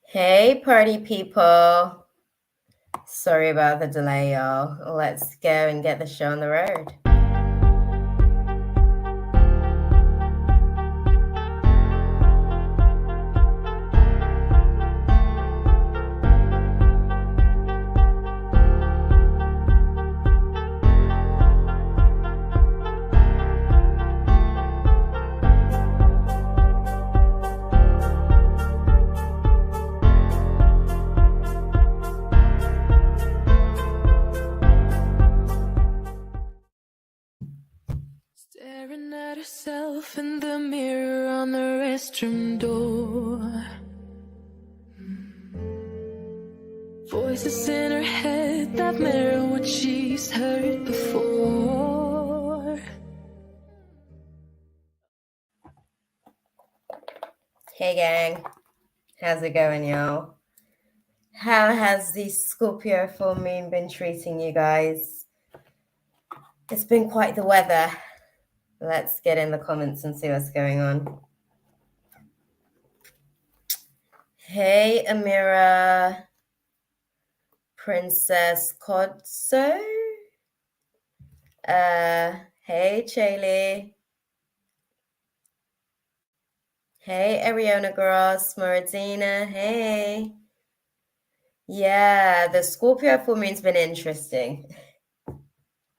Hey, party people. Sorry about the delay, y'all. Let's go and get the show on the road. Staring at herself in the mirror on the restroom door. Voices in her head that mirror what she's heard before. Hey, gang. How's it going, y'all? How has the Scorpio full moon been treating you guys? It's been quite the weather. Let's get in the comments and see what's going on. Hey, Amira. Princess Kodso. Hey, Chaley. Hey, Ariana Gross, Maradina. Hey. Yeah, the Scorpio full moon's been interesting.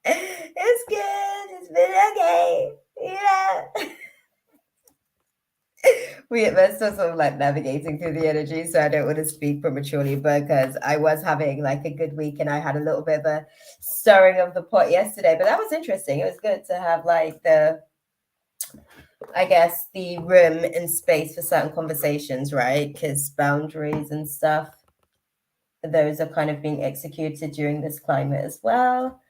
It's good. It's been okay. Yeah. We're still sort of like navigating through the energy, so I don't want to speak prematurely because I was having like a good week and I had a little bit of a stirring of the pot yesterday, but that was interesting. It was good to have like the room and space for certain conversations, right? Because boundaries and stuff, those are kind of being executed during this climate as well.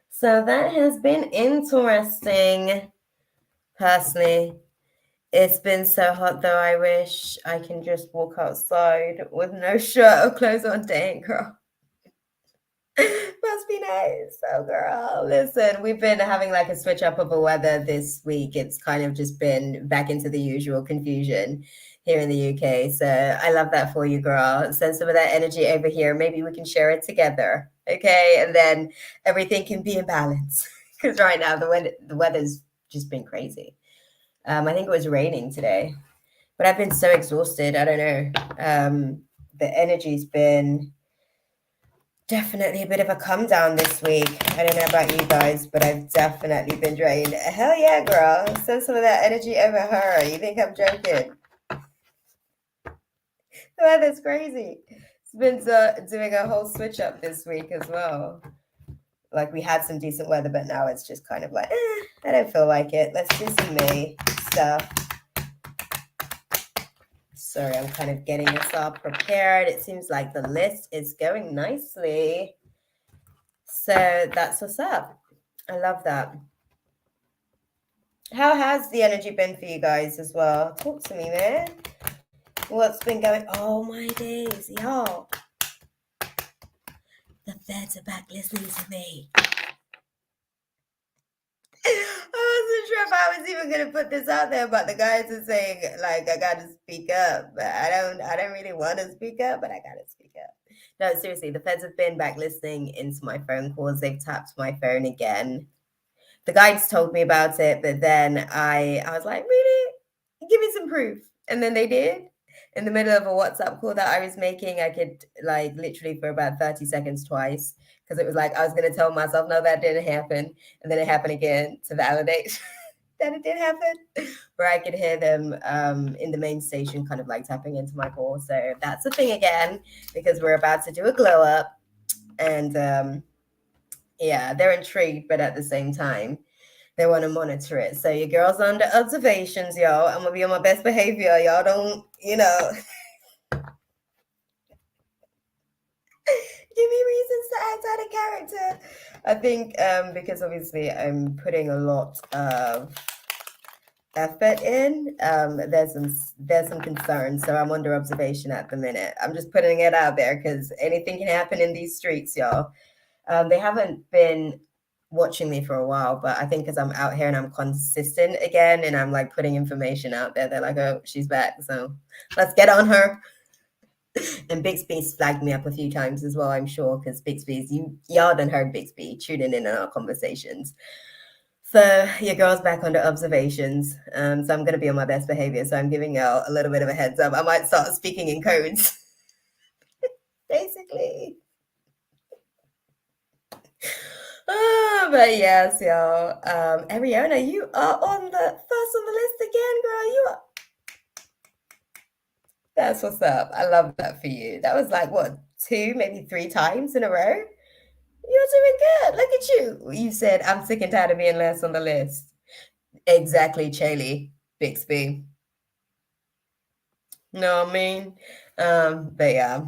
So that has been interesting. Personally, it's been so hot though. I wish I can just walk outside with no shirt or clothes on dang girl. Must be nice. Oh girl, listen, we've been having like a switch up of the weather this week. It's kind of just been back into the usual confusion here in the UK. So I love that for you, girl. Send some of that energy over here. Maybe we can share it together. Okay. And then everything can be in balance. Because right now the weather's just been crazy. I think it was raining today. But I've been so exhausted. I don't know. The energy's been definitely a bit of a come down this week. I don't know about you guys, but I've definitely been drained. Hell yeah, girl. Send some of that energy over her. You think I'm joking? Oh, that's crazy. It's been doing a whole switch up this week as well. Like we had some decent weather, but now it's just kind of like, I don't feel like it. Let's do some May stuff. Sorry, I'm kind of getting us all prepared. It seems like the list is going nicely. So that's what's up. I love that. How has the energy been for you guys as well? Talk to me, man. What's been going? Oh my days, y'all. The feds are back listening to me. I wasn't sure if I was even gonna put this out there, but the guys are saying like I gotta speak up. But I don't really want to speak up, but I gotta speak up. No, seriously, the feds have been back listening into my phone calls. They've tapped my phone again. The guides told me about it, but then I was like, really? Give me some proof. And then they did. In the middle of a WhatsApp call that I was making, I could like literally for about 30 seconds twice, because it was like I was going to tell myself, no, that didn't happen. And then it happened again to validate that it did happen, where I could hear them in the main station kind of like tapping into my call. So that's the thing again, because we're about to do a glow up. And yeah, they're intrigued, but at the same time, they want to monitor it. So your girl's under observations, y'all. I'm going to be on my best behavior. Y'all don't, give me reasons to act out of character. I think because obviously I'm putting a lot of effort in, there's some concerns. So I'm under observation at the minute. I'm just putting it out there because anything can happen in these streets, y'all. They haven't been watching me for a while, but I think because I'm out here and I'm consistent again and I'm like putting information out there, they're like, oh, she's back, so let's get on her. And Bixby's flagged me up a few times as well, I'm sure, because Bixby's, y'all done heard Bixby tuning in on our conversations. So your girl's back under observations. So I'm going to be on my best behavior. So I'm giving y'all a little bit of a heads up. I might start speaking in codes, basically. Oh, but yes, y'all. Ariana, you are on the first on the list again, girl. You are. That's what's up. I love that for you. That was like what, two, maybe three times in a row. You're doing good. Look at you. You said I'm sick and tired of being last on the list. Exactly, Chaley Bixby. Know what I mean? But yeah.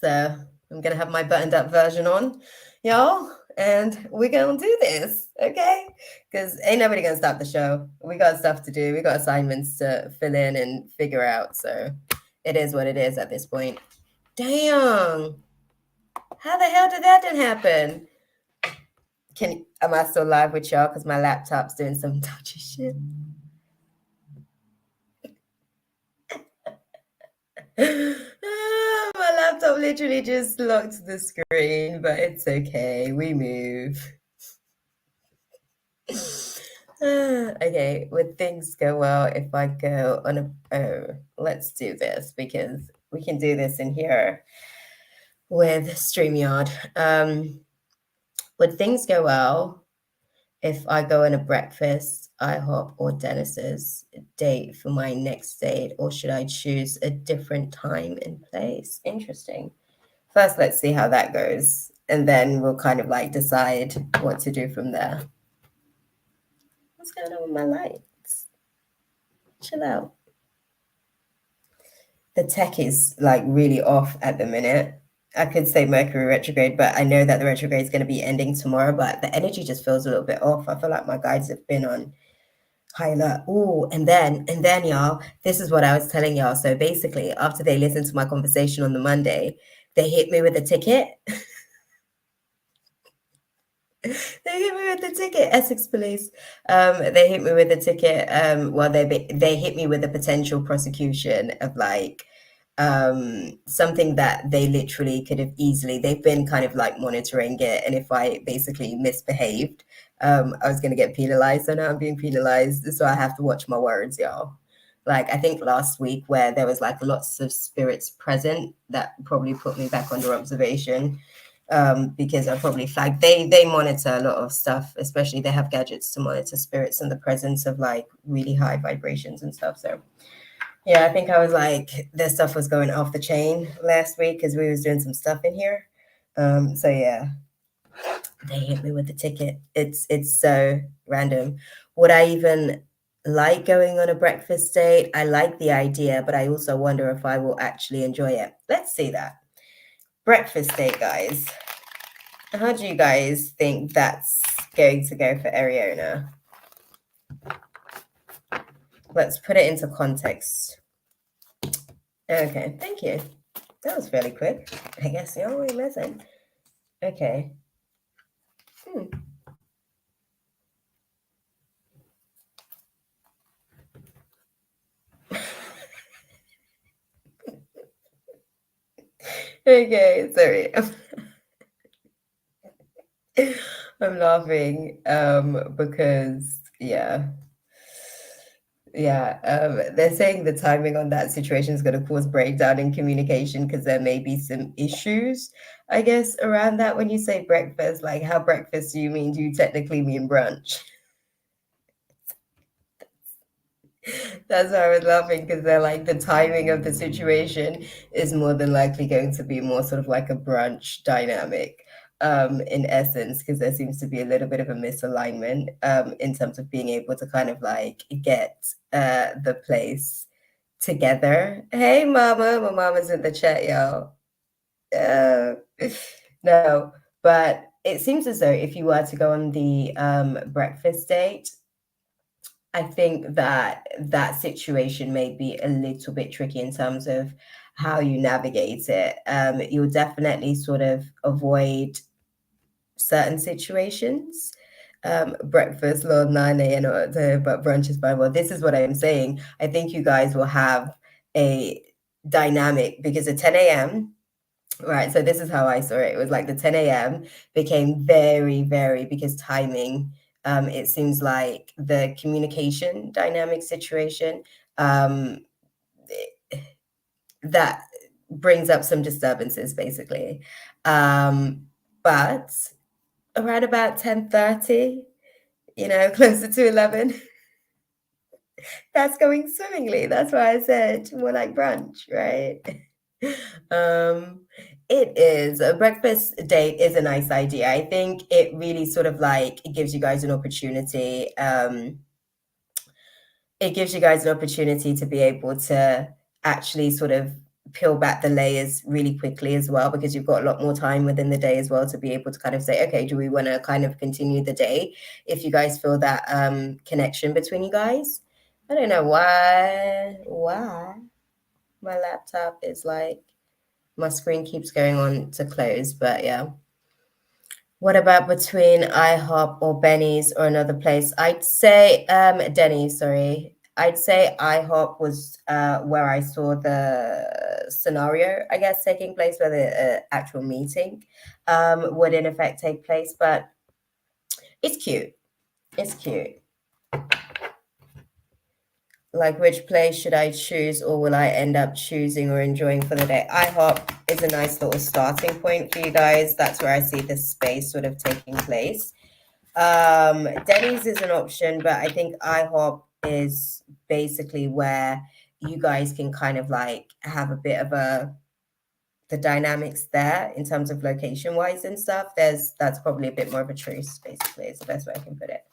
So I'm gonna have my buttoned up version on, y'all, and we're gonna do this, okay? Because ain't nobody gonna stop the show. We got stuff to do, we got assignments to fill in and figure out. So it is what it is at this point. Damn. How the hell did that then happen? Am I still live with y'all? Because my laptop's doing some dodgy shit. My laptop literally just locked the screen, but it's okay. We move. Okay, would things go well if I go on a... Oh, let's do this because we can do this in here with StreamYard. Would things go well if I go on a breakfast, IHOP, or Dennis's date for my next date, or should I choose a different time and place? Interesting. First, let's see how that goes, and then we'll kind of like decide what to do from there. What's going on with my lights? Chill out. The tech is like really off at the minute. I could say Mercury retrograde, but I know that the retrograde is going to be ending tomorrow, but the energy just feels a little bit off. I feel like my guides have been on high alert. Oh, and then y'all, this is what I was telling y'all. So basically, after they listened to my conversation on the Monday, they hit me with a ticket. They hit me with the ticket, Essex Police. They hit me with the ticket. Well, they hit me with a potential prosecution of like something that they literally could have easily. They've been kind of like monitoring it, and if I basically misbehaved, I was going to get penalized. So now I'm being penalized, so I have to watch my words, y'all. Like I think last week where there was like lots of spirits present, that probably put me back under observation. Because I probably flagged they monitor a lot of stuff, especially they have gadgets to monitor spirits in the presence of like really high vibrations and stuff. So yeah, I think I was like, this stuff was going off the chain last week because we was doing some stuff in here. So yeah, they hit me with the ticket. It's so random. Would I even like going on a breakfast date? I like the idea, but I also wonder if I will actually enjoy it. Let's see that. Breakfast date, guys. How do you guys think that's going to go for Ariana? Let's put it into context. Okay, thank you. That was fairly quick. I guess you only listen. Okay. Okay, sorry. I'm laughing because they're saying the timing on that situation is going to cause breakdown in communication because there may be some issues, I guess, around that. When you say breakfast, like how breakfast do you mean? Do you technically mean brunch? That's why I was laughing because they're like the timing of the situation is more than likely going to be more sort of like a brunch dynamic in essence, because there seems to be a little bit of a misalignment in terms of being able to kind of like get the place together. Hey, mama, my mama's in the chat, y'all. No, but it seems as though if you were to go on the breakfast date, I think that that situation may be a little bit tricky in terms of how you navigate it. You'll definitely sort of avoid certain situations. Breakfast, Lord, 9 a.m., but brunch is fine. Well, this is what I'm saying. I think you guys will have a dynamic because at 10 a.m., right? So this is how I saw it. It was like the 10 a.m. became very, very, because timing, it seems like the communication dynamic situation, um, that brings up some disturbances basically. But around about 10:30, closer to 11, that's going swimmingly. That's why I said more like brunch, right? Um, it is a breakfast date is a nice idea. I think it really sort of like it gives you guys an opportunity. It gives you guys an opportunity to be able to actually sort of peel back the layers really quickly as well, because you've got a lot more time within the day as well to be able to kind of say, okay, do we want to kind of continue the day if you guys feel that connection between you guys. I don't know why my laptop is like, my screen keeps going on to close, but yeah. What about between IHOP or Benny's or another place? I'd say Denny's, sorry. I'd say IHOP was where I saw the scenario, I guess, taking place, where the actual meeting would in effect take place. But it's cute. It's cute. Like, which place should I choose, or will I end up choosing or enjoying for the day? IHOP is a nice little starting point for you guys. That's where I see this space sort of taking place. Denny's is an option, but I think IHOP is basically where you guys can kind of like have a bit of the dynamics there in terms of location wise and stuff. That's probably a bit more of a truce, basically. It's the best way I can put it.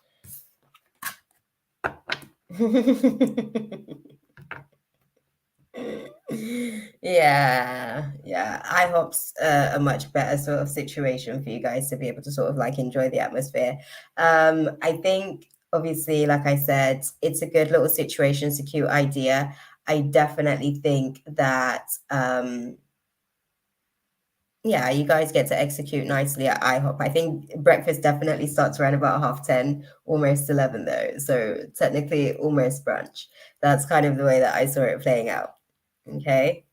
Yeah, IHOP's a much better sort of situation for you guys to be able to sort of like enjoy the atmosphere. I think obviously, like I said, it's a good little situation, it's a cute idea. I definitely think that yeah, you guys get to execute nicely at IHOP. I think breakfast definitely starts around about 10:30, almost 11 though. So technically almost brunch. That's kind of the way that I saw it playing out. Okay.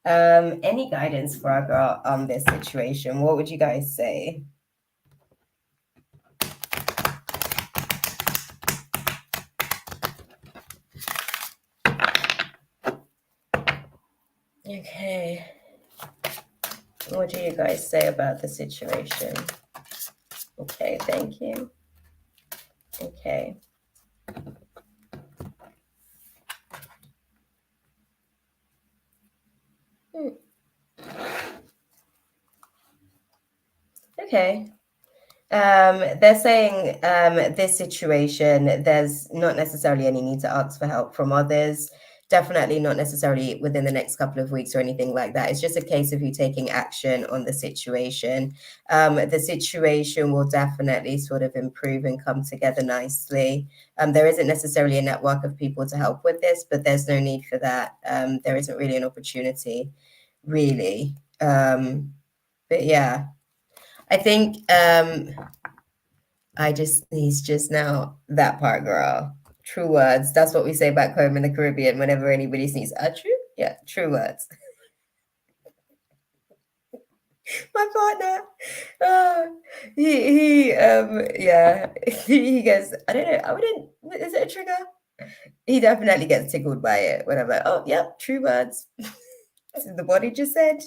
Any guidance for our girl on this situation? What would you guys say? Okay. What do you guys say about the situation? Okay, thank you. Okay. Okay. They're saying this situation, there's not necessarily any need to ask for help from others. Definitely not necessarily within the next couple of weeks or anything like that. It's just a case of you taking action on the situation. The situation will definitely sort of improve and come together nicely. There isn't necessarily a network of people to help with this, but there's no need for that. There isn't really an opportunity, really. But yeah. I think he's just now that part, girl. True words. That's what we say back home in the Caribbean whenever anybody sneezes. True? Yeah, true words. My partner. Oh, yeah. He goes, I don't know. I wouldn't, is it a trigger? He definitely gets tickled by it when I'm like, oh, yep, true words. The body just said.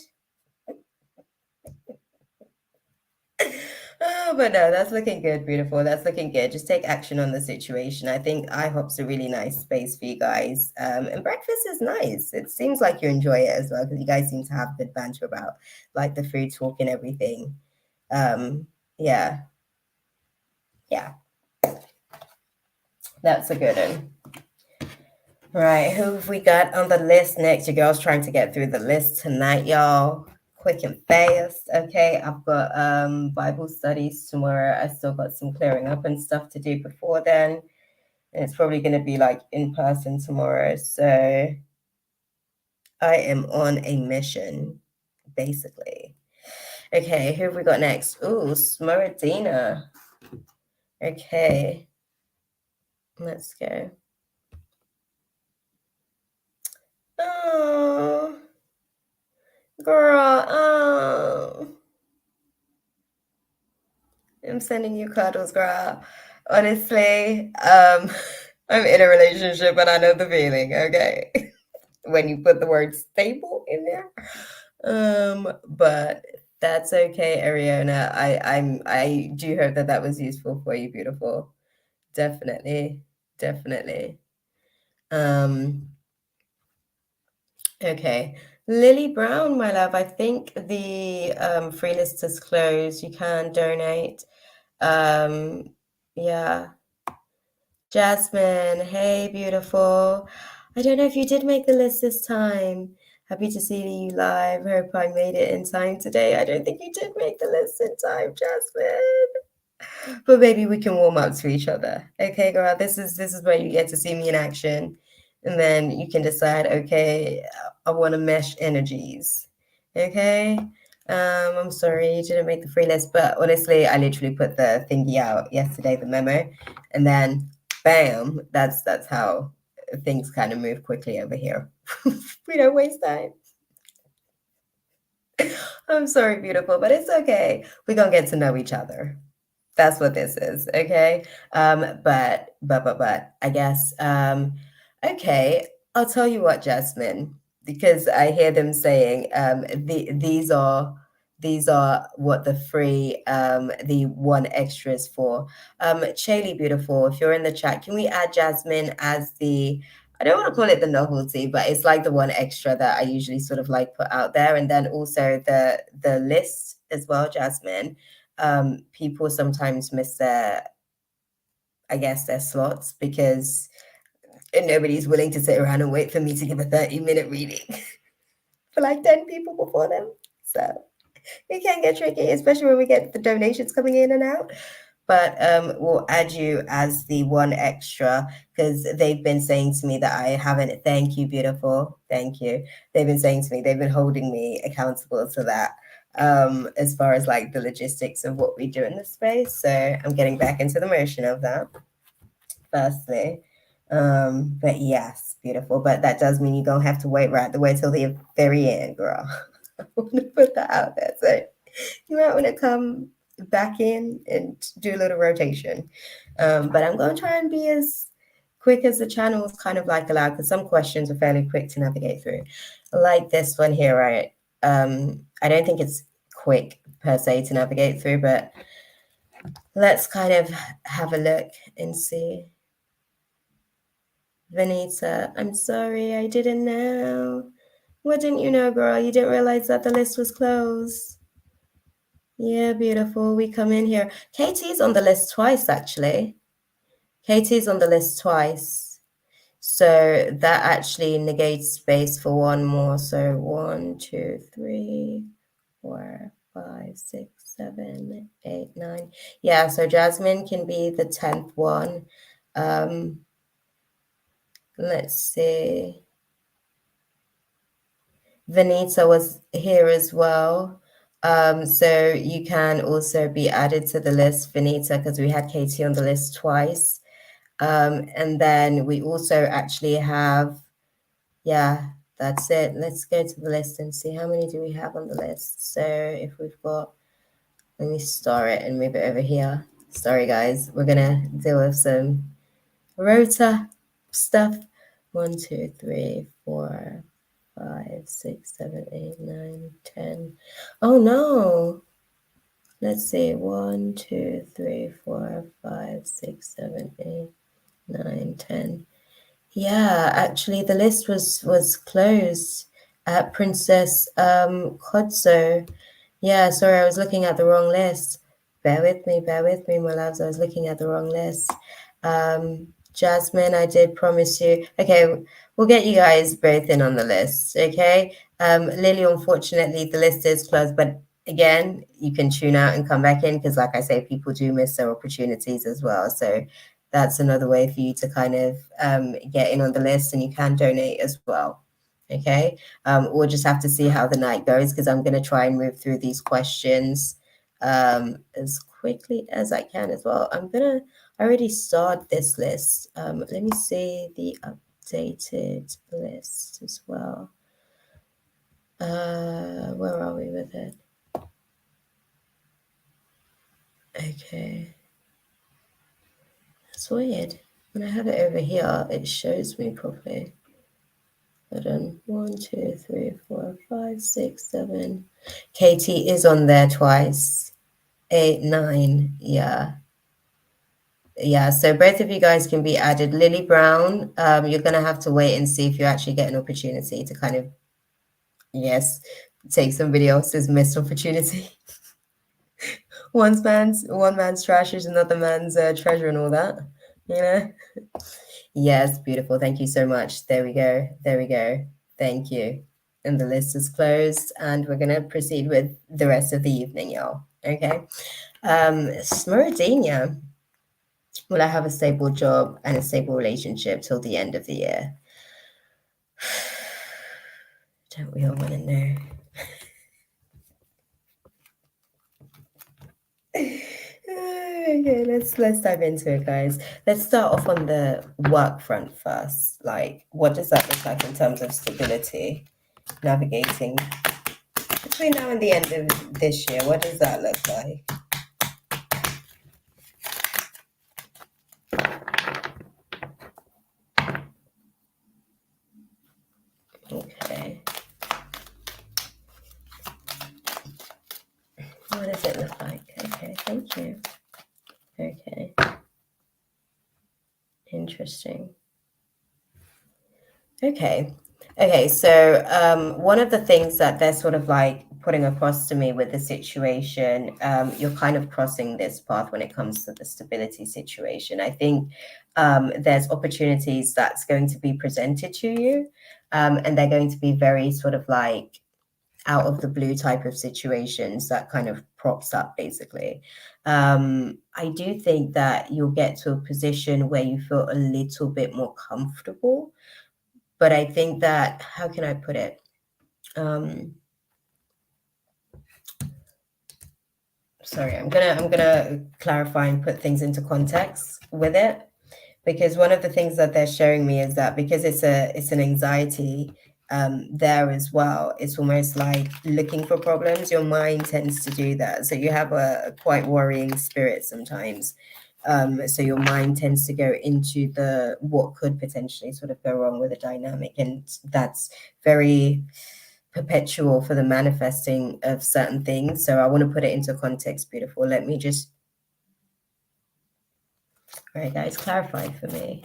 Oh, but no, that's looking good, beautiful. That's looking good. Just take action on the situation. I think IHOP's a really nice space for you guys. And breakfast is nice. It seems like you enjoy it as well, because you guys seem to have good banter about like the food talk and everything. Yeah. Yeah. That's a good one. Right, who have we got on the list next? Your girl's trying to get through the list tonight, y'all. Quick and fast. Okay, I've got Bible studies tomorrow. I still got some clearing up and stuff to do before then. And it's probably going to be like in person tomorrow. So I am on a mission, basically. Okay, who have we got next? Ooh, Smoradina. Okay, let's go. Oh, Girl, I'm sending you cuddles, girl. Honestly, I'm in a relationship and I know the feeling, okay? When you put the word stable in there. But that's okay, Ariana. I do hope that that was useful for you, beautiful. Definitely, definitely. Um, okay. Lily Brown, my love, I think the free list is closed. You can donate. Um, yeah. Jasmine, hey, beautiful. I don't know if you did make the list this time. Happy to see you live. Hope I made it in time today. I don't think you did make the list in time, Jasmine. But maybe we can warm up to each other. Okay, girl, this is where you get to see me in action. And then you can decide, okay, I want to mesh energies. Okay? I'm sorry you didn't make the free list, but honestly, I literally put the thingy out yesterday, the memo, and then bam, that's how things kind of move quickly over here. We don't waste time. I'm sorry, beautiful, but it's okay. We're gonna get to know each other. That's what this is, okay? But I guess okay, I'll tell you what, Jasmine, because I hear them saying these are what the one extra is for. Shaylee, beautiful, if you're in the chat, can we add Jasmine as the, I don't want to call it the novelty, but it's like the one extra that I usually sort of like put out there, and then also the list as well, Jasmine. People sometimes miss their, I guess, their slots because nobody's willing to sit around and wait for me to give a 30-minute reading for like 10 people before them. So it can get tricky, especially when we get the donations coming in and out. But we'll add you as the one extra because they've been saying to me that I haven't. Thank you, beautiful. Thank you. They've been saying to me, they've been holding me accountable to that as far as like the logistics of what we do in the space. So I'm getting back into the motion of that, firstly. But yes, beautiful. But that does mean you're gonna have to wait right the way till the very end, girl. I want to put that out there. So you might want to come back in and do a little rotation. But I'm going to try and be as quick as the channel is kind of like allowed because some questions are fairly quick to navigate through. Like this one here, right? I don't think it's quick per se to navigate through, but let's kind of have a look and see. Vanita, I'm sorry, I didn't know. What didn't you know, girl? You didn't realize that the list was closed. Yeah, beautiful. We come in here. Katie's on the list twice, actually. Katie's on the list twice. So that actually negates space for one more. So 1, 2, 3, 4, 5, 6, 7, 8, 9. Yeah, so Jasmine can be the 10th one. Let's see. Vanita was here as well. So you can also be added to the list, Vanita, because we had Katie on the list twice. And then we also actually have, yeah, that's it. Let's go to the list and see how many do we have on the list. So if we've got, let me star it and move it over here. Sorry, guys. We're going to deal with some rota stuff. 1, 2, 3, 4, 5, 6, 7, 8, 9, 10. Oh no. Let's see. 1, 2, 3, 4, 5, 6, 7, 8, 9, 10. Yeah, actually the list was closed at Princess Kodzo. Yeah, sorry, I was looking at the wrong list. Bear with me, my loves. I was looking at the wrong list. Jasmine, I did promise you. Okay, we'll get you guys both in on the list, okay? Lily, unfortunately, the list is closed, but again, you can tune out and come back in because, like I say, people do miss their opportunities as well. So that's another way for you to kind of get in on the list, and you can donate as well. Okay, we'll just have to see how the night goes because I'm going to try and move through these questions as quickly as I can as well. I already started this list. Let me see the updated list as well. with it. Okay. That's weird. When I have it over here, it shows me properly. Hold on. 1, 2, 3, 4, 5, 6, 7. Katie is on there twice. 8, 9. Yeah. Yeah, so both of you guys can be added. Lily Brown, you're going to have to wait and see if you actually get an opportunity to kind of, yes, take somebody else's missed opportunity. One man's trash is another man's treasure and all that, you know? Yes, beautiful. Thank you so much. There we go. There we go. Thank you. And the list is closed, and we're going to proceed with the rest of the evening, y'all. Okay. Smeridina. Will I have a stable job and a stable relationship till the end of the year? Don't we all want to know? Okay, let's dive into it, guys. Let's start off on the work front first. Like, what does that look like in terms of stability, navigating between now and the end of this year? What does that look like? Okay. What does it look like? Okay, thank you. Okay. Interesting. Okay. Okay, so one of the things that they're sort of like putting across to me with the situation, you're kind of crossing this path when it comes to the stability situation. I think there's opportunities that's going to be presented to you, and they're going to be very sort of like out of the blue type of situations that kind of props up basically. I do think that you'll get to a position where you feel a little bit more comfortable. But I think that, how can I put it? Sorry, I'm gonna clarify and put things into context with it, because one of the things that they're showing me is that because it's an anxiety there as well, it's almost like looking for problems. Your mind tends to do that, so you have a quite worrying spirit sometimes. So your mind tends to go into the what could potentially sort of go wrong with a dynamic, and that's very perpetual for the manifesting of certain things. So I want to put it into context. Beautiful. Let me just, all right, guys, clarify for me.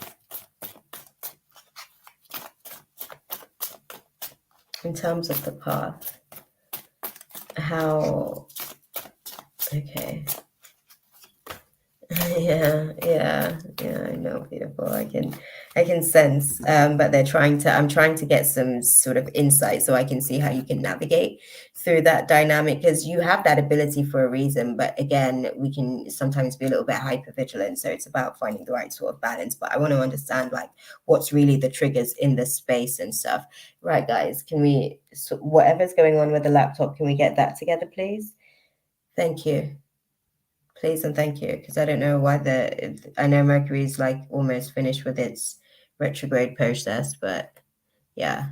In terms of the path, how, okay. Yeah, I know, beautiful. I can sense, but I'm trying to get some sort of insight so I can see how you can navigate through that dynamic, because you have that ability for a reason. But again, we can sometimes be a little bit hyper vigilant. So it's about finding the right sort of balance. But I want to understand like what's really the triggers in the space and stuff. Right, guys, can we, so whatever's going on with the laptop, can we get that together, please? Thank you. Please and thank you, because I don't know why I know Mercury's like almost finished with its retrograde process, but yeah.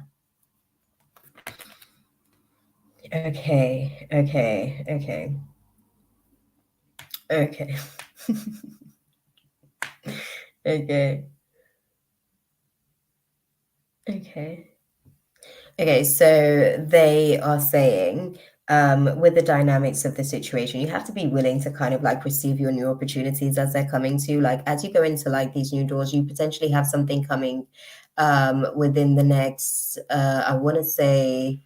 Okay. Okay, so they are saying with the dynamics of the situation, you have to be willing to kind of like receive your new opportunities as they're coming to you. Like as you go into like these new doors, you potentially have something coming within the next, I want to say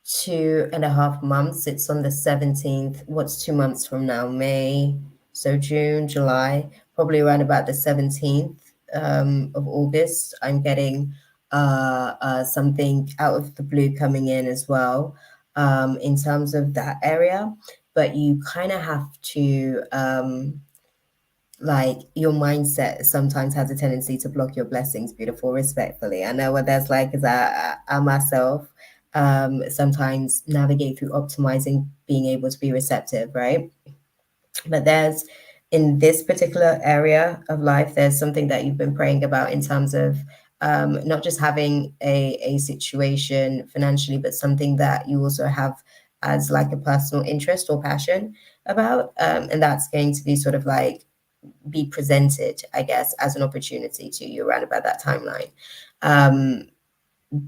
2.5 months. It's on the 17th. What's 2 months from now? May. So June, July, probably around about the 17th of August. I'm getting something out of the blue coming in as well in terms of that area. But you kind of have to like your mindset sometimes has a tendency to block your blessings, beautiful, respectfully. I know what that's like, because I myself sometimes navigate through optimizing being able to be receptive, right? But there's, in this particular area of life, there's something that you've been praying about in terms of not just having a situation financially, but something that you also have as like a personal interest or passion about. And that's going to be sort of like be presented, I guess, as an opportunity to you around about that timeline.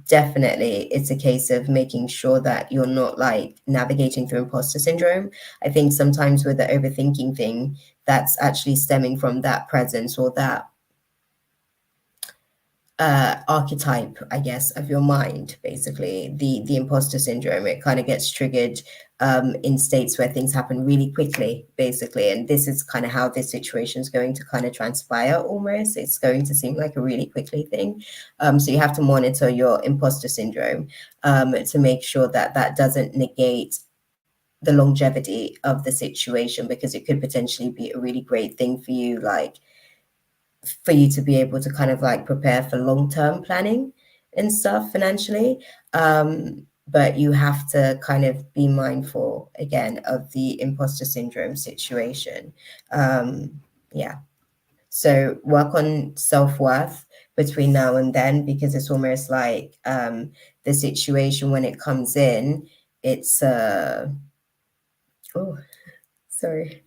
Definitely, it's a case of making sure that you're not like navigating through imposter syndrome. I think sometimes with the overthinking thing, that's actually stemming from that presence or that archetype, I guess, of your mind. Basically, the imposter syndrome, it kind of gets triggered in states where things happen really quickly, basically. And this is kind of how this situation is going to kind of transpire almost. It's going to seem like a really quickly thing. So you have to monitor your imposter syndrome to make sure that that doesn't negate the longevity of the situation, because it could potentially be a really great thing for you, like for you to be able to kind of like prepare for long-term planning and stuff financially. But you have to kind of be mindful again of the imposter syndrome situation. Yeah. So work on self-worth between now and then, because it's almost like the situation when it comes in, it's oh, sorry.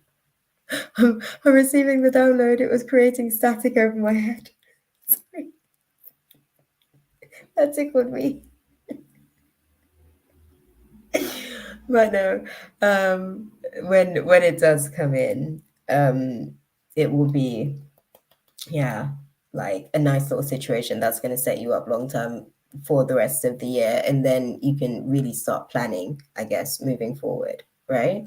I'm receiving the download. It was creating static over my head. Sorry. That tickled me. But no, when it does come in, it will be, yeah, like a nice little situation that's going to set you up long term for the rest of the year, and then you can really start planning, I guess, moving forward, right?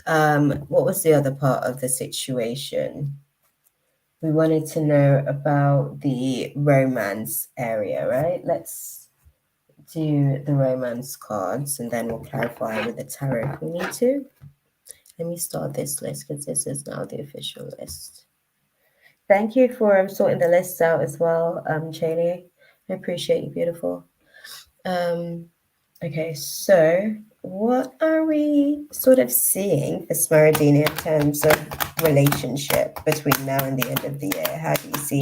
What was the other part of the situation? We wanted to know about the romance area, right? Let's do the romance cards and then we'll clarify with the tarot if we need to. Let me start this list because this is now the official list. Thank you for sorting the lists out as well, Cheney. I appreciate you, beautiful. Okay, so what are we sort of seeing for Smaradina in terms of relationship between now and the end of the year? How do you see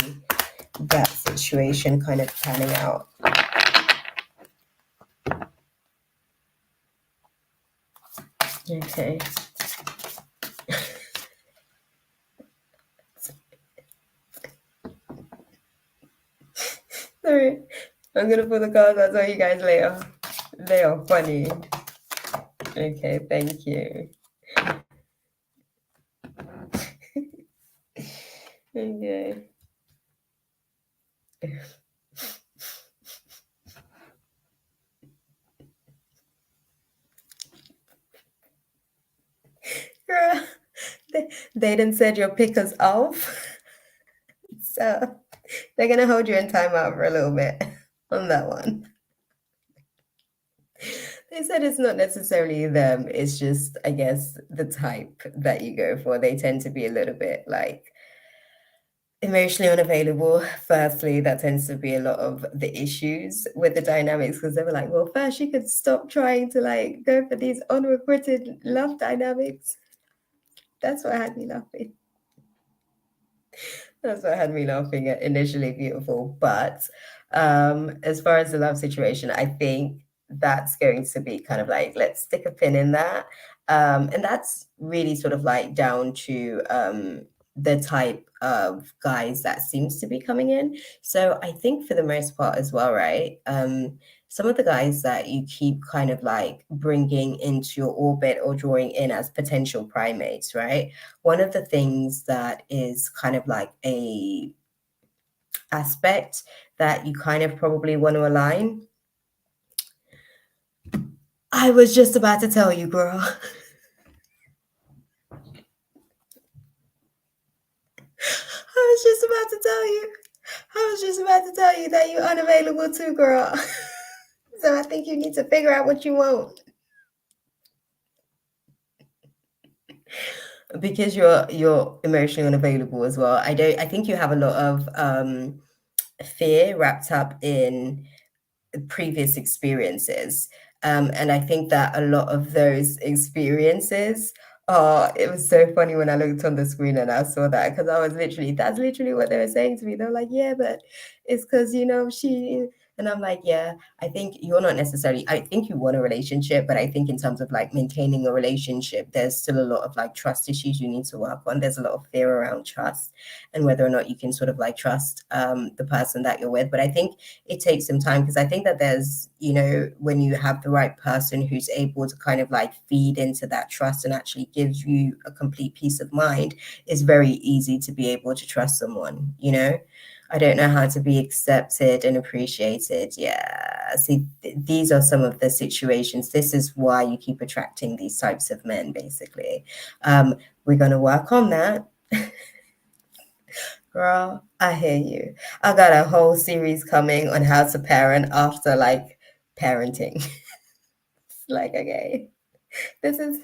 that situation kind of panning out? Okay. Sorry, I'm gonna put the cards out so you guys later. They are funny. Okay, thank you. Okay. Girl, they didn't said your pickers off. So they're gonna hold you in timeout for a little bit on that one. They said it's not necessarily them, it's just, I guess, the type that you go for. They tend to be a little bit like emotionally unavailable. Firstly, that tends to be a lot of the issues with the dynamics, because they were like, well, first you could stop trying to like go for these unrequited love dynamics. That's what had me laughing. That's what had me laughing at initially, beautiful. But as far as the love situation, I think that's going to be kind of like, let's stick a pin in that. And that's really sort of like down to the type of guys that seems to be coming in. So I think for the most part as well, right? Some of the guys that you keep kind of like bringing into your orbit or drawing in as potential primates, right? One of the things that is kind of like a aspect that you kind of probably want to align. I was just about to tell you, girl. I was just about to tell you. I was just about to tell you that you're unavailable too, girl. So I think you need to figure out what you want. Because you're emotionally unavailable as well. I think you have a lot of fear wrapped up in previous experiences. And I think that a lot of those experiences Oh, it was so funny when I looked on the screen and I saw that because I was literally, that's literally what they were saying to me. They're like, yeah, but it's because, she, and I'm like, yeah, I think you're not necessarily, I think you want a relationship, but I think in terms of like maintaining a relationship, there's still a lot of like trust issues you need to work on. There's a lot of fear around trust and whether or not you can sort of like trust the person that you're with. But I think it takes some time because I think that there's, when you have the right person who's able to kind of like feed into that trust and actually gives you a complete peace of mind, it's very easy to be able to trust someone. I don't know how to be accepted and appreciated. Yeah. See, these are some of the situations. This is why you keep attracting these types of men, basically. We're going to work on that. Girl, I hear you. I got a whole series coming on how to parent after like parenting. Like, okay, this is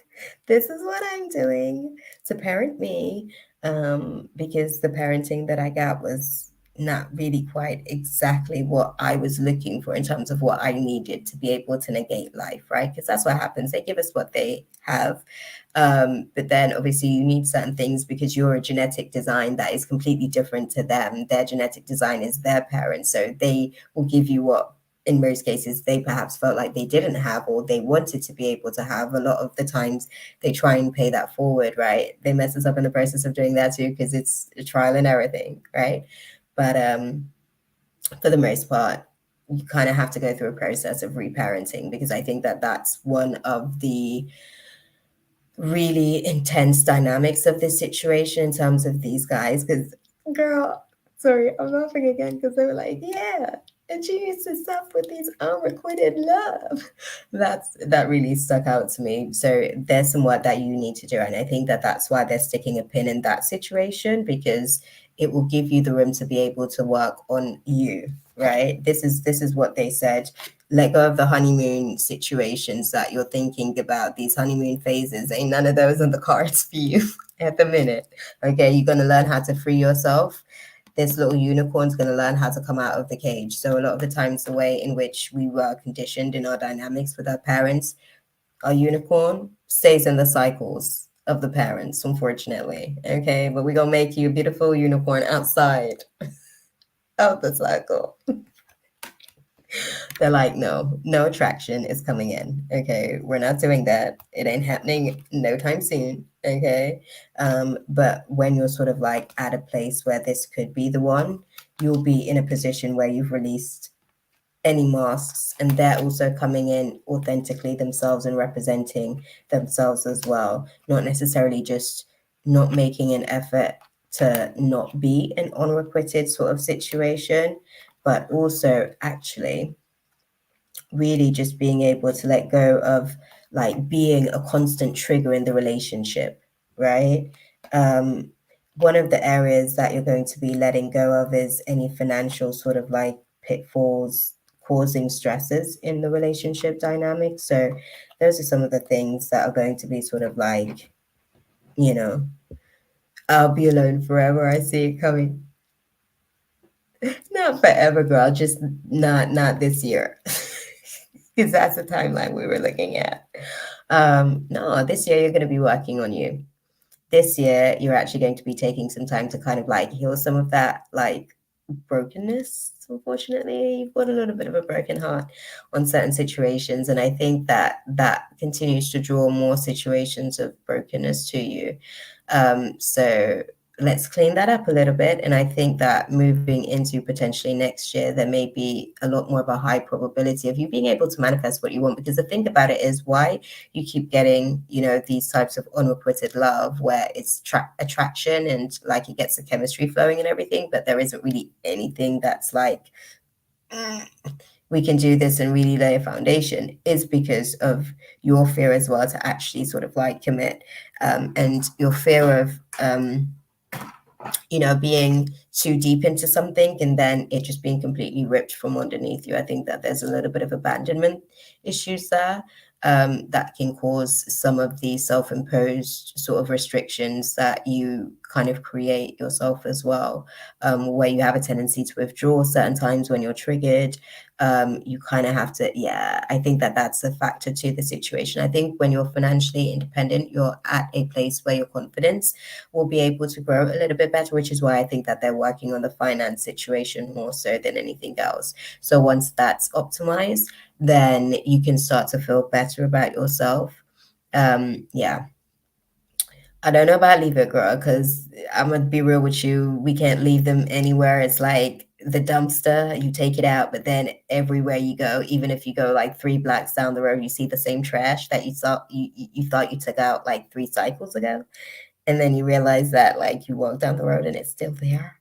this is what I'm doing to parent me. Because the parenting that I got was not really quite exactly what I was looking for in terms of what I needed to be able to negate life, right? Because that's what happens. They give us what they have. But then obviously you need certain things because you're a genetic design that is completely different to them. Their genetic design is their parents. So they will give you what in most cases they perhaps felt like they didn't have or they wanted to be able to have. A lot of the times they try and pay that forward, right? They mess us up in the process of doing that too because it's a trial and error thing, right? But for the most part, you kind of have to go through a process of reparenting because I think that that's one of the really intense dynamics of this situation in terms of these guys. Because, girl, sorry, I'm laughing again because they were like, yeah, and she used to stuff with these unrequited love. That really stuck out to me. So there's some work that you need to do, and I think that that's why they're sticking a pin in that situation because it will give you the room to be able to work on you. Right. This is what they said. Let go of the honeymoon situations that you're thinking about, these honeymoon phases. Ain't none of those on the cards for you at the minute. Okay, you're going to learn how to free yourself. This little unicorn's going to learn how to come out of the cage. So a lot of the times, the way in which we were conditioned in our dynamics with our parents, our unicorn stays in the cycles of the parents, unfortunately. Okay, but we're going to make you a beautiful unicorn outside of the cycle. They're like, no attraction is coming in. Okay, we're not doing that. It ain't happening no time soon. Okay. But when you're sort of like at a place where this could be the one, you'll be in a position where you've released any masks and they're also coming in authentically themselves and representing themselves as well, not necessarily just not making an effort to not be an unrequited sort of situation, but also actually really just being able to let go of like being a constant trigger in the relationship, right? Um, One of the areas that you're going to be letting go of is any financial sort of like pitfalls causing stresses in the relationship dynamic. So those are some of the things that are going to be sort of like, you know, I'll be alone forever. I see it coming. Not forever, girl. Just not this year. Because that's the timeline we were looking at. No, this year you're going to be working on you. This year you're actually going to be taking some time to kind of like heal some of that like brokenness. Unfortunately, you've got a little bit of a broken heart on certain situations, and I think that that continues to draw more situations of brokenness to you. So let's clean that up a little bit. And I think that moving into potentially next year, there may be a lot more of a high probability of you being able to manifest what you want. Because the thing about it is why you keep getting, these types of unrequited love where it's attraction and like it gets the chemistry flowing and everything, but there isn't really anything that's like, we can do this and really lay a foundation, is because of your fear as well to actually sort of like commit, and your fear of being too deep into something and then it just being completely ripped from underneath you. I think that there's a little bit of abandonment issues there, that can cause some of the self-imposed sort of restrictions that you kind of create yourself as well, where you have a tendency to withdraw certain times when you're triggered. You kind of have to, yeah, I think that that's a factor to the situation. I think when you're financially independent, you're at a place where your confidence will be able to grow a little bit better, which is why I think that they're working on the finance situation more so than anything else. So once that's optimized, then you can start to feel better about yourself. Yeah. I don't know about leave it, girl, because I'm gonna be real with you. We can't leave them anywhere. It's like the dumpster. You take it out, but then everywhere you go, even if you go like 3 blocks down the road, you see the same trash that you thought you took out like 3 cycles ago, and then you realize that like you walk down the road and it's still there.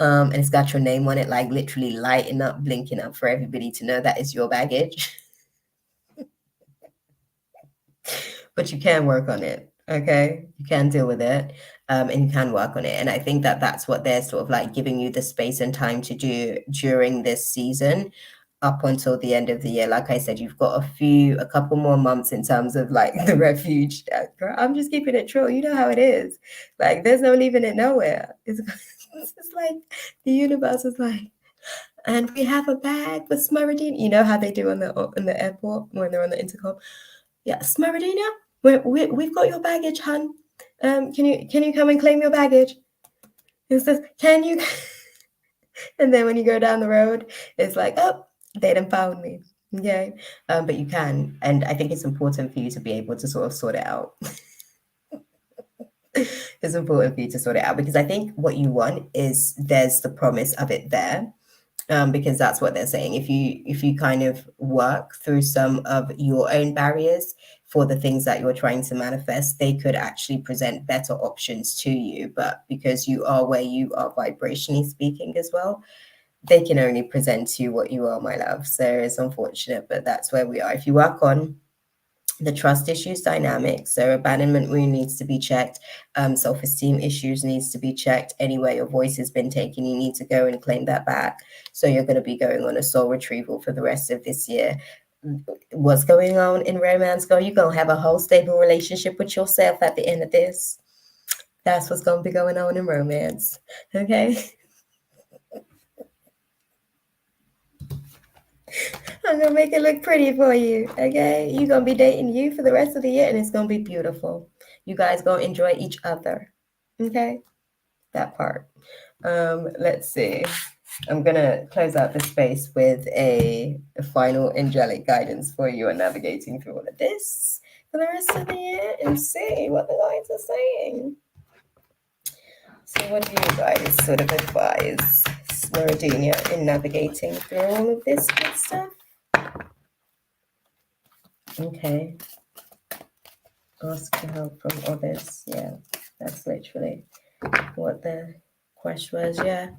And it's got your name on it, like literally lighting up, blinking up for everybody to know that it's your baggage. But you can work on it. Okay, you can deal with it, and you can work on it. And I think that that's what they're sort of like giving you the space and time to do during this season, up until the end of the year. Like I said, you've got a couple more months in terms of like the refuge. Girl, I'm just keeping it true. You know how it is. Like there's no leaving it nowhere. It's like the universe is like, and we have a bag for Smuradine. You know how they do on the airport when they're on the intercom. Yeah, Smuradina, we've got your baggage, hun. Can you come and claim your baggage? It says, can you? And then when you go down the road, it's like, oh, they done found me. Okay, but you can, and I think it's important for you to be able to sort of sort it out. It's important for you to sort it out because I think what you want is there's the promise of it there. Because that's what they're saying. If you kind of work through some of your own barriers for the things that you're trying to manifest, they could actually present better options to you. But because you are where you are vibrationally speaking as well, they can only present to you what you are, my love. So it's unfortunate, but that's where we are. If you work on the trust issues dynamic, so abandonment wound needs to be checked, self-esteem issues needs to be checked. Anywhere your voice has been taken, you need to go and claim that back. So you're going to be going on a soul retrieval for the rest of this year. What's going on in romance, girl? You're going to have a whole stable relationship with yourself at the end of this. That's what's going to be going on in romance. Okay. I'm going to make it look pretty for you, okay? You're going to be dating you for the rest of the year, and it's going to be beautiful. You guys going to enjoy each other, okay? That part. Let's see. I'm going to close out the space with a final angelic guidance for you on navigating through all of this for the rest of the year and see what the guides are saying. So what do you guys sort of advise Smerodina in navigating through all of this good stuff? Okay. Ask for help from others. Yeah, that's literally what the question was. Yeah.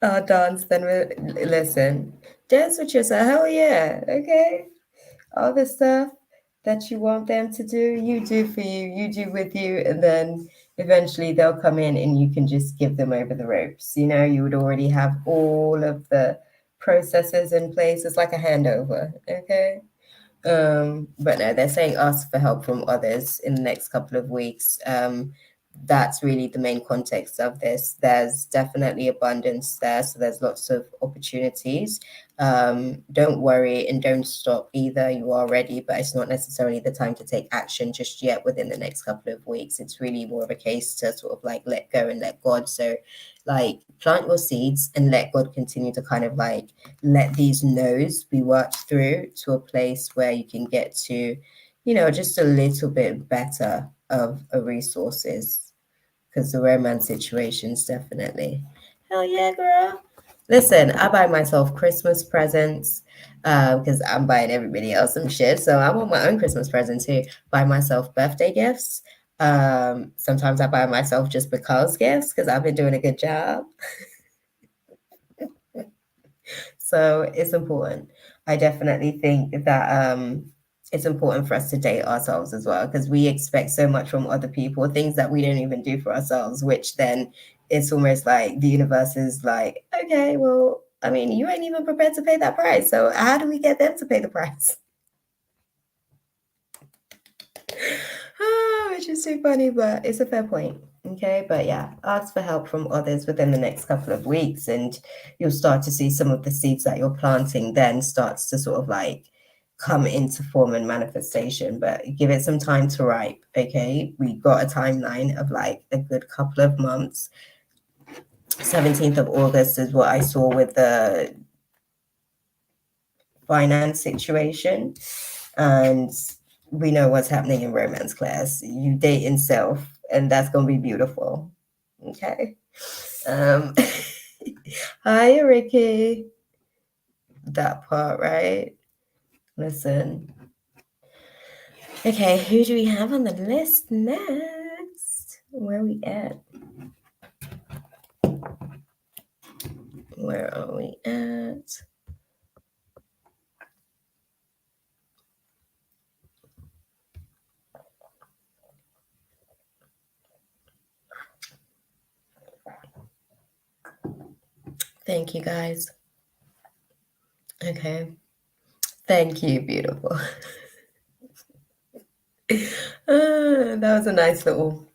Oh, dance then. Listen, dance with yourself. Hell yeah. Okay. All the stuff that you want them to do, you do for you, you do with you, and then eventually they'll come in and you can just give them over the ropes. You know, you would already have all of the processes in place. It's like a handover. Okay. But no, they're saying ask for help from others in the next couple of weeks. That's really the main context of this. There's definitely abundance there, so there's lots of opportunities. Don't worry and don't stop either. You are ready, but it's not necessarily the time to take action just yet within the next couple of weeks. It's really more of a case to sort of like let go and let God. So like plant your seeds and let God continue to kind of like let these no's be worked through to a place where you can get to, you know, just a little bit better of a resources. Because the romance situations definitely. Hell yeah, girl. Listen, I buy myself Christmas presents because I'm buying everybody else some shit. So I want my own Christmas present too. Buy myself birthday gifts. Sometimes I buy myself just because gifts because I've been doing a good job. So it's important. I definitely think that it's important for us to date ourselves as well because we expect so much from other people, things that we don't even do for ourselves, which then it's almost like the universe is like, okay, well, I mean, you ain't even prepared to pay that price. So how do we get them to pay the price? Which is too funny, but it's a fair point. Okay, but yeah, ask for help from others within the next couple of weeks, and you'll start to see some of the seeds that you're planting then starts to sort of like come into form and manifestation. But give it some time to ripe. Okay, we got a timeline of like a good couple of months. 17th of August is what I saw with the finance situation, and we know what's happening in romance class. You date in self, and that's gonna be beautiful. Okay. Um Hi, Ricky. That part, right? Listen. Okay, who do we have on the list next? Where are we at? Where are we at? Thank you, guys. Okay. Thank you, beautiful. That was a nice little,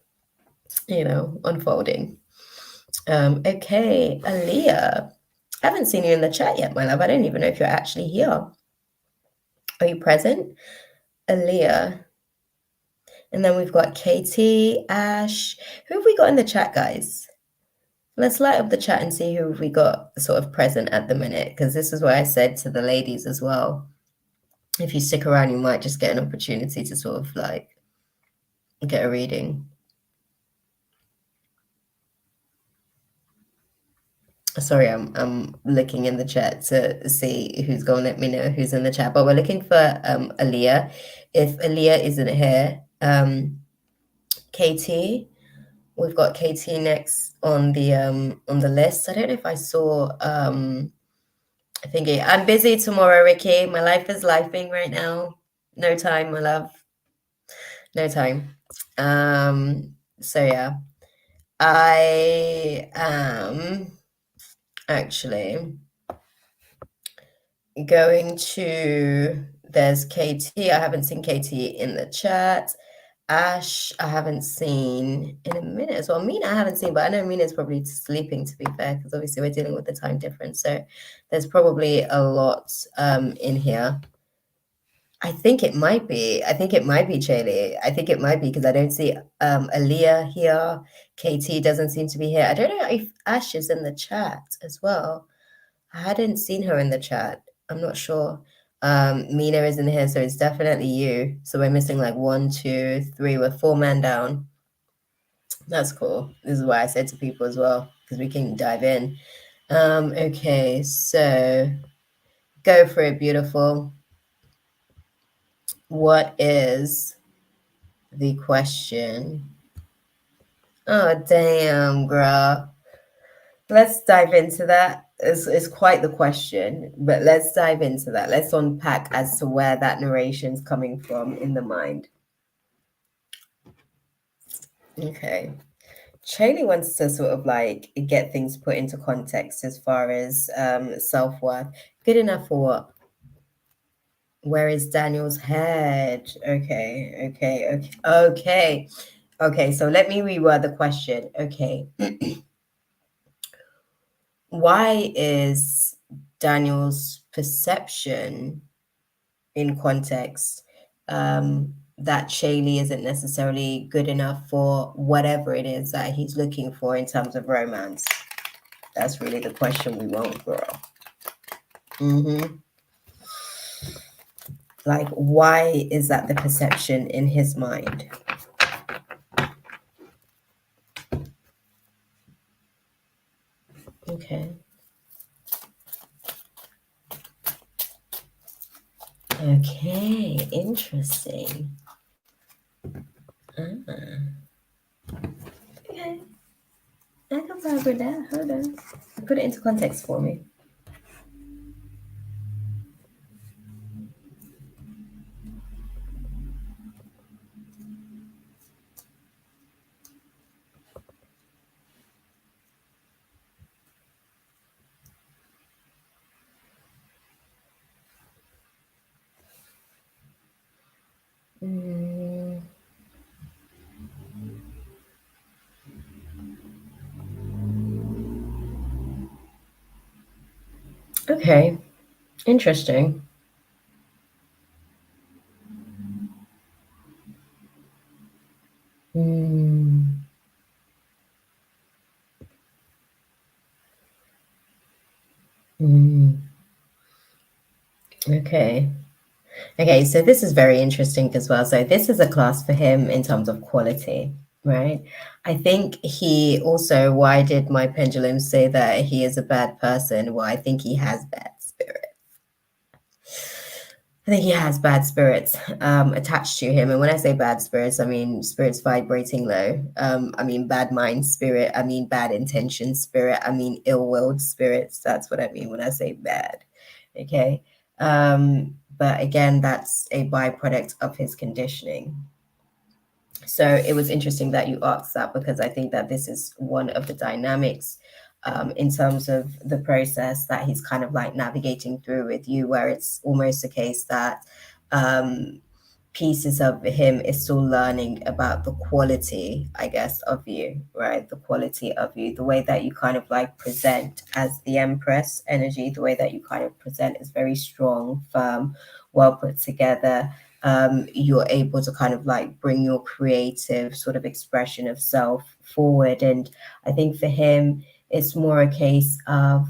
unfolding. Okay, Aaliyah. I haven't seen you in the chat yet, my love. I don't even know if you're actually here. Are you present? Aaliyah. And then we've got Katie, Ash. Who have we got in the chat, guys? Let's light up the chat and see who we got sort of present at the minute, because this is what I said to the ladies as well. If you stick around, you might just get an opportunity to sort of like get a reading. Sorry, I'm looking in the chat to see who's going to let me know who's in the chat. But we're looking for Aaliyah. If Aaliyah isn't here, Katie. We've got Katie next on the list. I don't know if I saw I think I'm busy tomorrow, Ricky. My life is lifing right now. No time, my love. No time. So yeah. I am actually going to, there's Katie. I haven't seen Katie in the chat. Ash, I haven't seen in a minute as well. Mina, I haven't seen, but I know Mina's probably sleeping, to be fair, because obviously we're dealing with the time difference. So there's probably a lot in here. I think it might be. I think it might be Chaley. I think it might be because I don't see Aaliyah here. KT doesn't seem to be here. I don't know if Ash is in the chat as well. I hadn't seen her in the chat. I'm not sure. Mina isn't here, so it's definitely you. So we're missing like 1, 2, 3. We're 4 men down. That's cool. This is why I said to people as well, because we can dive in. Okay, so go for it, beautiful. What is the question? Oh, damn, girl. Let's dive into that. It's quite the question, but let's dive into that. Let's unpack as to where that narration's coming from in the mind. Okay. Chaley wants to sort of like get things put into context as far as self-worth. Good enough for what? Where is Daniel's head? Okay. So let me reword the question. Okay. Why is Daniel's perception in context that Shaylee isn't necessarily good enough for whatever it is that he's looking for in terms of romance? That's really the question we want, girl. Like, why is that the perception in his mind? Okay. Okay, interesting. Okay. I can vibe with that. Hold on. Put it into context for me. Okay, interesting. Mm, mm, okay. Okay, so this is very interesting as well. So this is a class for him in terms of quality, right? I think he also, why did my pendulum say that he is a bad person? Well, I think he has bad spirit. I think he has bad spirits attached to him. And when I say bad spirits, I mean spirits vibrating low. I mean bad mind spirit. I mean bad intention spirit. I mean ill-willed spirits. That's what I mean when I say bad. Okay. But again, that's a byproduct of his conditioning. So it was interesting that you asked that, because I think that this is one of the dynamics in terms of the process that he's kind of like navigating through with you, where it's almost a case that um, pieces of him is still learning about the quality, I guess, of you, right? The quality of you, the way that you kind of like present as the Empress energy, the way that you kind of present is very strong, firm, well put together. You're able to kind of like bring your creative sort of expression of self forward. And I think for him, it's more a case of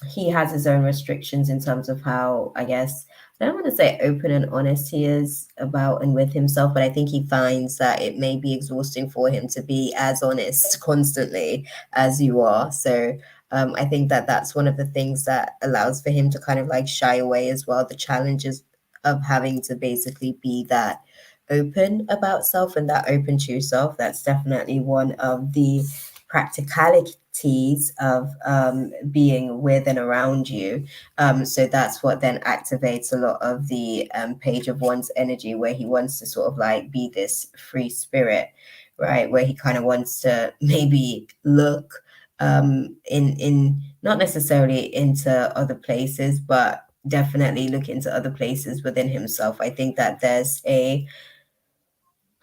he has his own restrictions in terms of how, I guess, I don't want to say open and honest he is about and with himself, but I think he finds that it may be exhausting for him to be as honest constantly as you are. So I think that that's one of the things that allows for him to kind of like shy away as well. The challenges of having to basically be that open about self and that open to yourself. That's definitely one of the practicalities of being with and around you. So that's what then activates a lot of the page of one's energy, where he wants to sort of like be this free spirit, right? Where he kind of wants to maybe look in not necessarily into other places, but definitely look into other places within himself. I think that there's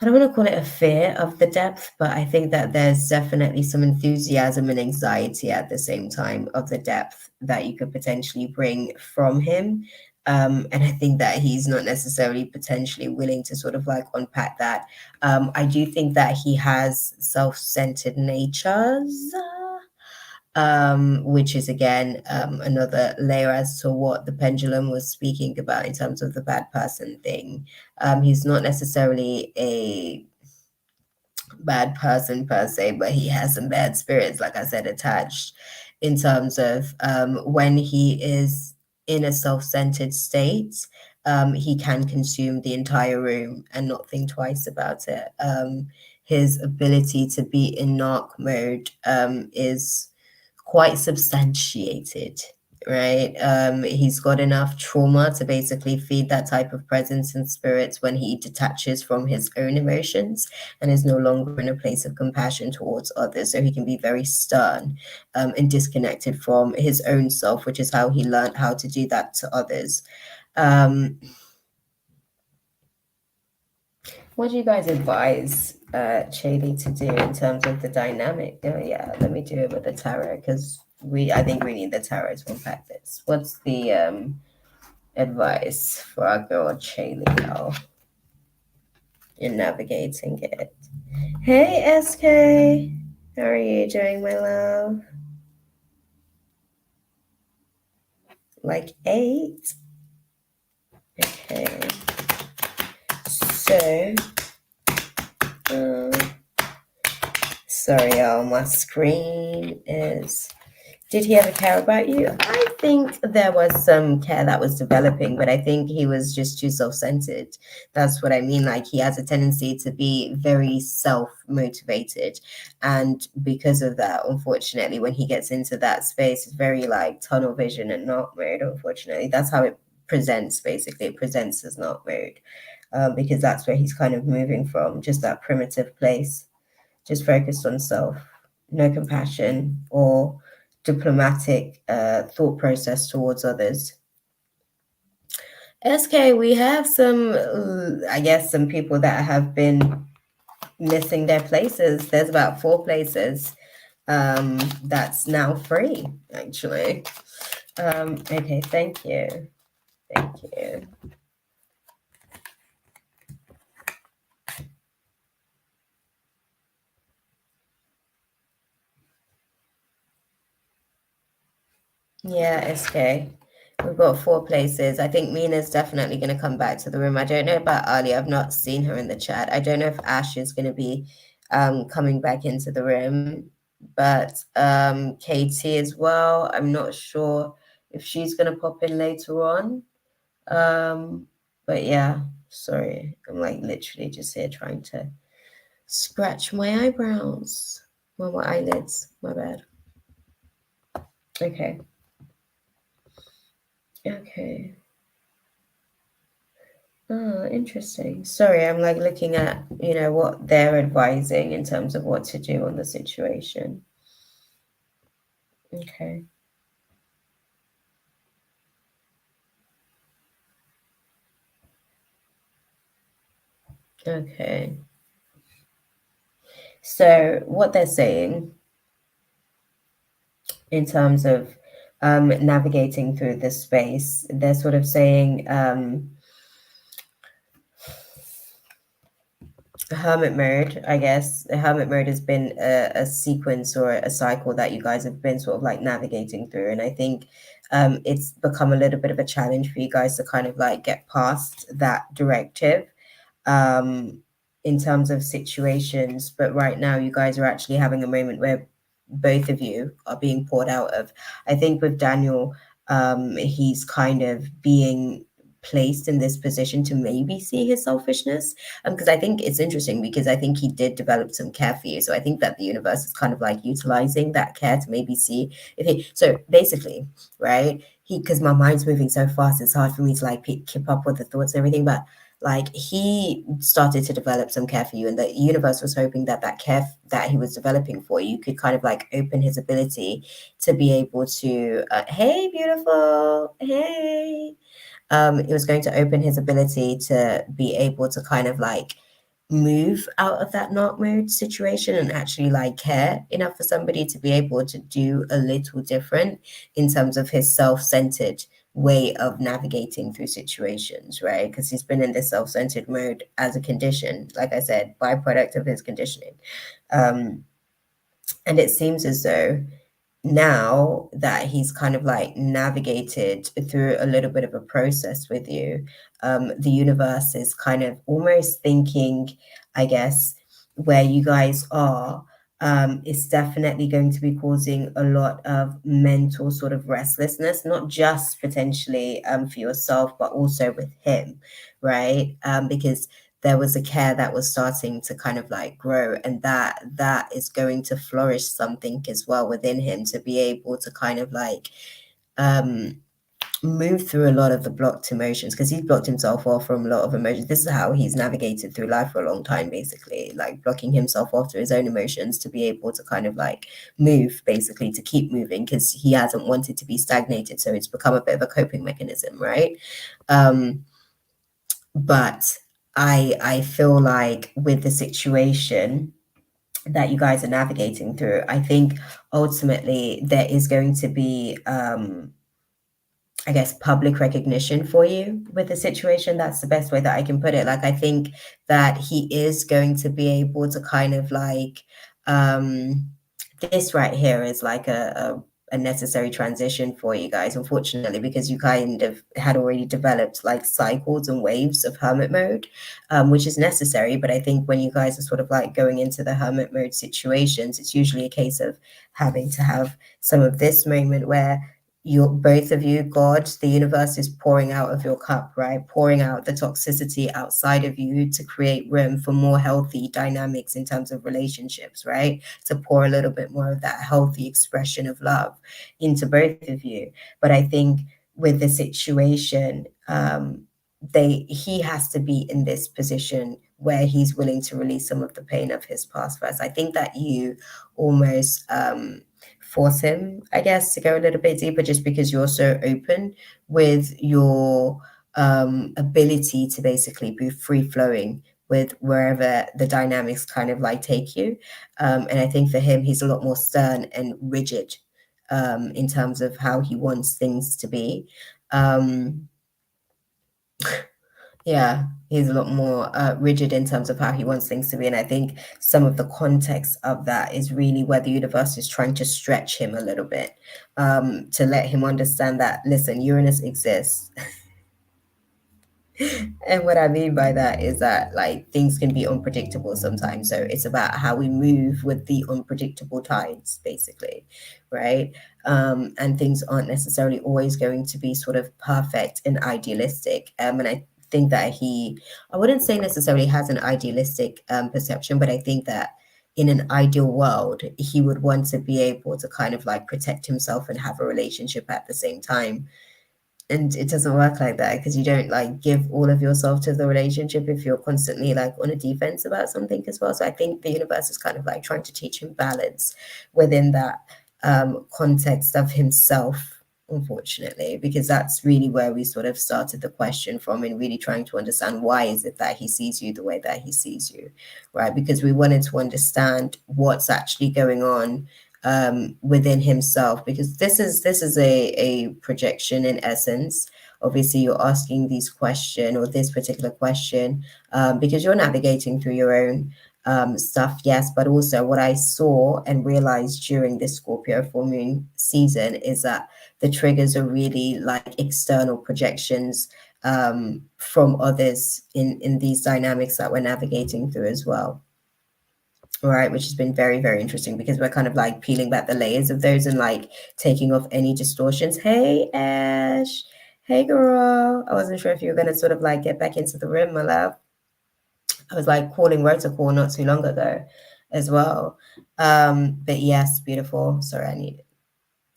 I don't want to call it a fear of the depth, but I think that there's definitely some enthusiasm and anxiety at the same time of the depth that you could potentially bring from him. And I think that he's not necessarily potentially willing to sort of like unpack that. I do think that he has self-centered natures, which is again another layer as to what the pendulum was speaking about in terms of the bad person thing. He's not necessarily a bad person per se, but he has some bad spirits, like I said, attached in terms of when he is in a self-centered state, he can consume the entire room and not think twice about it. His ability to be in narc mode is quite substantiated, right? He's got enough trauma to basically feed that type of presence and spirits when he detaches from his own emotions and is no longer in a place of compassion towards others. So he can be very stern and disconnected from his own self, which is how he learned how to do that to others. What do you guys advise Chaley to do in terms of the dynamic? Oh yeah, let me do it with the tarot, because I think we need the tarot to unpack this. What's the advice for our girl Chaley in navigating it? Hey SK, how are you doing, my love? Like 8. Okay. So sorry y'all, my screen is... Did he ever care about you? I think there was some care that was developing, but I think he was just too self-centered. That's what I mean. Like, he has a tendency to be very self-motivated. And because of that, unfortunately, when he gets into that space, it's very like tunnel vision and not mode, unfortunately. That's how it presents, basically. It presents as not mode, because that's where he's kind of moving from, just that primitive place, just focused on self, no compassion or diplomatic thought process towards others. SK, we have some, I guess, some people that have been missing their places. There's about 4 places that's now free, actually. Okay, thank you. Thank you. Yeah, SK. We've got 4 places. I think Mina's definitely going to come back to the room. I don't know about Ali. I've not seen her in the chat. I don't know if Ash is going to be coming back into the room, but KT as well. I'm not sure if she's going to pop in later on. But yeah, sorry. I'm like literally just here trying to scratch my eyebrows. Well, my eyelids. My bad. Okay. Okay. Oh, interesting. Sorry, I'm like looking at, what they're advising in terms of what to do on the situation. Okay. Okay. So what they're saying in terms of navigating through this space, they're sort of saying hermit mode, I guess. The hermit mode has been a sequence or a cycle that you guys have been sort of like navigating through. And I think it's become a little bit of a challenge for you guys to kind of like get past that directive in terms of situations. But right now, you guys are actually having a moment where both of you are being poured out of. I think with Daniel, he's kind of being placed in this position to maybe see his selfishness, because I think it's interesting because I think he did develop some care for you. So I think that the universe is kind of like utilizing that care to maybe see if he, so basically, right, because my mind's moving so fast, it's hard for me to like keep up with the thoughts and everything, but like he started to develop some care for you, and the universe was hoping that that care that he was developing for you could kind of like open his ability to be able to hey beautiful, hey, it was going to open his ability to be able to kind of like move out of that not mood situation and actually like care enough for somebody to be able to do a little different in terms of his self-centered way of navigating through situations, right? Because he's been in this self-centered mode as a condition, like I said, byproduct of his conditioning. And it seems as though now that he's kind of like navigated through a little bit of a process with you, the universe is kind of almost thinking, I guess, where you guys are, is definitely going to be causing a lot of mental sort of restlessness, not just potentially for yourself, but also with him, right? Because there was a care that was starting to kind of like grow, and that is going to flourish something as well within him to be able to kind of like move through a lot of the blocked emotions, because he's blocked himself off from a lot of emotions. This is how he's navigated through life for a long time, basically, like blocking himself off to his own emotions to be able to kind of like move, basically to keep moving, because he hasn't wanted to be stagnated, so it's become a bit of a coping mechanism, right? But I feel like with the situation that you guys are navigating through, I think ultimately there is going to be I guess public recognition for you with the situation. That's the best way that I can put it. Like I think that he is going to be able to kind of like this right here is like a necessary transition for you guys, unfortunately, because you kind of had already developed like cycles and waves of hermit mode, which is necessary. But I think when you guys are sort of like going into the hermit mode situations, it's usually a case of having to have some of this moment where you both of you, God, the universe is pouring out of your cup, right? Pouring out the toxicity outside of you to create room for more healthy dynamics in terms of relationships, right? To pour a little bit more of that healthy expression of love into both of you. But I think with the situation, he has to be in this position where he's willing to release some of the pain of his past first. I think that you almost force him, I guess, to go a little bit deeper, just because you're so open with your ability to basically be free flowing with wherever the dynamics kind of like take you. And I think for him, he's a lot more stern and rigid in terms of how he wants things to be. Yeah, he's a lot more rigid in terms of how he wants things to be. And I think some of the context of that is really where the universe is trying to stretch him a little bit, to let him understand that, listen, Uranus exists. And what I mean by that is that like things can be unpredictable sometimes. So it's about how we move with the unpredictable tides, basically, right? And things aren't necessarily always going to be sort of perfect and idealistic. And I think that I wouldn't say necessarily has an idealistic perception, but I think that in an ideal world, he would want to be able to kind of like protect himself and have a relationship at the same time. And it doesn't work like that because you don't like give all of yourself to the relationship if you're constantly like on a defense about something as well. So I think the universe is kind of like trying to teach him balance within that context of himself, unfortunately, because that's really where we sort of started the question from, and really trying to understand why is it that he sees you the way that he sees you, right? Because we wanted to understand what's actually going on within himself, because this is a projection in essence. Obviously you're asking these question or this particular question because you're navigating through your own stuff, yes, but also what I saw and realized during this Scorpio full moon season is that the triggers are really like external projections from others in these dynamics that we're navigating through as well. Right, which has been very, very interesting because we're kind of like peeling back the layers of those and like taking off any distortions. Hey, Ash. Hey, girl. I wasn't sure if you were going to sort of like get back into the room, my love. I was like calling Rotacall not too long ago as well. But yes, beautiful. Sorry, I need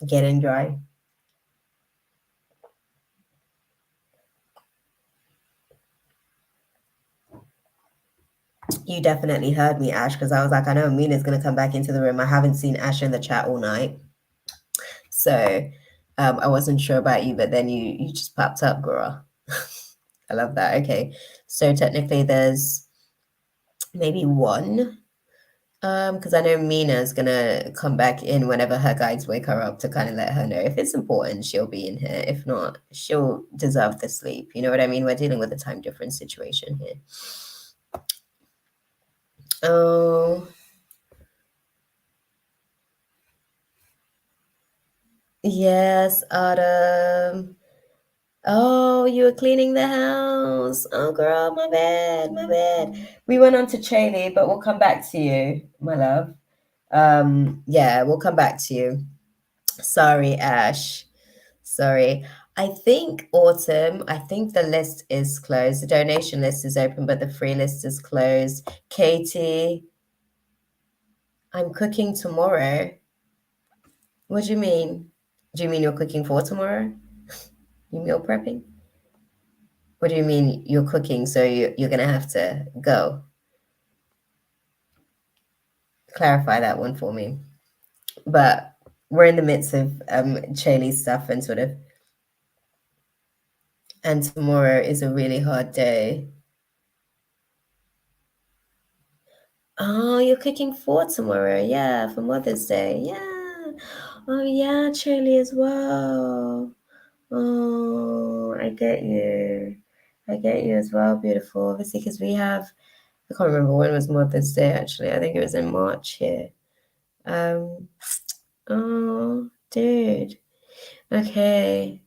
to get in dry. You definitely heard me, Ash, because I was like, I know Amina's going to come back into the room. I haven't seen Ash in the chat all night. So I wasn't sure about you, but then you just popped up, girl. I love that. Okay. So technically there's maybe one. Because I know Mina's gonna come back in whenever her guides wake her up to kind of let her know if it's important, she'll be in here. If not, she'll deserve the sleep. You know what I mean? We're dealing with a time difference situation here. Oh, yes, Autumn. Oh, you were cleaning the house. Oh, girl, my bad, my bad. We went on to Cheney, but we'll come back to you, my love. Yeah, we'll come back to you. Sorry, Ash. Sorry. I think Autumn, I think the list is closed. The donation list is open, but the free list is closed. Katie, I'm cooking tomorrow. What do you mean? Do you mean you're cooking for tomorrow? You meal prepping? What do you mean you're cooking so you're going to have to go? Clarify that one for me. But we're in the midst of Chaley's stuff and sort of, and tomorrow is a really hard day. Oh, you're cooking for tomorrow. Yeah, for Mother's Day. Yeah. Oh, yeah, Charlie as well. Oh, I get you. I get you as well, beautiful. Obviously, because we have, I can't remember when was Mother's Day, actually. I think it was in March here. Oh, dude. Okay.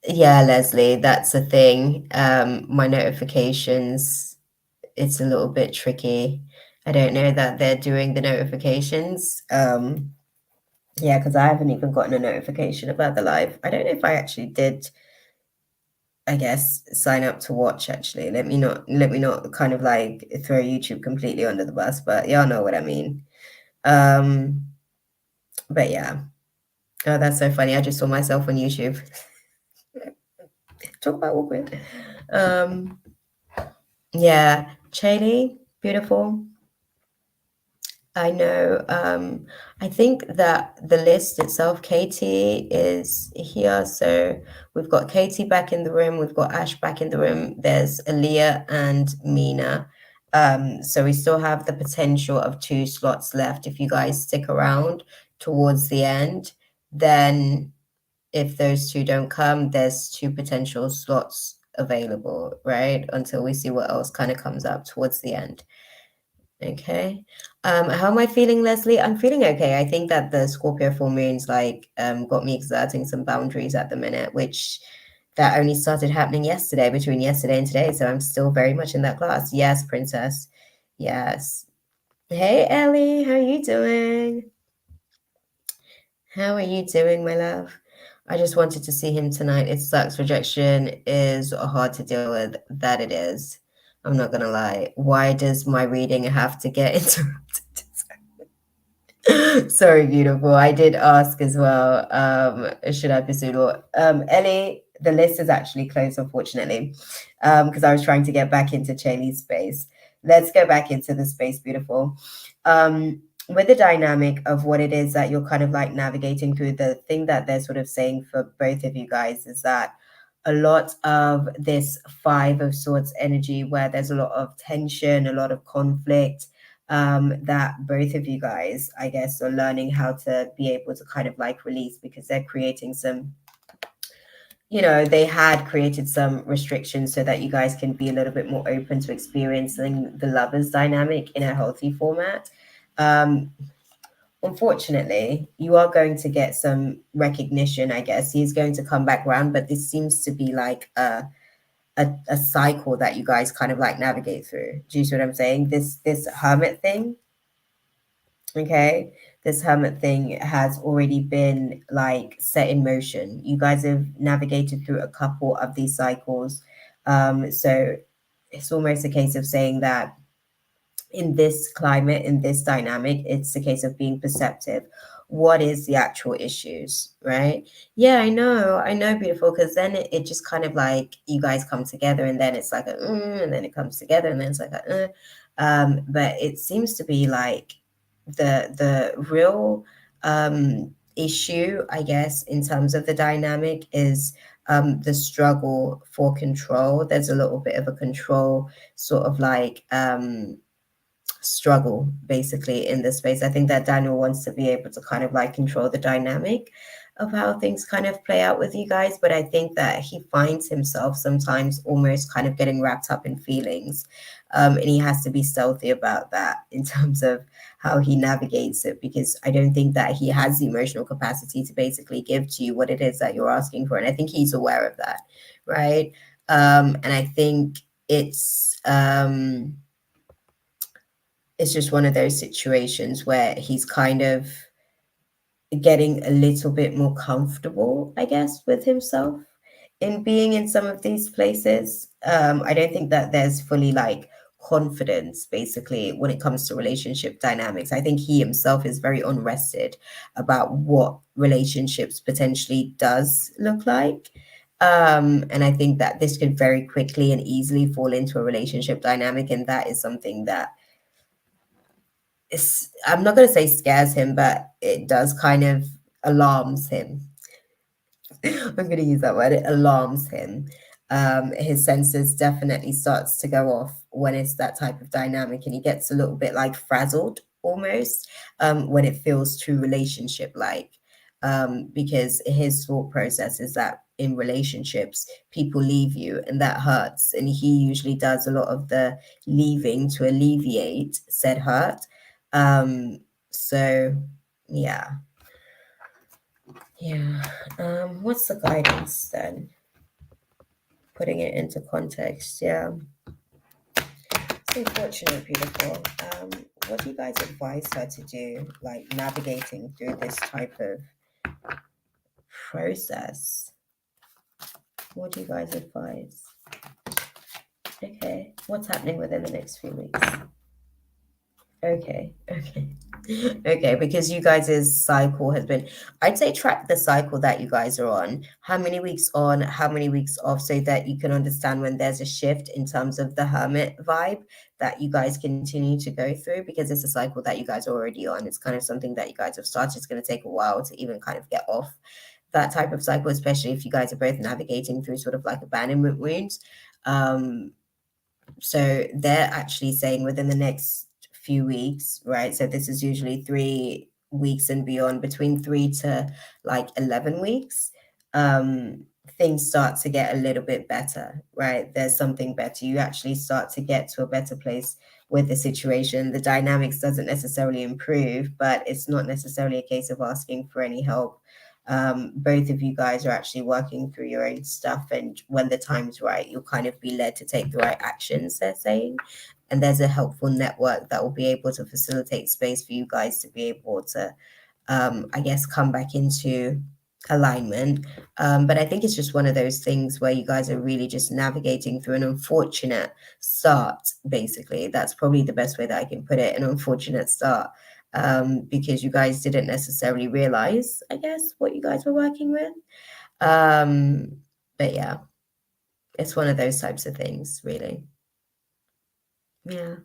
Yeah, Leslie, that's the thing. My notifications, it's a little bit tricky. I don't know that they're doing the notifications. Yeah, because I haven't even gotten a notification about the live. I don't know if I actually did, I guess, sign up to watch actually. Let me not kind of like throw YouTube completely under the bus, but y'all know what I mean. But yeah. Oh, that's so funny. I just saw myself on YouTube. Talk about awkward. Yeah, Cheney, beautiful. I know. I think that the list itself, Katie is here. So we've got Katie back in the room. We've got Ash back in the room. There's Aaliyah and Mina. So we still have the potential of 2 slots left. If you guys stick around towards the end, then if those two don't come, there's 2 potential slots available, right? Until we see what else kind of comes up towards the end. Okay. How am I feeling, Leslie? I'm feeling okay. I think that the Scorpio full moon's like got me exerting some boundaries at the minute, which that only started happening yesterday, between yesterday and today. So I'm still very much in that class. Yes, princess. Yes. Hey, Ellie, how are you doing? How are you doing, my love? I just wanted to see him tonight. It sucks. Rejection is hard to deal with. That it is. I'm not gonna lie. Why does my reading have to get interrupted? Sorry, beautiful. I did ask as well, should I pursue law? Ellie, the list is actually closed, unfortunately, because I was trying to get back into Chaley's space. Let's go back into the space, beautiful. With the dynamic of what it is that you're kind of like navigating through, the thing that they're sort of saying for both of you guys is that a lot of this Five of Swords energy, where there's a lot of tension, a lot of conflict, that both of you guys, I guess, are learning how to be able to kind of like release, because they're creating some, they had created some restrictions so that you guys can be a little bit more open to experiencing the lovers dynamic in a healthy format. Unfortunately, you are going to get some recognition, I guess. He's going to come back around, but this seems to be like a cycle that you guys kind of like navigate through. Do you see what I'm saying? This hermit thing, okay? This hermit thing has already been like set in motion. You guys have navigated through a couple of these cycles. So it's almost a case of saying that in this climate, in this dynamic, it's a case of being perceptive. What is the actual issues, right? Yeah, I know, beautiful, because then it just kind of like you guys come together, and then it's like a and then it comes together, and then it's like a but it seems to be like the real issue, I guess, in terms of the dynamic is the struggle for control. There's a little bit of a control sort of like struggle basically in this space. I think that Daniel wants to be able to kind of like control the dynamic of how things kind of play out with you guys, but I think that he finds himself sometimes almost kind of getting wrapped up in feelings, and he has to be stealthy about that in terms of how he navigates it, because I don't think that he has the emotional capacity to basically give to you what it is that you're asking for, and I think he's aware of that, right? And I think it's just one of those situations where he's kind of getting a little bit more comfortable, I guess, with himself in being in some of these places. I don't think that there's fully like confidence basically when it comes to relationship dynamics. I think he himself is very unrested about what relationships potentially does look like. And I think that this could very quickly and easily fall into a relationship dynamic, and that is something that I'm not going to say scares him, but it does kind of alarms him. I'm going to use that word. It alarms him. His senses definitely starts to go off when it's that type of dynamic, and he gets a little bit like frazzled almost when it feels too relationship like, because his thought process is that in relationships people leave you and that hurts, and he usually does a lot of the leaving to alleviate said hurt. So yeah. What's the guidance then? Putting it into context, yeah. So fortunate, beautiful. What do you guys advise her to do, like navigating through this type of process? What do you guys advise? Okay, what's happening within the next few weeks? Okay, okay. Okay, because you guys' cycle has been, I'd say track the cycle that you guys are on. How many weeks on, how many weeks off, so that you can understand when there's a shift in terms of the hermit vibe that you guys continue to go through, because it's a cycle that you guys are already on. It's kind of something that you guys have started. It's going to take a while to even kind of get off that type of cycle, especially if you guys are both navigating through sort of like abandonment wounds. Um, so they're actually saying within the next few weeks, right? So this is usually 3 weeks and beyond, between 3 to like 11 weeks, things start to get a little bit better, right? There's something better. You actually start to get to a better place with the situation. The dynamics doesn't necessarily improve, but it's not necessarily a case of asking for any help. Both of you guys are actually working through your own stuff, and when the time's right, you'll kind of be led to take the right actions, they're saying. And there's a helpful network that will be able to facilitate space for you guys to be able to, I guess, come back into alignment. But I think it's just one of those things where you guys are really just navigating through an unfortunate start, basically. That's probably the best way that I can put it, an unfortunate start, because you guys didn't necessarily realize, I guess, what you guys were working with. But yeah, it's one of those types of things, really. Yeah.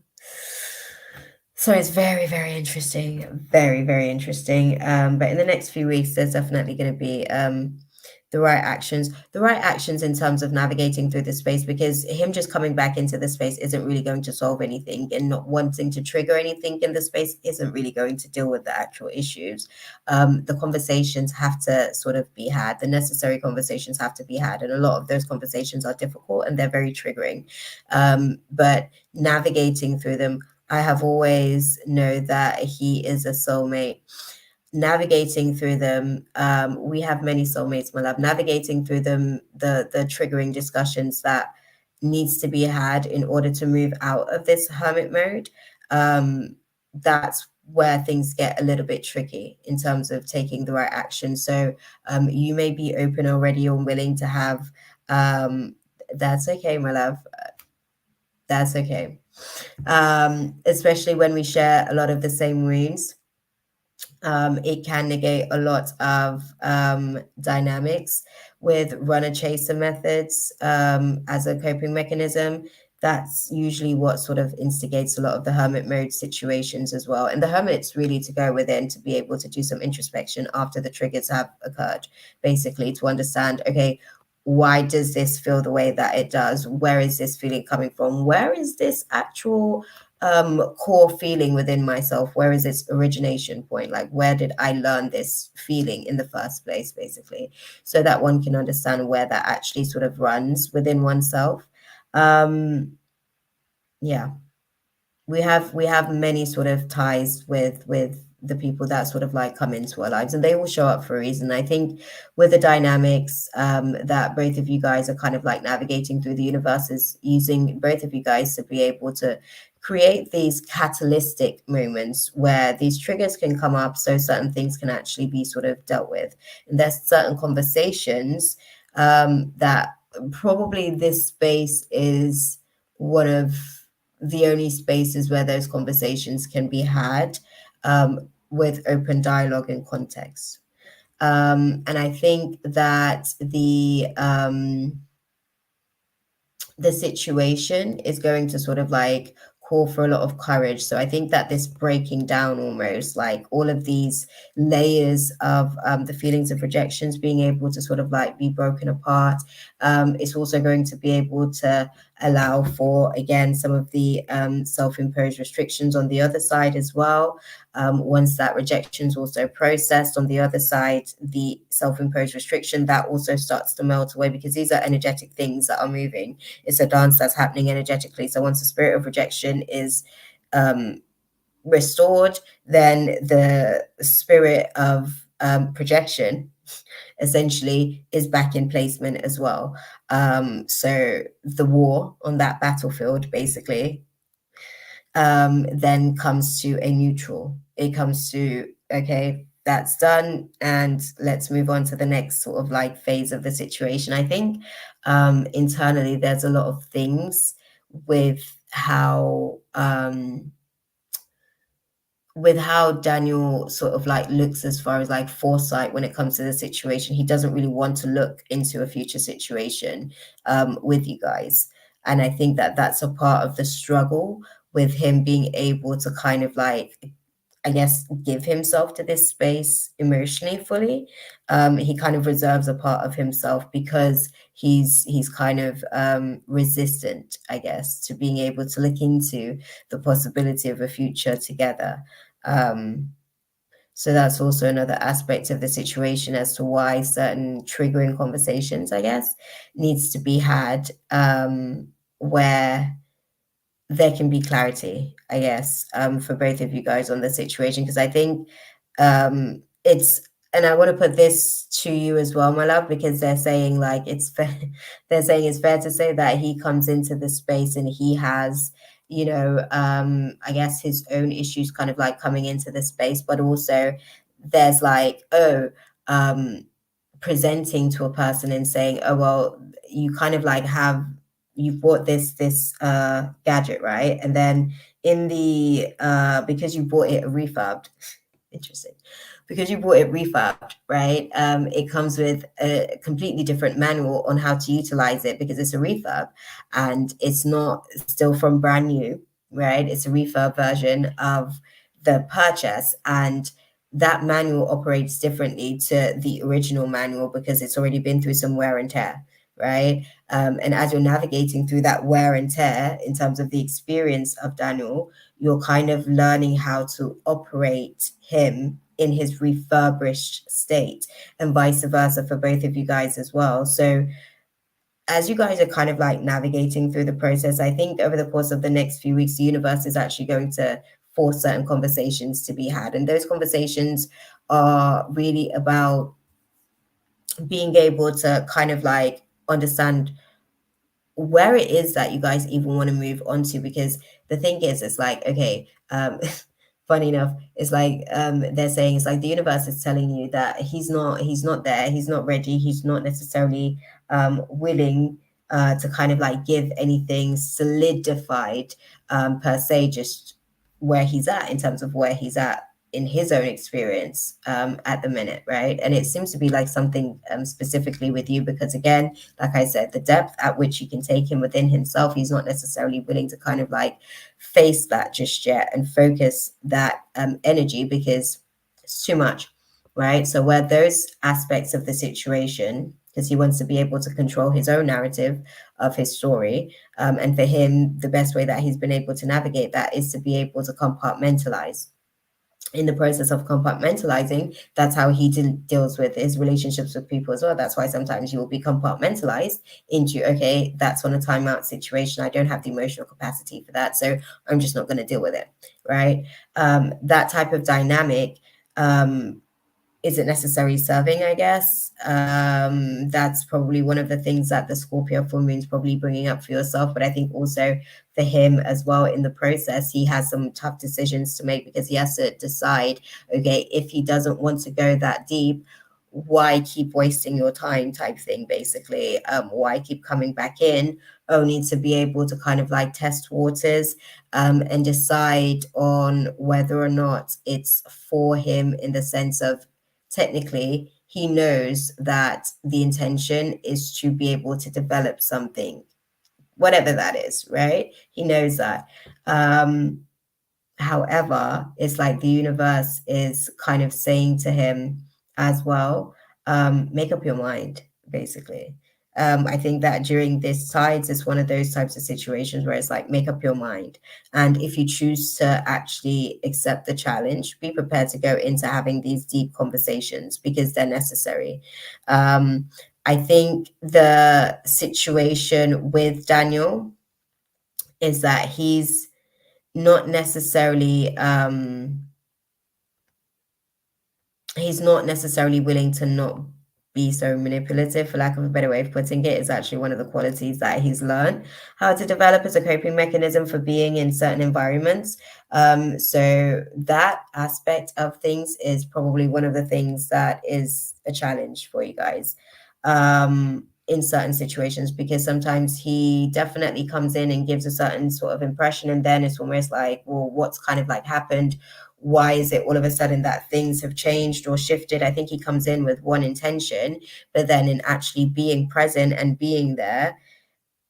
So it's very, very interesting, very, very interesting. But in the next few weeks, there's definitely going to be the right actions in terms of navigating through the space, because him just coming back into the space isn't really going to solve anything, and not wanting to trigger anything in the space isn't really going to deal with the actual issues. The conversations have to sort of be had, the necessary conversations have to be had, and a lot of those conversations are difficult and they're very triggering. But navigating through them, I have always know that he is a soulmate. Navigating through them, we have many soulmates, my love. Navigating through them, the triggering discussions that needs to be had in order to move out of this hermit mode. That's where things get a little bit tricky in terms of taking the right action. So you may be open already or willing to have, that's okay, my love. That's okay. Especially when we share a lot of the same wounds. It can negate a lot of dynamics with runner chaser methods as a coping mechanism. That's usually what sort of instigates a lot of the hermit mode situations as well. And the hermit's really to go within to be able to do some introspection after the triggers have occurred, basically to understand, okay, why does this feel the way that it does? Where is this feeling coming from? Where is this actual core feeling within myself? Where is its origination point? Like, where did I learn this feeling in the first place, basically, so that one can understand where that actually sort of runs within oneself. Yeah, we have many sort of ties with the people that sort of like come into our lives, and they all show up for a reason. I think with the dynamics that both of you guys are kind of like navigating through, the universe is using both of you guys to be able to create these catalytic moments where these triggers can come up, so certain things can actually be sort of dealt with. And there's certain conversations that probably this space is one of the only spaces where those conversations can be had with open dialogue and context. And I think that the situation is going to sort of like call for a lot of courage. So I think that this breaking down, almost like all of these layers of the feelings of rejections being able to sort of like be broken apart, it's also going to be able to allow for, again, some of the self-imposed restrictions on the other side as well. Once that rejection is also processed on the other side, the self-imposed restriction, that also starts to melt away, because these are energetic things that are moving. It's a dance that's happening energetically. So once the spirit of rejection is restored, then the spirit of projection essentially is back in placement as well. So the war on that battlefield basically then comes to a neutral. It comes to, okay, that's done, and let's move on to the next sort of like phase of the situation. I think internally there's a lot of things with how with how Daniel sort of like looks as far as like foresight when it comes to the situation, he doesn't really want to look into a future situation with you guys. And I think that that's a part of the struggle with him being able to kind of like, I guess, give himself to this space emotionally fully. He kind of reserves a part of himself because he's kind of resistant, I guess, to being able to look into the possibility of a future together. Um, so that's also another aspect of the situation as to why certain triggering conversations, I guess, needs to be had, where there can be clarity, I guess, for both of you guys on the situation. Because I think it's, and I want to put this to you as well, my love, because they're saying like it's fair, they're saying it's fair to say that he comes into the space and he has, you know, I guess his own issues kind of like coming into the space, but also there's like, presenting to a person and saying, oh, well, you kind of like have, you bought this gadget, right? And then in the because you bought it refurbed, interesting, because you bought it refurbed, right? It comes with a completely different manual on how to utilize it because it's a refurb and it's not still from brand new, right? It's a refurb version of the purchase, and that manual operates differently to the original manual because it's already been through some wear and tear, right? And as you're navigating through that wear and tear in terms of the experience of Daniel, you're kind of learning how to operate him in his refurbished state, and vice versa for both of you guys as well. So as you guys are kind of like navigating through the process, I think over the course of the next few weeks, the universe is actually going to force certain conversations to be had. And those conversations are really about being able to kind of like understand where it is that you guys even want to move on to. Because the thing is, it's like, okay, funny enough, it's like they're saying it's like the universe is telling you that he's not there, he's not ready, he's not necessarily willing to kind of like give anything solidified per se, just where he's at in terms of where he's at in his own experience at the minute, right? And it seems to be like something specifically with you because, again, like I said, the depth at which you can take him within himself, he's not necessarily willing to kind of like face that just yet and focus that energy because it's too much, right? So where those aspects of the situation, because he wants to be able to control his own narrative of his story, and for him, the best way that he's been able to navigate that is to be able to compartmentalize. In the process of compartmentalizing, that's how he deals with his relationships with people as well. That's why sometimes you will be compartmentalized into, okay, that's on a timeout situation. I don't have the emotional capacity for that, so I'm just not going to deal with it, right? That type of dynamic isn't necessarily serving, I guess. That's probably one of the things that the Scorpio full moon is probably bringing up for yourself. But I think also for him as well in the process, he has some tough decisions to make because he has to decide, okay, if he doesn't want to go that deep, why keep wasting your time type thing, basically. Why keep coming back in only to be able to kind of like test waters and decide on whether or not it's for him, in the sense of, technically, he knows that the intention is to be able to develop something, whatever that is, right? He knows that. However, it's like the universe is kind of saying to him as well, make up your mind, basically. I think that during this tides, it's one of those types of situations where it's like, make up your mind. And if you choose to actually accept the challenge, be prepared to go into having these deep conversations because they're necessary. I think the situation with Daniel is that he's not necessarily he's not necessarily willing to not be so manipulative, for lack of a better way of putting it. Is actually one of the qualities that he's learned how to develop as a coping mechanism for being in certain environments. So that aspect of things is probably one of the things that is a challenge for you guys in certain situations, because sometimes he definitely comes in and gives a certain sort of impression, and then it's almost like, well, what's kind of like happened? why is it all of a sudden that things have changed or shifted? I think he comes in with one intention, but then in actually being present and being there,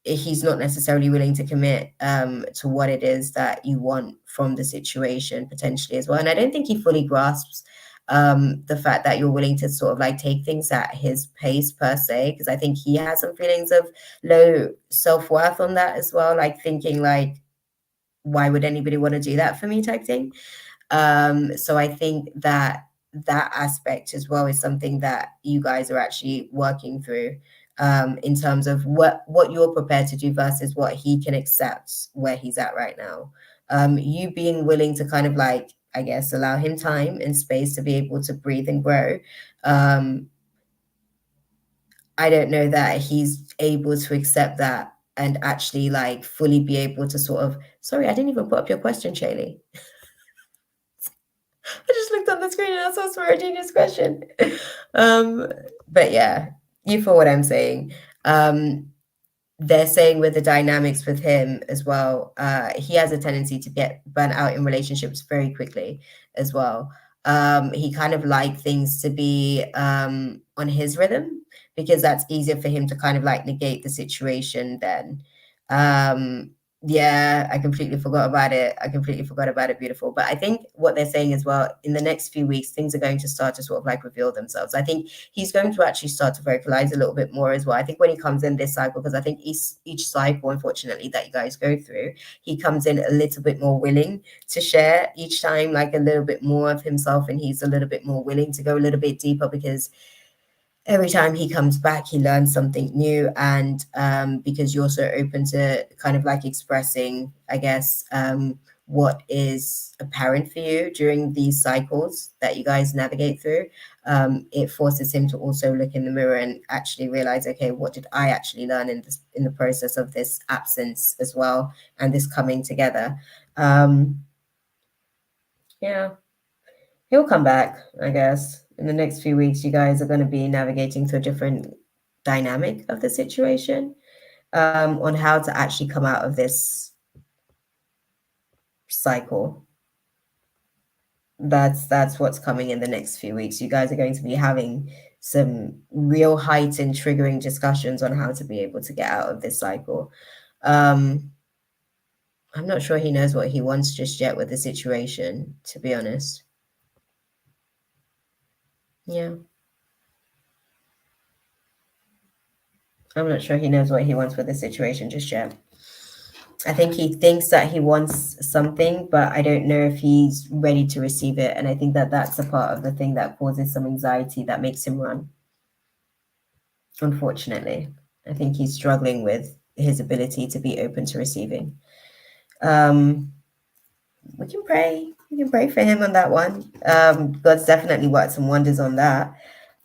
he's not necessarily willing to commit to what it is that you want from the situation potentially as well. And I don't think he fully grasps the fact that you're willing to sort of like take things at his pace per se, because I think he has some feelings of low self-worth on that as well, like thinking like, why would anybody want to do that for me type thing. So I think that that aspect as well is something that you guys are actually working through, in terms of what you're prepared to do versus what he can accept where he's at right now. You being willing to kind of like, I guess, allow him time and space to be able to breathe and grow. I don't know that he's able to accept that and actually like fully be able to sort of, sorry, I didn't even put up your question, Shaylee. I just looked on the screen and I saw Swear question. But yeah, you feel what I'm saying. They're saying with the dynamics with him as well, he has a tendency to get burnt out in relationships very quickly as well. He kind of like things to be on his rhythm because that's easier for him to kind of like negate the situation then. Yeah, I completely forgot about it. I completely forgot about it, beautiful. But I think what they're saying as well, in the next few weeks, things are going to start to sort of like reveal themselves. I think he's going to actually start to vocalize a little bit more as well. I think when he comes in this cycle, because I think each cycle, unfortunately, that you guys go through, he comes in a little bit more willing to share each time, like a little bit more of himself, and he's a little bit more willing to go a little bit deeper because every time he comes back, he learns something new. And because you're so open to kind of like expressing, I guess, what is apparent for you during these cycles that you guys navigate through, it forces him to also look in the mirror and actually realize, okay, what did I actually learn in the process of this absence as well, and this coming together? Yeah, he'll come back, I guess. In the next few weeks, you guys are going to be navigating through a different dynamic of the situation, on how to actually come out of this cycle. That's what's coming in the next few weeks. You guys are going to be having some real heightened triggering discussions on how to be able to get out of this cycle. I'm not sure he knows what he wants just yet with the situation, to be honest. Yeah. I'm not sure he knows what he wants with the situation just yet. I think he thinks that he wants something, but I don't know if he's ready to receive it. And I think that that's a part of the thing that causes some anxiety that makes him run. Unfortunately, I think he's struggling with his ability to be open to receiving. We can pray. We can pray for him on that one. God's definitely worked some wonders on that.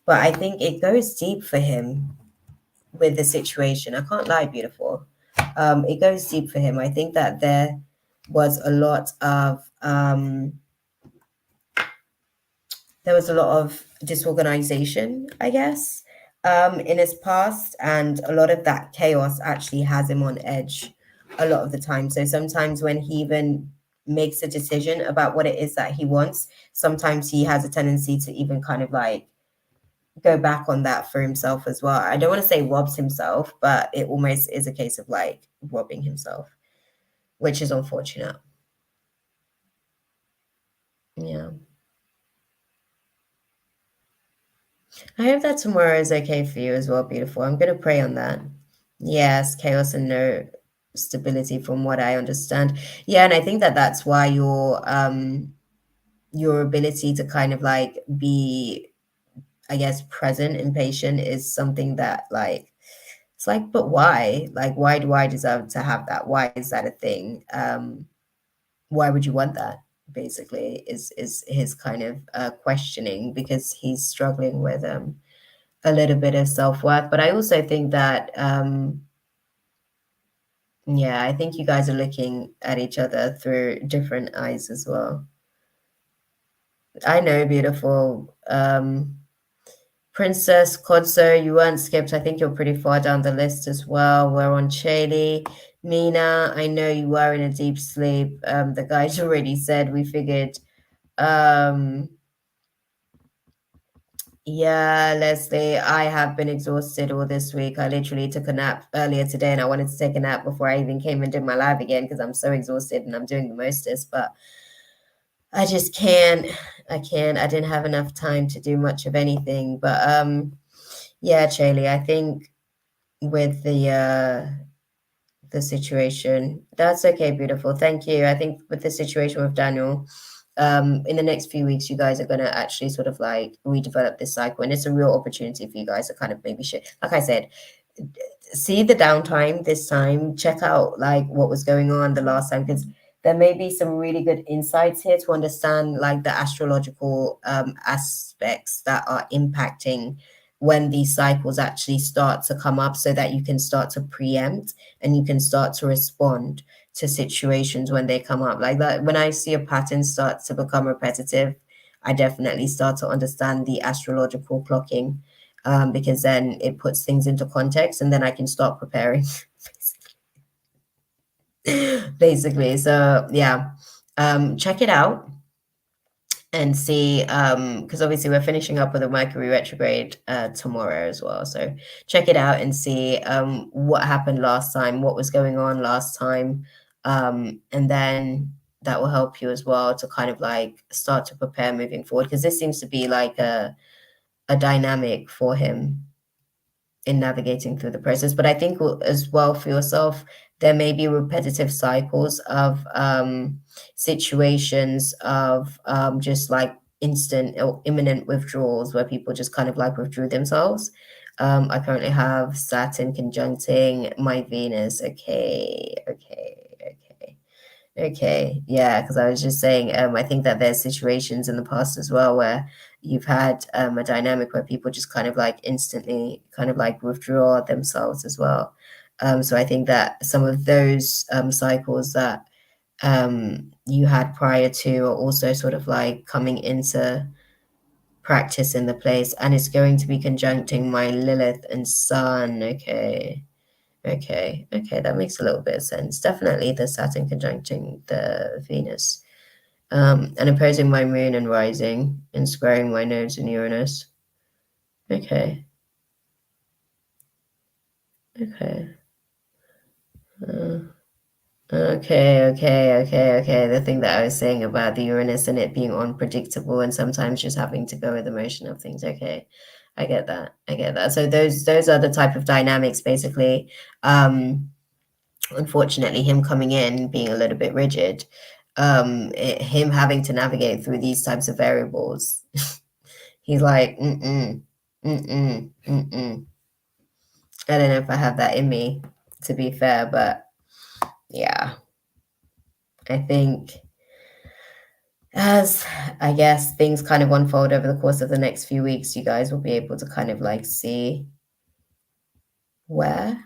But I think it goes deep for him with the situation. I can't lie, beautiful. It goes deep for him. I think that there was a lot of disorganization, I guess, in his past, and a lot of that chaos actually has him on edge a lot of the time. So sometimes when he even makes a decision about what it is that he wants, sometimes he has a tendency to even kind of like go back on that for himself as well. I don't want to say robs himself, but it almost is a case of like robbing himself, which is unfortunate. Yeah. I hope that tomorrow is okay for you as well, beautiful. I'm going to pray on that. Yes, chaos and no stability from what I understand. Yeah, and I think that that's why your ability to kind of like be, I guess, present and patient is something that like, it's like, but why? Like, why do I deserve to have that? Why is that a thing? Why would you want that? Basically, is his kind of questioning, because he's struggling with a little bit of self-worth. But I also think that yeah, I think you guys are looking at each other through different eyes as well. I know, beautiful. Princess Kodso, you weren't skipped. I think you're pretty far down the list as well. We're on Chaley. Mina, I know you were in a deep sleep. The guys already said we figured Yeah, Leslie, I have been exhausted all this week. I literally took a nap earlier today and I wanted to take a nap before I even came and did my live again because I'm so exhausted and I'm doing the mostest, but I just can't. I can't. I didn't have enough time to do much of anything. But yeah, Charlie, I think with the situation, that's okay, beautiful. Thank you. I think with the situation with Daniel, in the next few weeks, you guys are gonna actually sort of like redevelop this cycle, and it's a real opportunity for you guys to kind of maybe like I said, see the downtime this time, check out like what was going on the last time, because there may be some really good insights here to understand like the astrological aspects that are impacting when these cycles actually start to come up, so that you can start to preempt and you can start to respond to situations when they come up. Like that, when I see a pattern start to become repetitive, I definitely start to understand the astrological clocking, because then it puts things into context and then I can start preparing. Basically. So yeah, check it out and see, because obviously we're finishing up with a Mercury retrograde tomorrow as well. So check it out and see what happened last time, what was going on last time, and then that will help you as well to kind of like start to prepare moving forward, because this seems to be like a dynamic for him in navigating through the process. But I think as well for yourself, there may be repetitive cycles of situations of just like instant or imminent withdrawals where people just kind of like withdrew themselves. I currently have Saturn conjuncting my Venus. Okay, okay, okay. Okay, yeah, because I was just saying, I think that there's situations in the past as well where you've had a dynamic where people just kind of like instantly kind of like withdraw themselves as well. So I think that some of those cycles that you had prior to are also sort of like coming into practice in the place, and it's going to be conjuncting my Lilith and Sun. Okay. Okay, okay, that makes a little bit of sense. Definitely the Saturn conjuncting the Venus, and opposing my moon and rising, and squaring my nodes in Uranus. Okay, okay, uh, okay. The thing that I was saying about the Uranus and it being unpredictable and sometimes just having to go with the motion of things. Okay, I get that. I get that. So those are the type of dynamics, basically. Unfortunately, him coming in being a little bit rigid, him having to navigate through these types of variables, he's like, mm-mm, mm-mm, mm-mm. I don't know if I have that in me, to be fair, but yeah, I think as I guess things kind of unfold over the course of the next few weeks, you guys will be able to kind of like see where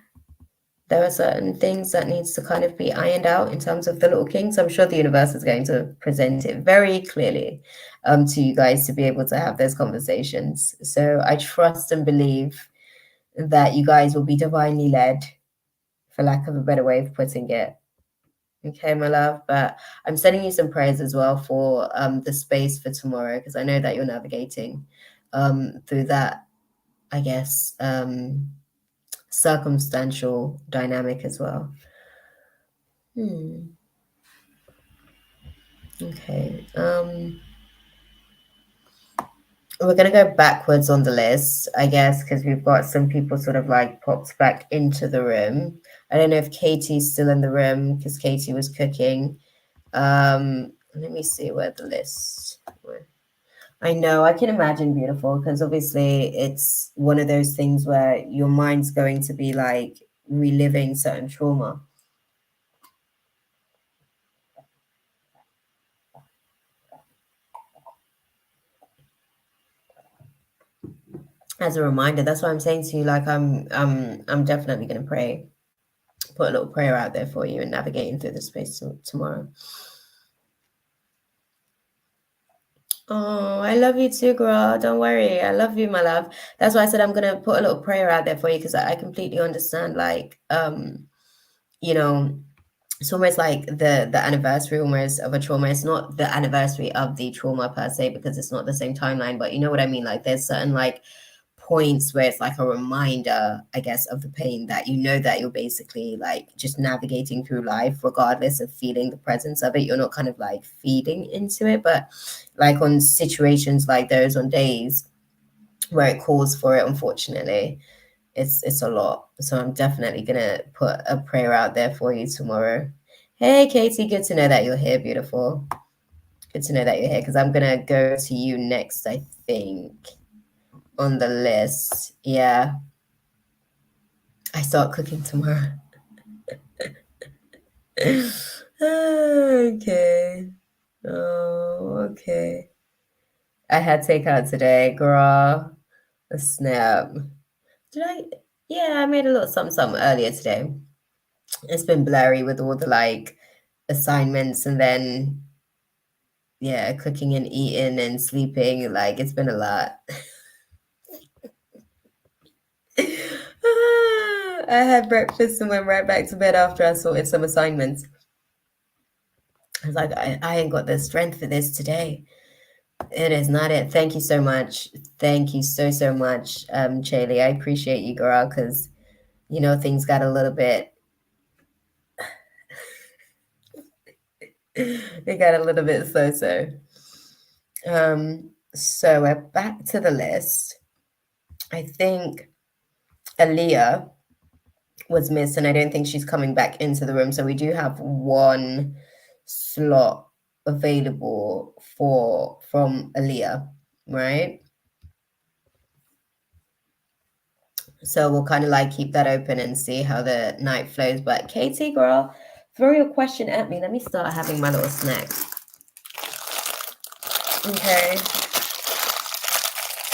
there are certain things that needs to kind of be ironed out in terms of the little kings. I'm sure the universe is going to present it very clearly to you guys to be able to have those conversations. So I trust and believe that you guys will be divinely led, for lack of a better way of putting it. Okay, my love. But I'm sending you some prayers as well for the space for tomorrow, because I know that you're navigating through that, I guess, circumstantial dynamic as well. Okay. We're gonna go backwards on the list, I guess, because we've got some people sort of like popped back into the room. I don't know if Katie's still in the room because Katie was cooking. Let me see where the list. I know, I can imagine, beautiful, because obviously it's one of those things where your mind's going to be like reliving certain trauma. As a reminder, that's why I'm saying to you, like I'm definitely gonna pray, put a little prayer out there for you and navigating through the space tomorrow. Oh, I love you too, girl. Don't worry. I love you, my love. That's why I said I'm gonna put a little prayer out there for you, because I completely understand, like, you know, it's almost like the anniversary almost of a trauma. It's not the anniversary of the trauma per se, because it's not the same timeline, but you know what I mean? Like there's certain like points where it's like a reminder, I guess, of the pain, that you know that you're basically like just navigating through life regardless of feeling the presence of it. You're not kind of like feeding into it, but like on situations like those, on days where it calls for it, unfortunately, it's a lot. So I'm definitely gonna put a prayer out there for you tomorrow. Hey Katie, good to know that you're here, beautiful. Good to know that you're here, because I'm gonna go to you next, I think, on the list. Yeah, I start cooking tomorrow. Okay. Oh, okay. I had takeout today, girl. A snap. Did I? Yeah, I made a little something earlier today. It's been blurry with all the like assignments, and then yeah, cooking and eating and sleeping. Like it's been a lot. I had breakfast and went right back to bed after I sorted some assignments. I was like, I ain't got the strength for this today. It is not it. Thank you so much. Thank you so much, Chaley. I appreciate you, girl, because you know things got a little bit. It got a little bit so. So we're back to the list. I think Aaliyah was missed, and I don't think she's coming back into the room. So we do have one slot available from Aaliyah, right? So we'll kind of like keep that open and see how the night flows. But Katie, girl, throw your question at me. Let me start having my little snack. Okay.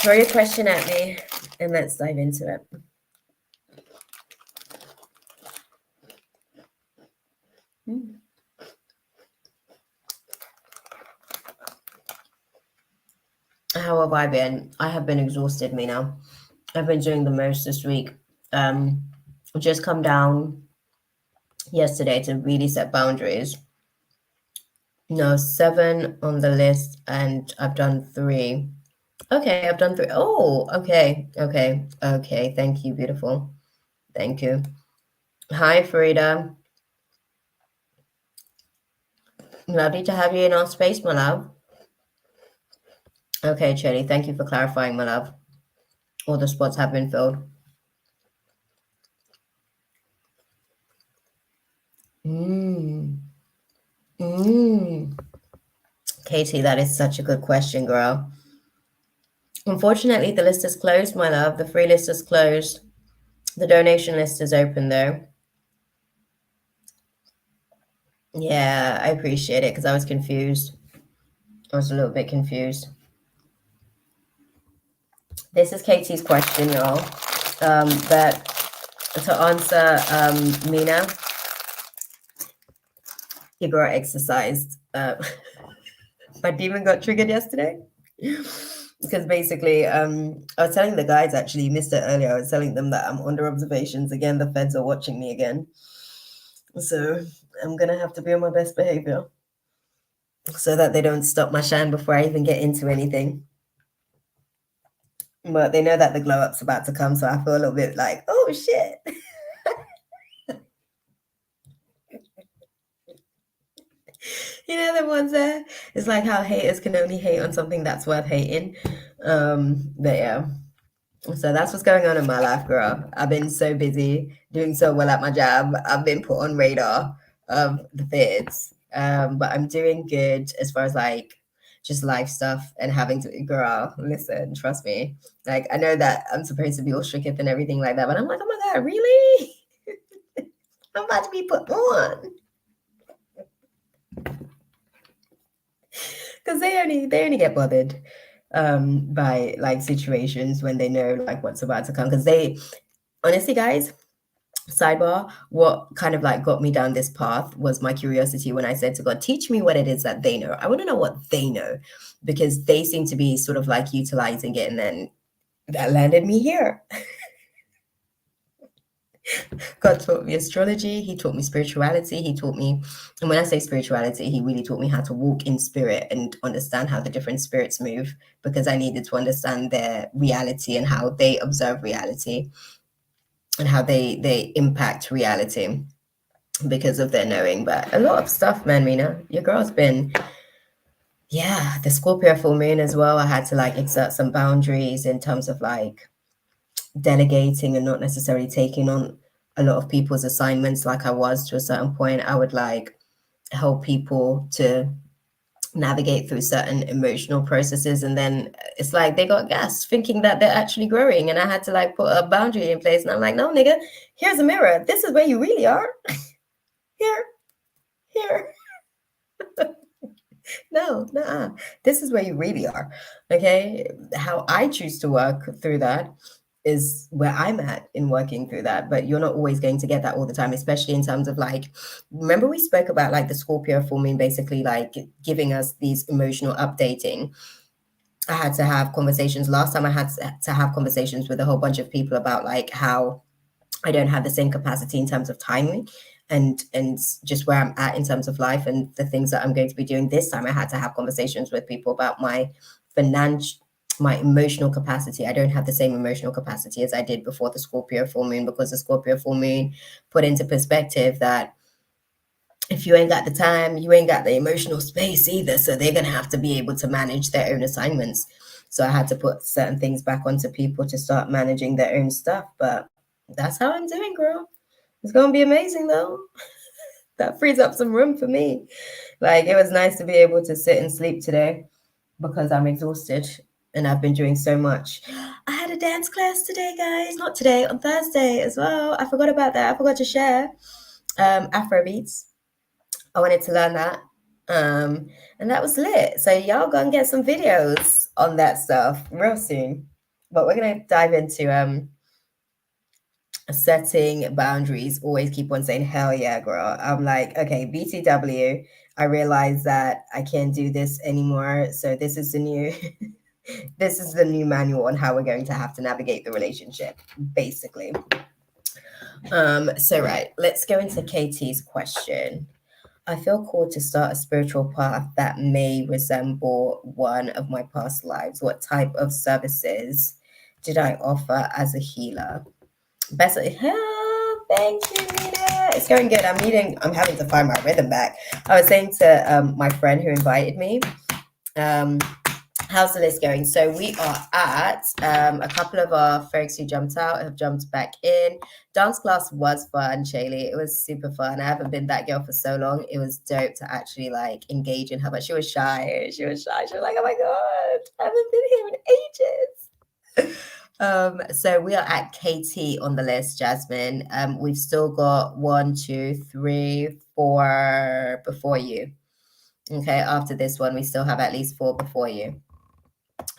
Throw your question at me and let's dive into it. How have I been? I have been exhausted, Mina. I've been doing the most this week. Just come down yesterday to really set boundaries. No, 7 on the list, and I've done 3. Okay, I've done 3. Oh, okay. Thank you, beautiful. Thank you. Hi, Frida. Lovely to have you in our space, my love. Okay, Chelly, thank you for clarifying, my love. All the spots have been filled. Katie, that is such a good question, girl. Unfortunately, the list is closed, my love. The free list is closed. The donation list is open, though. Yeah, I appreciate it, because I was confused. I was a little bit confused. This is Katie's question, y'all. But to answer, Mina, Igor exercised. My demon got triggered yesterday. Because basically, I was telling the guys, actually, you missed it earlier. I was telling them that I'm under observations again. The feds are watching me again. So I'm going to have to be on my best behavior so that they don't stop my shine before I even get into anything. But they know that the glow up's about to come, so I feel a little bit like, oh, shit. You know the ones there? It's like how haters can only hate on something that's worth hating. But yeah. So that's what's going on in my life, girl. I've been so busy doing so well at my job. I've been put on radar of the feds. But I'm doing good as far as like just life stuff and having to, girl, listen, trust me. Like I know that I'm supposed to be all shooketh and everything like that, but I'm like, oh my God, really? I'm about to be put on. Because they only get bothered by like situations when they know like what's about to come. Because they honestly, guys, sidebar, what kind of like got me down this path was my curiosity when I said to God, teach me what it is that they know. I want to know what they know, because they seem to be sort of like utilizing it, and then that landed me here. God taught me astrology. He taught me spirituality. He taught me, and when I say spirituality, he really taught me how to walk in spirit and understand how the different spirits move, because I needed to understand their reality and how they observe reality and how they impact reality because of their knowing. But a lot of stuff, man, Mina. Your girl's been, yeah, the Scorpio full moon as well. I had to like exert some boundaries in terms of like delegating and not necessarily taking on a lot of people's assignments like I was. To a certain point, I would like help people to navigate through certain emotional processes, and then it's like they got gas thinking that they're actually growing, and I had to like put a boundary in place, and I'm like, no nigga, here's a mirror, this is where you really are. Here. No, nah, this is where you really are. Okay, how I choose to work through that is where I'm at in working through that. But you're not always going to get that all the time, especially in terms of like, remember we spoke about like the Scorpio full moon basically like giving us these emotional updating. I had to have conversations last time. I had to have conversations with a whole bunch of people about like how I don't have the same capacity in terms of timing and just where I'm at in terms of life and the things that I'm going to be doing this time. I had to have conversations with people about my financial, my emotional capacity. I don't have the same emotional capacity as I did before the Scorpio full moon, because the Scorpio full moon put into perspective that if you ain't got the time, you ain't got the emotional space either. So they're going to have to be able to manage their own assignments. So I had to put certain things back onto people to start managing their own stuff. But that's how I'm doing, girl. It's going to be amazing, though. That frees up some room for me. Like, it was nice to be able to sit and sleep today because I'm exhausted and I've been doing so much. I had a dance class today, guys. Not today, on Thursday as well. I forgot about that. I forgot to share Afro beats. I wanted to learn that. And that was lit. So y'all go and get some videos on that stuff real soon. But we're gonna dive into setting boundaries. Always keep on saying hell yeah, girl. I'm like, okay, BTW. I realize that I can't do this anymore. So this is the new this is the new manual on how we're going to have to navigate the relationship, basically. So right, let's go into KT's question. I feel called to start a spiritual path that may resemble one of my past lives. What type of services did I offer as a healer? Best, thank you, Nina. It's going good. I'm having to find my rhythm back. I was saying to my friend who invited me, how's the list going? So we are at a couple of our folks who jumped out have jumped back in. Dance class was fun, Shaylee. It was super fun. I haven't been that girl for so long. It was dope to actually like engage in her, but she was shy. She was shy. She was like, oh my God, I haven't been here in ages. So we are at KT on the list, Jasmine. We've still got 1, 2, 3, 4 before you. Okay, after this one, we still have at least 4 before you.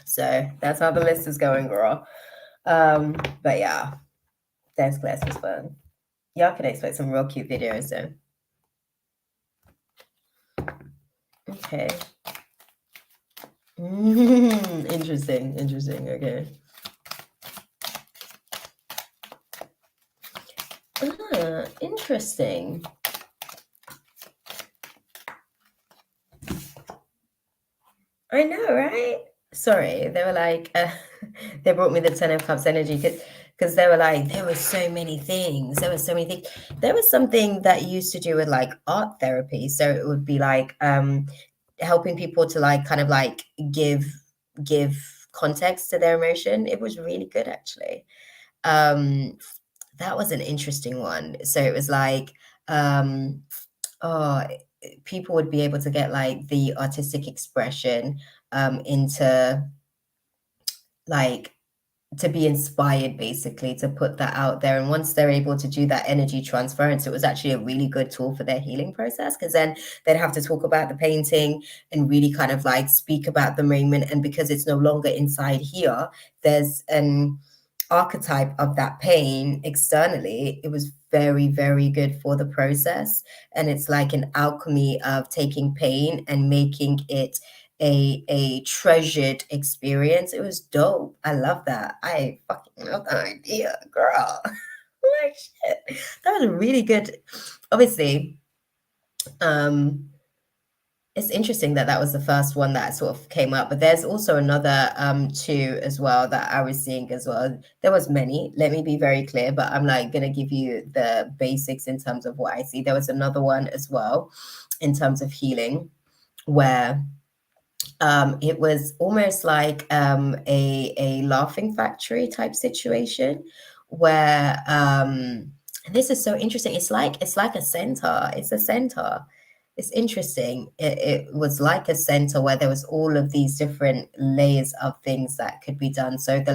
So that's how the list is going, girl. But yeah, dance class was fun. Y'all can expect some real cute videos though. Okay. Interesting. Okay. Interesting. I know, right? Sorry, they were like, they brought me the 10 of Cups energy because they were like, there were so many things. There was something that used to do with like art therapy. So it would be like helping people to like kind of like give context to their emotion. It was really good actually. That was an interesting one. So it was like, oh, people would be able to get like the artistic expression into like to be inspired basically to put that out there, and once they're able to do that energy transference, it was actually a really good tool for their healing process, because then they'd have to talk about the painting and really kind of like speak about the moment, and because it's no longer inside here, there's an archetype of that pain externally. It was very, very good for the process, and it's like an alchemy of taking pain and making it a treasured experience. It was dope. I love that. I fucking love the idea, girl. like, shit, that was really good. Obviously, it's interesting that that was the first one that sort of came up, but there's also another two as well that I was seeing as well. There was many, let me be very clear, but I'm like gonna give you the basics in terms of what I see. There was another one as well in terms of healing where it was almost like a laughing factory type situation where and this is so interesting. It's like a centaur. It's a centaur. It's interesting. It was like a center where there was all of these different layers of things that could be done. So the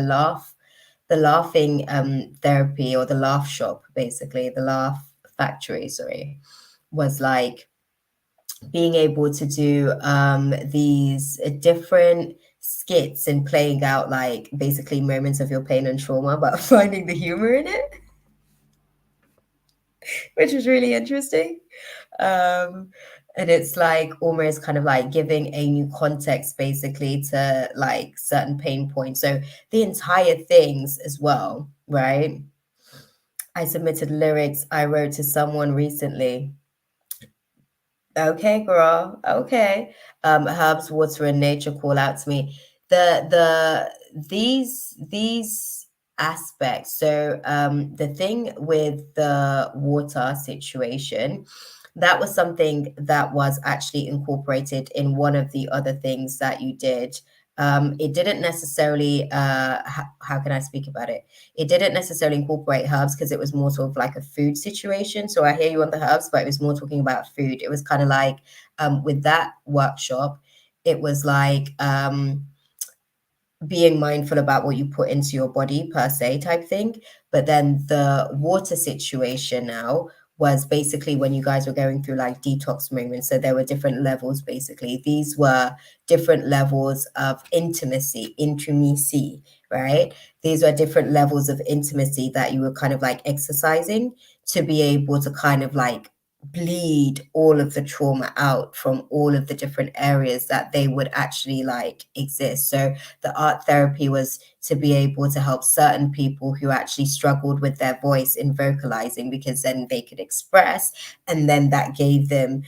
laughing therapy or the laugh shop, basically, the laugh factory, sorry, was like being able to do these different skits and playing out like basically moments of your pain and trauma, but finding the humor in it, which was really interesting. And it's like almost kind of like giving a new context basically to like certain pain points. So the entire things as well, right? I submitted lyrics I wrote to someone recently. Okay, girl. Okay. Herbs, water, and nature call out to me. These aspects. So the thing with the water situation, that was something that was actually incorporated in one of the other things that you did. It didn't necessarily how can I speak about it? It didn't necessarily incorporate herbs because it was more sort of like a food situation. So I hear you on the herbs, but it was more talking about food. It was kind of like with that workshop, it was like being mindful about what you put into your body per se type thing. But then the water situation now was basically when you guys were going through like detox moments. So there were different levels basically. These were different levels of intimacy, right? These were different levels of intimacy that you were kind of like exercising to be able to kind of like bleed all of the trauma out from all of the different areas that they would actually like exist. So the art therapy was to be able to help certain people who actually struggled with their voice in vocalizing because then they could express, and then that gave them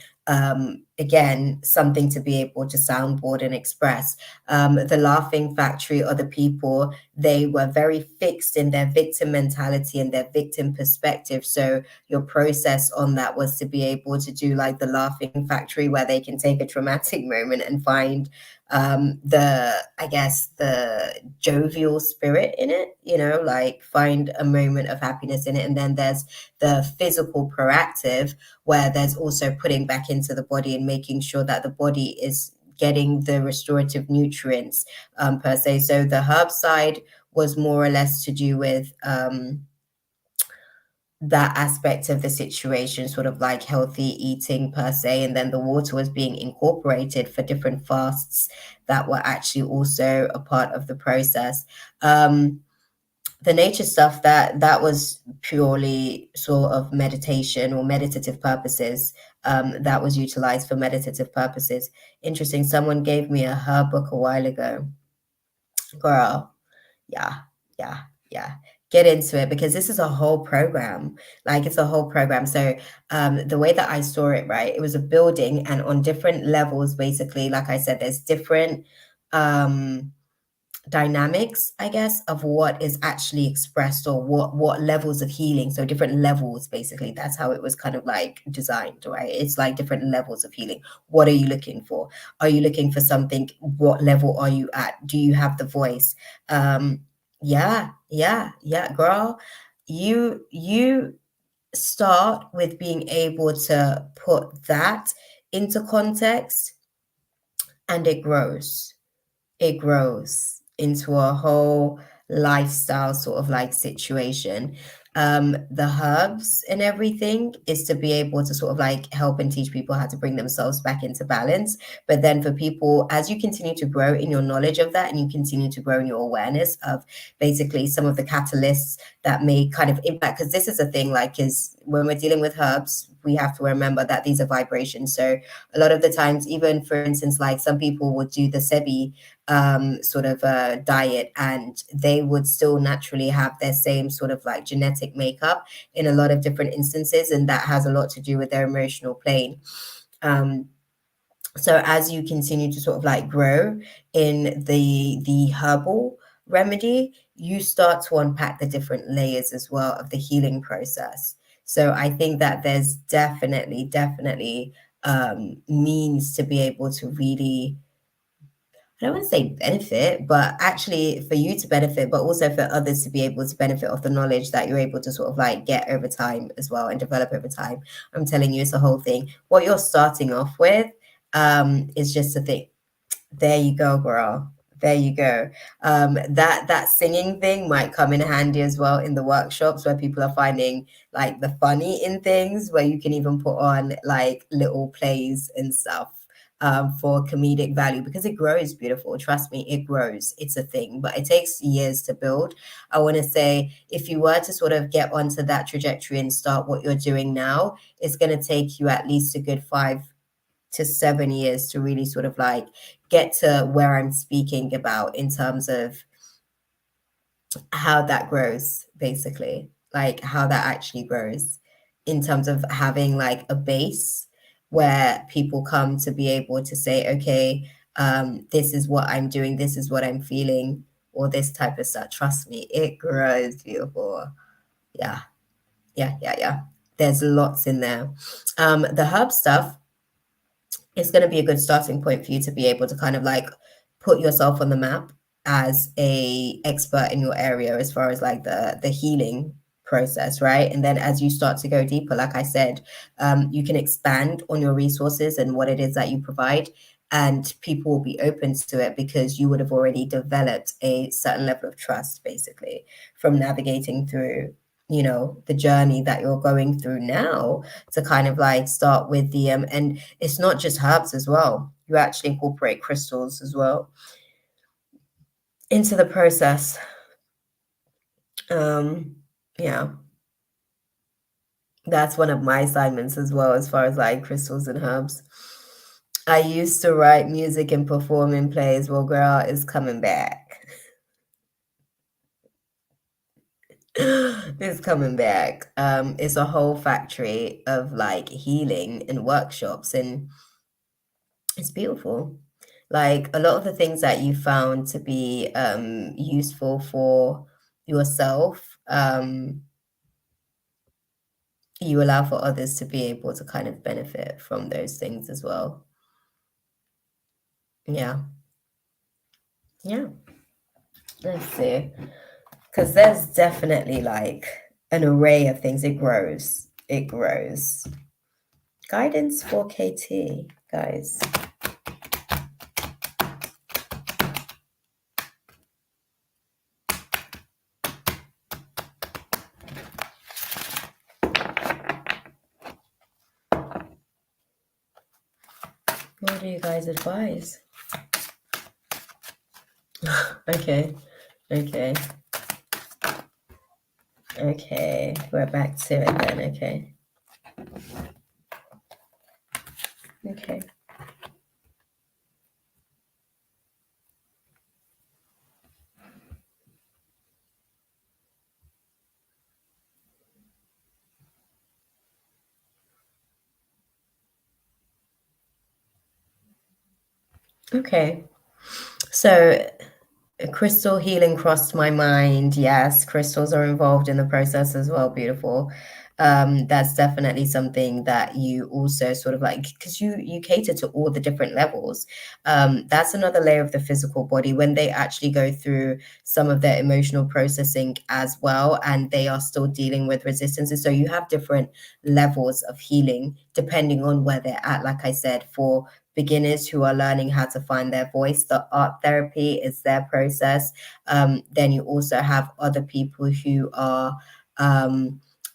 again something to be able to soundboard and express. The laughing factory, other people, they were very fixed in their victim mentality and their victim perspective. So your process on that was to be able to do like the laughing factory where they can take a traumatic moment and find I guess the jovial spirit in it, you know, like find a moment of happiness in it. And then there's the physical proactive where there's also putting back into the body and making sure that the body is getting the restorative nutrients per se. So the herb side was more or less to do with that aspect of the situation, sort of like healthy eating per se, and then the water was being incorporated for different fasts that were actually also a part of the process. The nature stuff, that was purely sort of meditation or meditative purposes, that was utilized for meditative purposes. Interesting, someone gave me a herb book a while ago. Girl, yeah, yeah, yeah. Get into it because this is a whole program. Like it's a whole program. So the way that I saw it, right, it was a building, and on different levels, basically, like I said, there's different dynamics, I guess, of what is actually expressed or what levels of healing. So different levels, basically. That's how it was kind of like designed, right? It's like different levels of healing. What are you looking for? Are you looking for something? What level are you at? Do you have the voice? Yeah, girl. You start with being able to put that into context, and it grows into a whole lifestyle sort of like situation. The herbs and everything is to be able to sort of like help and teach people how to bring themselves back into balance. But then for people, as you continue to grow in your knowledge of that and you continue to grow in your awareness of basically some of the catalysts that may kind of impact, because this is a thing, like, is when we're dealing with herbs, we have to remember that these are vibrations. So a lot of the times, even for instance, like some people would do the sebi sort of diet, and they would still naturally have their same sort of like genetic makeup in a lot of different instances, and that has a lot to do with their emotional plane. So as you continue to sort of like grow in the herbal remedy, you start to unpack the different layers as well of the healing process. So I think that there's definitely means to be able to really, I don't want to say benefit, but actually for you to benefit, but also for others to be able to benefit of the knowledge that you're able to sort of like get over time as well and develop over time. I'm telling you, it's a whole thing. What you're starting off with is just a thing. There you go, girl. There you go. That singing thing might come in handy as well in the workshops where people are finding like the funny in things, where you can even put on like little plays and stuff for comedic value, because it grows beautiful. Trust me, it grows. It's a thing, but it takes years to build. I want to say, if you were to sort of get onto that trajectory and start what you're doing now, it's going to take you at least a good 5 to 7 years to really sort of like get to where I'm speaking about in terms of how that grows, basically, like how that actually grows in terms of having like a base where people come to be able to say, okay, this is what I'm doing, this is what I'm feeling, or this type of stuff. Trust me, it grows beautiful. Yeah, yeah. There's lots in there. The herb stuff, it's going to be a good starting point for you to be able to kind of like put yourself on the map as a expert in your area as far as like the healing process, right? And then as you start to go deeper, like I said, you can expand on your resources and what it is that you provide, and people will be open to it because you would have already developed a certain level of trust, basically, from navigating through, you know, the journey that you're going through now, to kind of like start with the and it's not just herbs as well. You actually incorporate crystals as well into the process. Yeah, that's one of my assignments as well, as far as like crystals and herbs. I used to write music and perform in plays. Well, girl, is coming back. It's coming back. It's a whole factory of like healing and workshops, and it's beautiful. Like a lot of the things that you found to be useful for yourself, you allow for others to be able to kind of benefit from those things as well. Yeah. Yeah. Let's see. Because there's definitely like an array of things. It grows. It grows. Guidance for KT, guys. What do you guys advise? Okay. Okay, we're back to it then. Okay. Okay. So crystal healing crossed my mind. Yes, crystals are involved in the process as well. Beautiful. That's definitely something that you also sort of like, because you cater to all the different levels. That's another layer of the physical body when they actually go through some of their emotional processing as well, and they are still dealing with resistances. So you have different levels of healing depending on where they're at. Like I said, for beginners who are learning how to find their voice, the art therapy is their process. Then you also have other people who are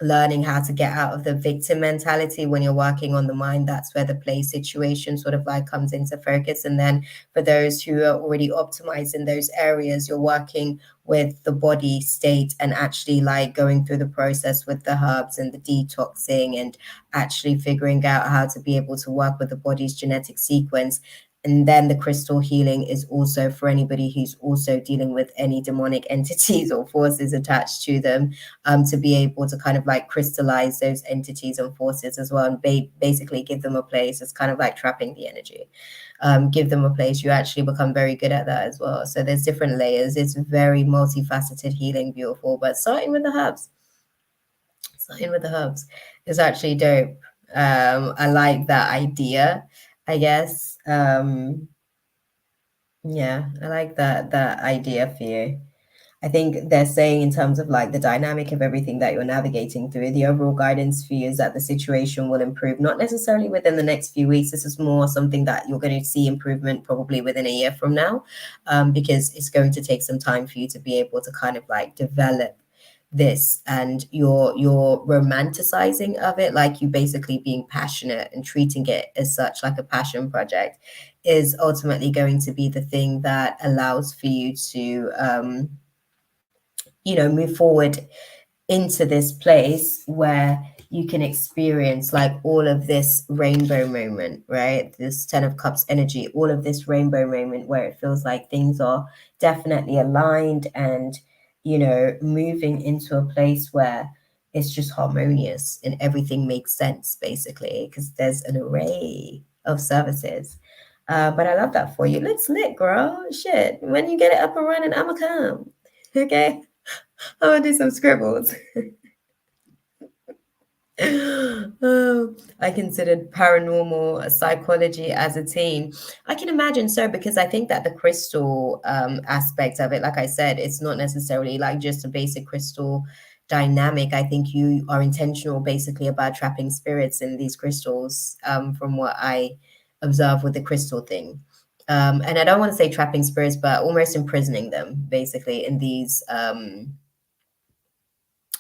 learning how to get out of the victim mentality when you're working on the mind. That's where the play situation sort of like comes into focus. And then for those who are already optimized in those areas, you're working with the body state and actually like going through the process with the herbs and the detoxing and actually figuring out how to be able to work with the body's genetic sequence. And then the crystal healing is also for anybody who's also dealing with any demonic entities or forces attached to them, to be able to kind of like crystallize those entities and forces as well, and basically give them a place. It's kind of like trapping the energy. Give them a place. You actually become very good at that as well. So there's different layers. It's very multifaceted healing, beautiful. But starting with the herbs, is actually dope. I like that idea, I guess. Yeah, I like that idea for you. I think they're saying in terms of like the dynamic of everything that you're navigating through, the overall guidance for you is that the situation will improve, not necessarily within the next few weeks. This is more something that you're going to see improvement probably within a year from now, because it's going to take some time for you to be able to kind of like develop this, and your romanticizing of it, like you basically being passionate and treating it as such, like a passion project, is ultimately going to be the thing that allows for you to move forward into this place where you can experience like all of this rainbow moment, right? This 10 of Cups energy, all of this rainbow moment where it feels like things are definitely aligned and, moving into a place where it's just harmonious and everything makes sense, basically, because there's an array of services. But I love that for you. Let's lit, girl. Shit. When you get it up and running, I'ma come. Okay? I'm gonna do some scribbles. Oh, I considered paranormal psychology as a teen. I can imagine so, because I think that the crystal aspect of it, like I said, it's not necessarily like just a basic crystal dynamic. I think you are intentional basically about trapping spirits in these crystals, from what I observe with the crystal thing. And I don't want to say trapping spirits, but almost imprisoning them basically in these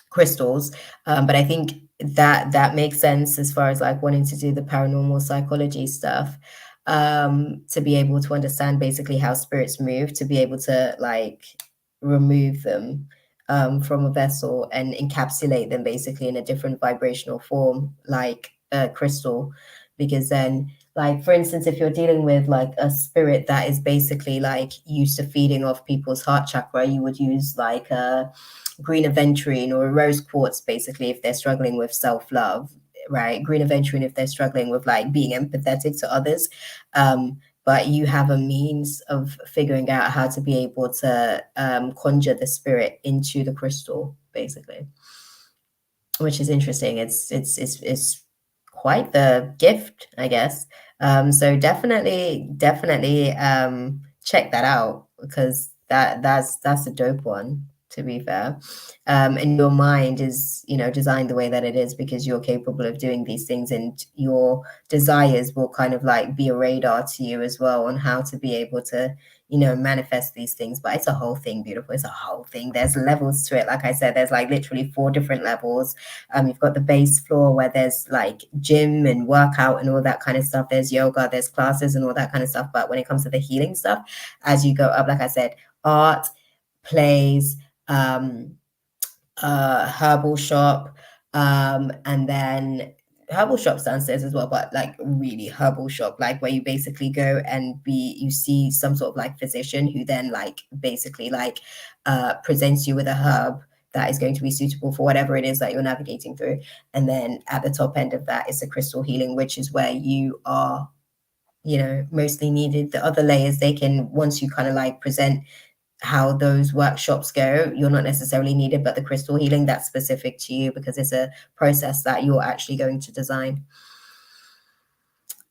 crystals. But I think that makes sense as far as like wanting to do the paranormal psychology stuff, to be able to understand basically how spirits move, to be able to like remove them from a vessel and encapsulate them basically in a different vibrational form, like a crystal. Because then, like, for instance, if you're dealing with like a spirit that is basically like used to feeding off people's heart chakra, you would use like a green aventurine or a rose quartz, basically, if they're struggling with self-love, right? Green aventurine if they're struggling with like being empathetic to others. But you have a means of figuring out how to be able to conjure the spirit into the crystal, basically, which is interesting. It's quite the gift, I guess. So definitely check that out, because that's a dope one, to be fair. And your mind is, designed the way that it is because you're capable of doing these things, and your desires will kind of like be a radar to you as well on how to be able to, manifest these things. But it's a whole thing, beautiful. It's a whole thing. There's levels to it. Like I said, there's like literally 4 different levels. You've got the base floor where there's like gym and workout and all that kind of stuff. There's yoga, there's classes and all that kind of stuff. But when it comes to the healing stuff, as you go up, like I said, art, plays, herbal shop, and then herbal shops downstairs as well, but like really herbal shop, like where you basically go and you see some sort of like physician who then like basically like presents you with a herb that is going to be suitable for whatever it is that you're navigating through. And then at the top end of that is the crystal healing, which is where you are, mostly needed. The other layers, they can, once you kind of like present how those workshops go, you're not necessarily needed, but the crystal healing, that's specific to you because it's a process that you're actually going to design.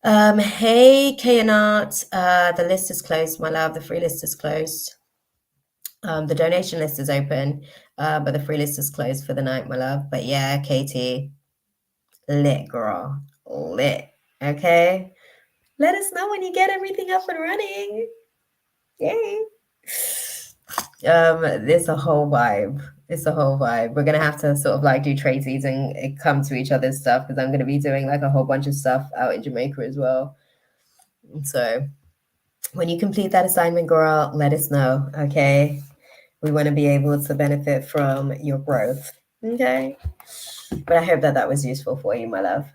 Hey, Kayanat, the list is closed, my love. The free list is closed. The donation list is open, but the free list is closed for the night, my love. But yeah, Katie, lit, girl, lit. Okay, let us know when you get everything up and running. Yay. It's a whole vibe. It's a whole vibe. We're gonna have to sort of like do tradesies and come to each other's stuff because I'm gonna be doing like a whole bunch of stuff out in Jamaica as well. So when you complete that assignment, girl, let us know. Okay. We want to be able to benefit from your growth. Okay. But I hope that that was useful for you, my love.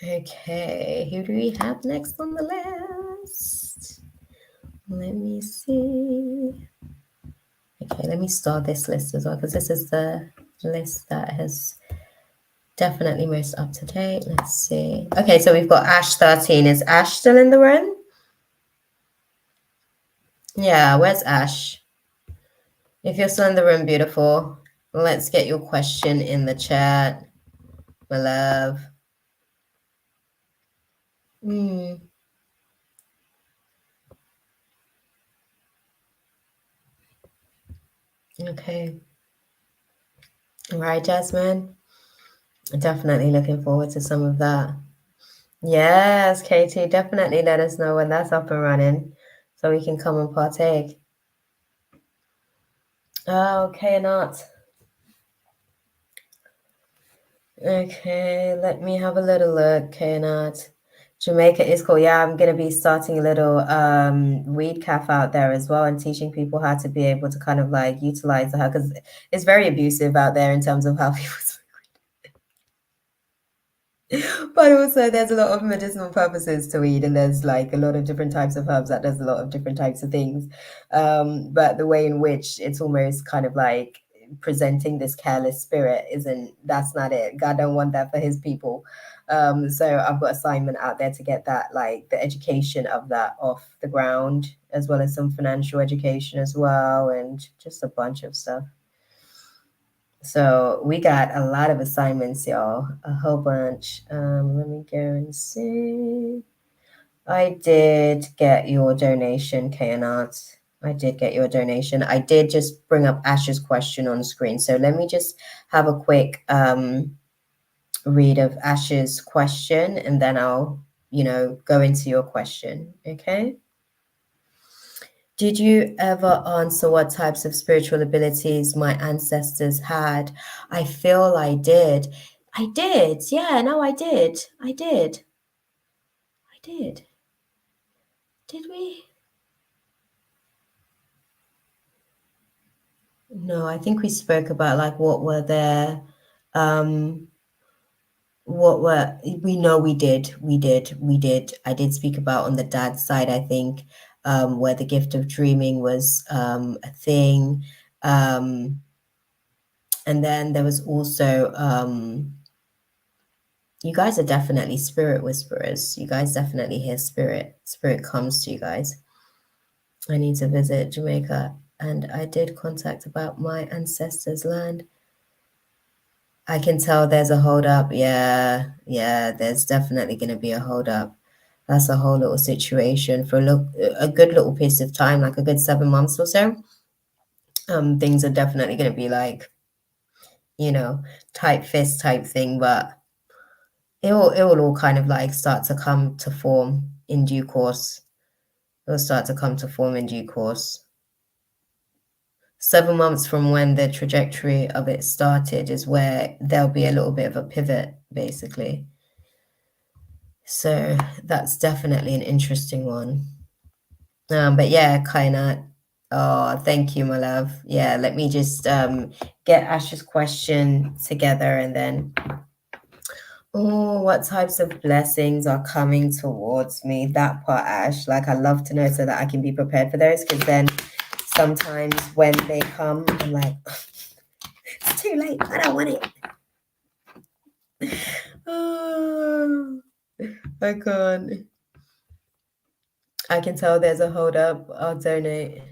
Okay, who do we have next on the list? Let me see. Okay, let me start this list as well because this is the list that has definitely most up to date. Let's see. Okay, so we've got Ash 13. Is Ash still in the room? Yeah, where's Ash? If you're still in the room, beautiful, let's get your question in the chat, my love. Okay. All right, Jasmine. Definitely looking forward to some of that. Yes, Katie, definitely let us know when that's up and running so we can come and partake. Okay, not. Okay, let me have a little look. Okay, not. Jamaica is cool. Yeah, I'm gonna be starting a little weed cafe out there as well and teaching people how to be able to kind of like utilize the because it's very abusive out there in terms of how people but also there's a lot of medicinal purposes to weed and there's like a lot of different types of herbs that does a lot of different types of things, but the way in which it's almost kind of like presenting this careless spirit that's not it. God don't want that for his people. So I've got assignment out there to get that, like the education of that off the ground, as well as some financial education as well, and just a bunch of stuff. So we got a lot of assignments, y'all, a whole bunch. Let me go and see. I did get your donation, Kayanat. I did get your donation. I did just bring up Ash's question on screen. So let me just have a quick read of Ash's question and then I'll, go into your question. Okay. Did you ever answer what types of spiritual abilities my ancestors had? I feel I did. I did. Yeah, no, I did. I did. I did. Did we? No, I think we spoke about like what were there, we know we did. I did speak about on the dad's side, I think, where the gift of dreaming was a thing. And then there was also you guys are definitely spirit whisperers. You guys definitely hear spirit. Spirit comes to you guys. I need to visit Jamaica, and I did contact about my ancestors' land. I can tell there's a hold up. Yeah, there's definitely going to be a hold up. That's a whole little situation for a good little piece of time, like a good 7 months or so. Things are definitely going to be like, tight fist type thing, but it will all kind of like start to come to form in due course. It will start to come to form in due course. 7 months from when the trajectory of it started is where there'll be a little bit of a pivot, basically. So that's definitely an interesting one. But yeah, Kainat. Oh, thank you, my love. Yeah, let me just get Ash's question together and then. Oh, what types of blessings are coming towards me? That part, Ash. Like, I love to know so that I can be prepared for those because then sometimes when they come, I'm like, it's too late. I don't want it. Oh, I can't. I can tell there's a hold up. I'll donate.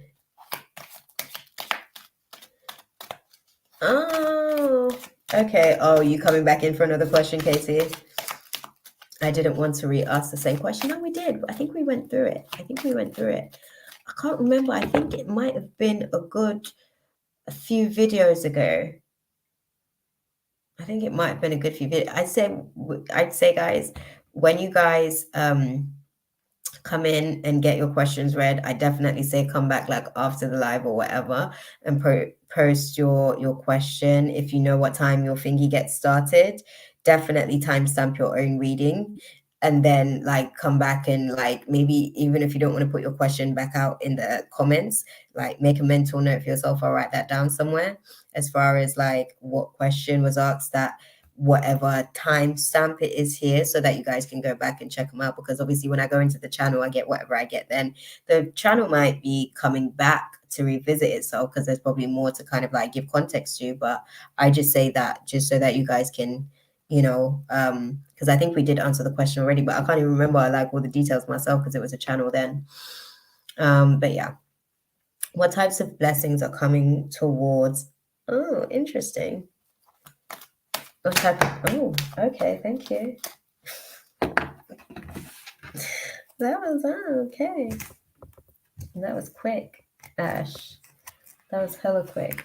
Oh, okay. Oh, you coming back in for another question, Casey? I didn't want to re-ask the same question. No, we did. I think we went through it. I can't remember. I think it might have been a few videos ago. I think it might have been a good few videos. I'd say, guys, when you guys come in and get your questions read, I definitely say come back like after the live or whatever and post your question. If you know what time your thingy gets started, definitely timestamp your own reading, and then like come back and like maybe even if you don't want to put your question back out in the comments, like make a mental note for yourself or write that down somewhere as far as like what question was asked, that whatever timestamp it is here, so that you guys can go back and check them out. Because obviously when I go into the channel, I get whatever I get. Then the channel might be coming back to revisit itself because there's probably more to kind of like give context to. But I just say that just so that you guys can, you know, because I think we did answer the question already, but I can't even remember like all the details myself because it was a channel then. But yeah, what types of blessings are coming towards? Oh, interesting. What type of, oh, okay, thank you. That was okay. That was quick, Ash. That was hella quick.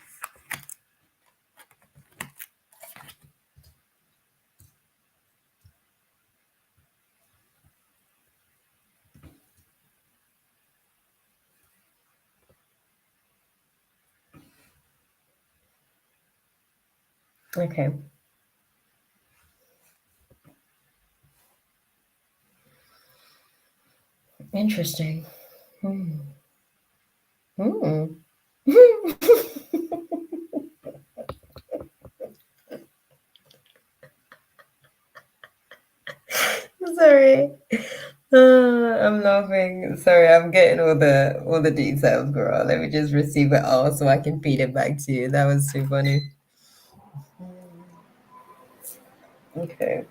Okay. Interesting. Hmm. Hmm. Sorry. I'm laughing. Sorry, I'm getting all the details, girl. Let me just receive it all so I can feed it back to you. That was too funny. Okay.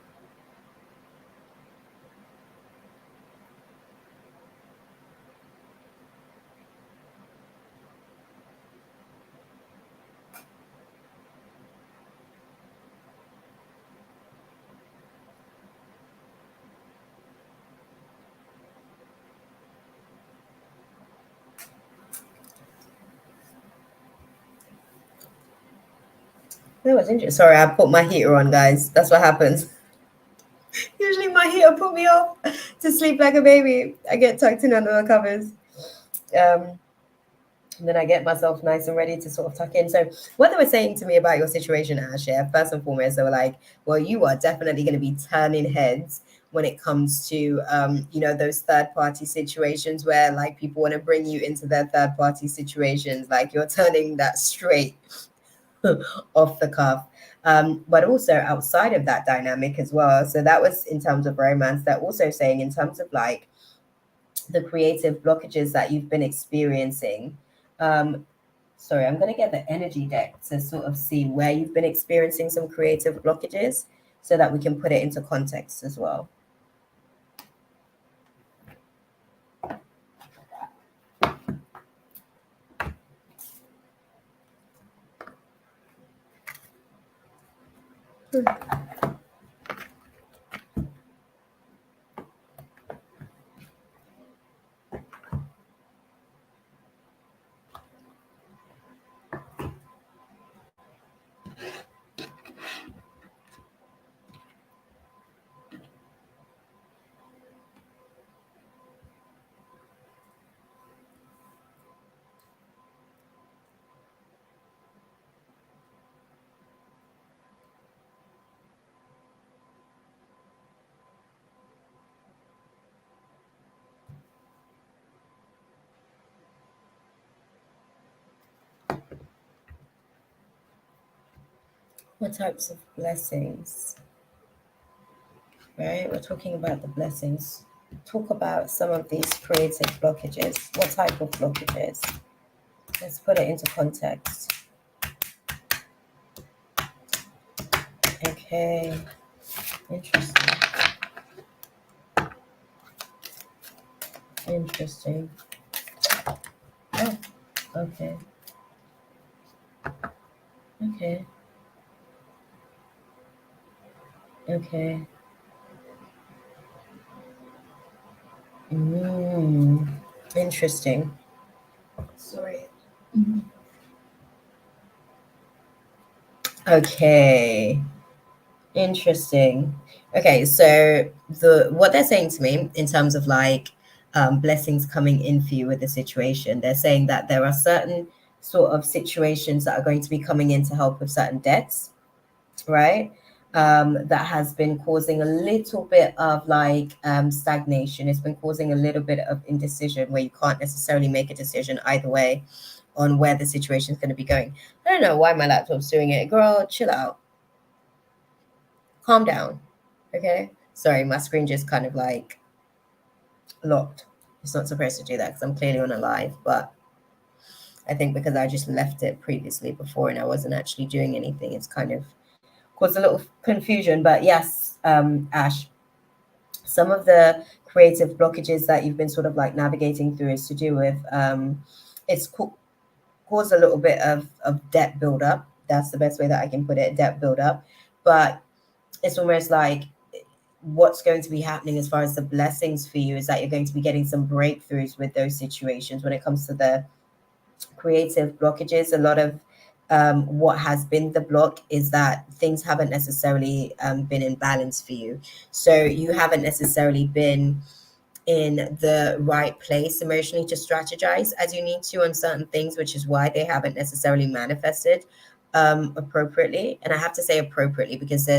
That was interesting. Sorry, I put my heater on, guys. That's what happens. Usually my heater put me off to sleep like a baby. I get tucked in under the covers. And then I get myself nice and ready to sort of tuck in. So what they were saying to me about your situation, Ash, yeah, first and foremost, they were like, well, you are definitely going to be turning heads when it comes to, you know, those third party situations where like people want to bring you into their third party situations. Like you're turning that straight off the cuff. But also outside of that dynamic as well. So that was in terms of romance. They're also saying in terms of like the creative blockages that you've been experiencing. Sorry, I'm going to get the energy deck to sort of see where you've been experiencing some creative blockages so that we can put it into context as well. What types of blessings? Right, we're talking about the blessings. Talk about some of these creative blockages. What type of blockages? Let's put it into context. Okay, interesting. Interesting. Oh, okay. Okay. Okay. Interesting. Sorry. Okay. Interesting. Okay, so the what they're saying to me in terms of like blessings coming in for you with the situation, they're saying that there are certain sort of situations that are going to be coming in to help with certain debts, right? That has been causing a little bit of like stagnation. It's been causing a little bit of indecision where you can't necessarily make a decision either way on where the situation is going to be going. I don't know why my laptop's doing it. Girl, chill out. Calm down. Okay. Sorry, my screen just kind of like locked. It's not supposed to do that because I'm clearly on a live, but I think because I just left it previously before and I wasn't actually doing anything, it's kind of caused a little confusion. But yes, Ash, some of the creative blockages that you've been sort of like navigating through is to do with it's caused a little bit of debt buildup. That's the best way that I can put it, debt buildup. But it's almost like what's going to be happening as far as the blessings for you is that you're going to be getting some breakthroughs with those situations when it comes to the creative blockages. A lot of what has been the block is that things haven't necessarily been in balance for you. So you haven't necessarily been in the right place emotionally to strategize as you need to on certain things, which is why they haven't necessarily manifested appropriately. And I have to say appropriately because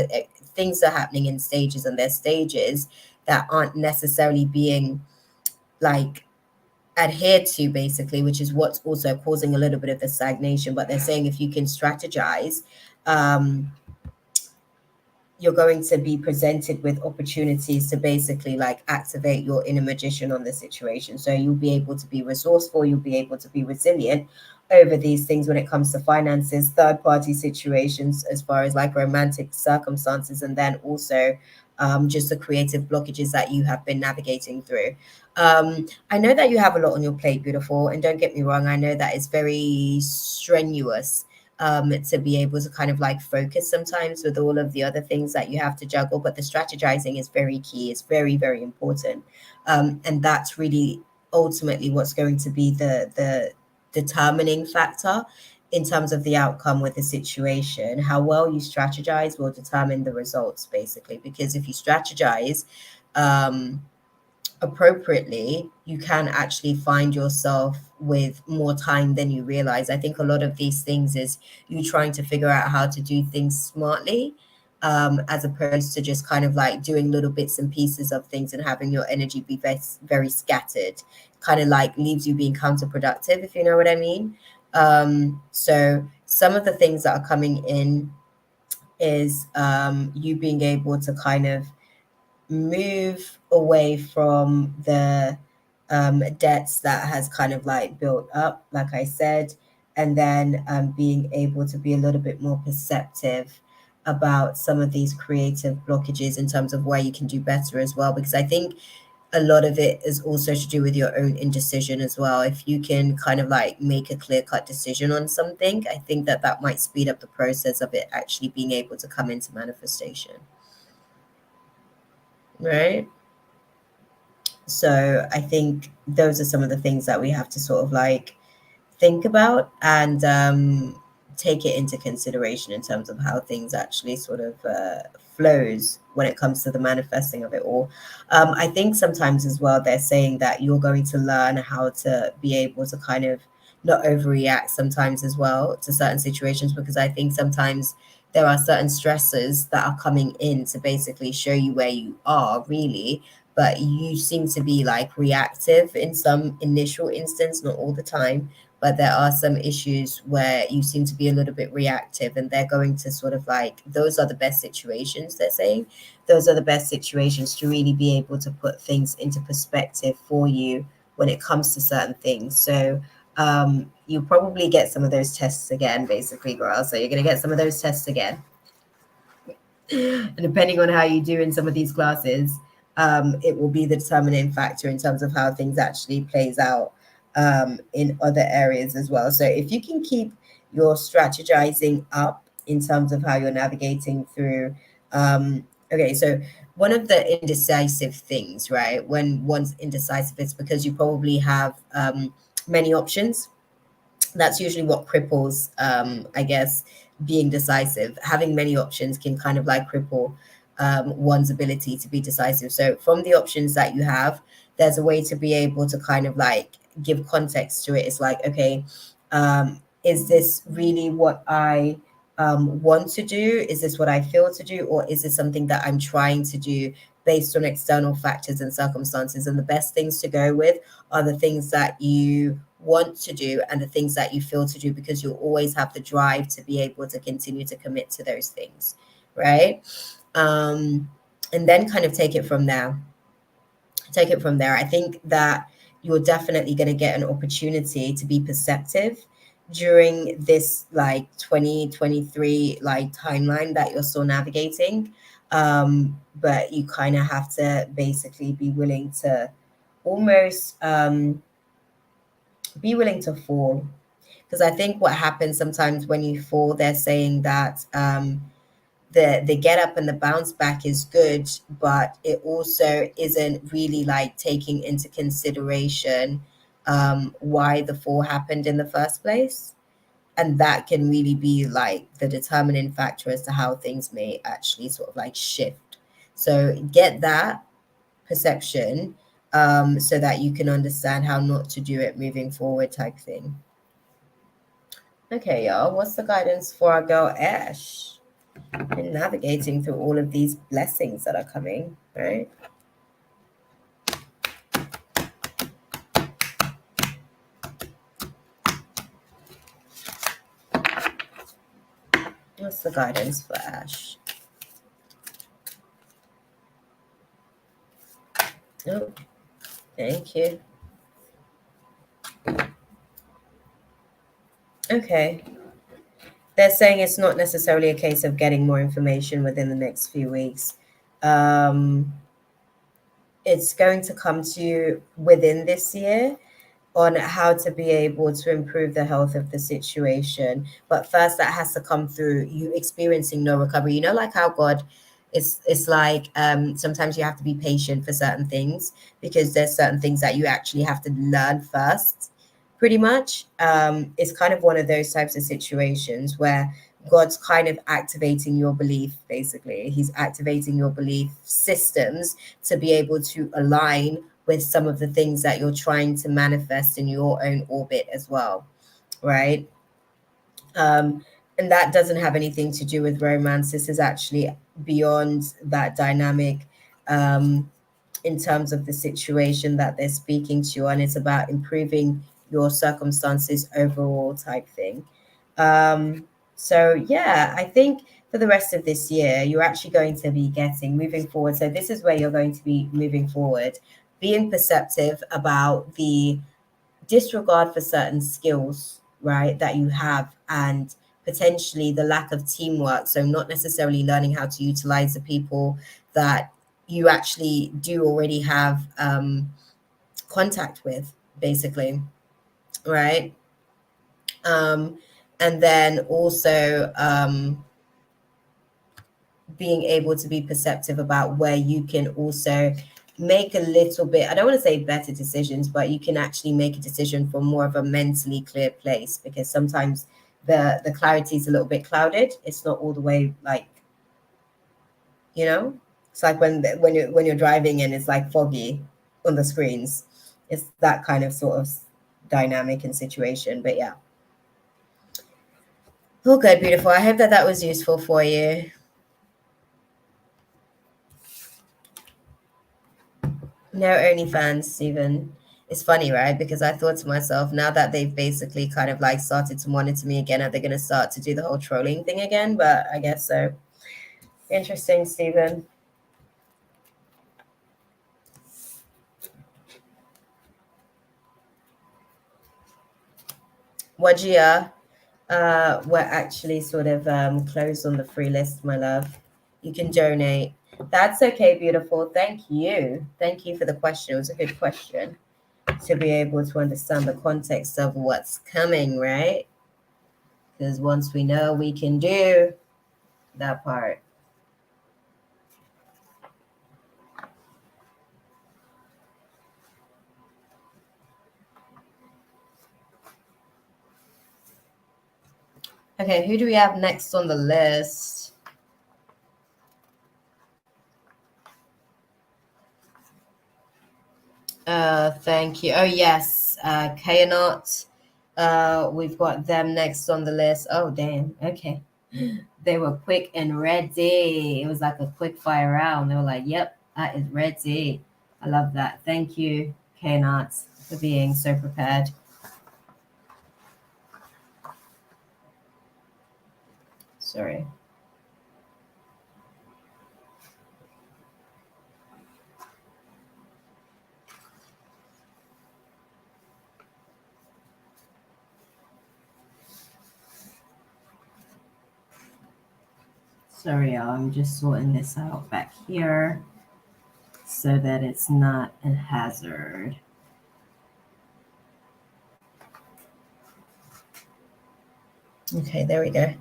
things are happening in stages, and there's stages that aren't necessarily being like adhered to basically, which is what's also causing a little bit of the stagnation. But they're saying if you can strategize, um, you're going to be presented with opportunities to basically like activate your inner magician on the situation. So you'll be able to be resourceful, you'll be able to be resilient over these things when it comes to finances, third party situations, as far as like romantic circumstances, and then also just the creative blockages that you have been navigating through. I know that you have a lot on your plate, beautiful, and don't get me wrong, I know that it's very strenuous to be able to kind of like focus sometimes with all of the other things that you have to juggle. But the strategizing is very key. It's very, very important. And that's really ultimately what's going to be the determining factor in terms of the outcome with the situation. How well you strategize will determine the results, basically. Because if you strategize, appropriately, you can actually find yourself with more time than you realize. I think a lot of these things is you trying to figure out how to do things smartly, as opposed to just kind of like doing little bits and pieces of things and having your energy be very, very scattered, kind of like leaves you being counterproductive, if you know what I mean. So some of the things that are coming in is you being able to kind of move away from the debts that has kind of like built up, like I said, and then being able to be a little bit more perceptive about some of these creative blockages in terms of where you can do better as well. Because I think a lot of it is also to do with your own indecision as well. If you can kind of like make a clear cut decision on something, I think that that might speed up the process of it actually being able to come into manifestation, right? So I think those are some of the things that we have to sort of like think about and take it into consideration in terms of how things actually sort of flows when it comes to the manifesting of it all. I think sometimes as well they're saying that you're going to learn how to be able to kind of not overreact sometimes as well to certain situations, because I think sometimes there are certain stresses that are coming in to basically show you where you are really, but you seem to be like reactive in some initial instance, not all the time, but there are some issues where you seem to be a little bit reactive, and they're going to sort of like, those are the best situations, they're saying. Those are the best situations to really be able to put things into perspective for you when it comes to certain things. So you probably get some of those tests again, basically, girl. So you're going to get some of those tests again. And depending on how you do in some of these classes, it will be the determining factor in terms of how things actually plays out in other areas as well. So if you can keep your strategizing up in terms of how you're navigating through, okay, so one of the indecisive things, right? When one's indecisive, it's because you probably have many options That's usually what cripples, I guess, being decisive. Having many options can kind of like cripple one's ability to be decisive. So from the options that you have, there's a way to be able to kind of like give context to it. It's like, okay, is this really what I want to do? Is this what I feel to do? Or is this something that I'm trying to do based on external factors and circumstances? And the best things to go with are the things that you want to do and the things that you feel to do, because you'll always have the drive to be able to continue to commit to those things, right? And then kind of take it from there. I think that you're definitely going to get an opportunity to be perceptive during this like 2023 like timeline that you're still navigating. But you kind of have to basically be willing to almost be willing to fall, because I think what happens sometimes when you fall, they're saying that the get up and the bounce back is good, but it also isn't really like taking into consideration why the fall happened in the first place. And that can really be like the determining factor as to how things may actually sort of like shift. So get that perception, so that you can understand how not to do it moving forward, type thing. Okay, y'all, what's the guidance for our girl Ash in navigating through all of these blessings that are coming, right? What's the guidance for Ash? Oh, thank you. Okay. They're saying it's not necessarily a case of getting more information within the next few weeks. It's going to come to you within this year on how to be able to improve the health of the situation. But first, that has to come through you experiencing no recovery. You know, like how God, it's like sometimes you have to be patient for certain things, because there's certain things that you actually have to learn first, pretty much. It's kind of one of those types of situations where God's kind of activating your belief, basically. He's activating your belief systems to be able to align with some of the things that you're trying to manifest in your own orbit as well, right? And that doesn't have anything to do with romance. This is actually beyond that dynamic, in terms of the situation that they're speaking to you on. It's about improving your circumstances overall, type thing. So yeah, I think for the rest of this year, you're actually going to be getting moving forward. So this is where you're going to be moving forward, being perceptive about the disregard for certain skills, right, that you have, and potentially the lack of teamwork. So not necessarily learning how to utilize the people that you actually do already have contact with, basically, right? And then also being able to be perceptive about where you can also make a little bit, I don't want to say better decisions, but you can actually make a decision from more of a mentally clear place, because sometimes the clarity is a little bit clouded. It's not all the way like, you know, it's like when you're driving and it's like foggy on the screens. It's that kind of sort of dynamic and situation. But yeah, all good, beautiful. I hope that that was useful for you. No OnlyFans, Stephen. It's funny, right? Because I thought to myself, now that they've basically kind of like started to monitor me again, are they going to start to do the whole trolling thing again? But I guess so. Interesting, Stephen. Wajia, we're actually sort of closed on the free list, my love. You can donate. That's okay, beautiful. Thank you. Thank you for the question. It was a good question to be able to understand the context of what's coming, right? Because once we know, we can do that part. Okay, who do we have next on the list? Thank you. Oh yes, Kayanot. We've got them next on the list. Oh damn. Okay. They were quick and ready. It was like a quick fire round. They were like, "Yep, that is ready." I love that. Thank you, Kayanot, for being so prepared. Sorry. Sorry, y'all. I'm just sorting this out back here so that it's not a hazard. Okay, there we go.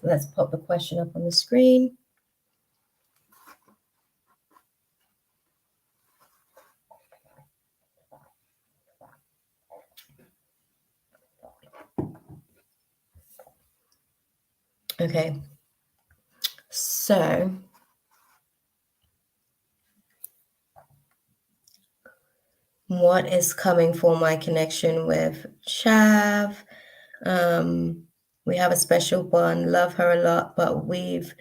Let's pop the question up on the screen. Okay. So what is coming for my connection with Chav? We have a special one, love her a lot, but we've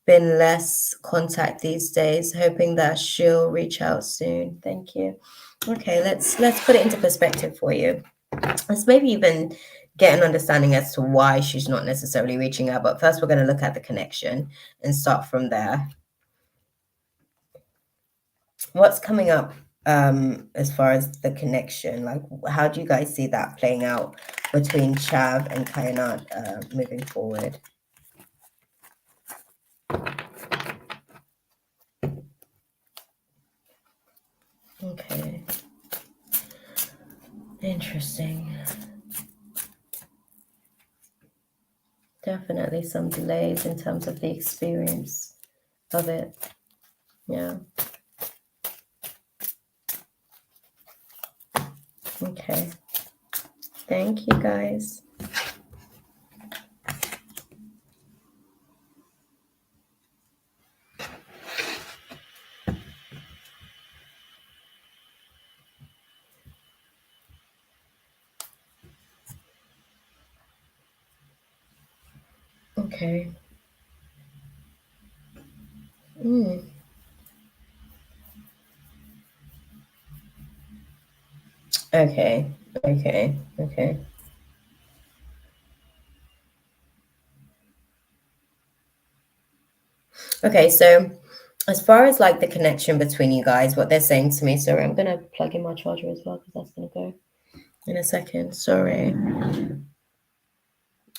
been less contact these days, hoping that she'll reach out soon. Thank you. Okay, let's put it into perspective for you. Let's maybe even get an understanding as to why she's not necessarily reaching out. But first, we're going to look at the connection and start from there. What's coming up as far as the connection? Like, how do you guys see that playing out between Chav and Kainat moving forward? Okay. Interesting. Definitely some delays in terms of the experience of it. Yeah. Okay. Thank you, guys. Okay. Okay. Okay. Okay. Okay, so as far as like the connection between you guys, what they're saying to me, sorry, I'm gonna plug in my charger as well because that's gonna go in a second. Sorry.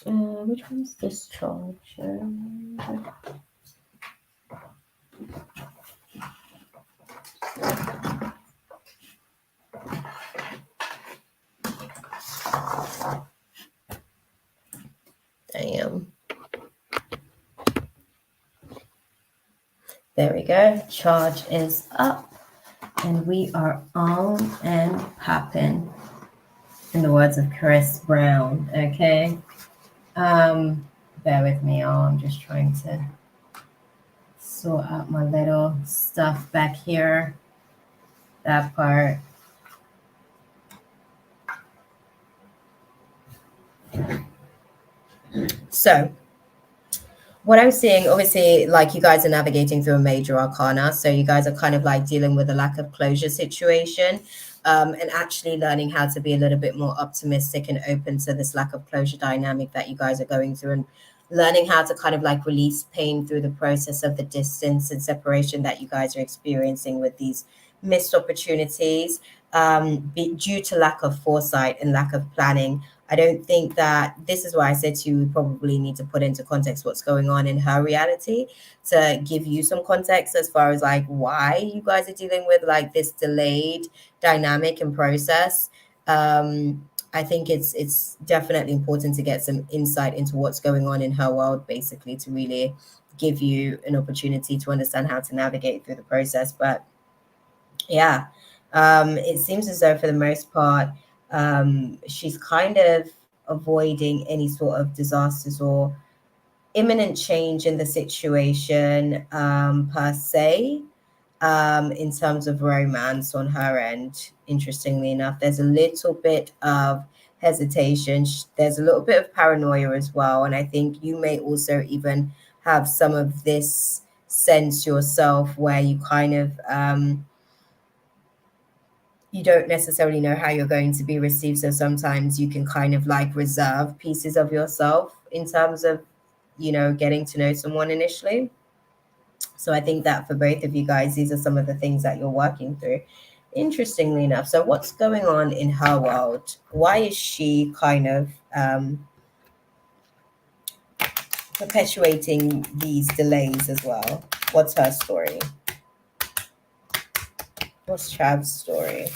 Which one's this charger? Damn. There we go. Charge is up, and we are on and popping. In the words of Chris Brown. Okay. Bear with me, y'all. I'm just trying to sort out my little stuff back here. That part. So what I'm seeing, obviously, like you guys are navigating through a major arcana. So you guys are kind of like dealing with a lack of closure situation, and actually learning how to be a little bit more optimistic and open to this lack of closure dynamic that you guys are going through, and learning how to kind of like release pain through the process of the distance and separation that you guys are experiencing with these missed opportunities, due to lack of foresight and lack of planning. I don't think that this is why I said to you, we probably need to put into context what's going on in her reality to give you some context as far as like why you guys are dealing with like this delayed dynamic and process. I think it's definitely important to get some insight into what's going on in her world, basically, to really give you an opportunity to understand how to navigate through the process. But yeah, it seems as though for the most part, she's kind of avoiding any sort of disasters or imminent change in the situation per se. In terms of romance on her end, interestingly enough, there's a little bit of hesitation. There's a little bit of paranoia as well. And I think you may also even have some of this sense yourself where you kind of, you don't necessarily know how you're going to be received. So sometimes you can kind of like reserve pieces of yourself in terms of, you know, getting to know someone initially. So I think that for both of you guys, these are some of the things that you're working through. Interestingly enough, so what's going on in her world? Why is she kind of perpetuating these delays as well? What's her story? What's Chav's story?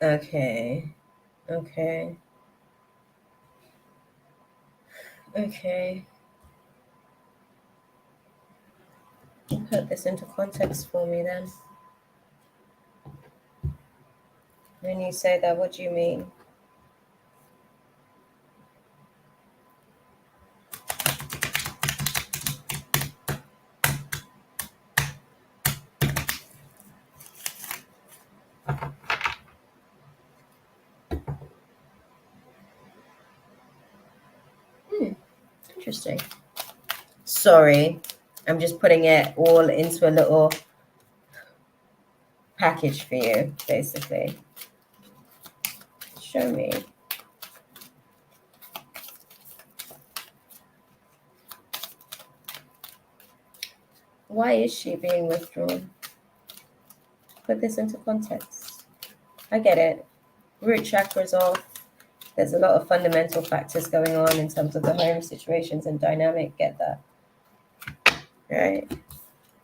Okay. Okay. Okay. Put this into context for me then. When you say that, what do you mean? Interesting. Sorry, I'm just putting it all into a little package for you, basically. Show me. Why is she being withdrawn? Put this into context. I get it. Root chakra's off. There's a lot of fundamental factors going on in terms of the home situations and dynamic. Get that. Right.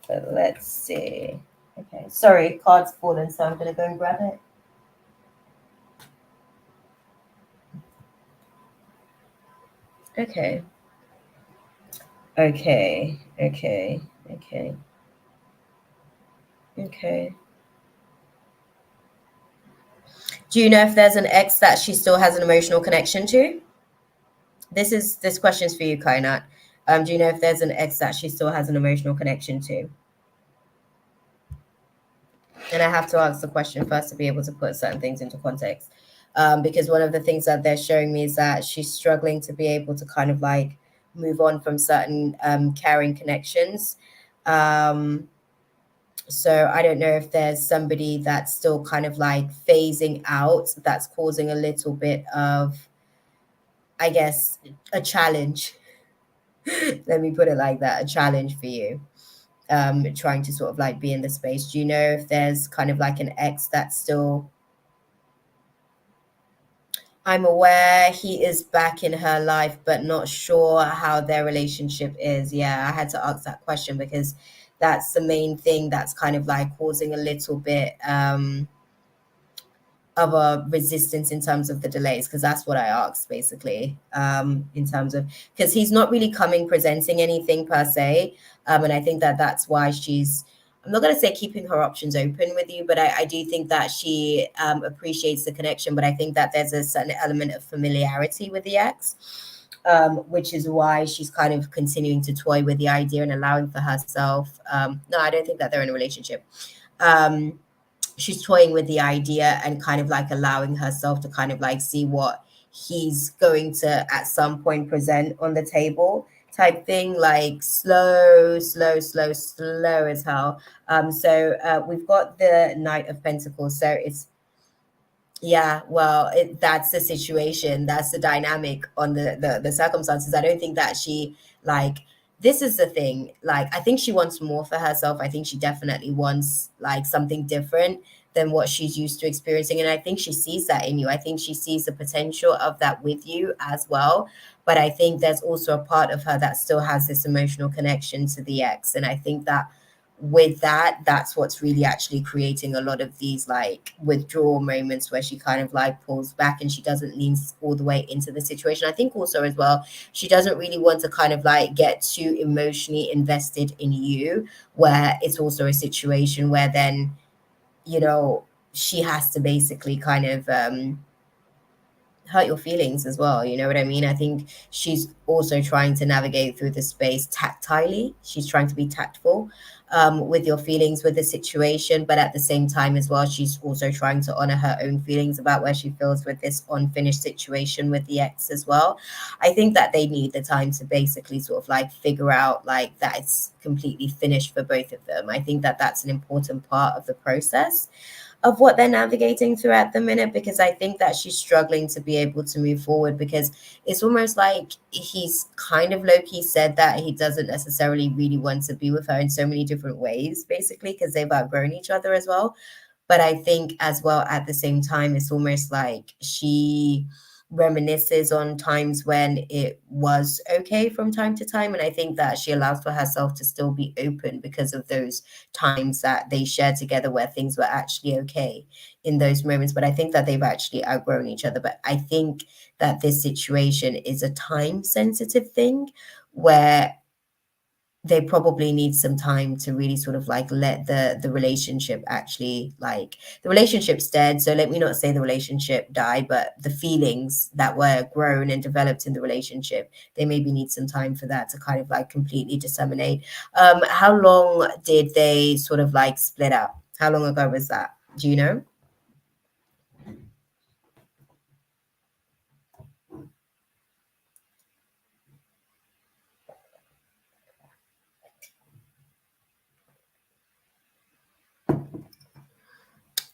But let's see. Okay. Sorry, card's fallen, so I'm going to go and grab it. Okay. Okay. Okay. Okay. Okay. Do you know if there's an ex that she still has an emotional connection to? This question's for you, Kainat. Do you know if there's an ex that she still has an emotional connection to? And I have to ask the question first to be able to put certain things into context. Because one of the things that they're showing me is that she's struggling to be able to kind of like move on from certain caring connections. So I don't know if there's somebody that's still kind of like phasing out that's causing a little bit of, I guess, a challenge. Let me put it like that, a challenge for you. Trying to sort of like be in the space. Do you know if there's kind of like an ex that's still... I'm aware he is back in her life, but not sure how their relationship is. Yeah, I had to ask that question because that's the main thing that's kind of like causing a little bit of a resistance in terms of the delays, because that's what I asked basically, in terms of, because he's not really coming presenting anything per se, and I think that that's why she's, I'm not going to say keeping her options open with you, but I do think that she appreciates the connection, but I think that there's a certain element of familiarity with the ex, which is why she's kind of continuing to toy with the idea and allowing for herself, no, I don't think that they're in a relationship. She's toying with the idea and kind of like allowing herself to kind of like see what he's going to at some point present on the table type thing, like slow as hell. So we've got the Knight of Pentacles. So it's, yeah, well, that's the situation. That's the dynamic on the circumstances. I don't think that she, like, this is the thing. Like, I think she wants more for herself. I think she definitely wants like something different than what she's used to experiencing. And I think she sees that in you. I think she sees the potential of that with you as well. But I think there's also a part of her that still has this emotional connection to the ex. And I think that with that, that's what's really actually creating a lot of these like withdrawal moments where she kind of like pulls back and she doesn't lean all the way into the situation. I think also as well, she doesn't really want to kind of like get too emotionally invested in you, where it's also a situation where then, you know, she has to basically kind of hurt your feelings as well. You know what I mean? I think she's also trying to navigate through the space tactilely. She's trying to be tactful with your feelings, with the situation, but at the same time as well, she's also trying to honor her own feelings about where she feels with this unfinished situation with the ex as well. I think that they need the time to basically sort of like figure out like that it's completely finished for both of them. I think that that's an important part of the process of what they're navigating through at the minute, because I think that she's struggling to be able to move forward, because it's almost like he's kind of low-key said that he doesn't necessarily really want to be with her in so many different ways, basically, because they've outgrown each other as well. But I think as well at the same time, it's almost like she reminisces on times when it was okay from time to time. And I think that she allows for herself to still be open because of those times that they shared together where things were actually okay in those moments. But I think that they've actually outgrown each other. But I think that this situation is a time sensitive thing where they probably need some time to really sort of like let the relationship actually, like, the relationship's dead, so let me not say the relationship died, but the feelings that were grown and developed in the relationship, they maybe need some time for that to kind of like completely disseminate. How long did they sort of like split up? How long ago was that? Do you know?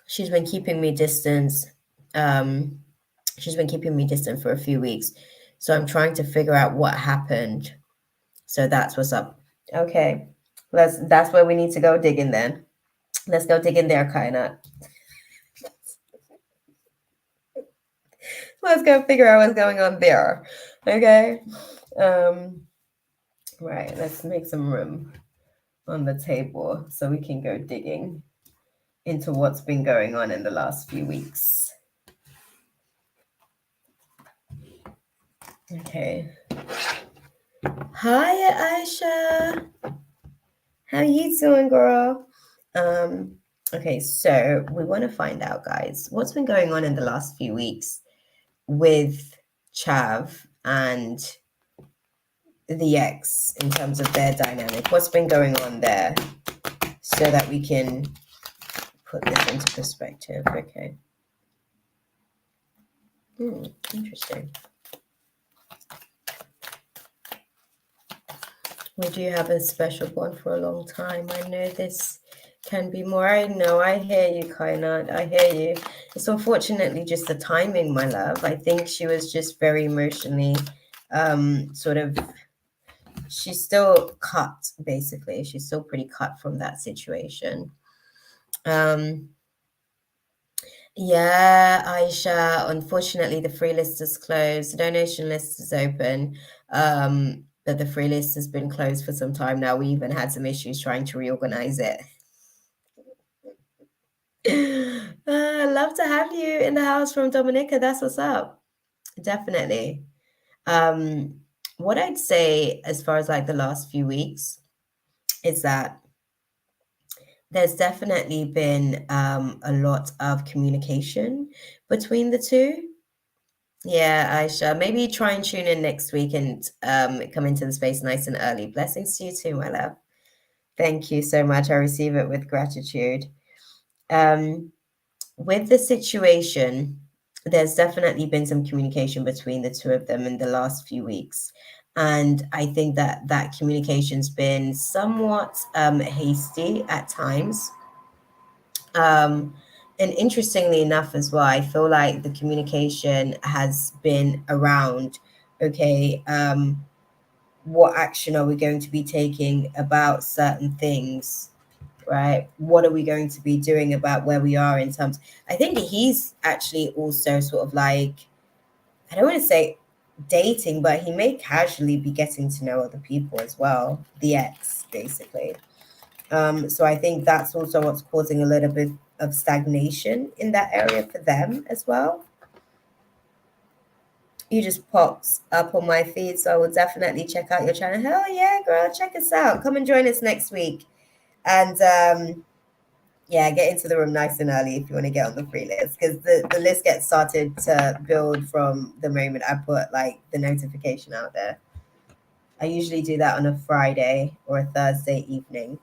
She's been keeping me distance. Um, she's been keeping me distant for a few weeks. So I'm trying to figure out what happened. So that's what's up. Okay. That's where we need to go digging then. Let's go dig in there, Kainat. Let's go figure out what's going on there. Okay. Um, right, let's make some room on the table so we can go digging into what's been going on in the last few weeks. Okay. Hi, Aisha. How you doing, girl? Okay, so we want to find out, guys, what's been going on in the last few weeks with Chav and the ex in terms of their dynamic. What's been going on there so that we can put this into perspective. Okay. Interesting. We do have a special bond for a long time. I know this can be more. I know. I hear you, Kainat. I hear you. It's unfortunately just the timing, my love. I think she was just very emotionally sort of, she's still cut, basically. She's still pretty cut from that situation. Yeah, Aisha, unfortunately, the free list is closed. The donation list is open, but the free list has been closed for some time now. We even had some issues trying to reorganize it. Love to have you in the house from Dominica. That's what's up. Definitely. What I'd say as far as like the last few weeks is that there's definitely been a lot of communication between the two. Yeah, Aisha, maybe try and tune in next week and come into the space nice and early. Blessings to you too, my love. Thank you so much. I receive it with gratitude. With the situation, there's definitely been some communication between the two of them in the last few weeks. And I think that that communication's been somewhat hasty at times. And interestingly enough as well, I feel like the communication has been around, okay, what action are we going to be taking about certain things, right? What are we going to be doing about where we are in terms? I think he's actually also sort of like, I don't want to say dating, but he may casually be getting to know other people as well, the ex, basically. So I think that's also what's causing a little bit of stagnation in that area for them as well. You just popped up on my feed, so I will definitely check out your channel. Hell yeah, girl, check us out. Come and join us next week. And yeah, get into the room nice and early if you want to get on the free list, because the list gets started to build from the moment I put like the notification out there. I usually do that on a Friday or a Thursday evening,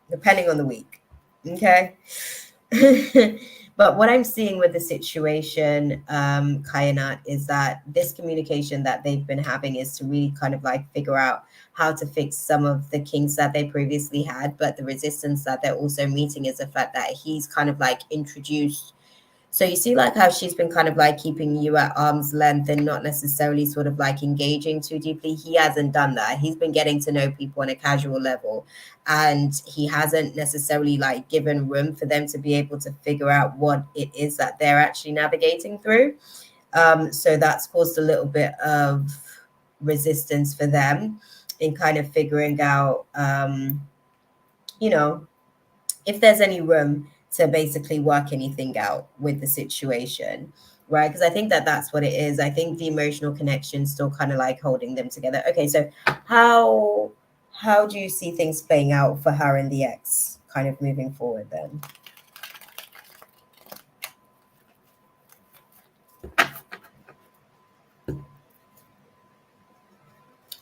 depending on the week. Okay. But what I'm seeing with the situation, Kayanat, is that this communication that they've been having is to really kind of like figure out how to fix some of the kinks that they previously had. But the resistance that they're also meeting is the fact that he's kind of like introduced. So you see like how she's been kind of like keeping you at arm's length and not necessarily sort of like engaging too deeply. He hasn't done that. He's been getting to know people on a casual level, and he hasn't necessarily like given room for them to be able to figure out what it is that they're actually navigating through. So that's caused a little bit of resistance for them in kind of figuring out, you know, if there's any room to basically work anything out with the situation, right? Because I think that that's what it is. I think the emotional connection still kind of like holding them together. Okay, so how do you see things playing out for her and the ex kind of moving forward then?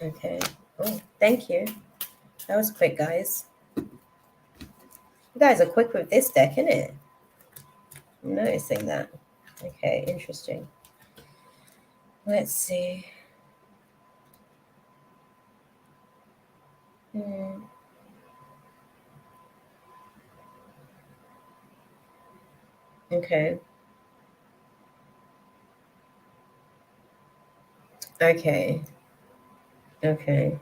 Okay. Oh, thank you. That was quick, guys. You guys are quick with this deck, isn't it? I'm noticing that. Okay, interesting. Let's see. Okay. Okay. Okay.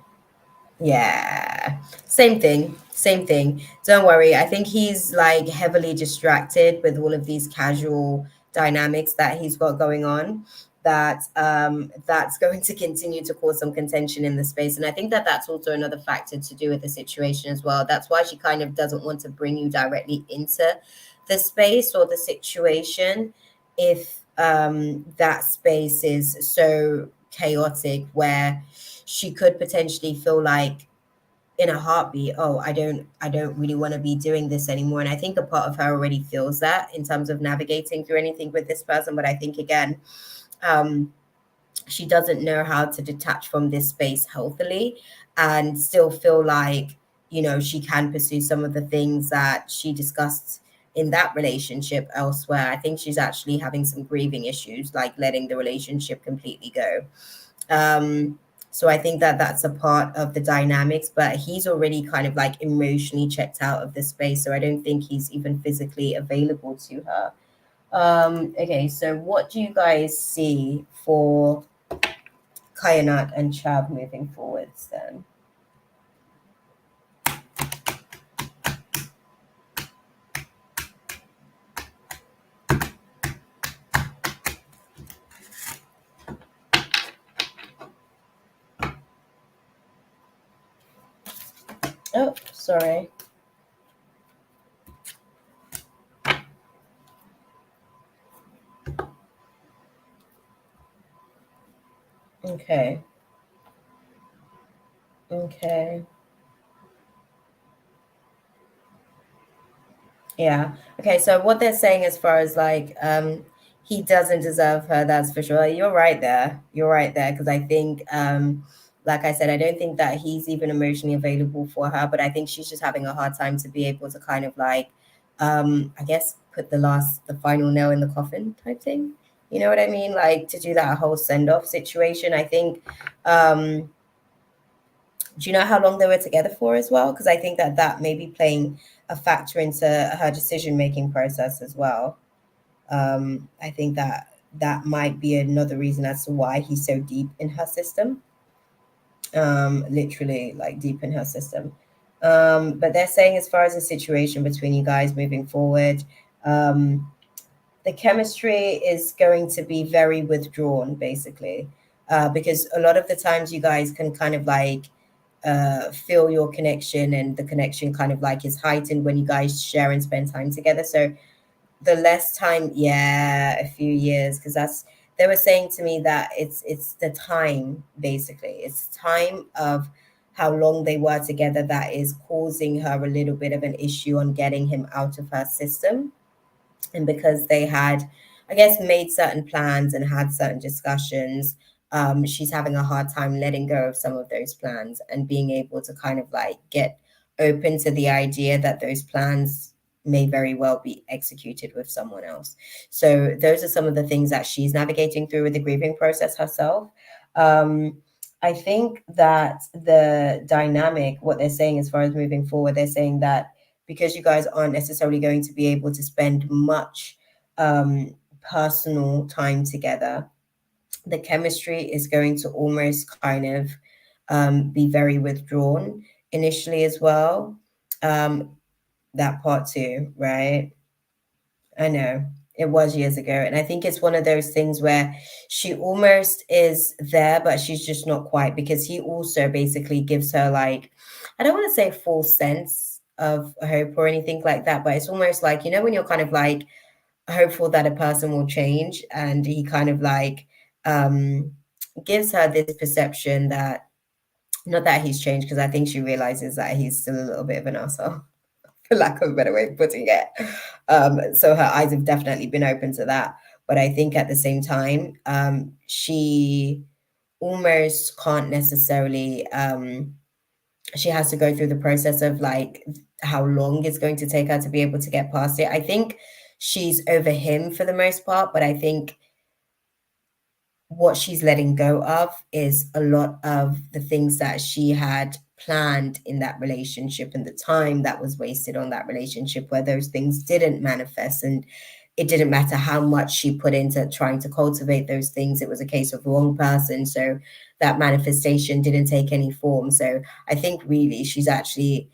Yeah. Same thing. Same thing. Don't worry. I think he's like heavily distracted with all of these casual dynamics that he's got going on, that that's going to continue to cause some contention in the space. And I think that that's also another factor to do with the situation as well. That's why she kind of doesn't want to bring you directly into the space or the situation if that space is so chaotic, where she could potentially feel like in a heartbeat, oh, I don't really want to be doing this anymore. And I think a part of her already feels that in terms of navigating through anything with this person. But I think again, um she doesn't know how to detach from this space healthily and still feel like, she can pursue some of the things that she discussed in that relationship elsewhere. I think she's actually having some grieving issues, like letting the relationship completely go. So I think that that's a part of the dynamics, but he's already kind of like emotionally checked out of the space. So I don't think he's even physically available to her. Okay, so what do you guys see for Kayanat and Chav moving forwards then? Oh, sorry. Okay. Okay. Yeah. Okay. So what they're saying as far as like he doesn't deserve her, that's for sure. You're right there. You're right there. Because I think like I said, I don't think that he's even emotionally available for her, but I think she's just having a hard time to be able to kind of like I guess put the final nail in the coffin type thing. You know what I mean? Like to do that whole send-off situation. I think do you know how long they were together for as well? Because I think that that may be playing a factor into her decision making process as well. I think that that might be another reason as to why he's so deep in her system, literally like deep in her system. But they're saying as far as the situation between you guys moving forward, the chemistry is going to be very withdrawn, basically, because a lot of the times you guys can kind of like feel your connection, and the connection kind of like is heightened when you guys share and spend time together. So the less time, yeah, a few years, because that's, they were saying to me that it's the time, basically it's time of how long they were together that is causing her a little bit of an issue on getting him out of her system. And because they had, I guess, made certain plans and had certain discussions, she's having a hard time letting go of some of those plans and being able to kind of like get open to the idea that those plans may very well be executed with someone else. So those are some of the things that she's navigating through with the grieving process herself. I think that the dynamic, what they're saying as far as moving forward, they're saying that because you guys aren't necessarily going to be able to spend much personal time together, the chemistry is going to almost kind of be very withdrawn initially as well. That part too, right? I know it was years ago. And I think it's one of those things where she almost is there, but she's just not quite, because he also basically gives her like, I don't want to say false sense of hope or anything like that, but it's almost like, you know, when you're kind of like hopeful that a person will change, and he kind of like um gives her this perception that, not that he's changed, because I think she realizes that he's still a little bit of an asshole, for lack of a better way of putting it. So her eyes have definitely been open to that. But I think at the same time, she almost can't necessarily, she has to go through the process of like how long it's going to take her to be able to get past it. I think she's over him for the most part, but I think what she's letting go of is a lot of the things that she had planned in that relationship, and the time that was wasted on that relationship where those things didn't manifest. And it didn't matter how much she put into trying to cultivate those things, it was a case of wrong person, so that manifestation didn't take any form. So I think really she's actually,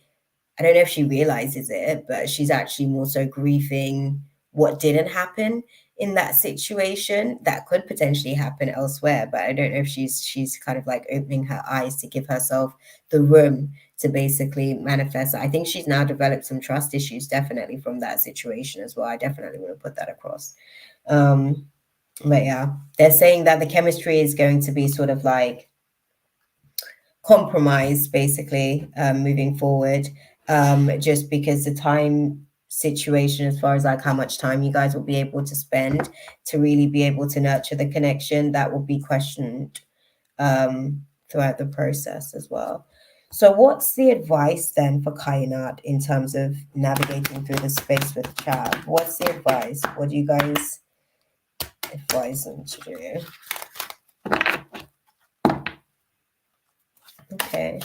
I don't know if she realizes it, but she's actually more so grieving what didn't happen in that situation that could potentially happen elsewhere. But I don't know if she's kind of like opening her eyes to give herself the room to basically manifest. I think she's now developed some trust issues, definitely from that situation as well. I definitely want to put that across. But yeah, they're saying that the chemistry is going to be sort of like compromised, basically, moving forward, just because the time situation, as far as like how much time you guys will be able to spend to really be able to nurture the connection, that will be questioned throughout the process as well. So what's the advice then for Kainat in terms of navigating through the space with Chad? What's the advice? What do you guys advise them to do? Okay.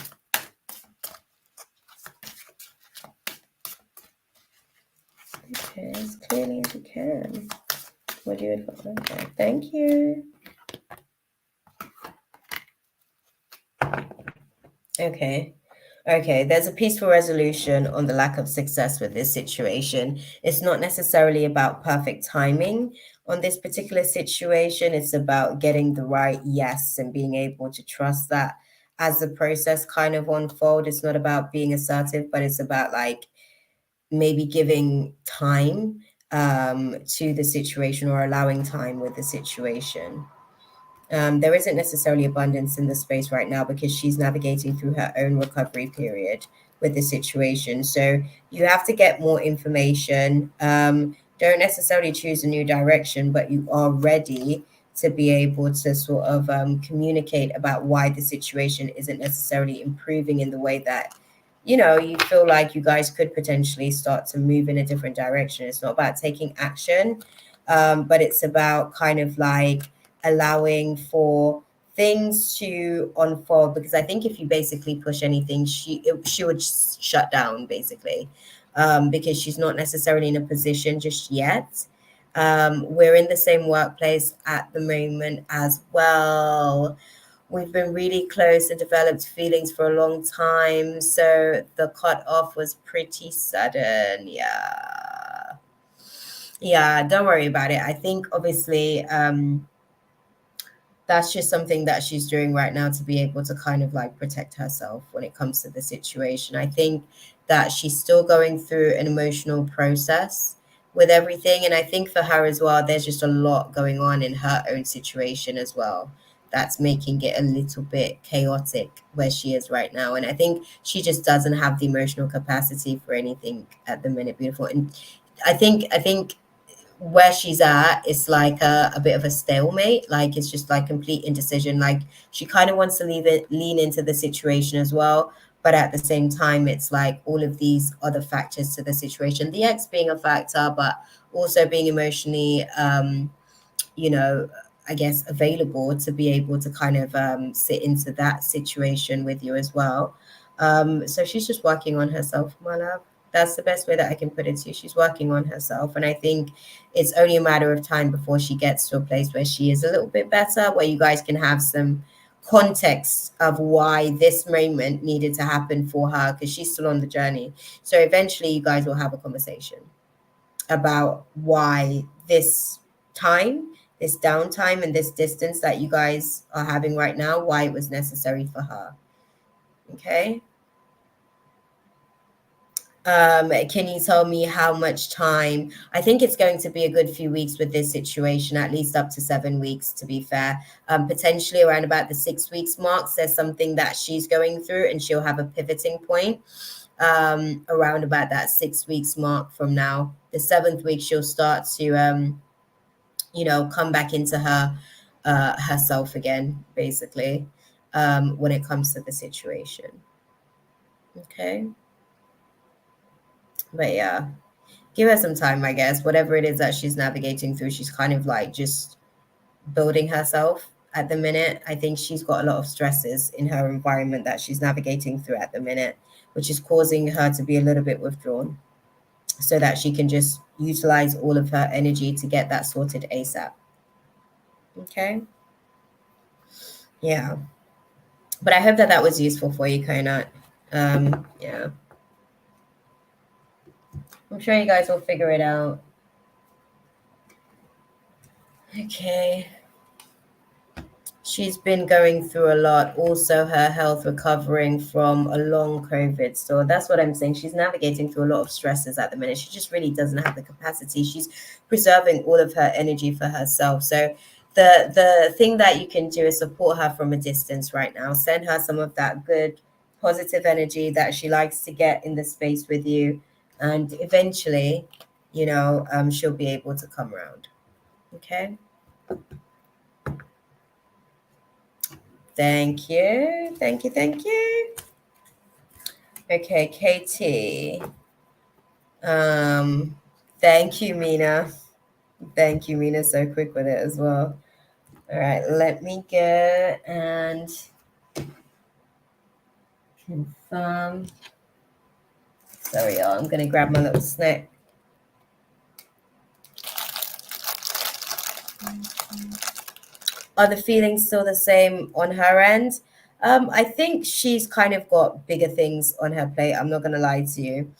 Okay, as clearly as you can. What do you advise? Okay, thank you. Okay. Okay, there's a peaceful resolution on the lack of success with this situation. It's not necessarily about perfect timing on this particular situation. It's about getting the right yes and being able to trust that as the process kind of unfolds. It's not about being assertive, but it's about like maybe giving time to the situation, or allowing time with the situation. There isn't necessarily abundance in the space right now because she's navigating through her own recovery period with the situation. So you have to get more information. Don't necessarily choose a new direction, but you are ready to be able to sort of communicate about why the situation isn't necessarily improving in the way that, you know, you feel like you guys could potentially start to move in a different direction. It's not about taking action, but it's about kind of like allowing for things to unfold, because I think if you basically push anything, she would shut down basically, because she's not necessarily in a position just yet. We're in the same workplace at the moment as well. We've been really close and developed feelings for a long time, so the cut off was pretty sudden. Yeah, don't worry about it. I think obviously that's just something that she's doing right now to be able to kind of like protect herself when it comes to the situation. I think that she's still going through an emotional process with everything. And I think for her as well, there's just a lot going on in her own situation as well. That's making it a little bit chaotic where she is right now. And I think she just doesn't have the emotional capacity for anything at the minute, beautiful. And I think where she's at, it's like a bit of a stalemate. Like it's just like complete indecision. Like she kind of wants to lean into the situation as well, but at the same time, it's like all of these other factors to the situation. The ex being a factor, but also being emotionally, you know, I guess available to be able to kind of sit into that situation with you as well. So she's just working on herself, my love. That's the best way that I can put it to you. She's working on herself. And I think it's only a matter of time before she gets to a place where she is a little bit better, where you guys can have some context of why this moment needed to happen for her, because she's still on the journey. So eventually you guys will have a conversation about why this time, this downtime, and this distance that you guys are having right now, why it was necessary for her. Okay. Can you tell me how much time? I think it's going to be a good few weeks with this situation, at least up to 7 weeks, to be fair. Potentially around about the 6 weeks marks, there's something that she's going through and she'll have a pivoting point around about that 6 weeks mark from now. The 7th week, she'll start to, come back into her herself again, basically, when it comes to the situation. Okay. But yeah, give her some time, I guess. Whatever it is that she's navigating through, she's kind of like just building herself at the minute. I think she's got a lot of stresses in her environment that she's navigating through at the minute, which is causing her to be a little bit withdrawn so that she can just utilize all of her energy to get that sorted ASAP. Okay. Yeah. But I hope that that was useful for you, Konat. Yeah. I'm sure you guys will figure it out. Okay. She's been going through a lot. Also, her health recovering from a long COVID. So that's what I'm saying. She's navigating through a lot of stresses at the minute. She just really doesn't have the capacity. She's preserving all of her energy for herself. So the thing that you can do is support her from a distance right now. Send her some of that good, positive energy that she likes to get in the space with you. And eventually, she'll be able to come around. Okay. Thank you. Thank you. Thank you. Okay, Katie. Thank you, Mina. Thank you, Mina. So quick with it as well. All right, let me go and confirm. Sorry, y'all. I'm gonna grab my little snack. Are the feelings still the same on her end? I think she's kind of got bigger things on her plate. I'm not gonna lie to you.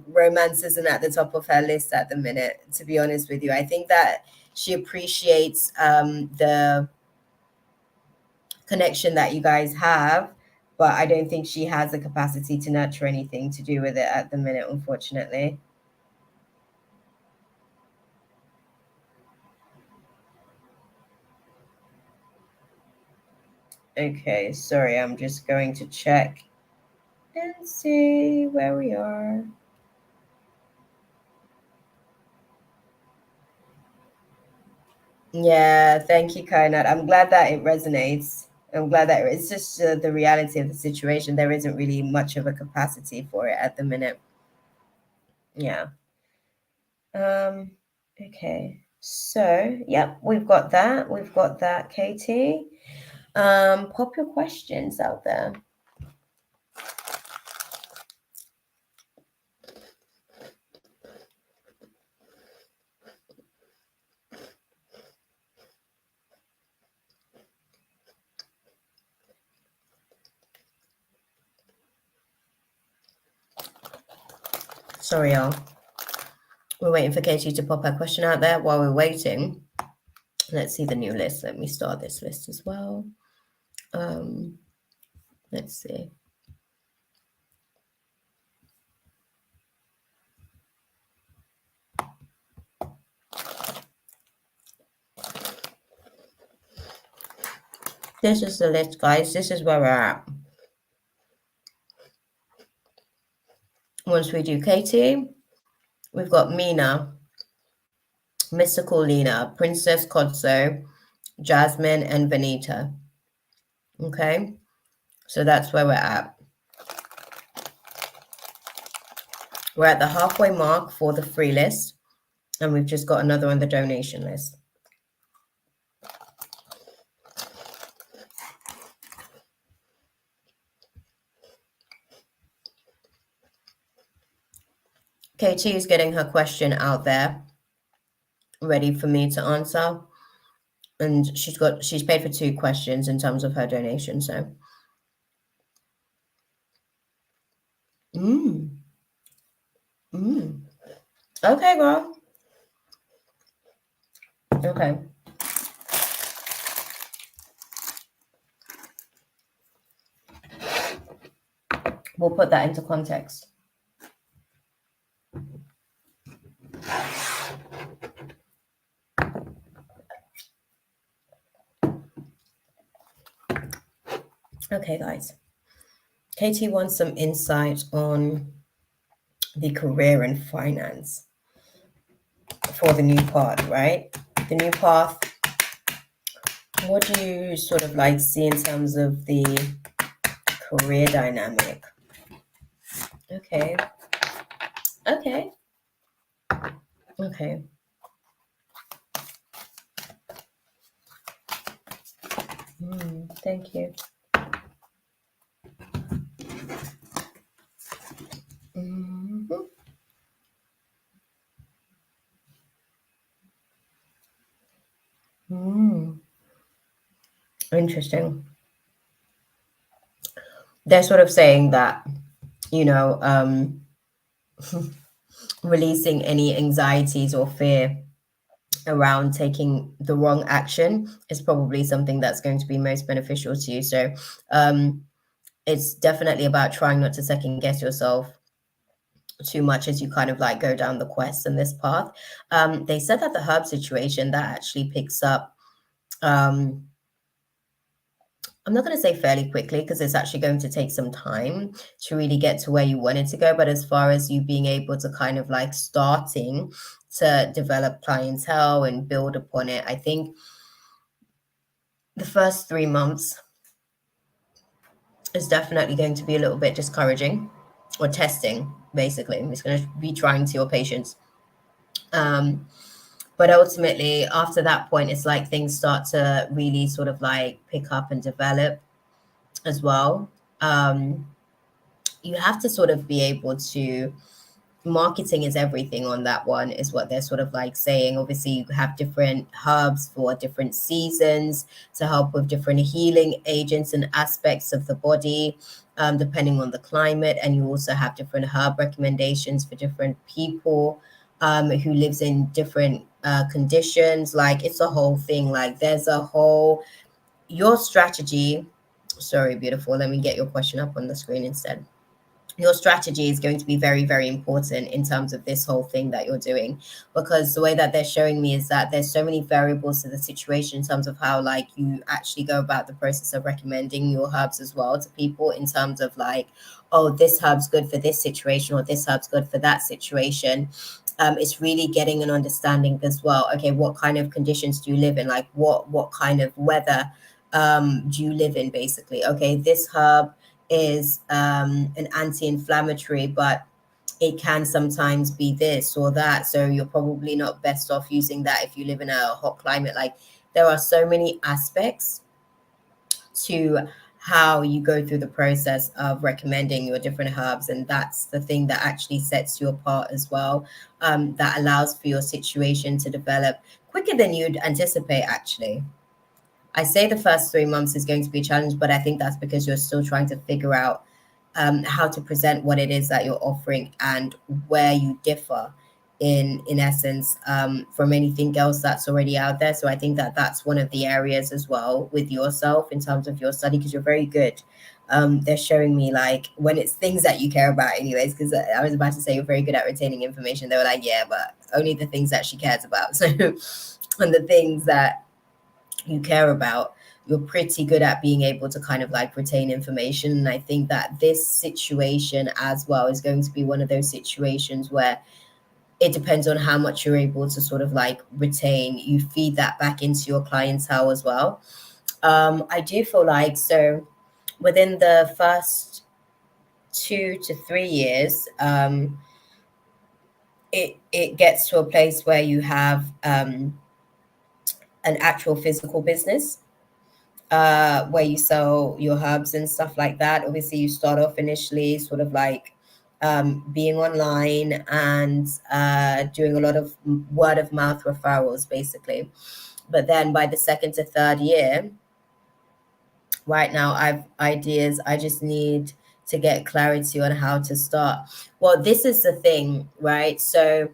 Romance isn't at the top of her list at the minute, to be honest with you. I think that she appreciates the connection that you guys have, but I don't think she has the capacity to nurture anything to do with it at the minute, unfortunately. Okay, sorry, I'm just going to check and see where we are. Yeah, thank you, Kainat. I'm glad that it resonates. I'm glad that it's just the reality of the situation. There isn't really much of a capacity for it at the minute. Yeah. Okay. So, yep, we've got that. We've got that, Katie. Pop your questions out there. Sorry, y'all. We're waiting for Katie to pop her question out there. While we're waiting, Let's see the new list. Let me start this list as well. Let's see. This is the list, guys. This is where we're at. Once we do Katie, we've got Mina, Mystical Lena, Princess Kodso, Jasmine, and Vanita. Okay, so that's where we're at. We're at the halfway mark for the free list, and we've just got another on the donation list. Katie is getting her question out there, ready for me to answer. And she's paid for 2 questions in terms of her donation, so. Okay, girl. Okay. We'll put that into context. Okay, guys. Katie wants some insight on the career and finance for the new path, right? The new path. What do you sort of like see in terms of the career dynamic? Okay. Okay. Okay. Thank you. Interesting. They're sort of saying that, you know, releasing any anxieties or fear around taking the wrong action is probably something that's going to be most beneficial to you. So it's definitely about trying not to second guess yourself too much as you kind of like go down the quest and this path. They said that the herb situation that actually picks up, I'm not going to say fairly quickly because it's actually going to take some time to really get to where you wanted to go. But as far as you being able to kind of like starting to develop clientele and build upon it, I think the first 3 months is definitely going to be a little bit discouraging or testing, basically. It's going to be trying to your patience. But ultimately, after that point, it's like things start to really sort of like pick up and develop as well. You have to sort of be able to, marketing is everything on that one, is what they're sort of like saying. Obviously, you have different herbs for different seasons to help with different healing agents and aspects of the body, depending on the climate. And you also have different herb recommendations for different people who lives in different conditions. Like it's a whole thing. Like there's a whole, your strategy. Sorry, beautiful. Let me get your question up on the screen instead. Your strategy is going to be very, very important in terms of this whole thing that you're doing, because the way that they're showing me is that there's so many variables to the situation in terms of how like you actually go about the process of recommending your herbs as well to people, in terms of like, oh, this herb's good for this situation or this herb's good for that situation. It's really getting an understanding as well. Okay, what kind of conditions do you live in? Like what kind of weather do you live in, basically? Okay, this herb is an anti-inflammatory, but it can sometimes be this or that. So you're probably not best off using that if you live in a hot climate. Like there are so many aspects to how you go through the process of recommending your different herbs. And that's the thing that actually sets you apart as well. That allows for your situation to develop quicker than you'd anticipate, actually. I say the first 3 months is going to be a challenge, but I think that's because you're still trying to figure out how to present what it is that you're offering and where you differ in essence, from anything else that's already out there. So I think that that's one of the areas as well with yourself in terms of your study, because you're very good. They're showing me like when it's things that you care about anyways, because I was about to say you're very good at retaining information. They were like, yeah, but only the things that she cares about. So on the things that you care about, you're pretty good at being able to kind of like retain information. And I think that this situation as well is going to be one of those situations where it depends on how much you're able to sort of like retain. You feed that back into your clientele as well. I do feel like, so within the first 2 to 3 years, it gets to a place where you have an actual physical business, where you sell your herbs and stuff like that. Obviously, you start off initially sort of like being online and doing a lot of word of mouth referrals, basically. But then by the second to third year, right now I've ideas. I just need to get clarity on how to start. Well, this is the thing, right? So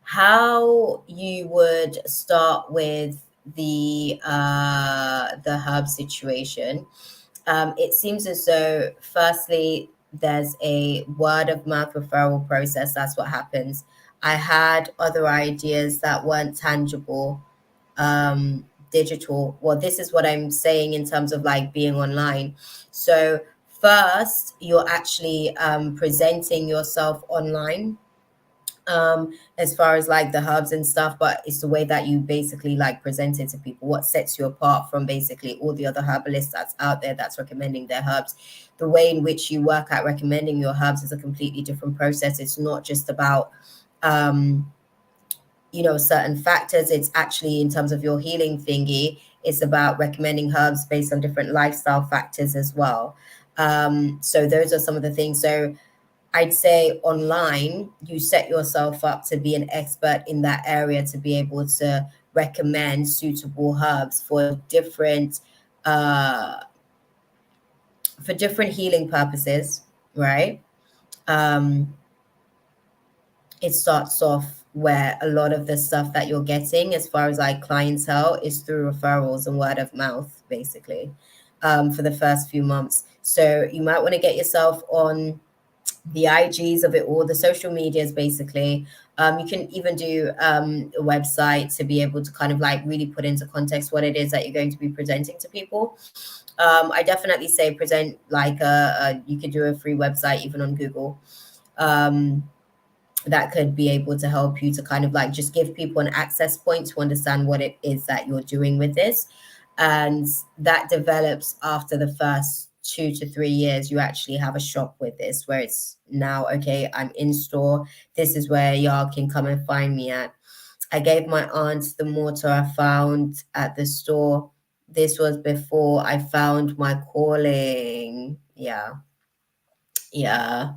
how you would start with the herb situation. It seems as though firstly there's a word of mouth referral process. That's what happens. I had other ideas that weren't tangible, digital. Well, this is what I'm saying in terms of like being online. So first you're actually presenting yourself online, as far as like the hubs and stuff, but it's the way that you basically like present it to people, what sets you apart from basically all the other herbalists that's out there that's recommending their herbs. The way in which you work at recommending your herbs is a completely different process. It's not just about certain factors. It's actually in terms of your healing thingy, it's about recommending herbs based on different lifestyle factors as well. So those are some of the things. So I'd say online, you set yourself up to be an expert in that area, to be able to recommend suitable herbs uh, for different healing purposes, right? Um, it starts off where a lot of the stuff that you're getting as far as like clientele is through referrals and word of mouth, basically, for the first few months. So you might want to get yourself on the IGs of it all, the social medias, basically. You can even do a website to be able to kind of like really put into context what it is that you're going to be presenting to people. I definitely say present like you could do a free website even on Google. That could be able to help you to kind of like just give people an access point to understand what it is that you're doing with this. And that develops after the first 2 to 3 years. You actually have a shop with this where it's now, okay, I'm in store. This is where y'all can come and find me at. I gave my aunt the mortar I found at the store. This was before I found my calling. Yeah. Yeah.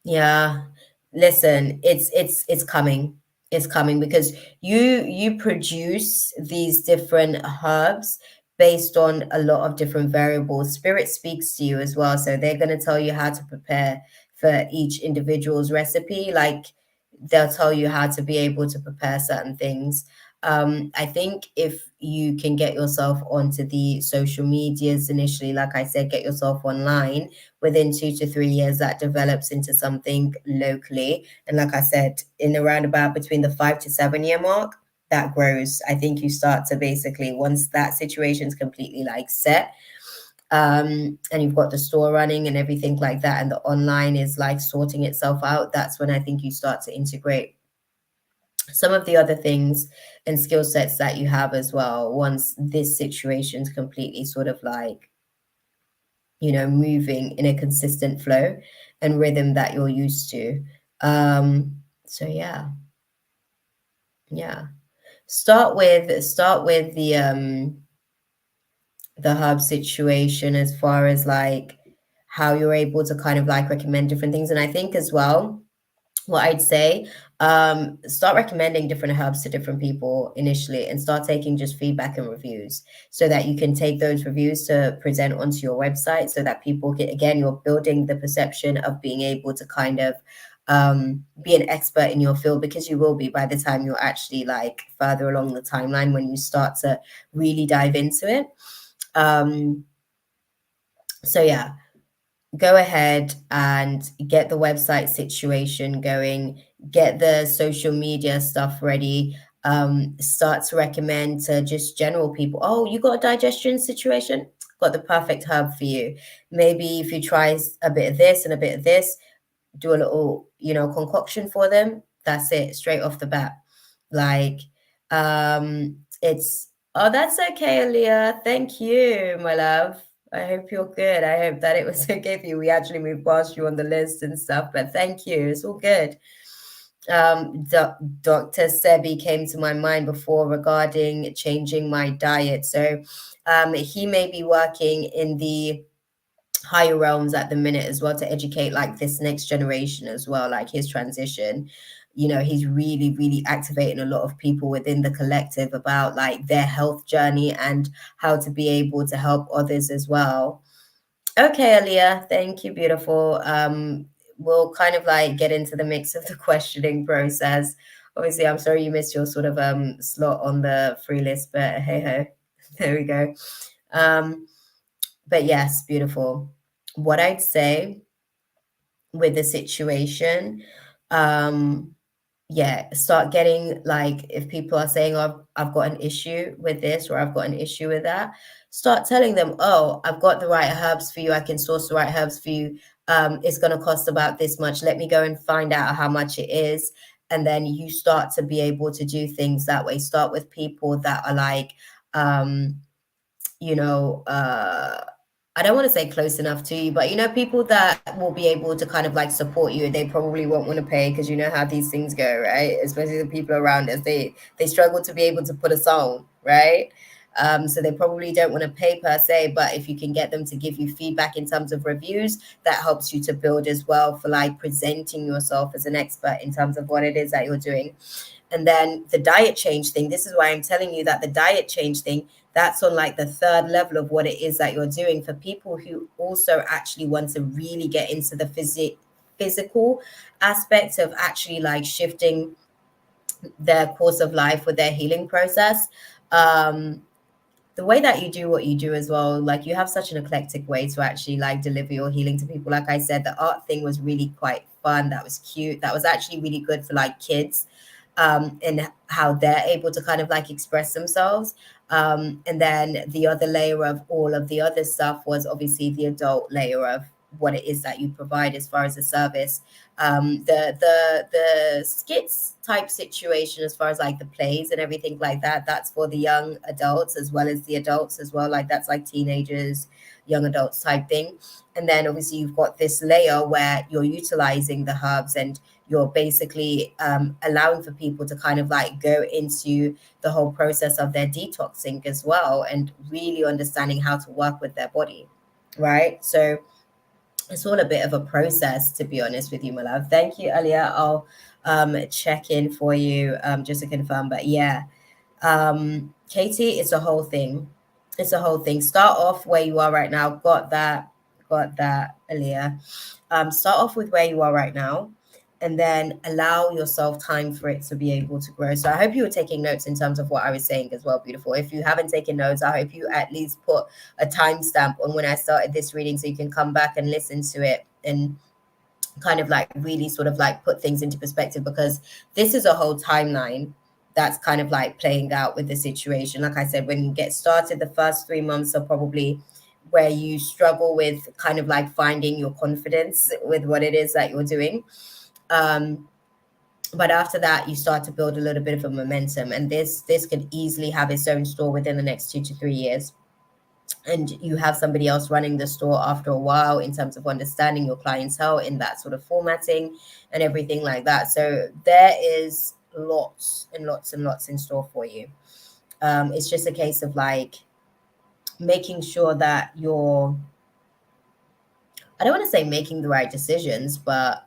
Yeah. Listen, it's coming. It's coming because you produce these different herbs based on a lot of different variables. Spirit speaks to you as well, so they're going to tell you how to prepare for each individual's recipe. Like they'll tell you how to be able to prepare certain things. I think if you can get yourself onto the social medias initially, like I said, get yourself online, within 2 to 3 years, that develops into something locally. And like I said, in around about between the 5 to 7 year mark, that grows. I think you start to basically, once that situation's completely like set, and you've got the store running and everything like that, and the online is like sorting itself out, that's when I think you start to integrate some of the other things and skill sets that you have as well, once this situation's completely sort of like, moving in a consistent flow and rhythm that you're used to. So yeah. Start with the hub situation as far as like how you're able to kind of like recommend different things. And I think as well, what I'd say, start recommending different herbs to different people initially and start taking just feedback and reviews so that you can take those reviews to present onto your website so that people get, again, you're building the perception of being able to kind of be an expert in your field, because you will be by the time you're actually like further along the timeline when you start to really dive into it. So yeah, go ahead and get the website situation going, get the social media stuff ready, start to recommend to just general people, oh, you got a digestion situation, got the perfect herb for you. Maybe if you try a bit of this and a bit of this, do a little, concoction for them, that's it, straight off the bat. Like, it's, oh, that's okay, Aaliyah. Thank you, my love. I hope you're good. I hope that it was okay for you. We actually moved past you on the list and stuff, but thank you. It's all good. Dr. Sebi came to my mind before regarding changing my diet. So he may be working in the higher realms at the minute as well to educate like this next generation as well, like his transition. He's really, really activating a lot of people within the collective about like their health journey and how to be able to help others as well. Okay, Aaliyah, thank you, beautiful. We'll kind of like get into the mix of the questioning process. Obviously, I'm sorry you missed your sort of slot on the free list, but hey ho, there we go. But yes, beautiful. What I'd say with the situation, start getting like, if people are saying, oh, I've got an issue with this or I've got an issue with that, start telling them, oh, I've got the right herbs for you. I can source the right herbs for you. It's going to cost about this much. Let me go and find out how much it is. And then you start to be able to do things that way. Start with people that are like, I don't want to say close enough to you, but people that will be able to kind of like support you. They probably won't want to pay, because you know how these things go, right? Especially the people around us, they struggle to be able to put a song, right? So they probably don't want to pay per se, but if you can get them to give you feedback in terms of reviews, that helps you to build as well for like presenting yourself as an expert in terms of what it is that you're doing. And then the diet change thing, this is why I'm telling you that the diet change thing, that's on like the third level of what it is that you're doing for people who also actually want to really get into the physical aspect of actually like shifting their course of life with their healing process. The way that you do what you do as well, like you have such an eclectic way to actually like deliver your healing to people. Like I said, the art thing was really quite fun. That was cute. That was actually really good for like kids, and how they're able to kind of like express themselves. And then the other layer of all of the other stuff was obviously the adult layer of what it is that you provide as far as a service. The skits type situation, as far as like the plays and everything like that, that's for the young adults as well as the adults as well. Like that's like teenagers, young adults type thing. And then obviously you've got this layer where you're utilizing the herbs and you're basically allowing for people to kind of like go into the whole process of their detoxing as well, and really understanding how to work with their body, right? So it's all a bit of a process, to be honest with you, my love. Thank you, Alia. I'll check in for you just to confirm. But yeah, Katie, it's a whole thing. It's a whole thing. Start off where you are right now. Got that, Alia. Start off with where you are right now, and then allow yourself time for it to be able to grow. So I hope you were taking notes in terms of what I was saying as well, beautiful. If you haven't taken notes, I hope you at least put a timestamp on when I started this reading, so you can come back and listen to it and kind of like really sort of like put things into perspective, because this is a whole timeline that's kind of like playing out with the situation. Like I said, when you get started, the first 3 months are probably where you struggle with kind of like finding your confidence with what it is that you're doing. But after that, you start to build a little bit of a momentum, and this could easily have its own store within the next 2 to 3 years. And you have somebody else running the store after a while in terms of understanding your clientele in that sort of formatting and everything like that. So there is lots and lots and lots in store for you. It's just a case of like making sure that you're, I don't want to say making the right decisions, but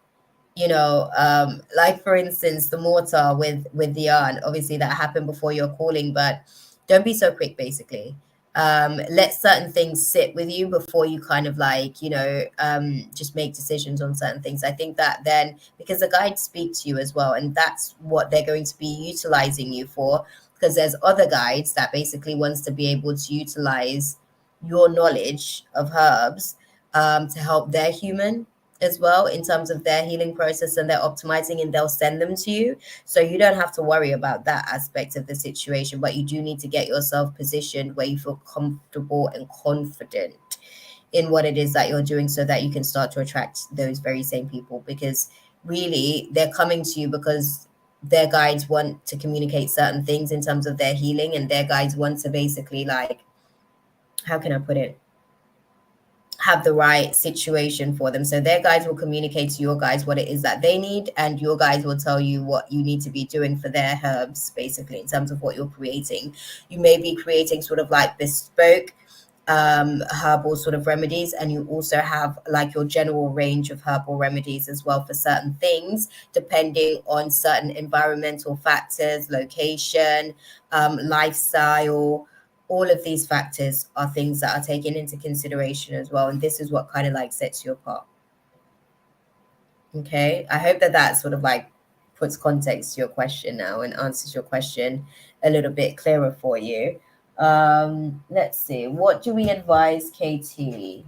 like for instance, the mortar with the yarn, obviously that happened before your calling, but don't be so quick, basically. let certain things sit with you before you kind of like, just make decisions on certain things. I think that then, because the guides speak to you as well, and that's what they're going to be utilizing you for, because there's other guides that basically wants to be able to utilize your knowledge of herbs to help their human as well in terms of their healing process, and they're optimizing, and they'll send them to you. So you don't have to worry about that aspect of the situation, but you do need to get yourself positioned where you feel comfortable and confident in what it is that you're doing, so that you can start to attract those very same people, because really they're coming to you because their guides want to communicate certain things in terms of their healing, and their guides want to basically, like, how can I put it, have the right situation for them. So their guides will communicate to your guides what it is that they need, and your guides will tell you what you need to be doing for their herbs, basically, in terms of what you're creating. You may be creating sort of like bespoke herbal sort of remedies, and you also have like your general range of herbal remedies as well for certain things, depending on certain environmental factors, location, lifestyle. All of these factors are things that are taken into consideration as well, and this is what kind of like sets you apart. Okay, I hope that that sort of like puts context to your question now and answers your question a little bit clearer for you. Let's see, what do we advise KT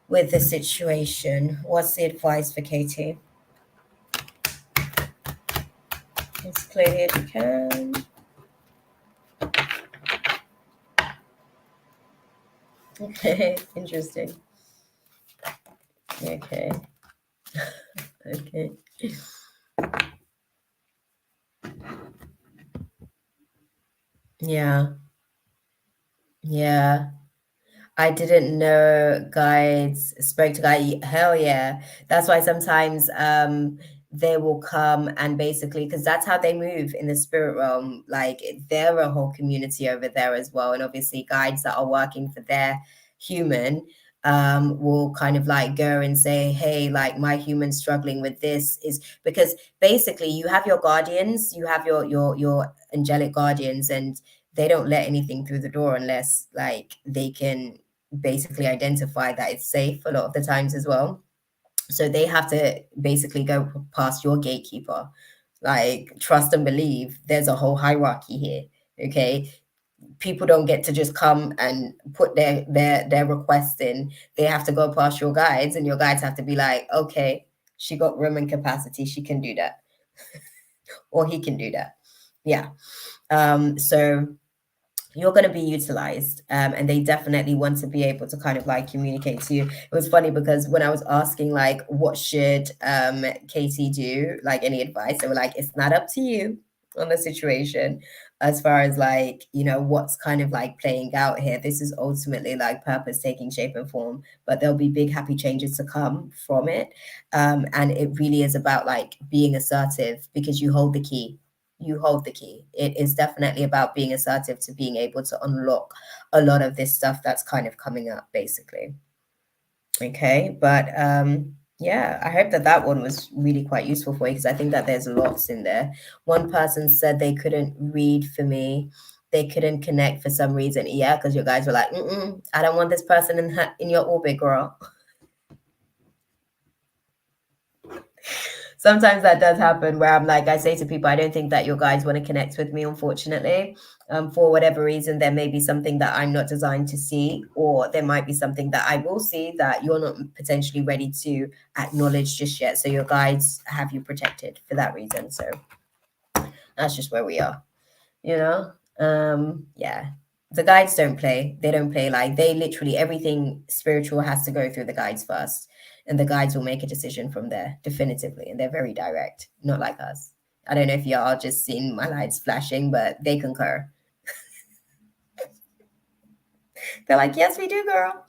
with the situation? What's the advice for KT? As clearly as you can. Okay, interesting. Okay. Okay. Yeah. Yeah. I didn't know guides spoke to guy. Hell yeah. That's why sometimes they will come and basically, because that's how they move in the spirit realm. Like they're a whole community over there as well. And obviously guides that are working for their human will kind of like go and say, hey, like my human's struggling with this, is because basically you have your guardians, you have your angelic guardians, and they don't let anything through the door unless like they can basically identify that it's safe a lot of the times as well. So they have to basically go past your gatekeeper. Like trust and believe, there's a whole hierarchy here. Okay, people don't get to just come and put their requests in. They have to go past your guides, and your guides have to be like, okay, she got room and capacity, she can do that, or he can do that. Yeah. So you're going to be utilized, and they definitely want to be able to kind of like communicate to you. It was funny because when I was asking like what should Katie do, like any advice, they were like, it's not up to you on the situation, as far as like, what's kind of like playing out here. This is ultimately like purpose taking shape and form, but there'll be big happy changes to come from it. And it really is about like being assertive, because you hold the key. You hold the key. It is definitely about being assertive to being able to unlock a lot of this stuff that's kind of coming up, basically. Okay, but yeah, I hope that that one was really quite useful for you, because I think that there's lots in there. One person said they couldn't read for me. They couldn't connect for some reason. Yeah, because your guys were like, I don't want this person in your orbit, girl. Sometimes that does happen, where I'm like, I say to people, I don't think that your guys want to connect with me, unfortunately. For whatever reason, there may be something that I'm not designed to see, or there might be something that I will see that you're not potentially ready to acknowledge just yet. So your guides have you protected for that reason. So that's just where we are, yeah. The guides don't play. They don't play. Like they literally, everything spiritual has to go through the guides first, and the guides will make a decision from there definitively, and they're very direct, not like us. I don't know if y'all just seen my lights flashing, but they concur. They're like, yes, we do, girl.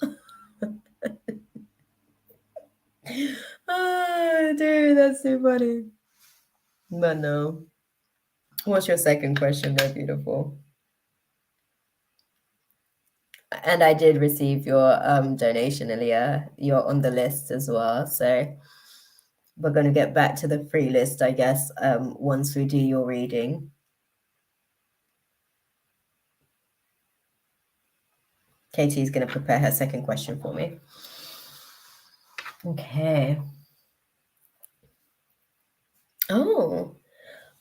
Oh, dude, that's so funny. But no. What's your second question, though, beautiful? And I did receive your donation, Aaliyah. You're on the list as well. So we're going to get back to the free list, I guess, once we do your reading. Katie's going to prepare her second question for me. Okay. Oh,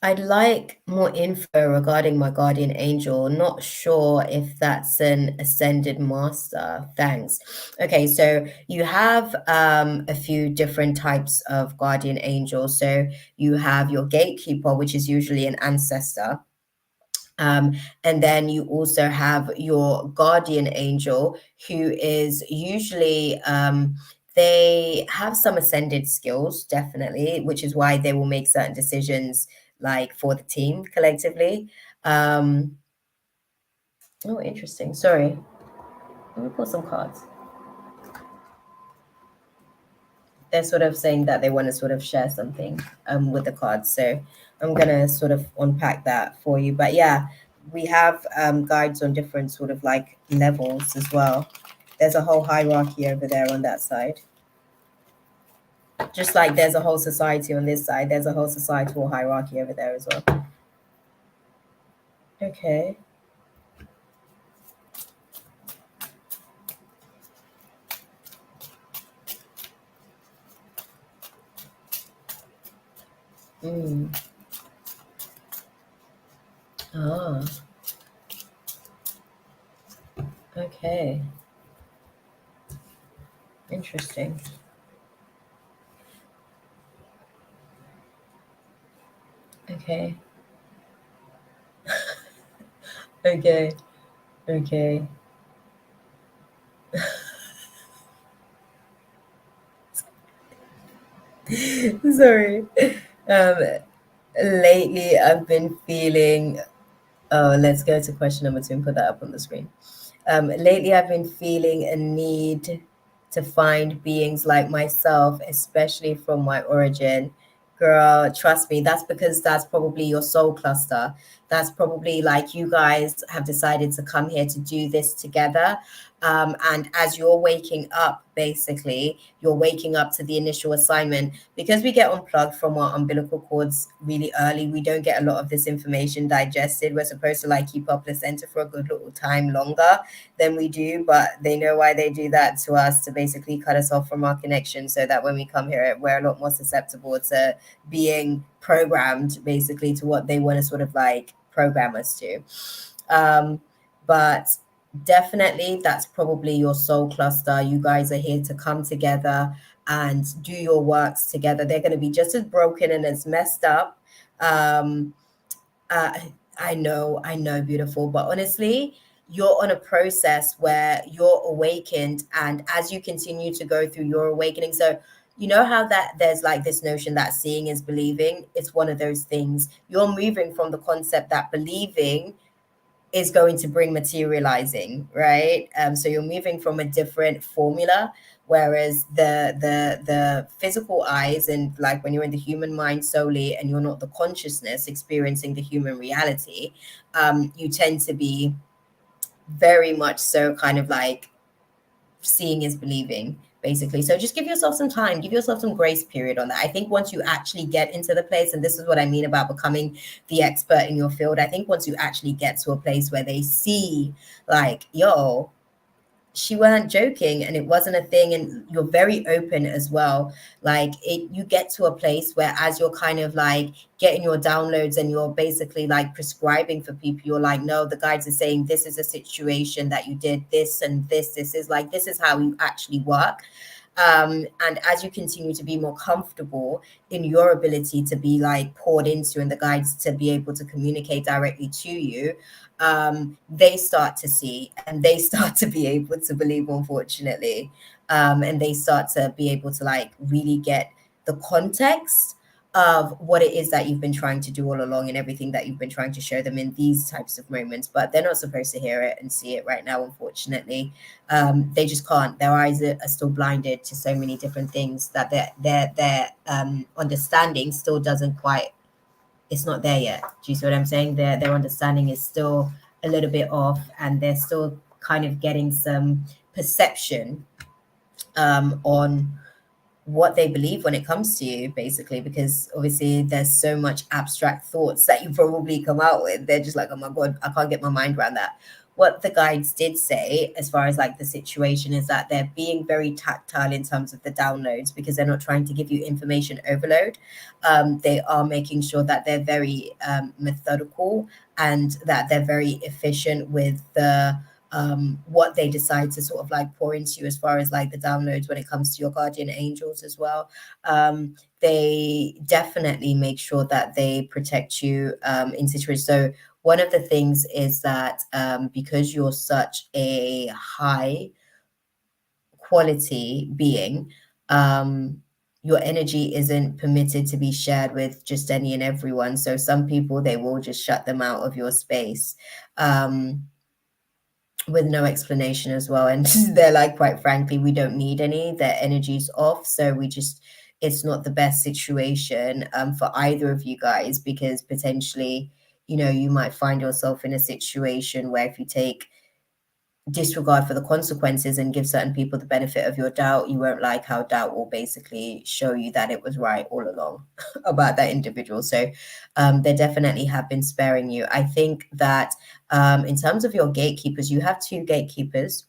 I'd like more info regarding my guardian angel. Not sure if that's an ascended master. Thanks. Okay, so you have a few different types of guardian angels. So you have your gatekeeper, which is usually an ancestor. And then you also have your guardian angel, who is usually they have some ascended skills, definitely, which is why they will make certain decisions like for the team collectively. Oh, interesting. Sorry. Let me pull some cards. They're sort of saying that they want to sort of share something with the cards. So I'm going to sort of unpack that for you. But yeah, we have guides on different sort of like levels as well. There's a whole hierarchy over there on that side. Just like there's a whole society on this side, there's a whole societal hierarchy over there as well. Okay. Mm. Ah, okay. Interesting. Okay. Okay. Okay. Sorry. Um, lately I've been feeling, oh, let's go to question number 2 and put that up on the screen. Lately I've been feeling a need to find beings like myself, especially from my origin. Girl, trust me, that's because that's probably your soul cluster. That's probably like you guys have decided to come here to do this together. And as you're waking up, basically, you're waking up to the initial assignment. Because we get unplugged from our umbilical cords really early, we don't get a lot of this information digested. We're supposed to like keep our placenta for a good little time longer than we do, but they know why they do that to us, to basically cut us off from our connection, so that when we come here, we're a lot more susceptible to being programmed basically to what they want to sort of like program us to. But definitely that's probably your soul cluster. You guys are here to come together and do your works together. They're going to be just as broken and as messed up. um uh, I know, beautiful, but honestly, you're on a process where you're awakened, and as you continue to go through your awakening, so you know how that there's like this notion that seeing is believing. It's one of those things. You're moving from the concept that believing is going to bring materializing, right? So you're moving from a different formula, whereas the physical eyes, and like when you're in the human mind solely and you're not the consciousness experiencing the human reality, you tend to be very much so kind of like seeing is believing, basically. So just give yourself some time, give yourself some grace period on that. I think once you actually get into the place, and this is what I mean about becoming the expert in your field, I think once you actually get to a place where they see like, yo, she weren't joking and it wasn't a thing, and you're very open as well, like it, you get to a place where as you're kind of like getting your downloads and you're basically like prescribing for people, you're like, no, the guides are saying this is a situation that you did this and this is like, this is how you actually work. And as you continue to be more comfortable in your ability to be like poured into and the guides to be able to communicate directly to you, they start to see and they start to be able to believe, unfortunately. And they start to be able to like really get the context of what it is that you've been trying to do all along and everything that you've been trying to show them in these types of moments. But they're not supposed to hear it and see it right now, unfortunately. They just can't. Their eyes are still blinded to so many different things that their understanding still doesn't quite, it's not there yet. Do you see what I'm saying? Their understanding is still a little bit off, and they're still kind of getting some perception on what they believe when it comes to you, basically, because obviously there's so much abstract thoughts that you probably come out with. They're just like, oh my god, I can't get my mind around that. what the guides did say, as far as like the situation, is that they're being very tactile in terms of the downloads because they're not trying to give you information overload. They are making sure that they're very methodical and that they're very efficient with the what they decide to sort of like pour into you as far as like the downloads when it comes to your guardian angels as well. They definitely make sure that they protect you in situations. So one of the things is that because you're such a high quality being, your energy isn't permitted to be shared with just any and everyone. So some people, they will just shut them out of your space with no explanation as well. And they're like, quite frankly, we don't need any, their energy's off. So we just, it's not the best situation for either of you guys, because potentially, you know, you might find yourself in a situation where if you take disregard for the consequences and give certain people the benefit of your doubt, you won't like how doubt will basically show you that it was right all along about that individual. So they definitely have been sparing you. I think that in terms of your gatekeepers, you have two gatekeepers.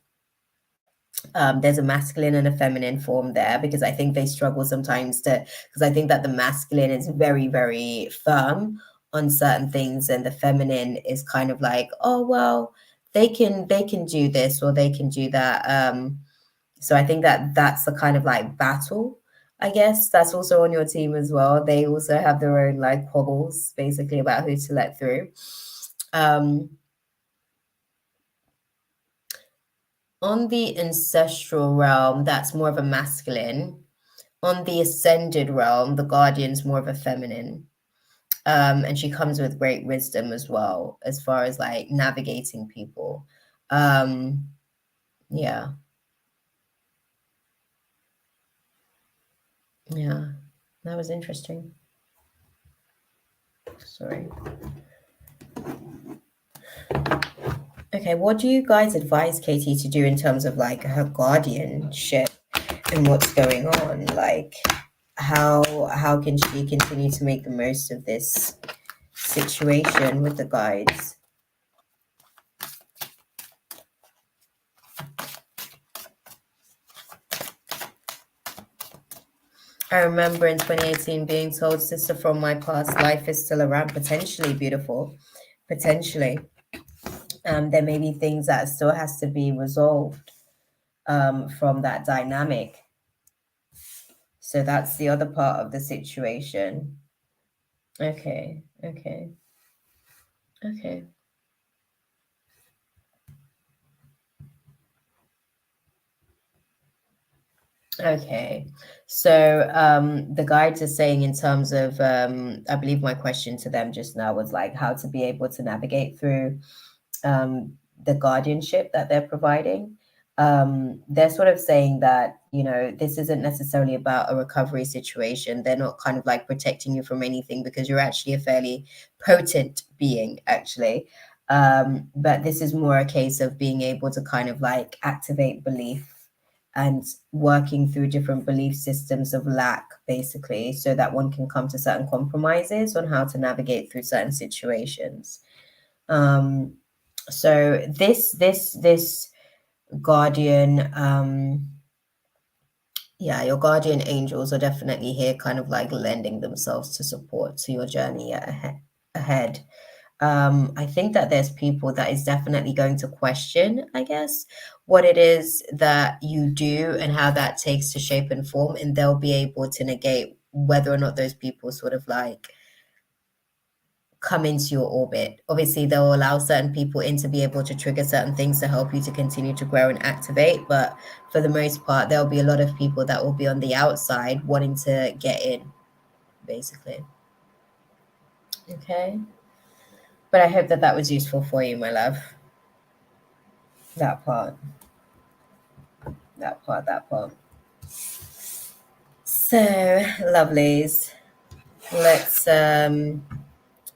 There's a masculine and a feminine form there, because I think they struggle sometimes to, because I think that the masculine is very, very firm on certain things, and the feminine is kind of like, oh, well, they can do this or they can do that. So I think that that's the kind of like battle, I guess, that's also on your team as well. They also have their own like quabbles basically about who to let through. On the ancestral realm, that's more of a masculine. On the ascended realm, the guardian's more of a feminine. And she comes with great wisdom as well, as far as like navigating people. Yeah. Yeah. That was interesting. Sorry. Okay, what do you guys advise Katie to do in terms of like her guardianship and what's going on? Like, how can she continue to make the most of this situation with the guides? I remember in 2018 being told, sister, from my past life is still around, potentially beautiful, potentially. There may be things that still has to be resolved from that dynamic. So that's the other part of the situation. Okay, okay, okay. Okay, so the guides are saying in terms of, I believe my question to them just now was like how to be able to navigate through the guardianship that they're providing. They're sort of saying that, you know, this isn't necessarily about a recovery situation. They're not kind of like protecting you from anything, because you're actually a fairly potent being, actually. But this is more a case of being able to kind of like activate belief and working through different belief systems of lack, basically, so that one can come to certain compromises on how to navigate through certain situations. So this guardian, yeah, your guardian angels are definitely here, kind of like lending themselves to support to your journey ahead. I think that there's people that is definitely going to question, I guess, what it is that you do and how that takes to shape and form, and they'll be able to negate whether or not those people sort of like come into your orbit. Obviously, they'll allow certain people in to be able to trigger certain things to help you to continue to grow and activate. But for the most part, there'll be a lot of people that will be on the outside wanting to get in, basically. Okay. But I hope that that was useful for you, my love. That part. That part. So, lovelies. Let's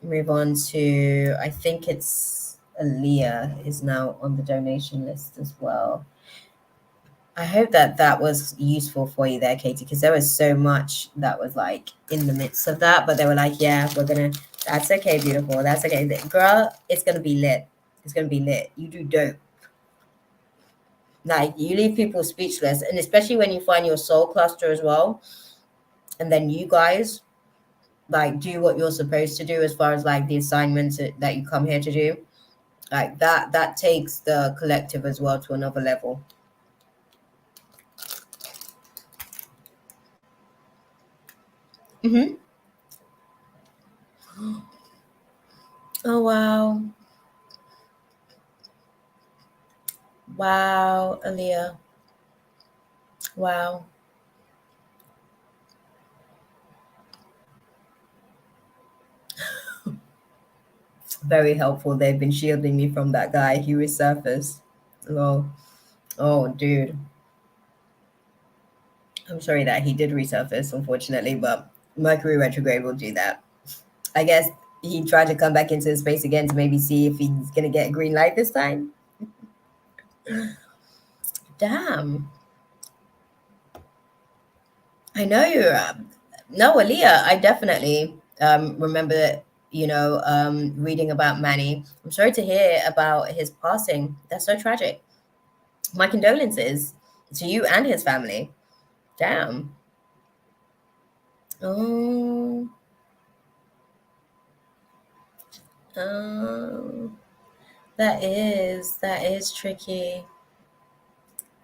move on to, I think it's Aaliyah is now on the donation list as well. I hope that that was useful for you there, Katie, because there was so much that was like in the midst of that, but they were like, yeah, that's okay, beautiful. That's okay. Girl, it's going to be lit. It's gonna be lit. You do dope. Like you leave people speechless, and especially when you find your soul cluster as well, and then you guys like do what you're supposed to do as far as like the assignments that you come here to do. Like that takes the collective as well to another level. Mm-hmm. Oh wow. Wow, Aaliyah. Wow. Very helpful. They've been shielding me from that guy. He resurfaced. Oh, dude. I'm sorry that he did resurface, unfortunately, but Mercury retrograde will do that. I guess he tried to come back into space again to maybe see if he's gonna get a green light this time. Damn. I know you're no, Aaliyah, I definitely remember, reading about Manny. I'm sorry to hear about his passing. That's so tragic. My condolences to you and his family. Damn. Oh, oh, that is tricky.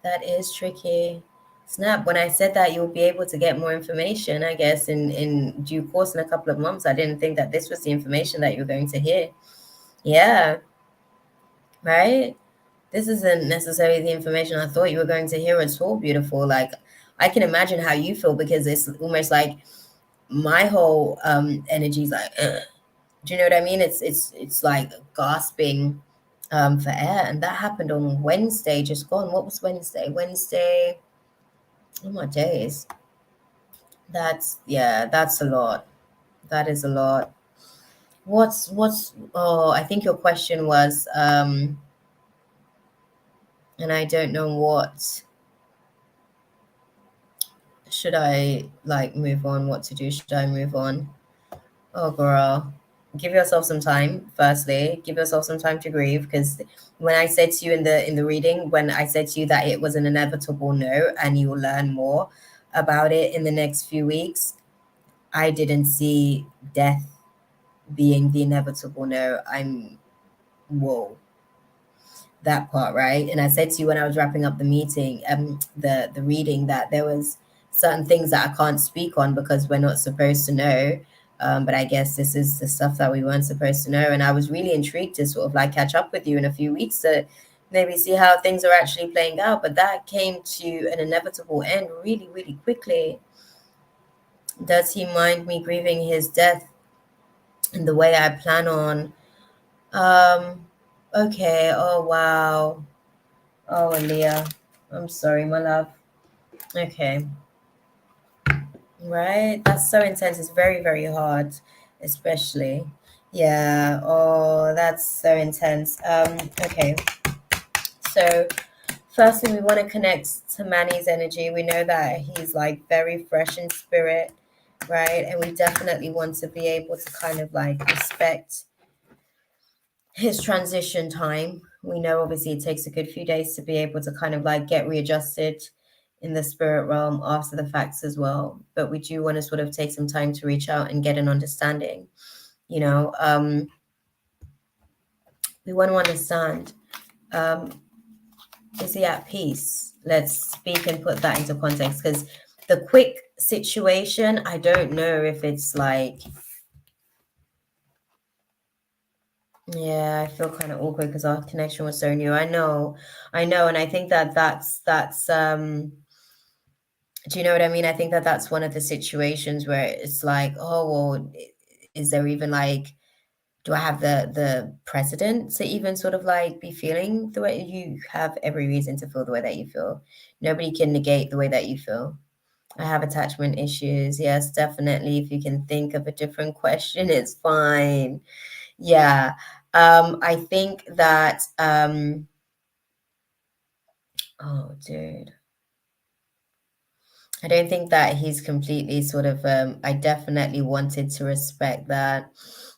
That is tricky. Snap. When I said that you'll be able to get more information, I guess in due course in a couple of months, I didn't think that this was the information that you're going to hear. Yeah, right. This isn't necessarily the information I thought you were going to hear at all. Beautiful. Like I can imagine how you feel because it's almost like my whole energy is like. Ugh. Do you know what I mean? It's like gasping for air, and that happened on Wednesday. Just gone. What was Wednesday? Wednesday. Oh my days. That's a lot. That is a lot. What's oh, I think your question was and I don't know what should I like move on, what to do, should I move on? Oh girl. Give yourself some time, firstly. Give yourself some time to grieve because when I said to you in the reading, when I said to you that it was an inevitable no and you will learn more about it in the next few weeks, I didn't see death being the inevitable no. Whoa, that part, right? And I said to you when I was wrapping up the meeting, the reading, that there was certain things that I can't speak on because we're not supposed to know. But I guess this is the stuff that we weren't supposed to know. And I was really intrigued to sort of like catch up with you in a few weeks to maybe see how things are actually playing out. But that came to an inevitable end really, really quickly. Does he mind me grieving his death in the way I plan on? Okay. Oh, wow. Oh, Aaliyah. I'm sorry, my love. Okay. Right? That's so intense. It's very, very hard, especially. Yeah. Oh, that's so intense. Okay. So, firstly, we want to connect to Manny's energy. We know that he's like very fresh in spirit, right? And we definitely want to be able to kind of like respect his transition time. We know obviously it takes a good few days to be able to kind of like get readjusted in the spirit realm after the facts as well. But we do want to sort of take some time to reach out and get an understanding. You know, we want to understand, um, is he at peace? Let's speak and put that into context because the quick situation, I don't know if it's like, yeah, I feel kind of awkward because our connection was so new. I know, and I think that that's do you know what I mean? I think that that's one of the situations where it's like, oh well, is there even like, do I have the precedent to even sort of like be feeling the way you have every reason to feel the way that you feel? Nobody can negate the way that you feel. I have attachment issues. Yes, definitely. If you can think of a different question, it's fine. Yeah. I think that oh dude. I don't think that he's completely sort of I definitely wanted to respect that.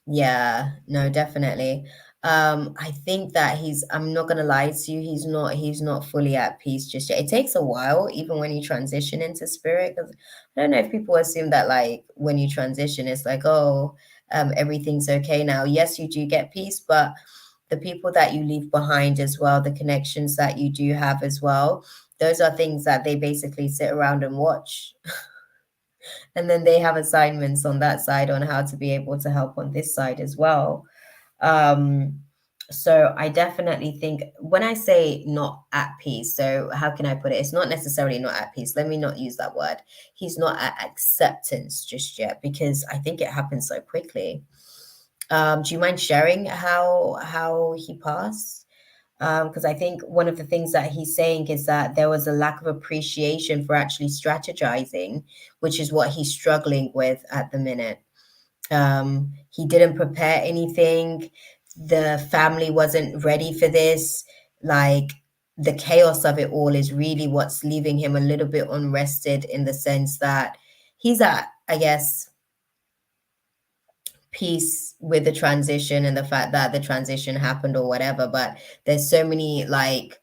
Yeah, no, definitely. I think that I'm not gonna lie to you, he's not fully at peace just yet. It takes a while, even when you transition into spirit, because I don't know if people assume that like when you transition, it's like, oh, everything's okay now. Yes, you do get peace, but the people that you leave behind as well, the connections that you do have as well, those are things that they basically sit around and watch. And then they have assignments on that side on how to be able to help on this side as well. Um, so I definitely think when I say not at peace, so how can I put it? It's not necessarily not at peace. Let me not use that word. He's not at acceptance just yet because I think it happens so quickly. Do you mind sharing how he passed? Because I think one of the things that he's saying is that there was a lack of appreciation for actually strategizing, which is what he's struggling with at the minute. He didn't prepare anything. The family wasn't ready for this. Like the chaos of it all is really what's leaving him a little bit unrested in the sense that he's at, I guess, peace with the transition and the fact that the transition happened or whatever. But there's so many like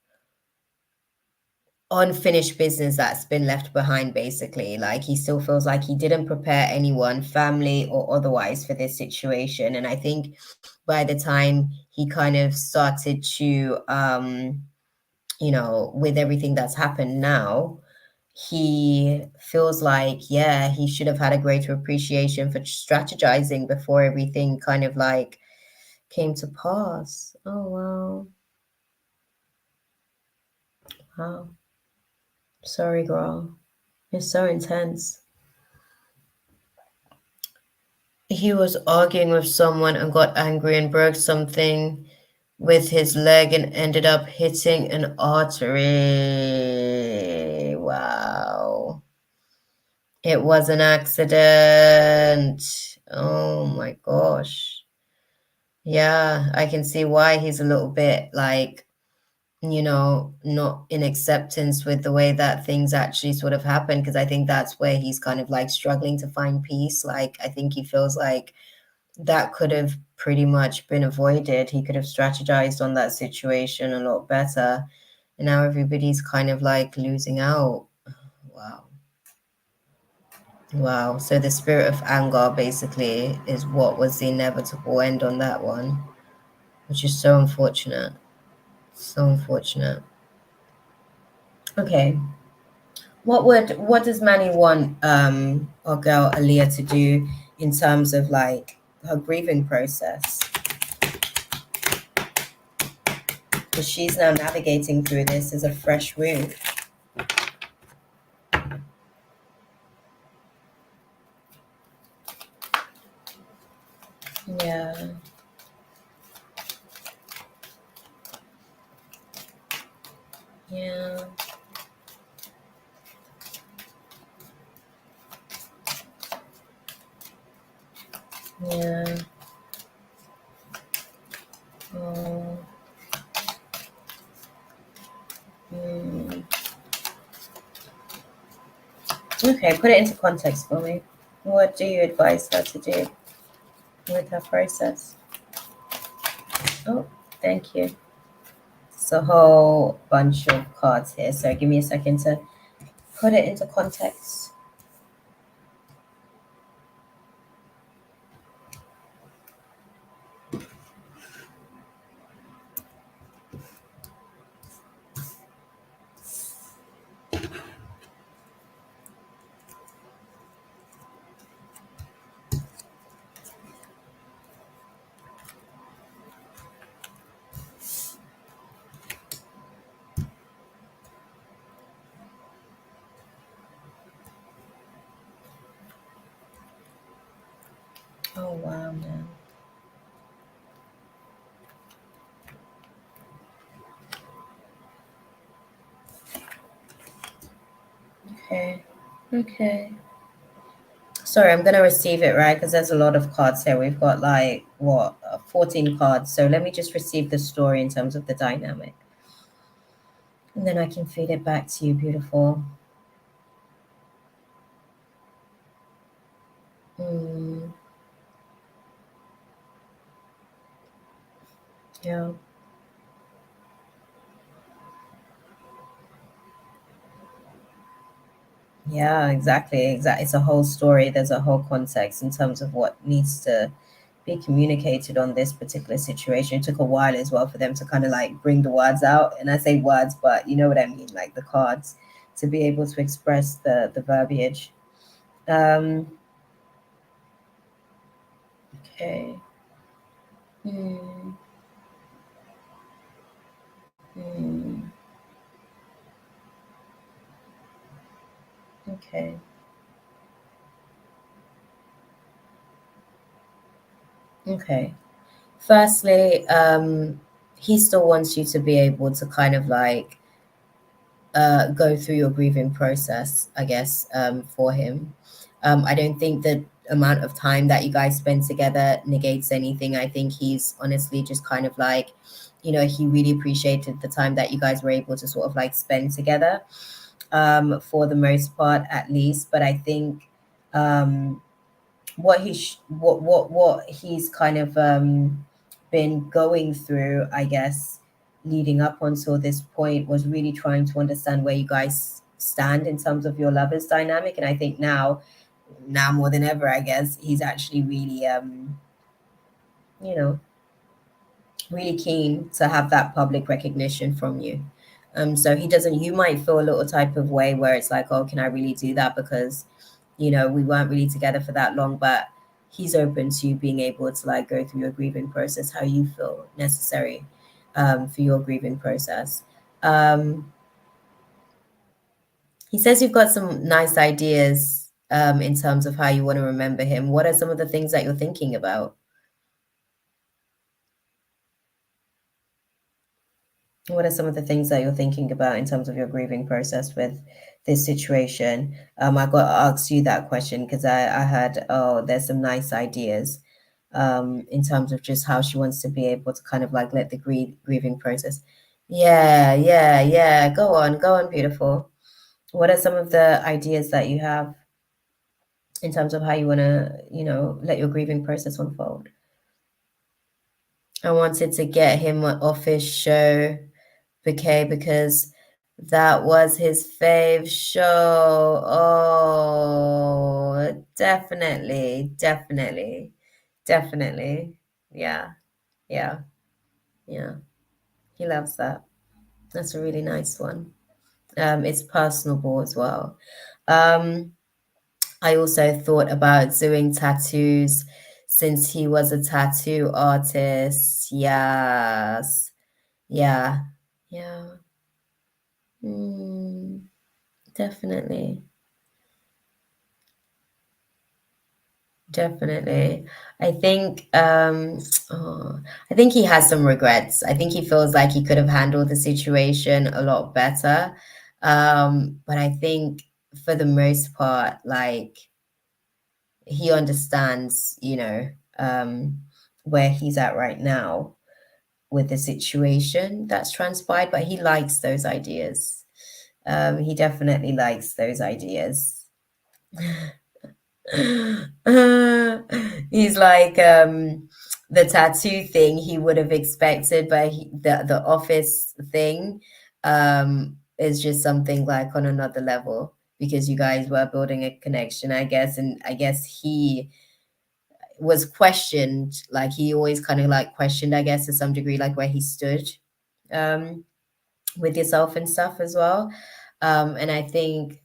unfinished business that's been left behind basically. Like he still feels like he didn't prepare anyone, family or otherwise, for this situation. And I think by the time he kind of started to with everything that's happened now, he feels like, yeah, he should have had a greater appreciation for strategizing before everything kind of like came to pass. Oh wow. Wow. Sorry, girl. It's so intense. He was arguing with someone and got angry and broke something with his leg and ended up hitting an artery. Wow. It was an accident. Oh my gosh. Yeah, I can see why he's a little bit like, not in acceptance with the way that things actually sort of happen. Because I think that's where he's kind of like struggling to find peace. Like, I think he feels like that could have pretty much been avoided. He could have strategized on that situation a lot better. And now everybody's kind of like losing out. Wow. Wow. So the spirit of anger basically is what was the inevitable end on that one, which is so unfortunate. So unfortunate. Okay. What does Manny want our girl Aaliyah to do in terms of like her grieving process? Because she's now navigating through this as a fresh wound. Yeah. Yeah. Yeah. Oh. Mm. Okay, put it into context for me. What do you advise her to do with her process? Oh, thank you. It's a whole bunch of cards here, so give me a second to put it into context. Oh, wow, man. Okay. Okay. Sorry, I'm going to receive it, right? Because there's a lot of cards here. We've got like, 14 cards. So let me just receive the story in terms of the dynamic. And then I can feed it back to you, beautiful. Yeah. Yeah, exactly. Exactly. It's a whole story. There's a whole context in terms of what needs to be communicated on this particular situation. It took a while as well for them to kind of like bring the words out. And I say words, but you know what I mean, like the cards, to be able to express the verbiage. Um, okay. Hmm. Hmm. Okay. Okay. Firstly, he still wants you to be able to kind of like go through your grieving process, I guess, for him. I don't think the amount of time that you guys spend together negates anything. I think he's honestly just kind of like, he really appreciated the time that you guys were able to sort of like spend together, for the most part, at least. But I think um, what he's kind of been going through, I guess, leading up until this point, was really trying to understand where you guys stand in terms of your lovers dynamic. And I think now more than ever, I guess, he's actually really you know really keen to have that public recognition from you. So he doesn't, you might feel a little type of way where it's like, oh, can I really do that? Because, we weren't really together for that long, but he's open to you being able to like go through your grieving process, how you feel necessary, for your grieving process. Um, he says you've got some nice ideas, in terms of how you want to remember him. What are some of the things that you're thinking about? What are some of the things that you're thinking about in terms of your grieving process with this situation? I got to ask you that question because I heard, oh, there's some nice ideas, in terms of just how she wants to be able to kind of like let the grieving process. Yeah, yeah, yeah. Go on, beautiful. What are some of the ideas that you have in terms of how you want to, let your grieving process unfold? I wanted to get him off his show, Bouquet, because that was his fave show. Oh, definitely, definitely, definitely. Yeah, yeah, yeah. He loves that. That's a really nice one. It's personable as well. Um, I also thought about doing tattoos since he was a tattoo artist. Yes. Yeah. Yeah. Mm, definitely. Definitely. I think oh, I think he has some regrets. I think he feels like he could have handled the situation a lot better. But I think for the most part, like he understands, where he's at right now with the situation that's transpired, but he likes those ideas. He definitely likes those ideas. He's like, the tattoo thing he would have expected, but the office thing, is just something like on another level because you guys were building a connection, I guess. And I guess he was questioned, like he always kind of like questioned, I guess, to some degree, like where he stood, um, with yourself and stuff as well. And I think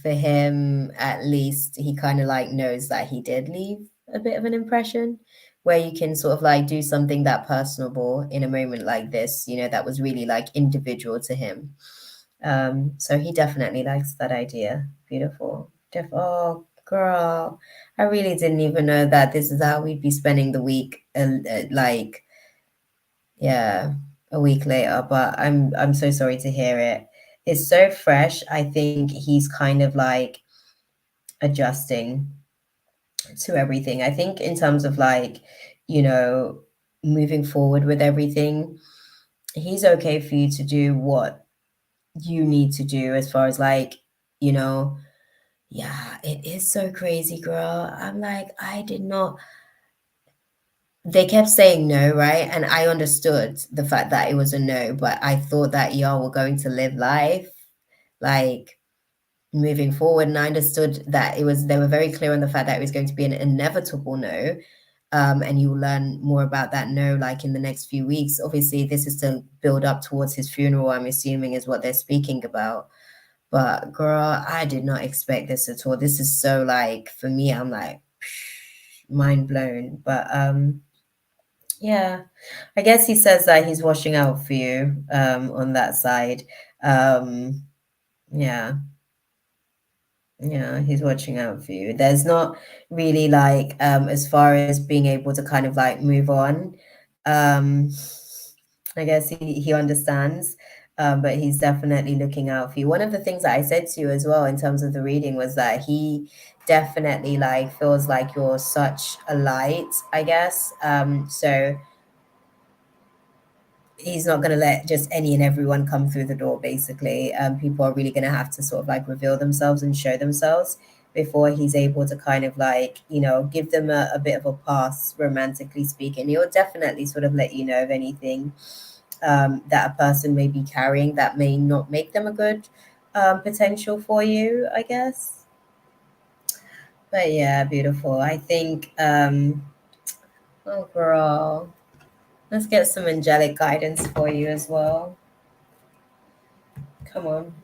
for him, at least, he kind of like knows that he did leave a bit of an impression where you can sort of like do something that personable in a moment like this, that was really like individual to him. So he definitely likes that idea. Beautiful. Oh, girl, I really didn't even know that this is how we'd be spending the week, like, yeah, a week later, but I'm so sorry to hear it. It's so fresh. I think he's kind of like adjusting to everything. I think in terms of like, you know, moving forward with everything, he's okay for you to do what you need to do as far as like, you know, yeah, it is so crazy, girl. I'm like, I did not. they kept saying no, right? And I understood the fact that it was a no, but I thought that y'all were going to live life like moving forward. And I understood that they were very clear on the fact that it was going to be an inevitable no. And you will learn more about that no like in the next few weeks. Obviously, this is to build up towards his funeral, I'm assuming, is what they're speaking about. But girl, I did not expect this at all. This is so like for me, I'm like mind blown. But yeah, I guess he says that he's watching out for you on that side. Um, yeah, yeah, he's watching out for you. There's not really like as far as being able to kind of like move on. Um, I guess he understands, but he's definitely looking out for you. One of the things that I said to you as well in terms of the reading was that he definitely like feels like you're such a light, I guess. So he's not going to let just any and everyone come through the door, basically. People are really going to have to sort of like reveal themselves and show themselves before he's able to kind of like, you know, give them a bit of a pass, romantically speaking. He'll definitely sort of let you know of anything that a person may be carrying that may not make them a good potential for you, I guess. But yeah, beautiful. I think, oh girl, let's get some angelic guidance for you as well. Come on.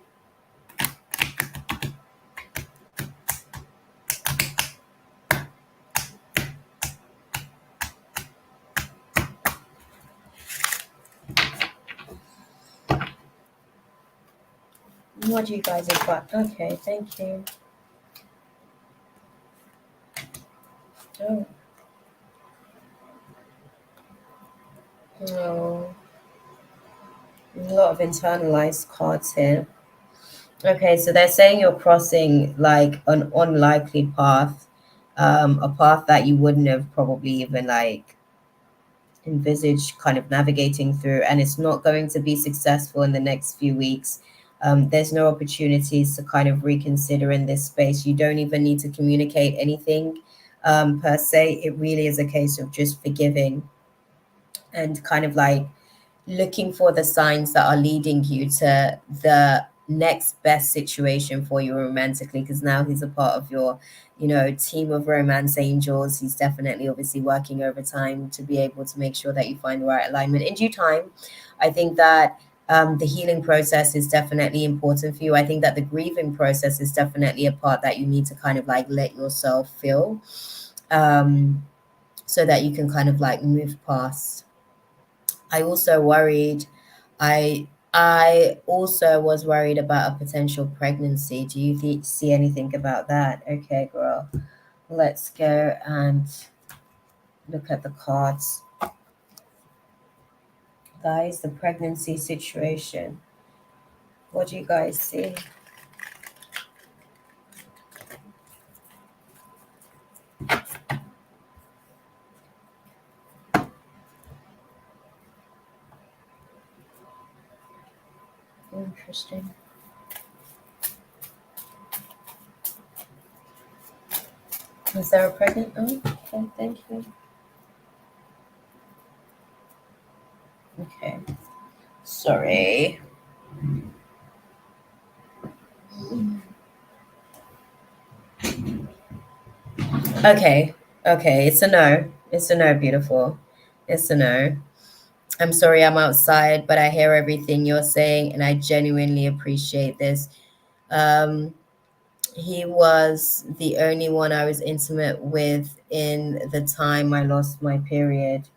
What do you guys have got? Okay, thank you. Oh, no. A lot of internalized cards here. Okay, so they're saying you're crossing like an unlikely path, a path that you wouldn't have probably even like envisaged kind of navigating through, and it's not going to be successful in the next few weeks. There's no opportunities to kind of reconsider in this space. You don't even need to communicate anything per se. It really is a case of just forgiving and kind of like looking for the signs that are leading you to the next best situation for you romantically, because now he's a part of your, you know, team of romance angels. He's definitely obviously working overtime to be able to make sure that you find the right alignment in due time. I think that the healing process is definitely important for you. I think that the grieving process is definitely a part that you need to kind of like let yourself feel, so that you can kind of like move past. I also worried. I also was worried about a potential pregnancy. Do you see anything about that? Okay, girl. Let's go and look at the cards. Guys, the pregnancy situation. What do you guys see? Interesting. Is there a pregnant? Oh, okay, thank you. Okay. Sorry. Okay. Okay. It's a no. It's a no, beautiful. It's a no. I'm sorry I'm outside, but I hear everything you're saying, and I genuinely appreciate this. Um, he was the only one I was intimate with in the time I lost my period.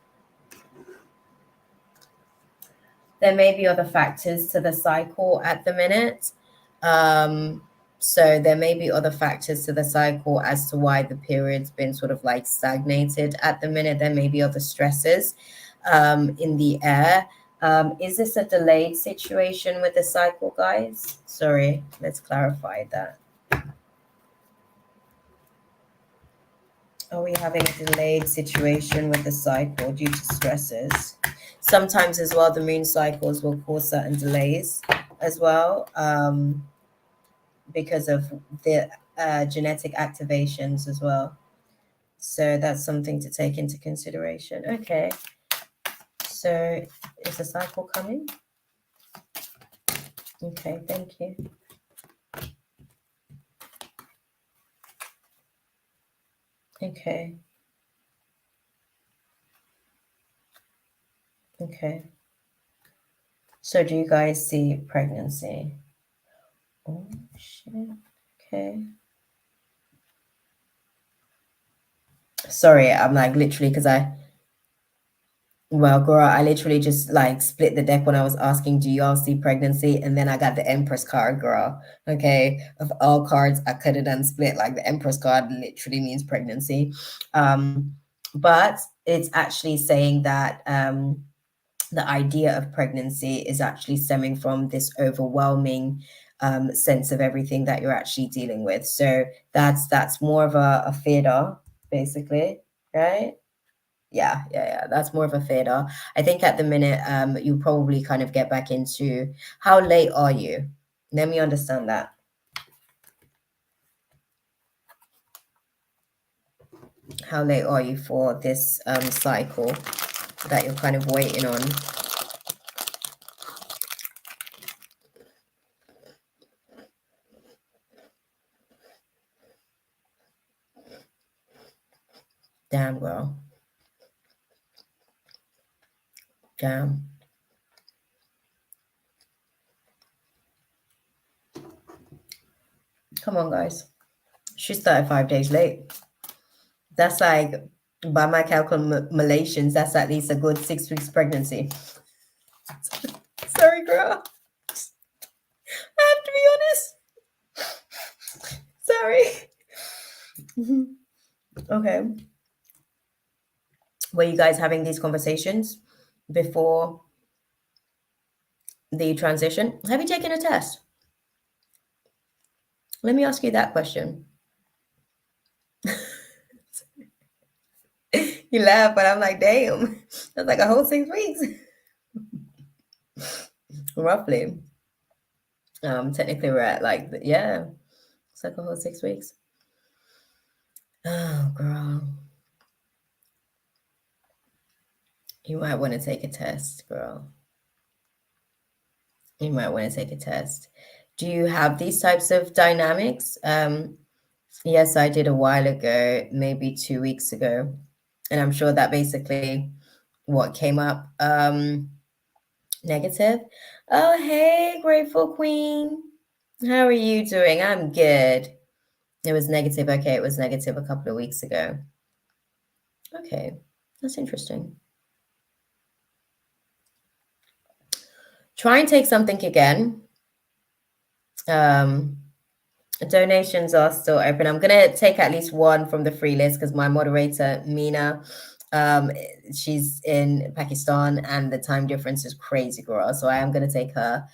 There may be other factors to the cycle at the minute. Um, so there may be other factors to the cycle as to why the period's been sort of like stagnated at the minute. There may be other stresses in the air. Is this a delayed situation with the cycle, guys? Sorry, let's clarify that. Are we having a delayed situation with the cycle due to stresses? Sometimes as well, the moon cycles will cause certain delays as well, because of the genetic activations as well. So that's something to take into consideration. Okay. So is the cycle coming? Okay, thank you. Okay. Okay. So do you guys see pregnancy? Oh, shit. Okay. Sorry, I'm like literally because well, girl, I literally just like split the deck when I was asking, do y'all see pregnancy? And then I got the Empress card, girl. Okay. Of all cards, I could have done split. Like the Empress card literally means pregnancy. But it's actually saying that the idea of pregnancy is actually stemming from this overwhelming sense of everything that you're actually dealing with. So that's more of a theater, basically, right? Yeah. That's more of a theater. I think at the minute, you probably kind of get back into how late are you? Let me understand that. How late are you for this cycle that you're kind of waiting on? Damn, girl. Damn. Come on, guys. She's 35 days late. That's like, by my calculations, that's at least a good 6 weeks pregnancy. Sorry, girl. I have to be honest. Sorry. Okay. Were you guys having these conversations before the transition? Have you taken a test? Let me ask you that question. You laugh, but I'm like, damn, that's like a whole 6 weeks. Roughly. Technically we're at like, yeah, it's like a whole 6 weeks. Oh, girl. You might want to take a test, girl. You might want to take a test. Do you have these types of dynamics? Yes, I did a while ago, maybe 2 weeks ago. And I'm sure that basically what came up, negative. Oh, hey, Grateful Queen. How are you doing? I'm good. It was negative. Okay, it was negative a couple of weeks ago. Okay, that's interesting. Try and take something again. Donations are still open. I'm gonna take at least one from the free list because my moderator, Mina, she's in Pakistan and the time difference is crazy, girl. So I am gonna take her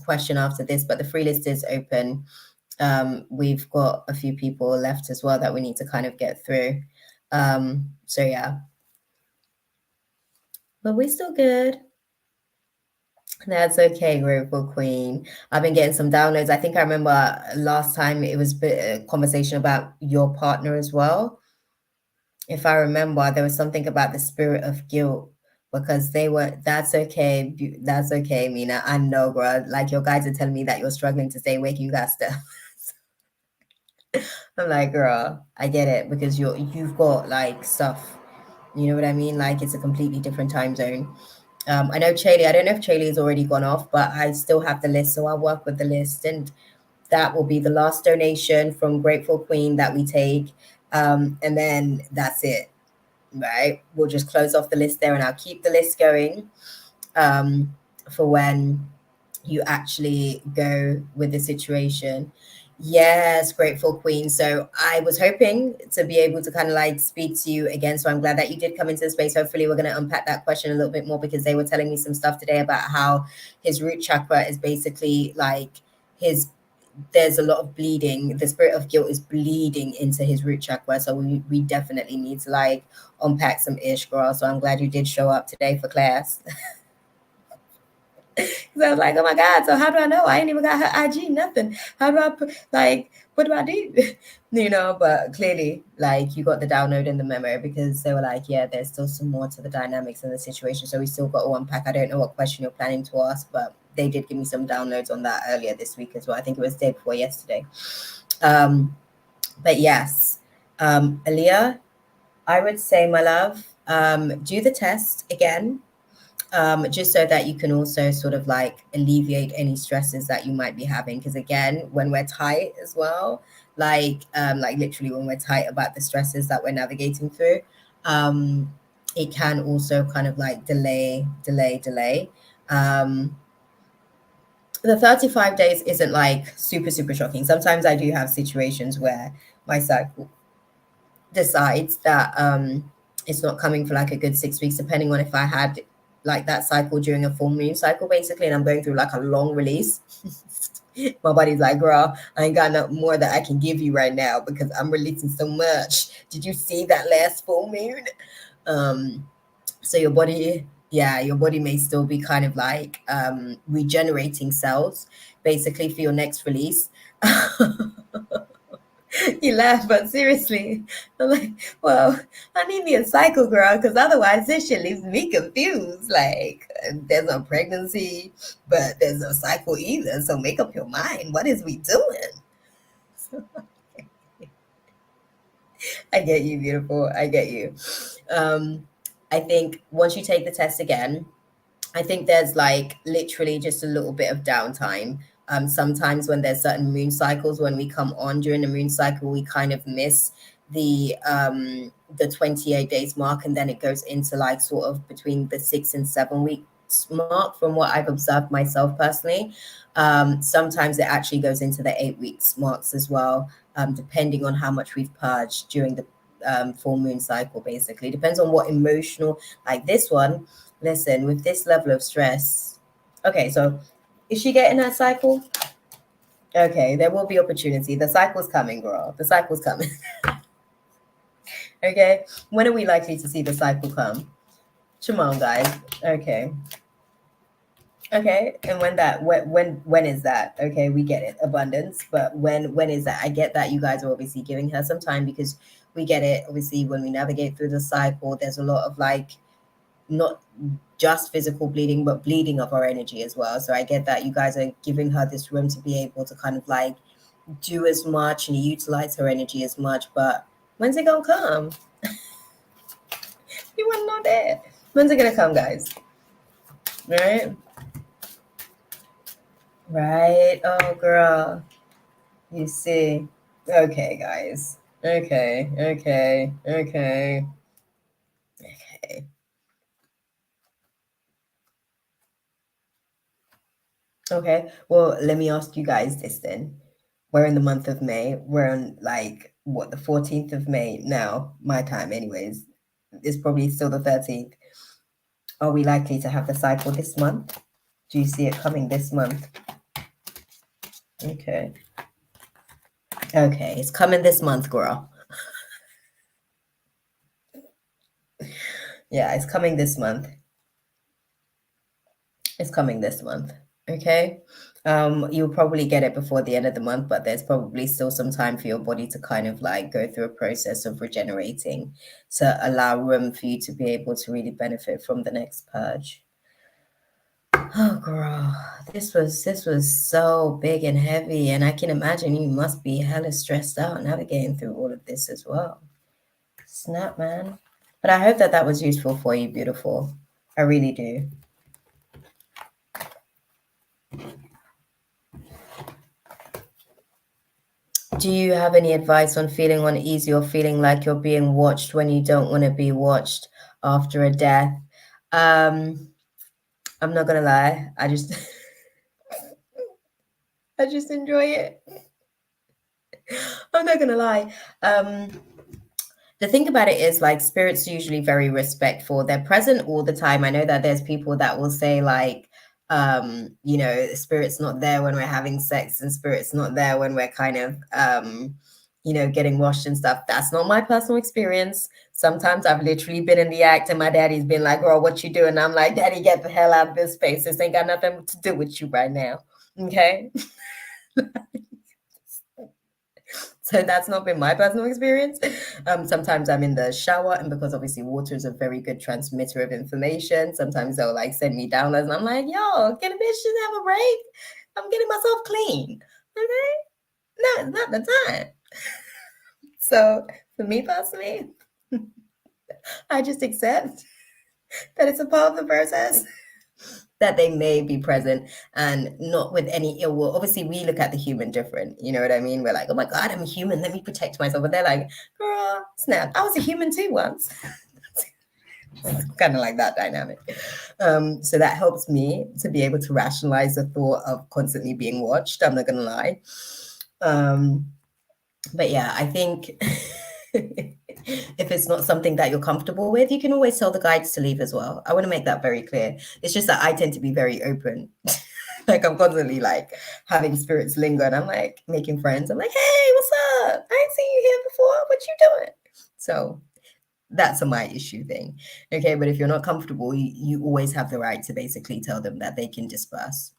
question after this, but the free list is open. We've got a few people left as well that we need to kind of get through. So yeah. But we're still good. That's okay, Grateful Queen. I've been getting some downloads. I think I remember last time it was a conversation about your partner as well. If I remember, there was something about the spirit of guilt because they were, that's okay. That's okay, Mina. I know, bro. Like your guys are telling me that you're struggling to stay awake. You got stuff. I'm like, girl, I get it because you've got like stuff. You know what I mean? Like it's a completely different time zone. I know Chaley, I don't know if Chaley has already gone off, but I still have the list. So I'll work with the list. And that will be the last donation from Grateful Queen that we take. And then that's it, right? We'll just close off the list there and I'll keep the list going for when you actually go with the situation. Yes, Grateful Queen. So I was hoping to be able to kind of like speak to you again. So I'm glad that you did come into the space. Hopefully, we're going to unpack that question a little bit more because they were telling me some stuff today about how his root chakra is basically like there's a lot of bleeding. The spirit of guilt is bleeding into his root chakra. So we definitely need to like unpack some ish, girl. So I'm glad you did show up today for class. So I was like, oh my God, so how do I know? I ain't even got her IG, nothing. How do I put, like, what do I do? But clearly, like, you got the download in the memo because they were like, yeah, there's still some more to the dynamics and the situation. So we still got to unpack. I don't know what question you're planning to ask, but they did give me some downloads on that earlier this week as well. I think it was the day before yesterday. But yes, Aaliyah, I would say, my love, do the test again, just so that you can also sort of like alleviate any stresses that you might be having. Because again, when we're tight as well, like literally when we're tight about the stresses that we're navigating through, it can also kind of like delay. The 35 days isn't like super shocking. Sometimes I do have situations where my cycle decides that it's not coming for like a good 6 weeks, depending on if I had like that cycle during a full moon cycle, basically, and I'm going through like a long release. My body's like, girl, I ain't got no more that I can give you right now because I'm releasing so much. Did you see that last full moon? So your body may still be kind of like regenerating cells basically for your next release. You laugh, but seriously, I'm like, well, I need me a cycle, girl, because otherwise this shit leaves me confused. Like, there's no pregnancy, but there's no cycle either. So make up your mind. What is we doing? I get you, beautiful. I get you. I think once you take the test again, I think there's like literally just a little bit of downtime. Sometimes when there's certain moon cycles, when we come on during the moon cycle, we kind of miss the 28 days mark, and then it goes into like sort of between the 6 and 7 weeks mark from what I've observed myself personally. Sometimes it actually goes into the 8 weeks marks as well, depending on how much we've purged during the full moon cycle. Basically depends on what emotional, like this one. Listen, with this level of stress, okay, so is she getting her cycle? Okay, there will be opportunity. The cycle's coming, girl. The cycle's coming. Okay, when are we likely to see the cycle come? Come on, guys. Okay. Okay, and when is that? Okay, we get it, abundance, but when is that? I get that you guys are obviously giving her some time because we get it. Obviously, when we navigate through the cycle, there's a lot of like not just physical bleeding, but bleeding of our energy as well. So I get that you guys are giving her this room to be able to kind of like do as much and utilize her energy as much. But when's it gonna come? You want to know that? When's it gonna come, guys? Right? Right. Oh, girl. You see. Okay, guys. Okay. Okay. Well, let me ask you guys this then. We're in the month of May. We're on like what, the 14th of May now, my time anyways. It's probably still the 13th. Are we likely to have the cycle this month? Do you see it coming this month? Okay. Okay, it's coming this month, girl. Yeah, it's coming this month. It's coming this month. Okay. You'll probably get it before the end of the month, but there's probably still some time for your body to kind of like go through a process of regenerating to allow room for you to be able to really benefit from the next purge. Oh, girl, this was so big and heavy, and I can imagine you must be hella stressed out navigating through all of this as well. Snap, man. But I hope that that was useful for you, beautiful. I really do. Do you have any advice on feeling uneasy or feeling like you're being watched when you don't want to be watched after a death? I'm not gonna lie. I just I just enjoy it. I'm not gonna lie. The thing about it is like spirits are usually very respectful. They're present all the time. I know that there's people that will say like, spirit's not there when we're having sex and spirit's not there when we're kind of getting washed and stuff. That's not my personal experience. Sometimes I've literally been in the act and my daddy's been like, girl, what you doing? I'm like, daddy, get the hell out of this space. This ain't got nothing to do with you right now. Okay. So that's not been my personal experience. Sometimes I'm in the shower, and because obviously water is a very good transmitter of information, sometimes they'll like send me downloads, and I'm like, yo, can a bitch just have a break? I'm getting myself clean. Okay. No, it's not the time. So for me personally, I just accept that it's a part of the process, that they may be present and not with any ill will. Obviously, we look at the human different. You know what I mean? We're like, oh my God, I'm a human. Let me protect myself. But they're like, girl, snap. I was a human too once. Kind of like that dynamic. So that helps me to be able to rationalize the thought of constantly being watched. I'm not going to lie. But yeah, I think if it's not something that you're comfortable with, you can always tell the guides to leave as well. I want to make that very clear. It's just that I tend to be very open. Like I'm constantly like having spirits linger and I'm like making friends. I'm like, hey, what's up? I ain't seen you here before. What you doing? So that's a my issue thing. Okay, but if you're not comfortable, you always have the right to basically tell them that they can disperse.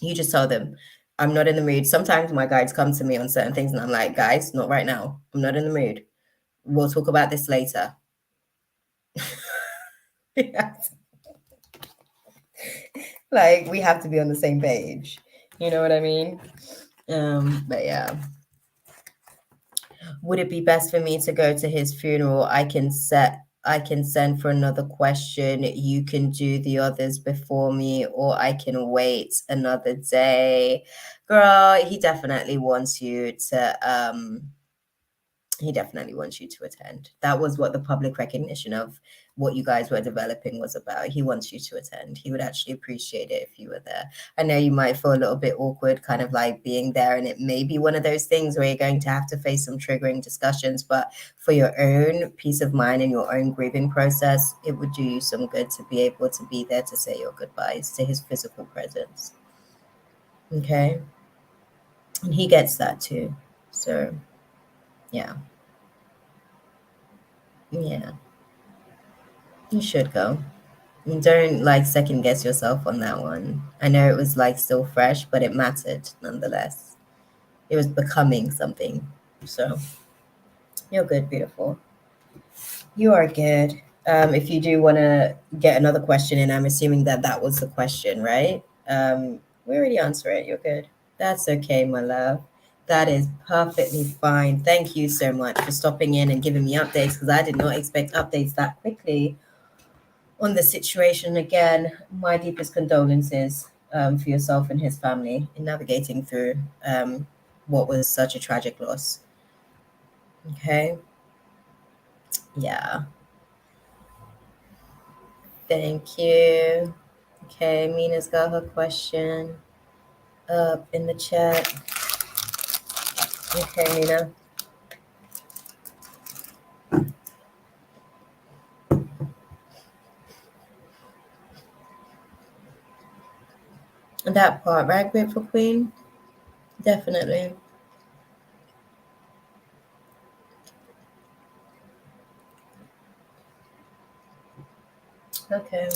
You just tell them, I'm not in the mood. Sometimes my guides come to me on certain things and I'm like, guys, not right now. I'm not in the mood. We'll talk about this later. Yes. Like we have to be on the same page. You know what I mean? But yeah. Would it be best for me to go to his funeral? I can send for another question. You can do the others before me, or I can wait another day. Girl, he definitely wants you to attend. That was what the public recognition of what you guys were developing was about. He wants you to attend. He would actually appreciate it if you were there. I know you might feel a little bit awkward kind of like being there, and it may be one of those things where you're going to have to face some triggering discussions, but for your own peace of mind and your own grieving process, it would do you some good to be able to be there to say your goodbyes to his physical presence. Okay? And he gets that too. So, yeah. Yeah. You should go. And don't like second guess yourself on that one. I know it was like still fresh, but it mattered nonetheless. It was becoming something. So you're good, beautiful. You are good. If you do want to get another question in, I'm assuming that that was the question, right? We already answered it. You're good. That's okay, my love. That is perfectly fine. Thank you so much for stopping in and giving me updates because I did not expect updates that quickly on the situation. Again, my deepest condolences for yourself and his family in navigating through what was such a tragic loss. Okay. Yeah. Thank you. Okay, Mina's got her question up in the chat. Okay, Mina. That part, right, Grateful Queen? Definitely. Okay.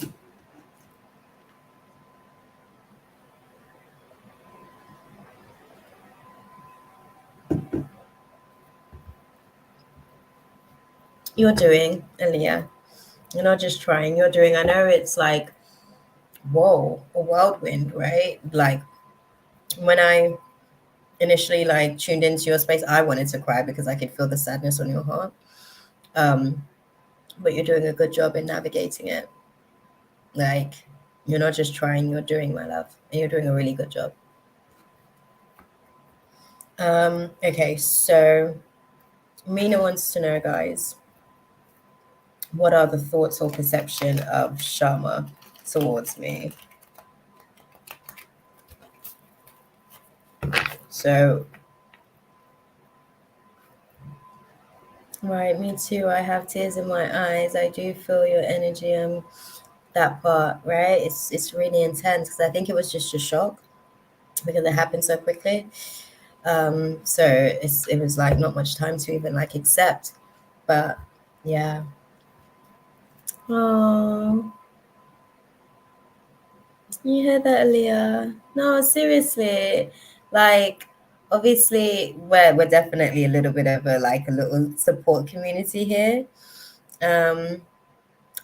You're doing, Aaliyah. You're not just trying, you're doing. I know it's like, whoa, a whirlwind, right? Like when I initially like tuned into your space, I wanted to cry because I could feel the sadness on your heart. But you're doing a good job in navigating it. Like you're not just trying, you're doing, my love, and you're doing a really good job. Okay, so Mina wants to know, guys, what are the thoughts or perception of Sharma towards me? So, right, me too. I have tears in my eyes. I do feel your energy. That part, right? It's really intense because I think it was just a shock because it happened so quickly. So it was like not much time to even like accept, but Yeah. Oh, you heard that, Aaliyah? No, seriously. Like, obviously, we're definitely a little bit of a little support community here. Um,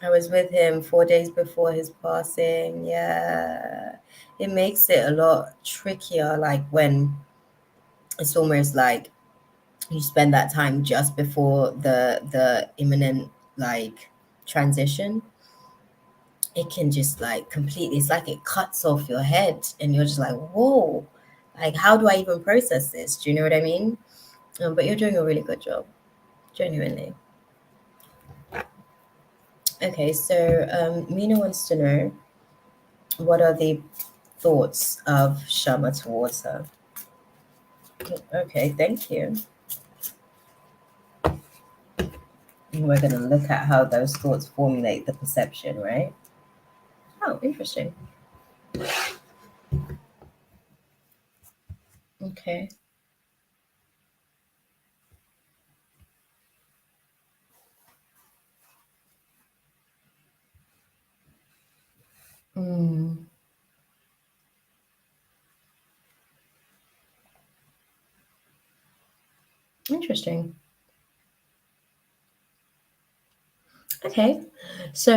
I was with him 4 days before his passing. Yeah, it makes it a lot trickier. Like when it's almost like you spend that time just before the imminent like transition. It can just like completely, it's like it cuts off your head and you're just like, whoa, like how do I even process this? Do you know what I mean? But you're doing a really good job, genuinely. Okay, so Mina wants to know, what are the thoughts of Shama towards her? Okay, thank you. And we're going to look at how those thoughts formulate the perception, right? Oh, interesting. Okay. Mm, interesting. Okay. So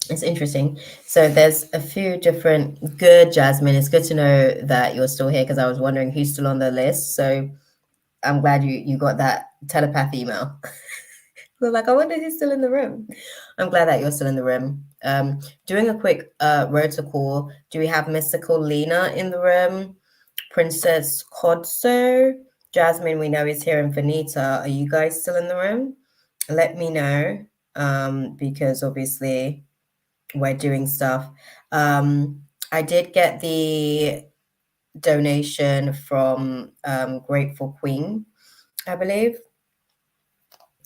it's interesting. So there's a few different good, Jasmine. It's good to know that you're still here because I was wondering who's still on the list. So I'm glad you got that telepath email. We're like, I wonder who's still in the room. I'm glad that you're still in the room. Doing a quick rotor call. Do we have Mystical Lena in the room? Princess Kodso, Jasmine, we know is here, and Vanita. Are you guys still in the room? Let me know, because obviously we're doing stuff. I did get the donation from Grateful Queen, I believe.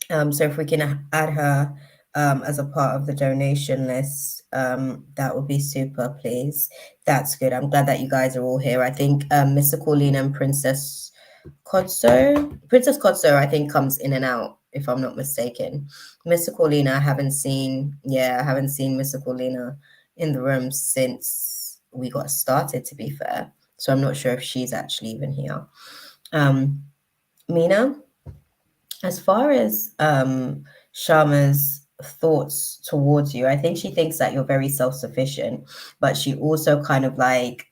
So if we can add her as a part of the donation list, that would be super, please. That's good. I'm glad that you guys are all here. I think Mystical Lena and Princess Kodso, I think, comes in and out, if I'm not mistaken. Mystical Lena, I haven't seen Mystical Lena in the room since we got started, to be fair. So I'm not sure if she's actually even here. Mina, as far as Sharma's thoughts towards you, I think she thinks that you're very self-sufficient, but she also kind of like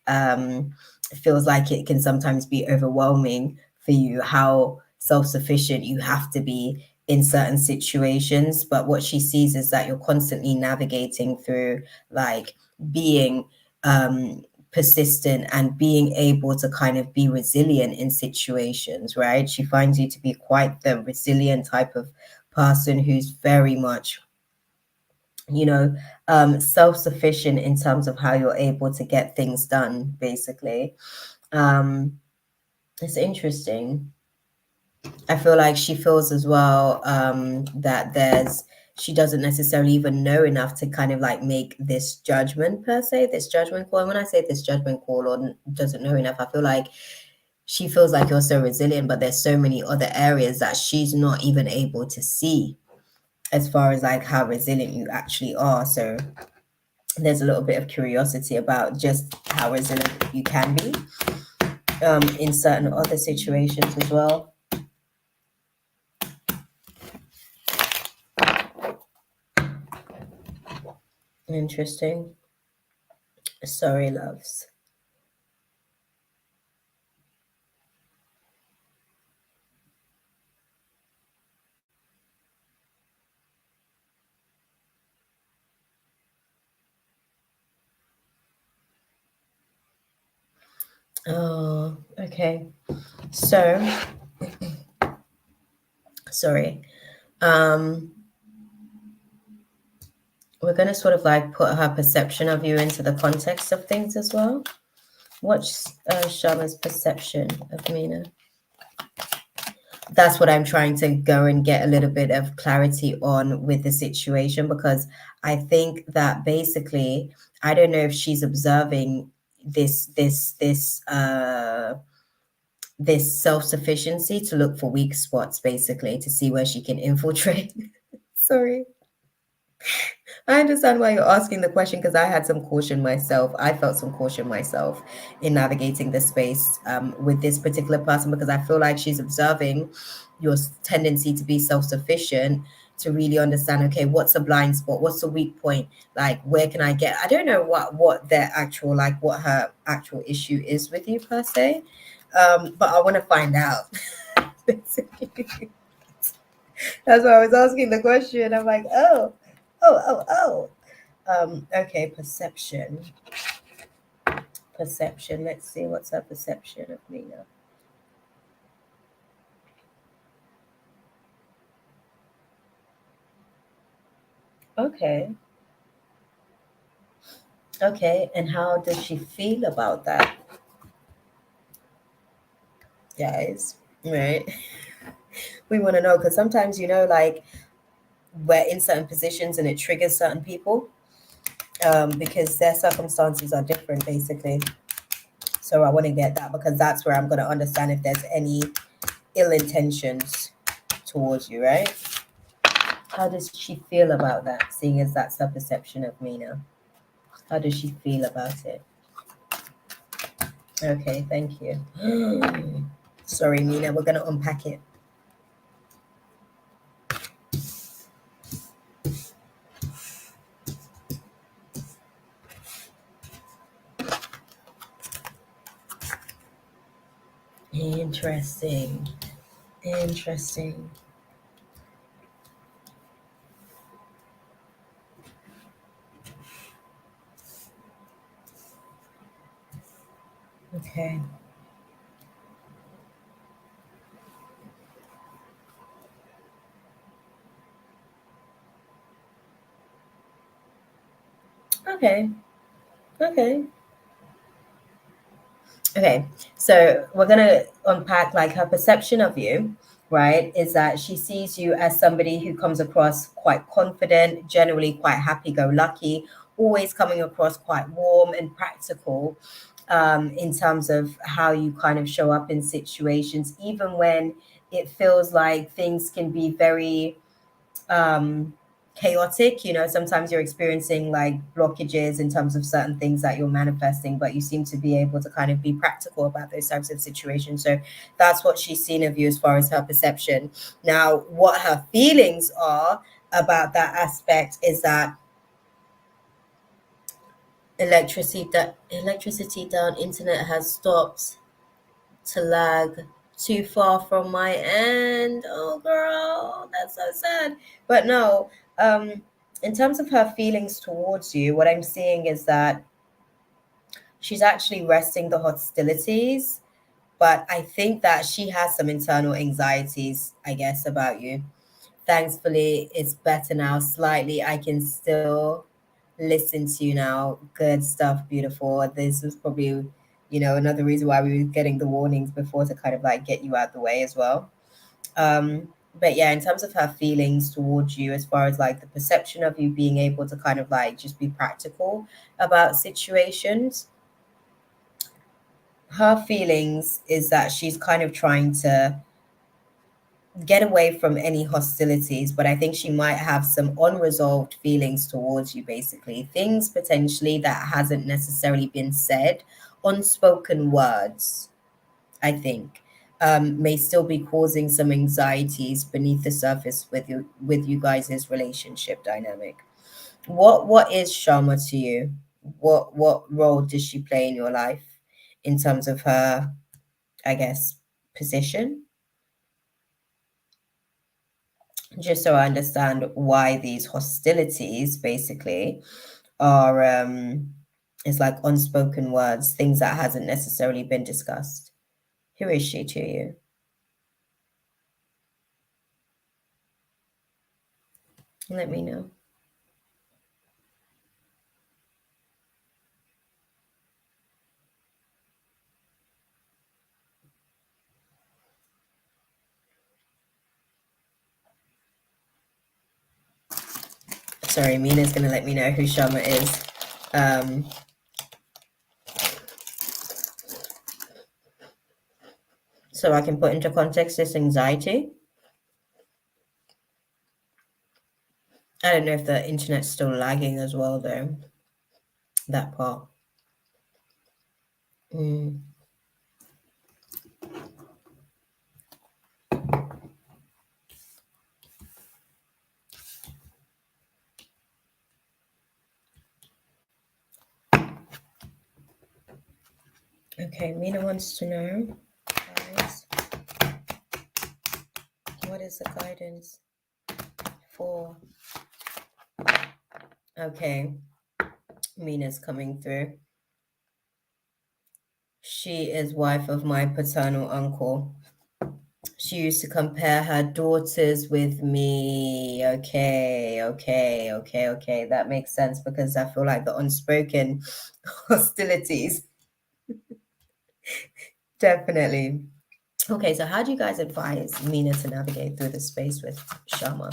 feels like it can sometimes be overwhelming for you how self-sufficient you have to be in certain situations. But what she sees is that you're constantly navigating through like being persistent and being able to kind of be resilient in situations, right? She finds you to be quite the resilient type of person who's very much, self-sufficient in terms of how you're able to get things done, basically. It's interesting. I feel like she feels as well that she doesn't necessarily even know enough to kind of like make this judgment per se, this judgment call. And when I say this judgment call or doesn't know enough, I feel like she feels like you're so resilient, but there's so many other areas that she's not even able to see as far as like how resilient you actually are. So there's a little bit of curiosity about just how resilient you can be in certain other situations as well. Interesting. Sorry, loves. Oh, okay. So, sorry. We're going to sort of like put her perception of you into the context of things as well. What's Shama's perception of Mina? That's what I'm trying to go and get a little bit of clarity on with the situation, because I think that basically, I don't know if she's observing this this self-sufficiency to look for weak spots, basically, to see where she can infiltrate. Sorry. I understand why you're asking the question because I had some caution myself. I felt some caution myself in navigating this space with this particular person because I feel like she's observing your tendency to be self-sufficient to really understand, okay, what's a blind spot? What's a weak point? Like, where can I get? I don't know what their actual, like, what her actual issue is with you per se, but I want to find out. Basically. That's why I was asking the question. I'm like, oh. Okay, perception. Perception. Let's see what's her perception of Mina. Okay. Okay, and how does she feel about that, guys? Right. We want to know because sometimes, like we're in certain positions and it triggers certain people because their circumstances are different, basically. So I want to get that because that's where I'm going to understand if there's any ill intentions towards you, right? How does she feel about that, seeing as that's her perception of Mina? How does she feel about it? Okay, thank you. Sorry, Mina, we're going to unpack it. Interesting. Interesting. Okay. Okay. Okay. Okay. So we're gonna unpack like her perception of you, right? Is that she sees you as somebody who comes across quite confident, generally quite happy-go-lucky, always coming across quite warm and practical in terms of how you kind of show up in situations, even when it feels like things can be very um chaotic. Sometimes you're experiencing like blockages in terms of certain things that you're manifesting, but you seem to be able to kind of be practical about those types of situations. So that's what she's seen of you as far as her perception. Now what her feelings are about that aspect is that electricity down, internet has stopped to lag too far from my end. Oh girl, that's so sad. But no, in terms of her feelings towards you, what I'm seeing is that she's actually resting the hostilities, but I think that she has some internal anxieties, I guess, about you. Thankfully it's better now slightly. I can still listen to you now. Good stuff, beautiful. This was probably another reason why we were getting the warnings before, to kind of like get you out the way as well. But yeah, in terms of her feelings towards you, as far as like the perception of you being able to kind of like just be practical about situations, her feelings is that she's kind of trying to get away from any hostilities, but I think she might have some unresolved feelings towards you, basically. Things potentially that hasn't necessarily been said, unspoken words, I think, may still be causing some anxieties beneath the surface with you guys' relationship dynamic. What is Sharma to you? What role does she play in your life in terms of her, I guess, position? Just so I understand why these hostilities basically are it's like unspoken words, things that hasn't necessarily been discussed. Who is she to you? Let me know. Sorry, Mina's gonna let me know who Sharma is. So I can put into context this anxiety. I don't know if the internet's still lagging as well, though. That part. Okay, Mina wants to know, guys, what is the guidance for? Okay, Mina's coming through. She is wife of my paternal uncle. She used to compare her daughters with me. Okay. That makes sense because I feel like the unspoken hostilities. Definitely. Okay, so how do you guys advise Mina to navigate through the space with Shama?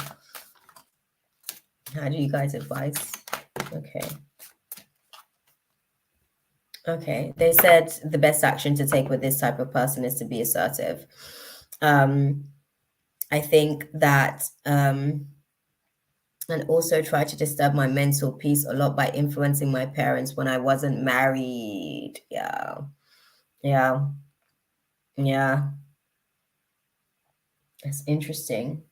How do you guys advise? Okay, they said the best action to take with this type of person is to be assertive. I think that, and also try to disturb my mental peace a lot by influencing my parents when I wasn't married. Yeah. That's interesting.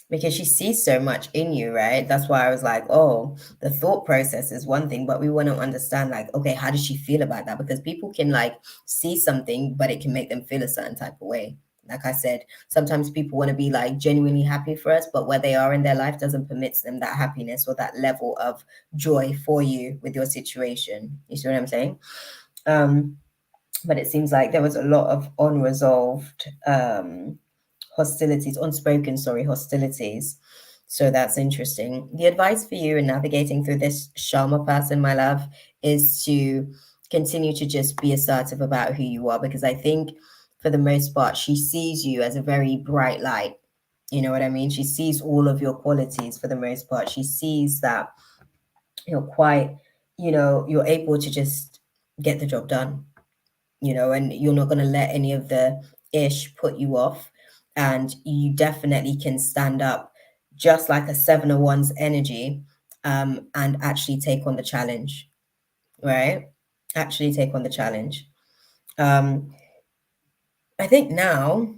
Because she sees so much in you, right? That's why I was like, oh, the thought process is one thing, but we want to understand, like, okay, how does she feel about that? Because people can like see something, but it can make them feel a certain type of way. Like I said, sometimes people want to be like genuinely happy for us, but where they are in their life doesn't permit them that happiness or that level of joy for you with your situation. You see what I'm saying? But it seems like there was a lot of unresolved hostilities. So that's interesting. The advice for you in navigating through this Sharma person, my love, is to continue to just be assertive about who you are, because I think for the most part, she sees you as a very bright light. You know what I mean? She sees all of your qualities for the most part. She sees that you're quite, you're able to just get the job done, and you're not going to let any of the ish put you off. And you definitely can stand up just like a 7 of Wands energy, and actually take on the challenge, right? Actually take on the challenge. I think now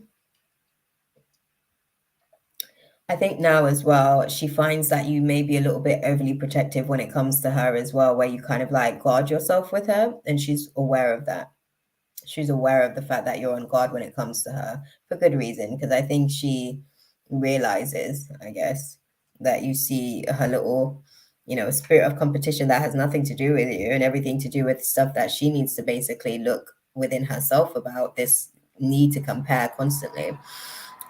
as well, she finds that you may be a little bit overly protective when it comes to her as well, where you kind of like guard yourself with her, and she's aware of that. She's aware of the fact that you're on guard when it comes to her, for good reason, because I think she realizes, I guess, that you see her little, spirit of competition that has nothing to do with you and everything to do with stuff that she needs to basically look within herself about, this need to compare constantly.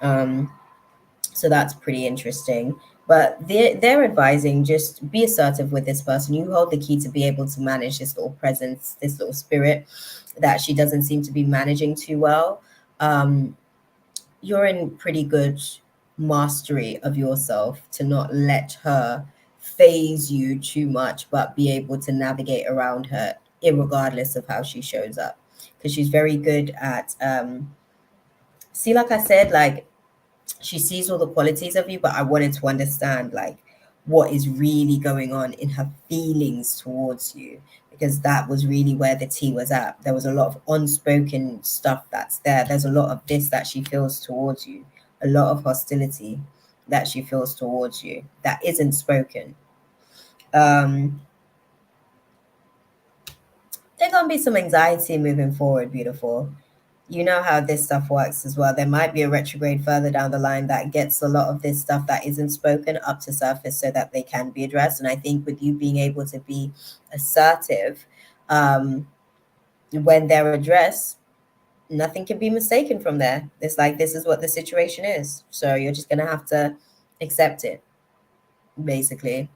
So that's pretty interesting. But they're advising, just be assertive with this person. You hold the key to be able to manage this little presence, this little spirit that she doesn't seem to be managing too well. You're in pretty good mastery of yourself to not let her phase you too much, but be able to navigate around her irregardless of how she shows up. Because she's very good at, see, like I said, like, she sees all the qualities of you, but I wanted to understand like what is really going on in her feelings towards you, because that was really where the tea was at. There was a lot of unspoken stuff that's there. There's a lot of this that she feels towards you, a lot of hostility that she feels towards you that isn't spoken. There's gonna be some anxiety moving forward, beautiful. You know how this stuff works as well. There might be a retrograde further down the line that gets a lot of this stuff that isn't spoken up to surface so that they can be addressed. And I think with you being able to be assertive, when they're addressed, nothing can be mistaken from there. It's like, this is what the situation is. So you're just going to have to accept it, basically.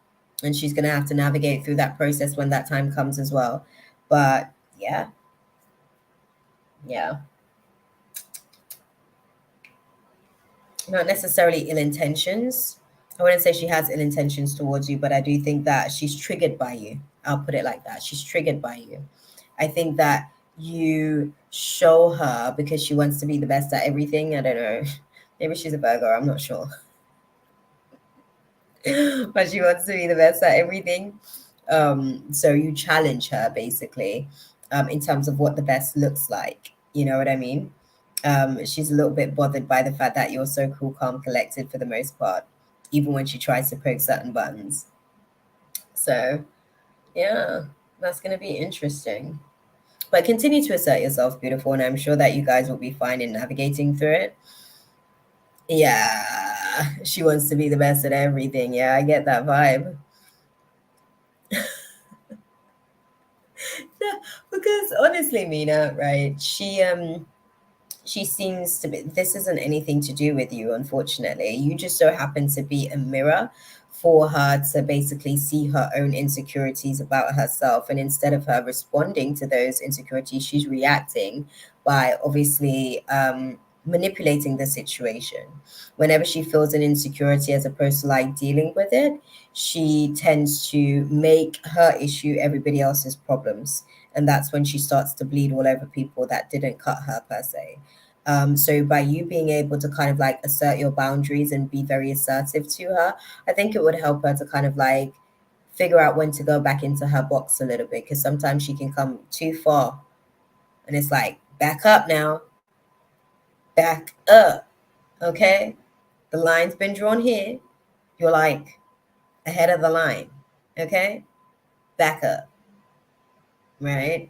And she's going to have to navigate through that process when that time comes as well. But yeah. Not necessarily ill intentions. I wouldn't say she has ill intentions towards you, but I do think that she's triggered by you. I'll put it like that. She's triggered by you. I think that you show her because she wants to be the best at everything. I don't know. Maybe she's a burger, I'm not sure. But she wants to be the best at everything. So you challenge her basically, in terms of what the best looks like. You know what I mean? She's a little bit bothered by the fact that you're so cool, calm, collected for the most part, even when she tries to poke certain buttons. So yeah, that's going to be interesting. But continue to assert yourself, beautiful, and I'm sure that you guys will be fine in navigating through it. Yeah, she wants to be the best at everything. Yeah, I get that vibe. Yeah, because honestly, Mina, right? She seems to be, this isn't anything to do with you, unfortunately. You just so happen to be a mirror for her to basically see her own insecurities about herself. And instead of her responding to those insecurities, she's reacting by obviously manipulating the situation. Whenever she feels an insecurity, as opposed to like dealing with it, she tends to make her issue everybody else's problems. And that's when she starts to bleed all over people that didn't cut her, per se. So by you being able to kind of like assert your boundaries and be very assertive to her, I think it would help her to kind of like figure out when to go back into her box a little bit, because sometimes she can come too far and it's like, back up now, back up. Okay, the line's been drawn here, you're like ahead of the line. Okay, back up. Right?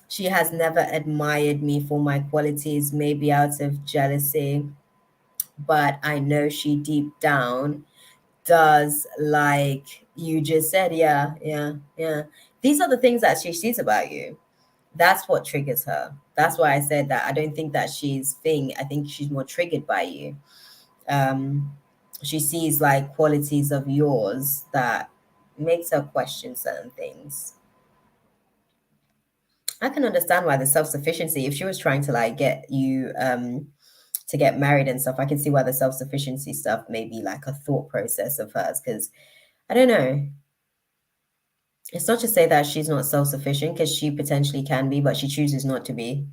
She has never admired me for my qualities, maybe out of jealousy, but I know she deep down does, like you just said. Yeah, yeah, yeah. These are the things that she sees about you. That's what triggers her. That's why I said that I don't think that she's thing. I think she's more triggered by you. Um, she sees like qualities of yours that makes her question certain things. I can understand why the self-sufficiency, if she was trying to like get you to get married and stuff, I can see why the self-sufficiency stuff may be like a thought process of hers, because I don't know. It's not to say that she's not self-sufficient, because she potentially can be, but she chooses not to be.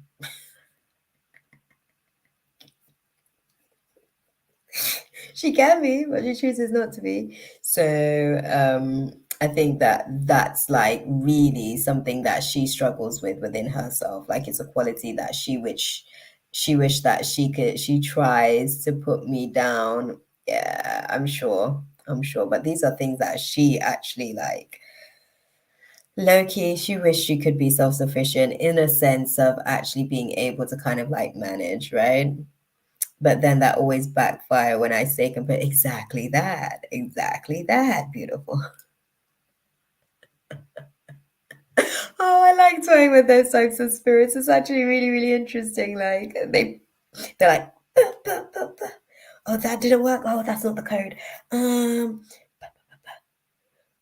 She can be, but she chooses not to be. So I think that that's like really something that she struggles with within herself. Like it's a quality that she wish that she could. She tries to put me down. Yeah, I'm sure. I'm sure. But these are things that she actually like. Low key, she wished she could be self sufficient in a sense of actually being able to kind of like manage, right? But then that always backfire when I say compare exactly that, beautiful. Oh, I like toying with those types of spirits. It's actually really, really interesting. Like they're like, "Buh, buh, buh, buh. Oh, that didn't work. Oh, that's not the code. Um,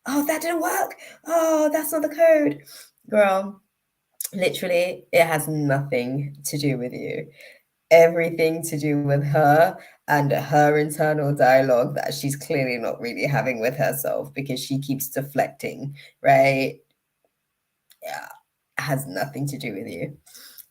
oh, that didn't work. Oh, that's not the code. Girl, literally, it has nothing to do with you. Everything to do with her and her internal dialogue that she's clearly not really having with herself, because she keeps deflecting, right? Yeah, has nothing to do with you.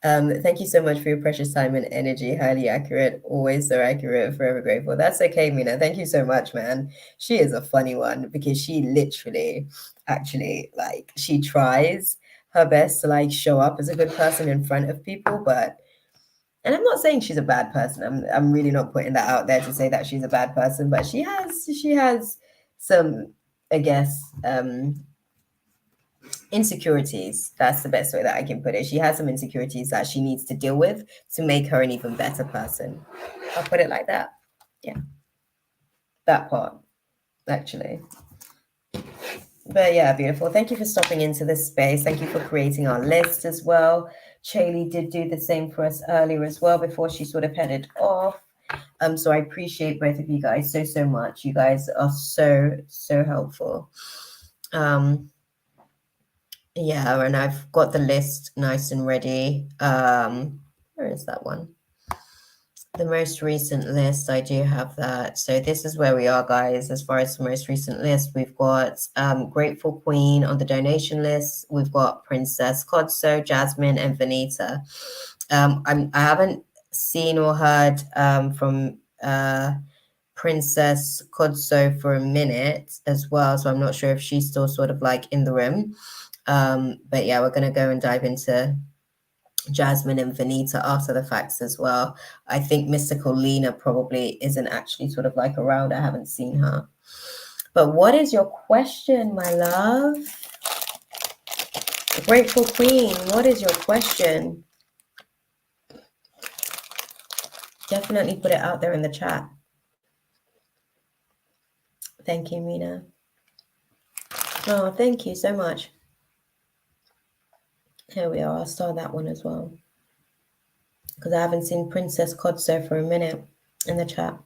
Thank you so much for your precious time and energy. Highly accurate, always so accurate, forever grateful. That's okay, Mina. Thank you so much, man. She is a funny one, because she literally, actually, like, she tries her best to like show up as a good person in front of people, but and I'm not saying she's a bad person. I'm really not putting that out there to say that she's a bad person, but she has some, I guess, insecurities. That's the best way that I can put it. She has some insecurities that she needs to deal with to make her an even better person. I'll put it like that. Yeah, that part, actually. But yeah, beautiful. Thank you for stopping into this space. Thank you for creating our list as well. Chaylee did do the same for us earlier as well before she sort of headed off. So I appreciate both of you guys so, so much. You guys are so, so helpful. Yeah, and I've got the list nice and ready. Where is that one? The most recent list, I do have that. So this is where we are, guys. As far as the most recent list, we've got Grateful Queen on the donation list. We've got Princess Kodso, Jasmine, and Vanita. I haven't seen or heard from Princess Kodso for a minute as well, so I'm not sure if she's still sort of like in the room. But yeah, we're gonna go and dive into Jasmine and Vanita after the facts as well. I think Mystical Lena probably isn't actually sort of like around. I haven't seen her. But what is your question, my love? Grateful Queen, what is your question? Definitely put it out there in the chat. Thank you, Mina. Oh, thank you so much. Here we are. I'll start that one as well, because I haven't seen Princess Kodso for a minute in the chat.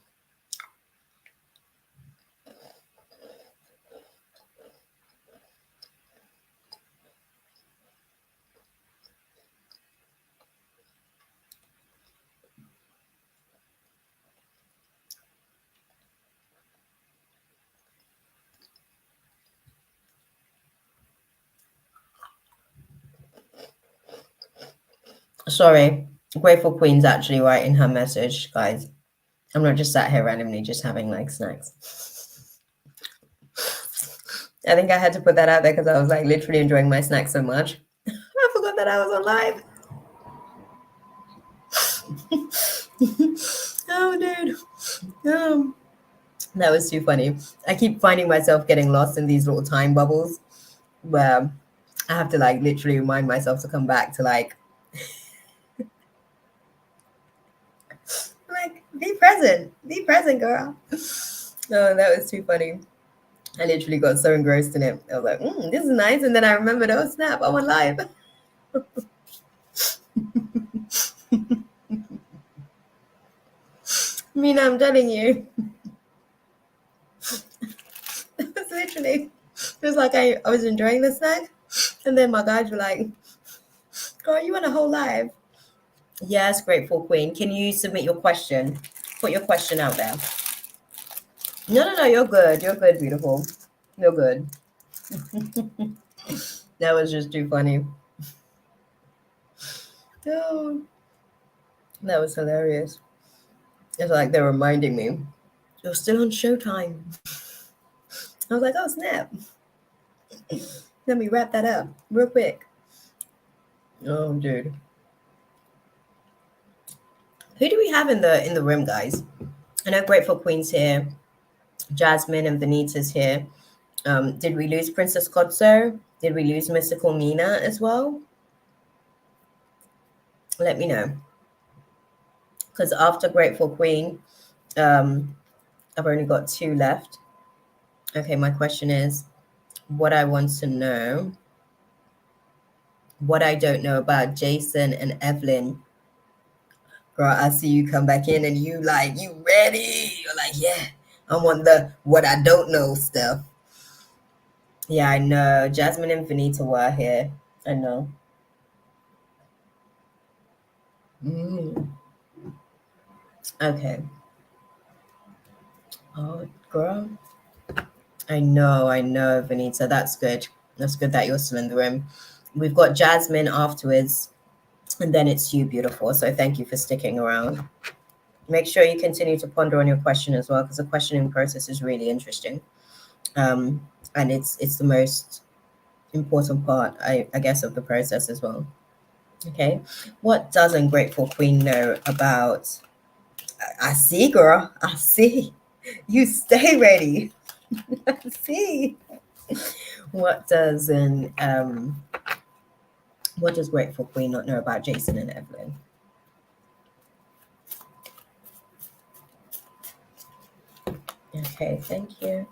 Sorry, Grateful Queen's actually writing her message, guys. I'm not just sat here randomly just having like snacks. I think I had to put that out there because I was like literally enjoying my snack so much. I forgot that I was on live. Oh, dude. That was too funny. I keep finding myself getting lost in these little time bubbles where I have to like literally remind myself to come back to like be present, girl. Oh, that was too funny. I literally got so engrossed in it. I was like, this is nice. And then I remembered, oh, snap, I'm on live. Mina, I'm telling you. It's literally, it was like I was enjoying the snack. And then my guys were like, girl, you want a whole live? Yes, Grateful Queen. Can you submit your question? Put your question out there. No, you're good. You're good, beautiful. You're good. That was just too funny. Oh, that was hilarious. It's like they're reminding me, you're still on Showtime. I was like, oh, snap. Let me wrap that up real quick. Oh, dude. Who do we have in the room, guys? I know Grateful Queen's here. Jasmine and Vanita's here. Did we lose Princess Kodso? Did we lose Mystical Mina as well? Let me know. Because after Grateful Queen, I've only got 2 left. Okay, my question is, what I want to know, what I don't know about Jason and Evelyn. Girl, I see you come back in and you ready. You're like, yeah, I want the what I don't know stuff. Yeah, I know. Jasmine and Vanita were here. I know. Okay. Oh, girl. I know, Vanita. That's good. That's good that you're still in the room. We've got Jasmine afterwards, and then it's you, beautiful. So thank you for sticking around. Make sure you continue to ponder on your question as well, because the questioning process is really interesting. And it's the most important part, I guess, of the process as well. Okay. What doesn't Grateful Queen know about? I see, girl. I see. You stay ready. I see. What does Grateful Queen not know about Jason and Evelyn? Okay, thank you.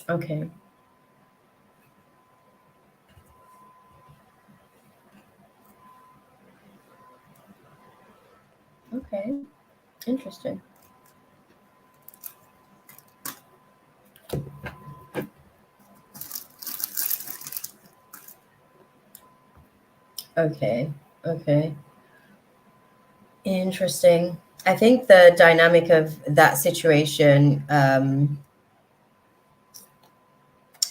Okay. Okay. Interesting. Okay. Okay. Interesting. I think the dynamic of that situation, I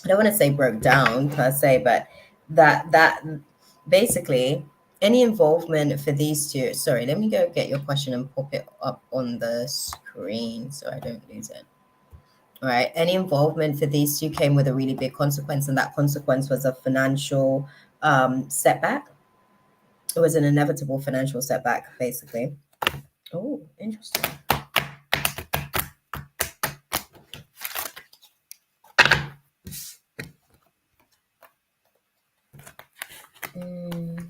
don't want to say broke down per se, but that basically any involvement for these two. Sorry, let me go get your question and pop it up on the screen so I don't lose it. All right. Any involvement for these two came with a really big consequence, and that consequence was a financial setback. It was an inevitable financial setback, basically. Oh, interesting. Mm,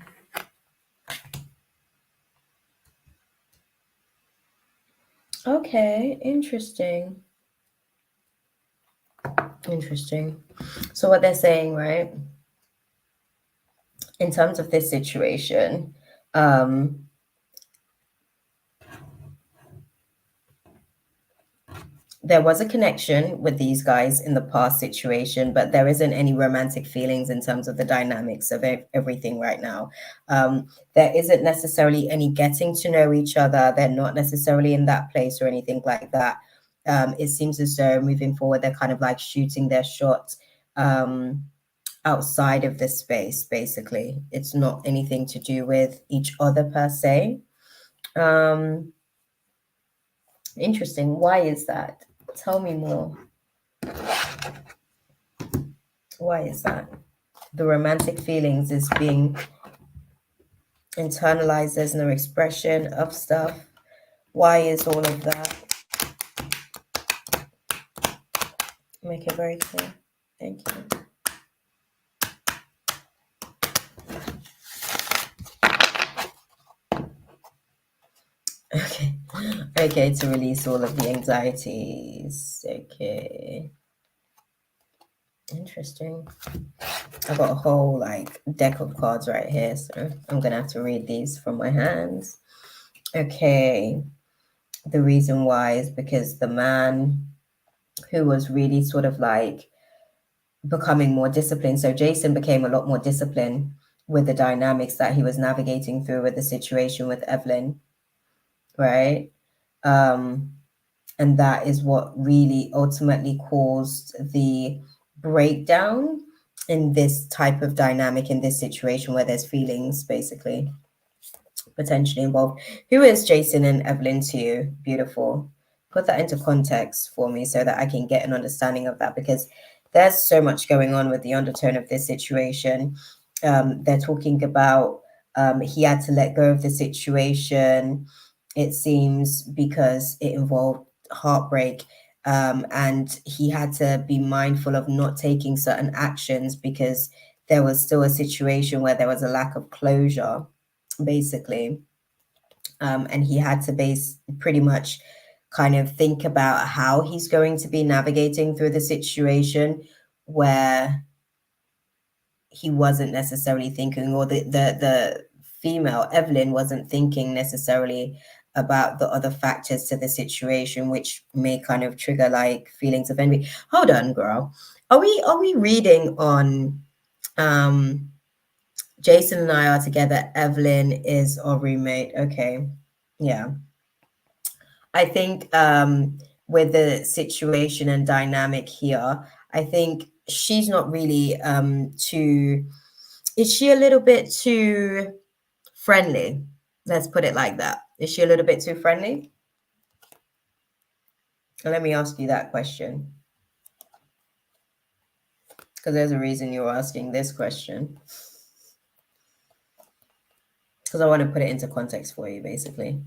okay, interesting. Interesting. So what they're saying, right, in terms of this situation, um, there was a connection with these guys in the past situation, but there isn't any romantic feelings in terms of the dynamics of everything right now. There isn't necessarily any getting to know each other. They're not necessarily in that place or anything like that. It seems as though moving forward, they're kind of like shooting their shot outside of this space, basically. It's not anything to do with each other per se. Um, Interesting. Why is that? Tell me more. Why is that? The romantic feelings is being internalized. There's no expression of stuff. Why is all of that? Make it very clear. Thank you. Okay. Okay, to release all of the anxieties. Okay. Interesting. I've got a whole like deck of cards right here, so I'm gonna have to read these from my hands. Okay. The reason why is because the man who was really sort of like becoming more disciplined. So Jason became a lot more disciplined with the dynamics that he was navigating through with the situation with Evelyn, right? And that is what really ultimately caused the breakdown in this type of dynamic, in this situation where there's feelings basically potentially involved. Who is Jason and Evelyn to you? Beautiful. Put that into context for me so that I can get an understanding of that, because there's so much going on with the undertone of this situation. They're talking about he had to let go of the situation, it seems, because it involved heartbreak. And he had to be mindful of not taking certain actions because there was still a situation where there was a lack of closure, basically. And he had to pretty much kind of think about how he's going to be navigating through the situation where he wasn't necessarily thinking, or the female Evelyn wasn't thinking necessarily about the other factors to the situation, which may kind of trigger like feelings of envy. Hold on, girl. Are we reading on Jason and I are together, Evelyn is our roommate? Okay. Yeah. I think with the situation and dynamic here, I think she's not really too, is she a little bit too friendly? Let's put it like that. Is she a little bit too friendly? Let me ask you that question, because there's a reason you're asking this question. Because I want to put it into context for you, basically.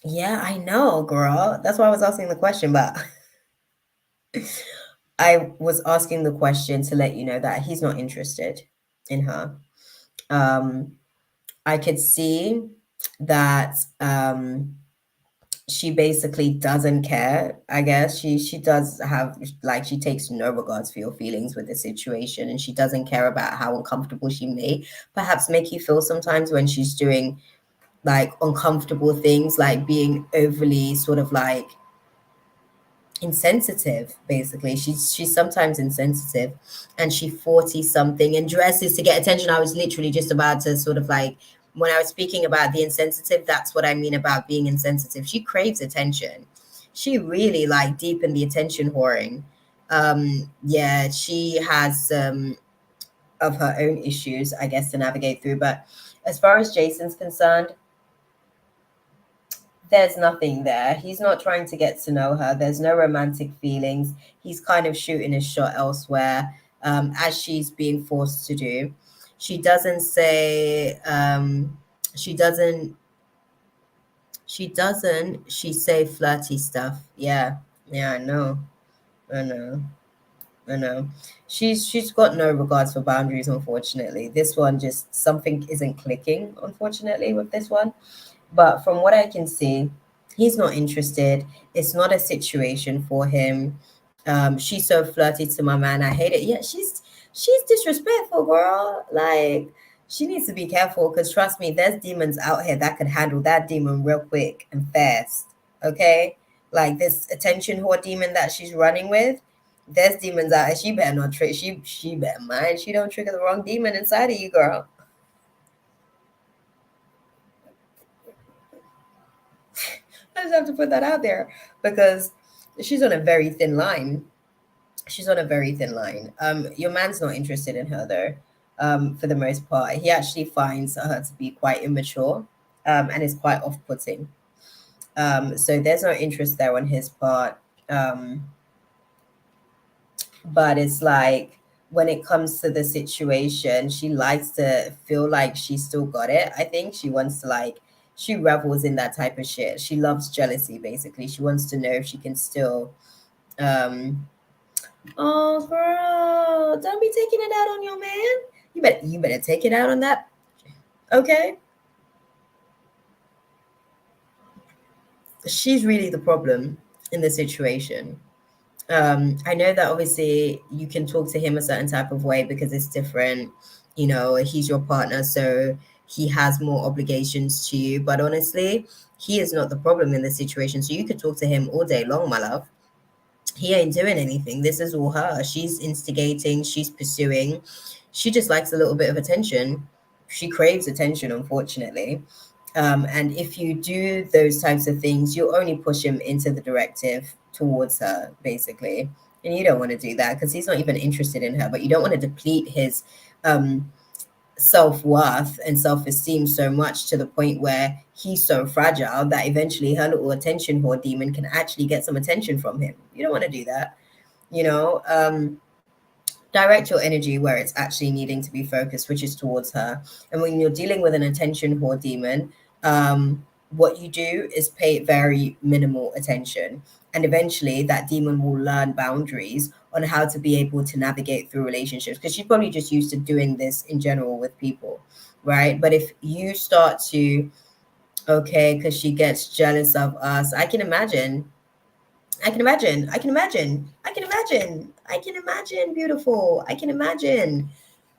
Yeah, I know, girl. That's why I was asking the question, but I was asking the question to let you know that he's not interested in her. I could see that she basically doesn't care. I guess she does have, like, she takes no regards for your feelings with the situation, and she doesn't care about how uncomfortable she may perhaps make you feel sometimes when she's doing like uncomfortable things, like being overly sort of like insensitive. Basically, she's sometimes insensitive, and she 40 something and dresses to get attention. I was literally just about to sort of like, when I was speaking about the insensitive, that's what I mean about being insensitive. She craves attention. She really like deep in the attention whoring. Yeah, she has of her own issues, I guess, to navigate through. But as far as Jason's concerned, there's nothing there. He's not trying to get to know her. There's no romantic feelings. He's kind of shooting his shot elsewhere, as she's being forced to do. She doesn't say, she doesn't, she say flirty stuff. Yeah, yeah, I know, I know, I know. She's got no regards for boundaries, unfortunately. This one just, something isn't clicking, unfortunately, with this one. But from what I can see, he's not interested. It's not a situation for him. She's so flirty to my man. I hate it. Yeah, she's disrespectful, girl. Like, she needs to be careful because trust me, there's demons out here that could handle that demon real quick and fast. Okay, like this attention whore demon that she's running with. There's demons out here. She better not trick. She better mind. She don't trigger the wrong demon inside of you, girl. I just have to put that out there because she's on a very thin line. She's on a very thin line. Your man's not interested in her though. For the most part, he actually finds her to be quite immature, and is quite off-putting. So there's no interest there on his part. But it's like when it comes to the situation, she likes to feel like she still got it. I think she wants to like, she revels in that type of shit. She loves jealousy, basically. She wants to know if she can still, um oh girl, don't be taking it out on your man. You better take it out on that. Okay. She's really the problem in the situation. I know that obviously you can talk to him a certain type of way because it's different. You know, he's your partner, so he has more obligations to you. But honestly, he is not the problem in this situation. So you could talk to him all day long, my love. He ain't doing anything. This is all her. She's instigating, she's pursuing. She just likes a little bit of attention. She craves attention, unfortunately. And if you do those types of things, you only push him into the directive towards her, basically. And you don't want to do that because he's not even interested in her, but you don't want to deplete his um, self-worth and self-esteem so much to the point where he's so fragile that eventually her little attention whore demon can actually get some attention from him. You don't want to do that, you know. Direct your energy where it's actually needing to be focused, which is towards her. And when you're dealing with an attention whore demon, what you do is pay very minimal attention. And eventually that demon will learn boundaries on how to be able to navigate through relationships because she's probably just used to doing this in general with people, right? But if you start to, okay, because she gets jealous of us, I can imagine I can imagine. I can imagine. I can imagine. I can imagine, beautiful. I can imagine.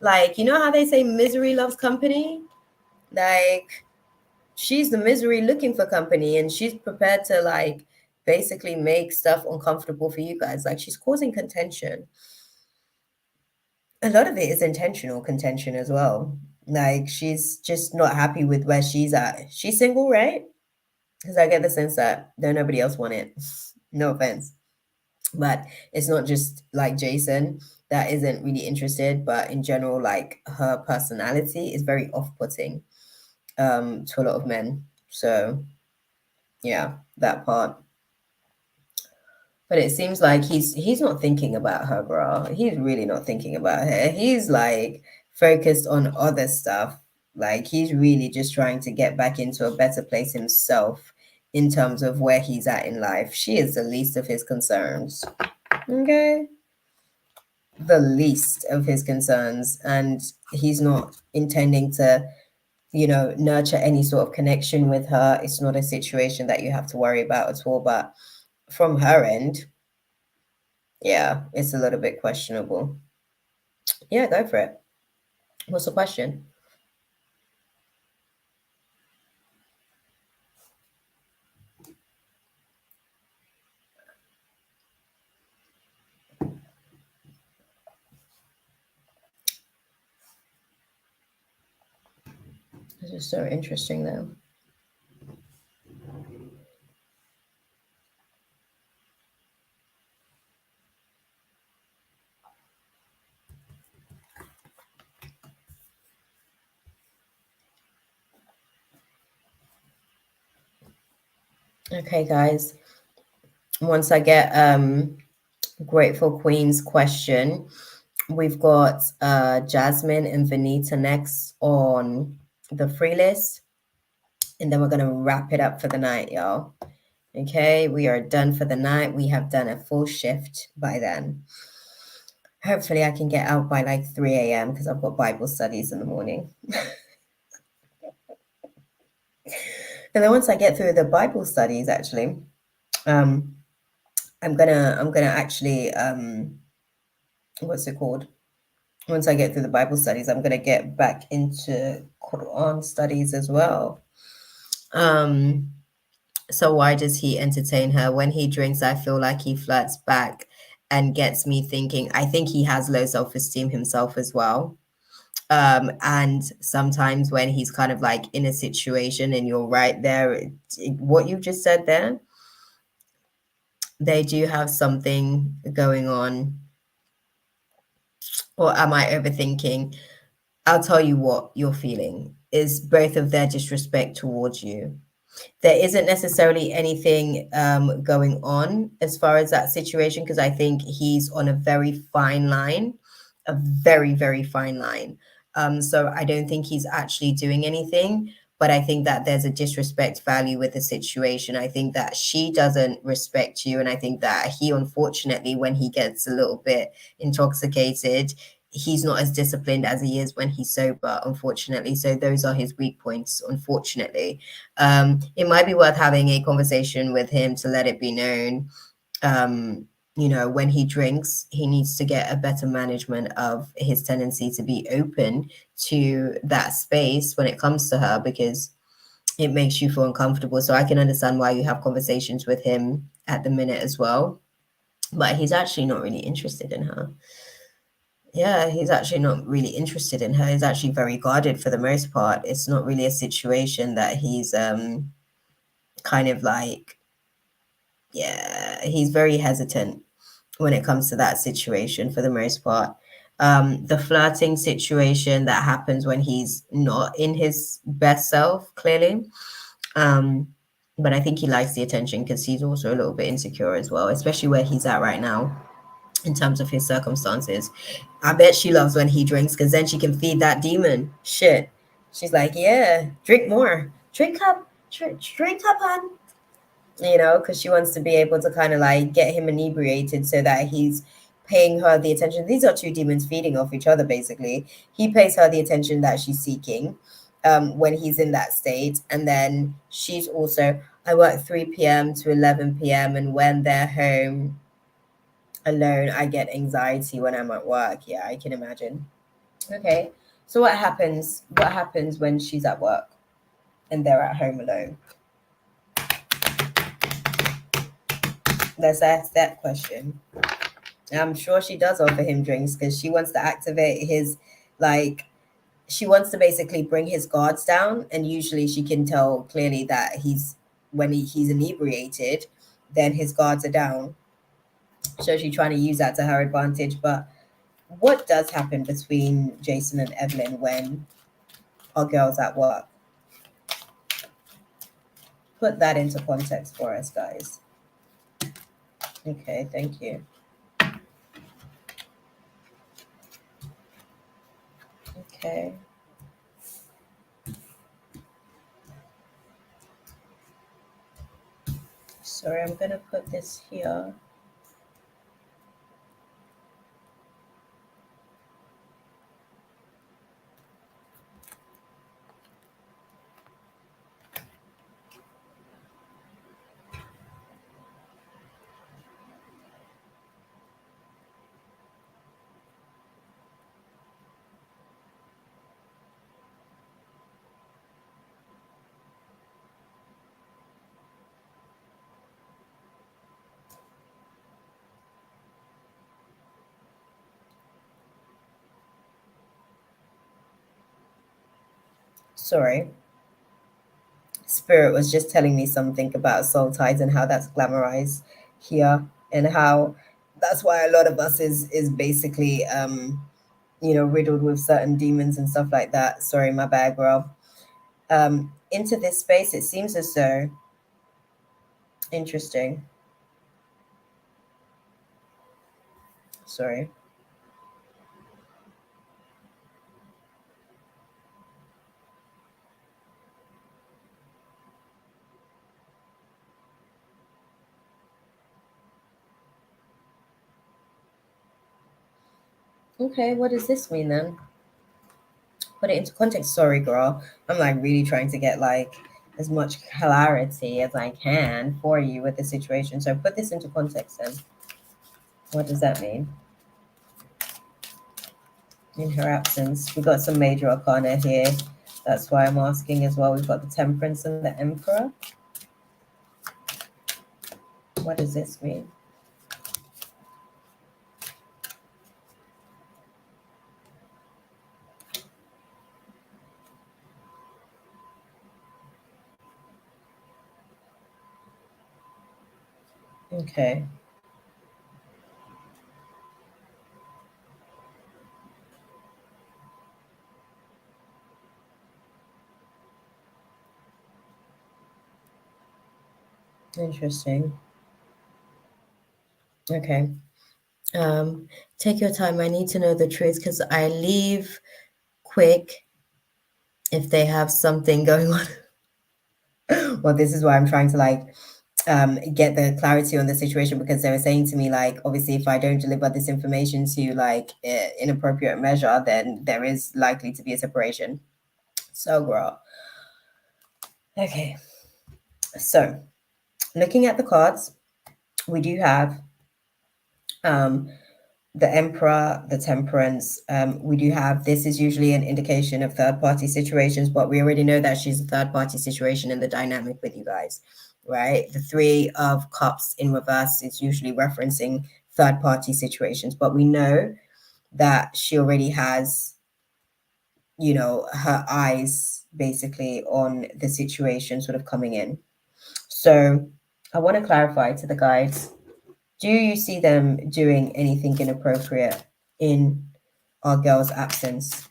Like, you know how they say misery loves company? Like, she's the misery looking for company and she's prepared to, like, basically make stuff uncomfortable for you guys. Like, she's causing contention. A lot of it is intentional contention as well. Like, she's just not happy with where she's at. She's single, right? Because I get the sense that don't nobody else want it. No offense. But it's not just like Jason that isn't really interested, but in general, like her personality is very off-putting to a lot of men. So yeah, that part. But it seems like he's not thinking about her, bro. He's really not thinking about her. He's like focused on other stuff. Like he's really just trying to get back into a better place himself in terms of where he's at in life. She is the least of his concerns. Okay, the least of his concerns, and he's not intending to, nurture any sort of connection with her. It's not a situation that you have to worry about at all. But from her end, yeah, it's a little bit questionable. Yeah, go for it. What's the question? This is so interesting, though. Okay, guys. Once I get Grateful Queen's question, we've got Jasmine and Vanita next on the free list. And then we're going to wrap it up for the night, y'all. Okay, we are done for the night. We have done a full shift by then. Hopefully I can get out by like 3 a.m. because I've got Bible studies in the morning. And then once I get through the Bible studies, actually, I'm gonna actually what's it called? Once I get through the Bible studies, I'm gonna get back into Quran studies as well. So why does he entertain her? When he drinks, I feel like he flirts back and gets me thinking. I think he has low self-esteem himself as well. And sometimes when he's kind of like in a situation and you're right there, what you just said there, they do have something going on. Or am I overthinking? I'll tell you what you're feeling is both of their disrespect towards you. There isn't necessarily anything going on as far as that situation, because I think he's on a very fine line, a very, very fine line. So I don't think he's actually doing anything, but I think that there's a disrespect value with the situation. I think that she doesn't respect you, and I think that he, unfortunately, when he gets a little bit intoxicated, he's not as disciplined as he is when he's sober, unfortunately. So those are his weak points, unfortunately. It might be worth having a conversation with him to let it be known, when he drinks, he needs to get a better management of his tendency to be open to that space when it comes to her, because it makes you feel uncomfortable. So I can understand why you have conversations with him at the minute as well, but he's actually not really interested in her. Yeah, he's actually not really interested in her. He's actually very guarded for the most part. It's not really a situation that he's kind of like, yeah, he's very hesitant when it comes to that situation for the most part. The flirting situation that happens when he's not in his best self, clearly. But I think he likes the attention because he's also a little bit insecure as well, especially where he's at right now in terms of his circumstances. I bet she loves when he drinks because then she can feed that demon. Shit. She's like, yeah, drink more. Drink up, drink up, hon. Because she wants to be able to kind of like get him inebriated so that he's paying her the attention. These are two demons feeding off each other, basically. He pays her the attention that she's seeking when he's in that state. And then she's also, I work 3 p.m. to 11 p.m. And when they're home alone, I get anxiety when I'm at work. Yeah, I can imagine. Okay. So what happens? What happens when she's at work and they're at home alone? Let's ask that question. I'm sure she does offer him drinks because she wants to activate his, like, she wants to basically bring his guards down. And usually she can tell clearly that when he's inebriated, then his guards are down. So she's trying to use that to her advantage. But what does happen between Jason and Evelyn when our girl's at work? Put that into context for us, guys. Okay, thank you. Okay. Sorry, I'm going to put this here. Sorry. Spirit was just telling me something about soul ties and how that's glamorized here, and how that's why a lot of us is basically riddled with certain demons and stuff like that. Sorry, my bad, girl. Into this space, it seems as though interesting. Sorry. Okay, what does this mean then? Put it into context. Sorry, girl. I'm like really trying to get like as much clarity as I can for you with the situation. So put this into context then. What does that mean? In her absence, we got some major arcana here. That's why I'm asking as well. We've got the Temperance and the Emperor. What does this mean? Okay. Interesting. Okay. Take your time. I need to know the truth because I leave quick if they have something going on. Well, this is why I'm trying to like get the clarity on the situation, because they were saying to me like, obviously if I don't deliver this information to like inappropriate measure, then there is likely to be a separation. So girl, okay, so looking at the cards, we do have the Emperor, the Temperance. We do have, this is usually an indication of third party situations, but we already know that she's a third party situation in the dynamic with you guys, right? The Three of Cups in reverse is usually referencing third party situations, but we know that she already has, her eyes basically on the situation sort of coming in. So I want to clarify to the guides, do you see them doing anything inappropriate in our girl's absence?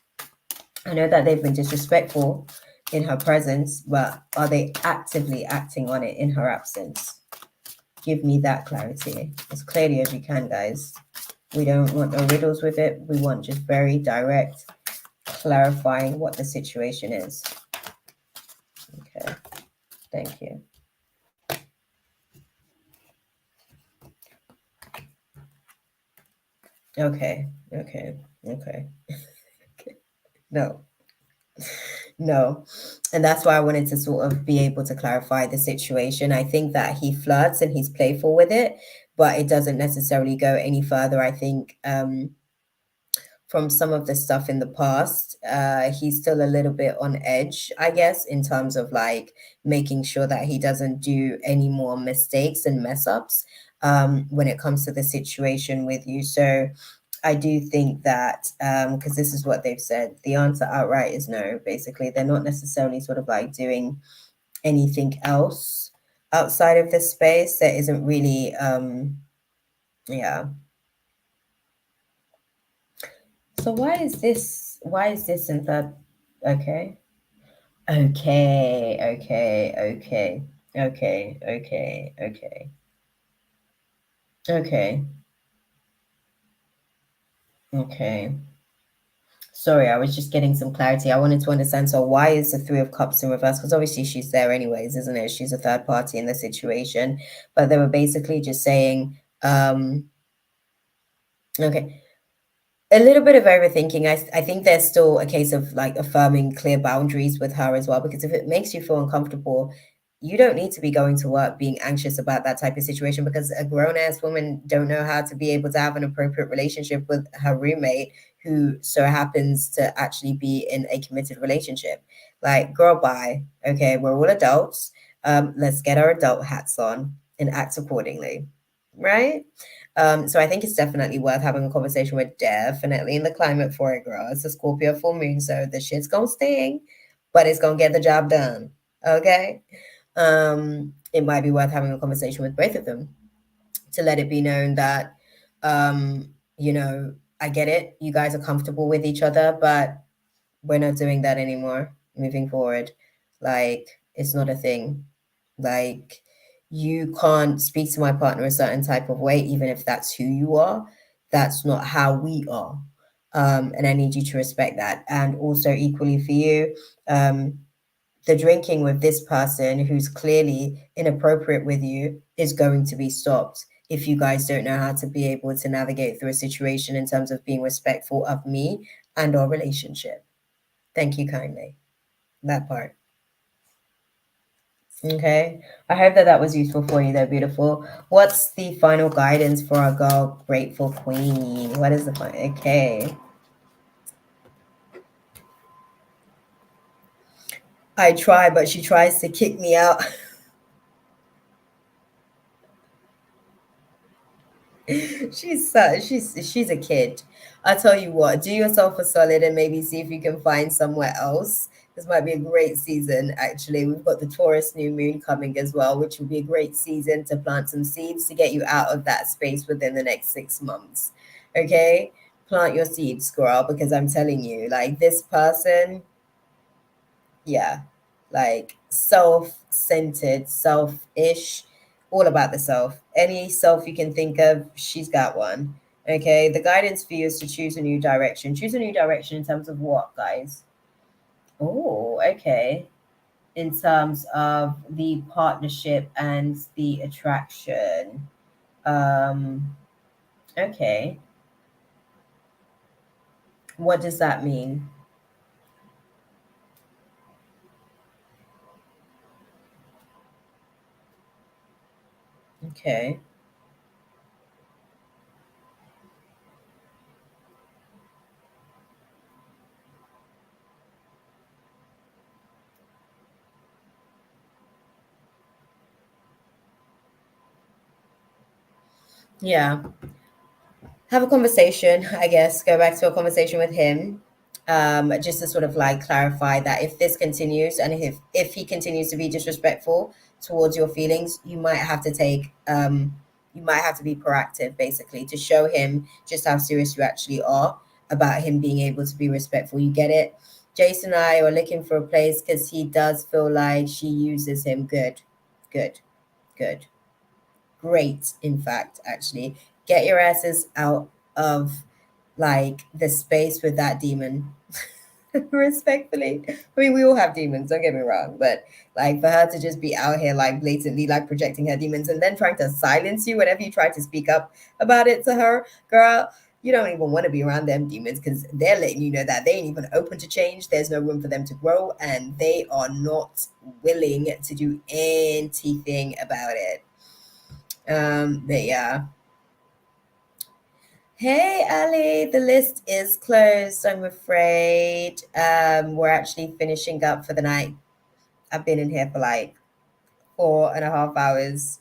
I know that they've been disrespectful in her presence, but are they actively acting on it in her absence? Give me that clarity as clearly as you can, guys. We don't want no riddles with it. We want just very direct, clarifying what the situation is. Okay, thank you. Okay. No. And that's why I wanted to sort of be able to clarify the situation. I think that he flirts and he's playful with it, but it doesn't necessarily go any further. I think from some of the stuff in the past, he's still a little bit on edge, I guess, in terms of like making sure that he doesn't do any more mistakes and mess ups when it comes to the situation with you. So I do think that because this is what they've said, the answer outright is no. Basically, they're not necessarily sort of like doing anything else outside of this space. There isn't really, yeah. So why is this? Why is this in third? Okay, okay, okay, okay, okay, okay, okay, okay, okay. Sorry, I was just getting some clarity. I wanted to understand. So why is the Three of Cups in reverse? Because obviously she's there anyways, isn't it? She's a third party in the situation. But they were basically just saying, okay, a little bit of overthinking. I think there's still a case of like affirming clear boundaries with her as well, because if it makes you feel uncomfortable, you don't need to be going to work being anxious about that type of situation, because a grown-ass woman don't know how to be able to have an appropriate relationship with her roommate who so happens to actually be in a committed relationship. Like, girl, bye. Okay, we're all adults. Let's get our adult hats on and act accordingly, right? So I think it's definitely worth having a conversation. We're definitely in the climate for it, girl. It's a Scorpio full moon, so the shit's gonna sting. but it's gonna get the job done. Okay. It might be worth having a conversation with both of them to let it be known that, you know, I get it. You guys are comfortable with each other, but we're not doing that anymore moving forward. Like, it's not a thing. Like, you can't speak to my partner a certain type of way, even if that's who you are. That's not how we are. And I need you to respect that. And also, equally for you, the drinking with this person who's clearly inappropriate with you is going to be stopped if you guys don't know how to be able to navigate through a situation in terms of being respectful of me and our relationship. Thank you kindly. That part. Okay. I hope that that was useful for you, though, beautiful. What's the final guidance for our girl, Grateful Queen? What is the final? Okay. I try, but she tries to kick me out. She's a kid. I tell you what, do yourself a solid and maybe see if you can find somewhere else. This might be a great season, actually. We've got the Taurus new moon coming as well, which will be a great season to plant some seeds to get you out of that space within the next 6 months. Okay? Plant your seeds, girl, because I'm telling you, like this person, yeah, like self-centered, selfish, all about the self. Any self you can think of, she's got one. Okay, the guidance for you is to choose a new direction. Choose a new direction in terms of what, guys? Oh, okay. In terms of the partnership and the attraction. Um, okay. What does that mean? Okay. Yeah. Have a conversation, I guess, go back to a conversation with him, just to sort of like clarify that if this continues and if he continues to be disrespectful towards your feelings, you might have to be proactive basically to show him just how serious you actually are about him being able to be respectful. You get it? Jason and I are looking for a place because he does feel like she uses him. Good, good, good. Great, in fact, actually. Get your asses out of like the space with that demon. Respectfully. I mean, we all have demons, don't get me wrong, but like for her to just be out here like blatantly like projecting her demons and then trying to silence you whenever you try to speak up about it to her, girl, you don't even want to be around them demons because they're letting you know that they ain't even open to change. There's no room for them to grow, and they are not willing to do anything about it. But yeah. Hey Ali, the list is closed, I'm afraid. We're actually finishing up for the night. I've been in here for like 4.5 hours.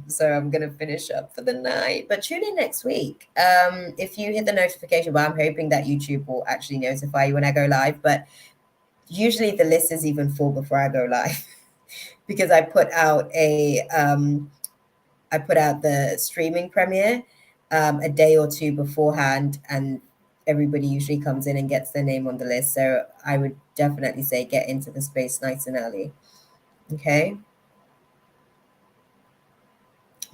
So I'm gonna finish up for the night. But tune in next week. If you hit the notification bar, I'm hoping that YouTube will actually notify you when I go live. But usually the list is even full before I go live because I put out the streaming premiere a day or two beforehand, and everybody usually comes in and gets their name on the list. So I would definitely say get into the space nice and early. Okay.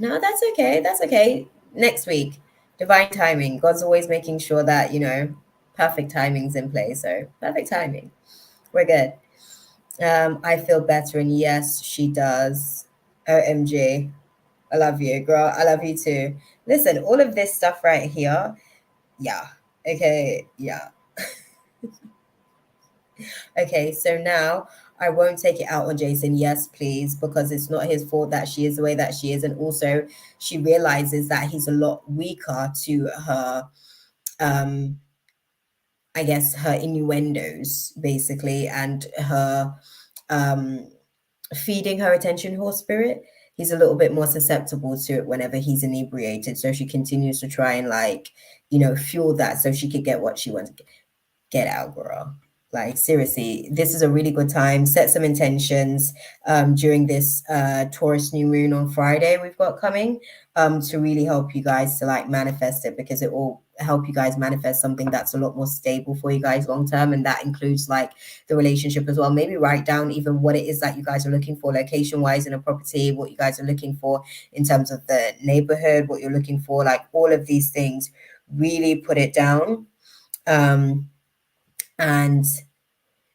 No, that's okay. That's okay. Next week, divine timing. God's always making sure that, perfect timing's in place. So perfect timing. We're good. I feel better. And yes, she does. OMG. I love you, girl. I love you too. Listen, all of this stuff right here, yeah. Okay, yeah. Okay, so now I won't take it out on Jason. Yes, please, because it's not his fault that she is the way that she is. And also, she realizes that he's a lot weaker to her, um, I guess, her innuendos, basically, and her um, feeding her attention horse spirit. He's a little bit more susceptible to it whenever he's inebriated. So she continues to try and like, fuel that so she could get what she wants to get out, girl. Like seriously, this is a really good time. Set some intentions during this Taurus new moon on Friday we've got coming to really help you guys to like manifest it, because it will help you guys manifest something that's a lot more stable for you guys long term, and that includes like the relationship as well. Maybe write down even what it is that you guys are looking for location wise in a property, what you guys are looking for in terms of the neighborhood, what you're looking for, like all of these things. Really put it down. And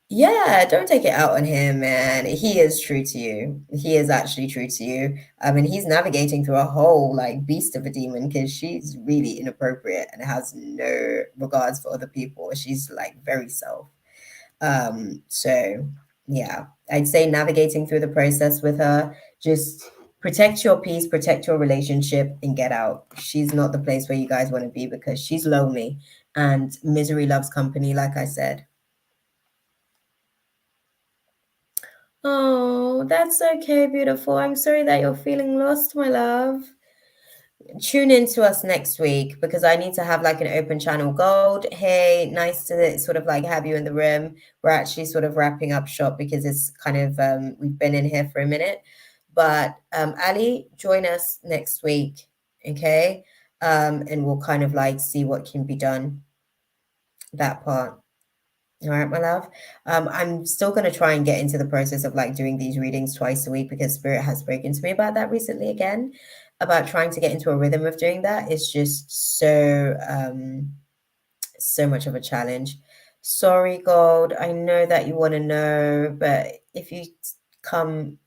yeah, don't take it out on him, man. He is true to you. He is actually true to you. I mean, he's navigating through a whole like beast of a demon, because she's really inappropriate and has no regards for other people. She's like very self. So yeah, I'd say navigating through the process with her, just protect your peace, protect your relationship, and get out. She's not the place where you guys want to be, because she's lonely and misery loves company, like I said. Oh, that's okay, beautiful. I'm sorry that you're feeling lost, my love. Tune in to us next week, because I need to have like an open channel. Gold, hey, nice to sort of like have you in the room. We're actually sort of wrapping up shop, because it's kind of we've been in here for a minute. But Ali, join us next week, okay? And we'll kind of like see what can be done, that part. All right, my love. I'm still going to try and get into the process of like doing these readings twice a week, because Spirit has spoken to me about that recently again, about trying to get into a rhythm of doing that. It's just so much of a challenge. Sorry, Gold. I know that you want to know, but if you come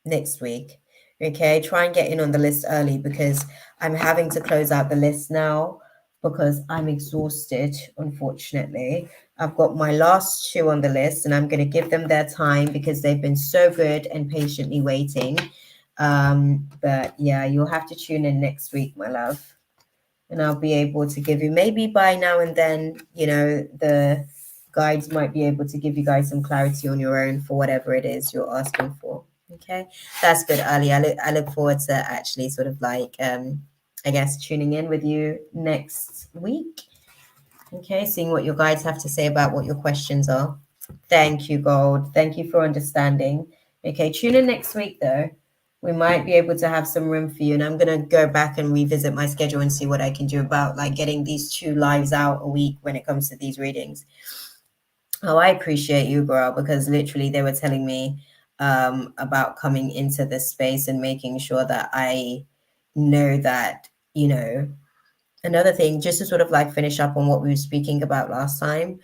next week, okay, try and get in on the list early, because I'm having to close out the list now because I'm exhausted, unfortunately. I've got my last two on the list, and I'm going to give them their time because they've been so good and patiently waiting. But yeah, you'll have to tune in next week, my love, and I'll be able to give you, maybe by now and then, you know, the guides might be able to give you guys some clarity on your own for whatever it is you're asking for. Okay, that's good, Ali. I look forward to actually sort of like I guess tuning in with you next week. Okay, seeing what your guides have to say about what your questions are. Thank you, Gold. Thank you for understanding. Okay, tune in next week though. We might be able to have some room for you, and I'm gonna go back and revisit my schedule and see what I can do about like getting these 2 lives out a week when it comes to these readings. Oh, I appreciate you, girl, because literally they were telling me about coming into this space and making sure that I know that, you know, another thing, just to sort of like finish up on what we were speaking about last time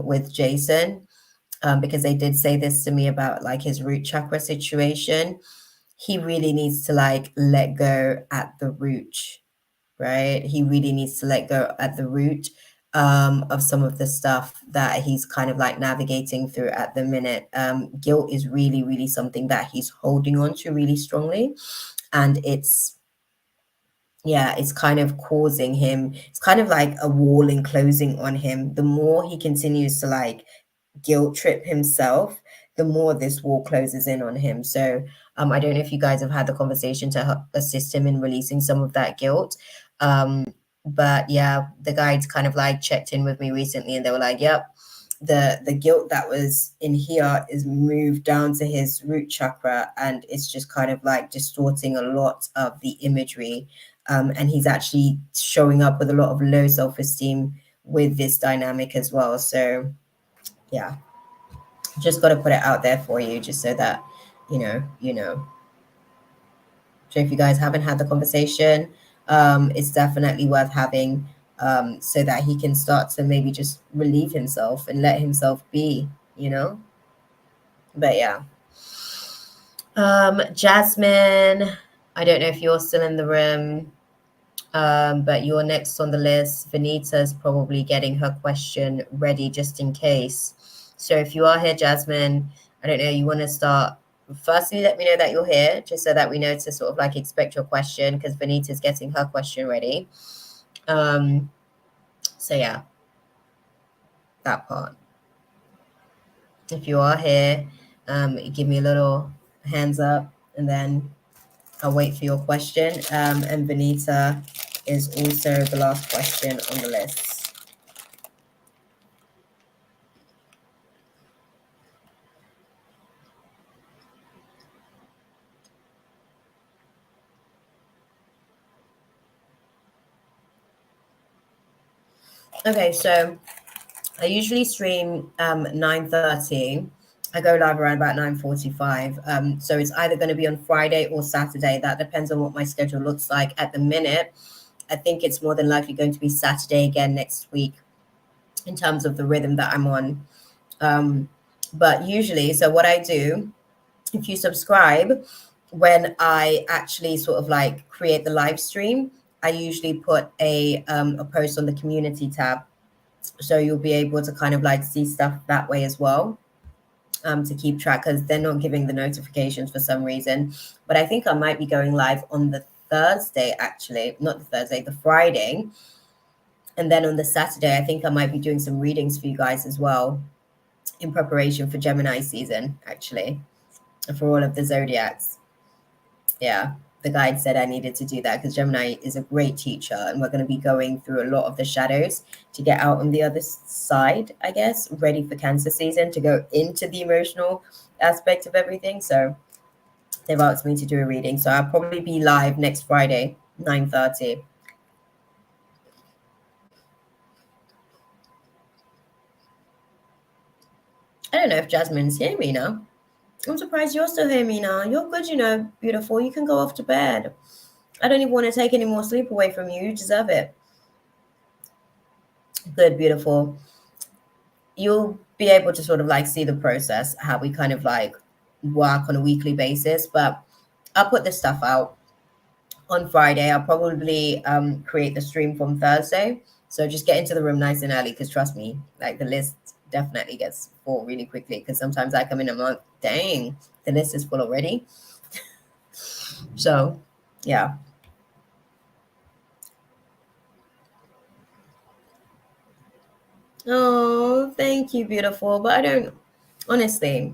with Jason, because they did say this to me about like his root chakra situation. He really needs to like let go at the root, right? He really needs to let go at the root of some of the stuff that he's kind of like navigating through at the minute. Guilt is really, really something that he's holding on to really strongly. And it's kind of causing him, it's kind of like a wall enclosing on him. The more he continues to like guilt trip himself, the more this wall closes in on him. So I don't know if you guys have had the conversation to help assist him in releasing some of that guilt. But yeah, the guides kind of like checked in with me recently, and they were like, yep, the guilt that was in here is moved down to his root chakra, and it's just kind of like distorting a lot of the imagery. And he's actually showing up with a lot of low self-esteem with this dynamic as well. So yeah, just got to put it out there for you, just so that you know. So if you guys haven't had the conversation, it's definitely worth having, so that he can start to maybe just relieve himself and let himself be, you know. But yeah, Jasmine, I don't know if you're still in the room, but you're next on the list. Vanita's probably getting her question ready just in case. So if you are here, Jasmine, I don't know, you want to start. Firstly, let me know that you're here, just so that we know to sort of like expect your question, because Vanita's getting her question ready. So yeah, that part. If you are here, give me a little hands up, and then I'll wait for your question. And Vanita is also the last question on the list. Okay, so I usually stream 9:30. I go live around about 9:45. So it's either going to be on Friday or Saturday. That depends on what my schedule looks like at the minute. I think it's more than likely going to be Saturday again next week in terms of the rhythm that I'm on. But usually, so what I do, if you subscribe, when I actually sort of like create the live stream, I usually put a post on the community tab. So you'll be able to kind of like see stuff that way as well, to keep track, because they're not giving the notifications for some reason. But I think I might be going live on the Thursday, actually, not the Thursday, the Friday. And then on the Saturday, I think I might be doing some readings for you guys as well in preparation for Gemini season, actually, for all of the zodiacs. Yeah, the guide said I needed to do that because Gemini is a great teacher, and we're going to be going through a lot of the shadows to get out on the other side, I guess, ready for Cancer season to go into the emotional aspect of everything. So they've asked me to do a reading. So I'll probably be live next Friday, 9:30. I don't know if Jasmine's hearing me now. I'm surprised you're still hearing me now. You're good, you know, beautiful. You can go off to bed. I don't even want to take any more sleep away from you. You deserve it. Good, beautiful. You'll be able to sort of like see the process, how we kind of like work on a weekly basis. But I'll put this stuff out on Friday. I'll probably create the stream from Thursday. So just get into the room nice and early, because trust me, like the list definitely gets full really quickly, because sometimes I come in and I'm like, dang, the list is full already. So yeah. Oh, thank you, beautiful. But I don't, honestly,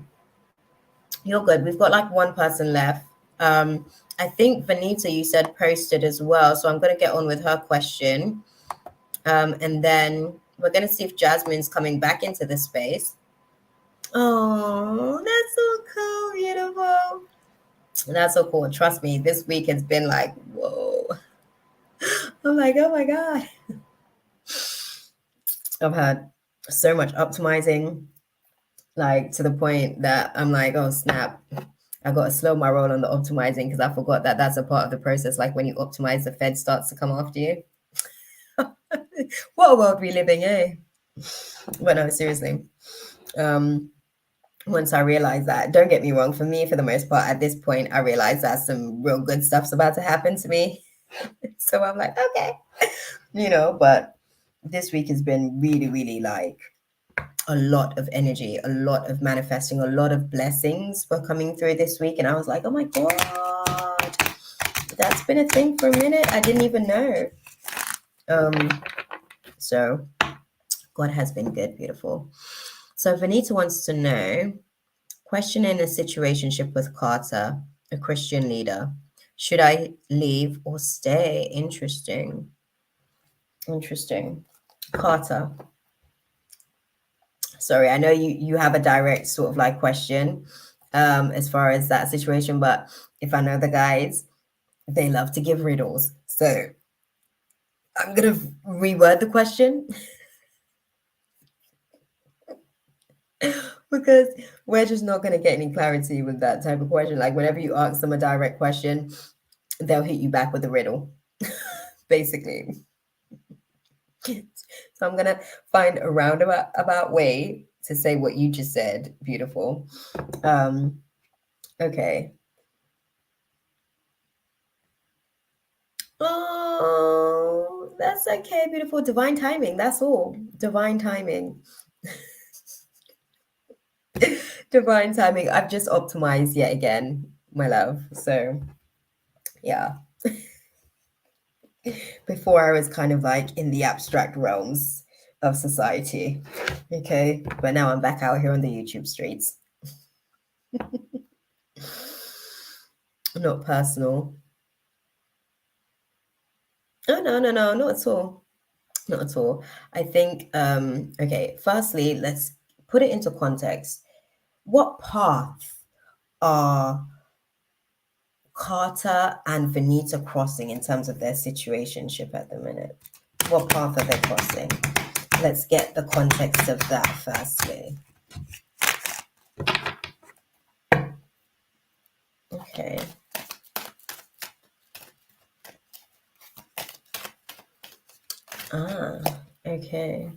you're good. We've got like one person left. I think Vanita, you said posted as well. So I'm going to get on with her question. And then we're going to see if Jasmine's coming back into the space. Oh, that's so cool, beautiful. That's so cool. Trust me, this week has been like, whoa. I'm like, oh my God. I've had so much optimizing, like to the point that I'm like, oh snap, I got to slow my roll on the optimizing, because I forgot that that's a part of the process. Like when you optimize, the Fed starts to come after you. What a world we living, eh? But no, seriously. Once I realized that, don't get me wrong, for me, for the most part, at this point, I realized that some real good stuff's about to happen to me. So I'm like, okay, but this week has been really, really like a lot of energy, a lot of manifesting, a lot of blessings were coming through this week. And I was like, oh my God, that's been a thing for a minute. I didn't even know. So God has been good, beautiful. So Vanita wants to know, questioning a situationship with Carter, a Christian leader. Should I leave or stay? Interesting. Carter. Sorry, I know you have a direct sort of like question as far as that situation, but if I know the guys, they love to give riddles. So I'm going to reword the question because we're just not going to get any clarity with that type of question. Like whenever you ask them a direct question, they'll hit you back with a riddle, basically. So I'm going to find a roundabout way to say what you just said. Beautiful. Okay. Oh, that's okay, beautiful. Divine timing. That's all. Divine timing. Divine timing. I've just optimized yet again, my love. So, yeah. Before I was kind of like in the abstract realms of society. Okay. But now I'm back out here on the YouTube streets. Not personal. Oh, no, not at all. Not at all. I think, okay, firstly, let's put it into context. What path are Carter and Vanita crossing in terms of their situationship at the minute? What path are they crossing? Let's get the context of that firstly. Okay. Okay.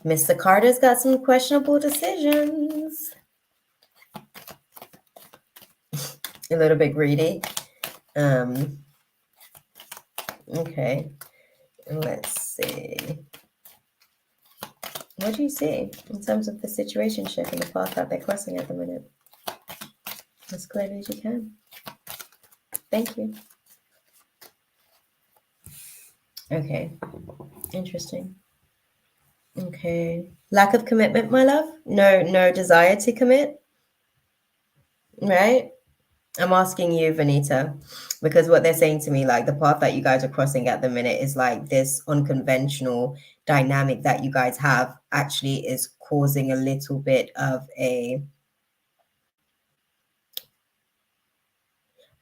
Mr. Carter's got some questionable decisions. A little bit greedy. Okay. Let's see. What do you see in terms of the situationship and the path that they're crossing at the minute? As clearly as you can. Thank you. Okay. Interesting. Okay. Lack of commitment, my love? No desire to commit? Right? I'm asking you, Vanita, because what they're saying to me, like the path that you guys are crossing at the minute is like this unconventional dynamic that you guys have actually is causing a little bit of I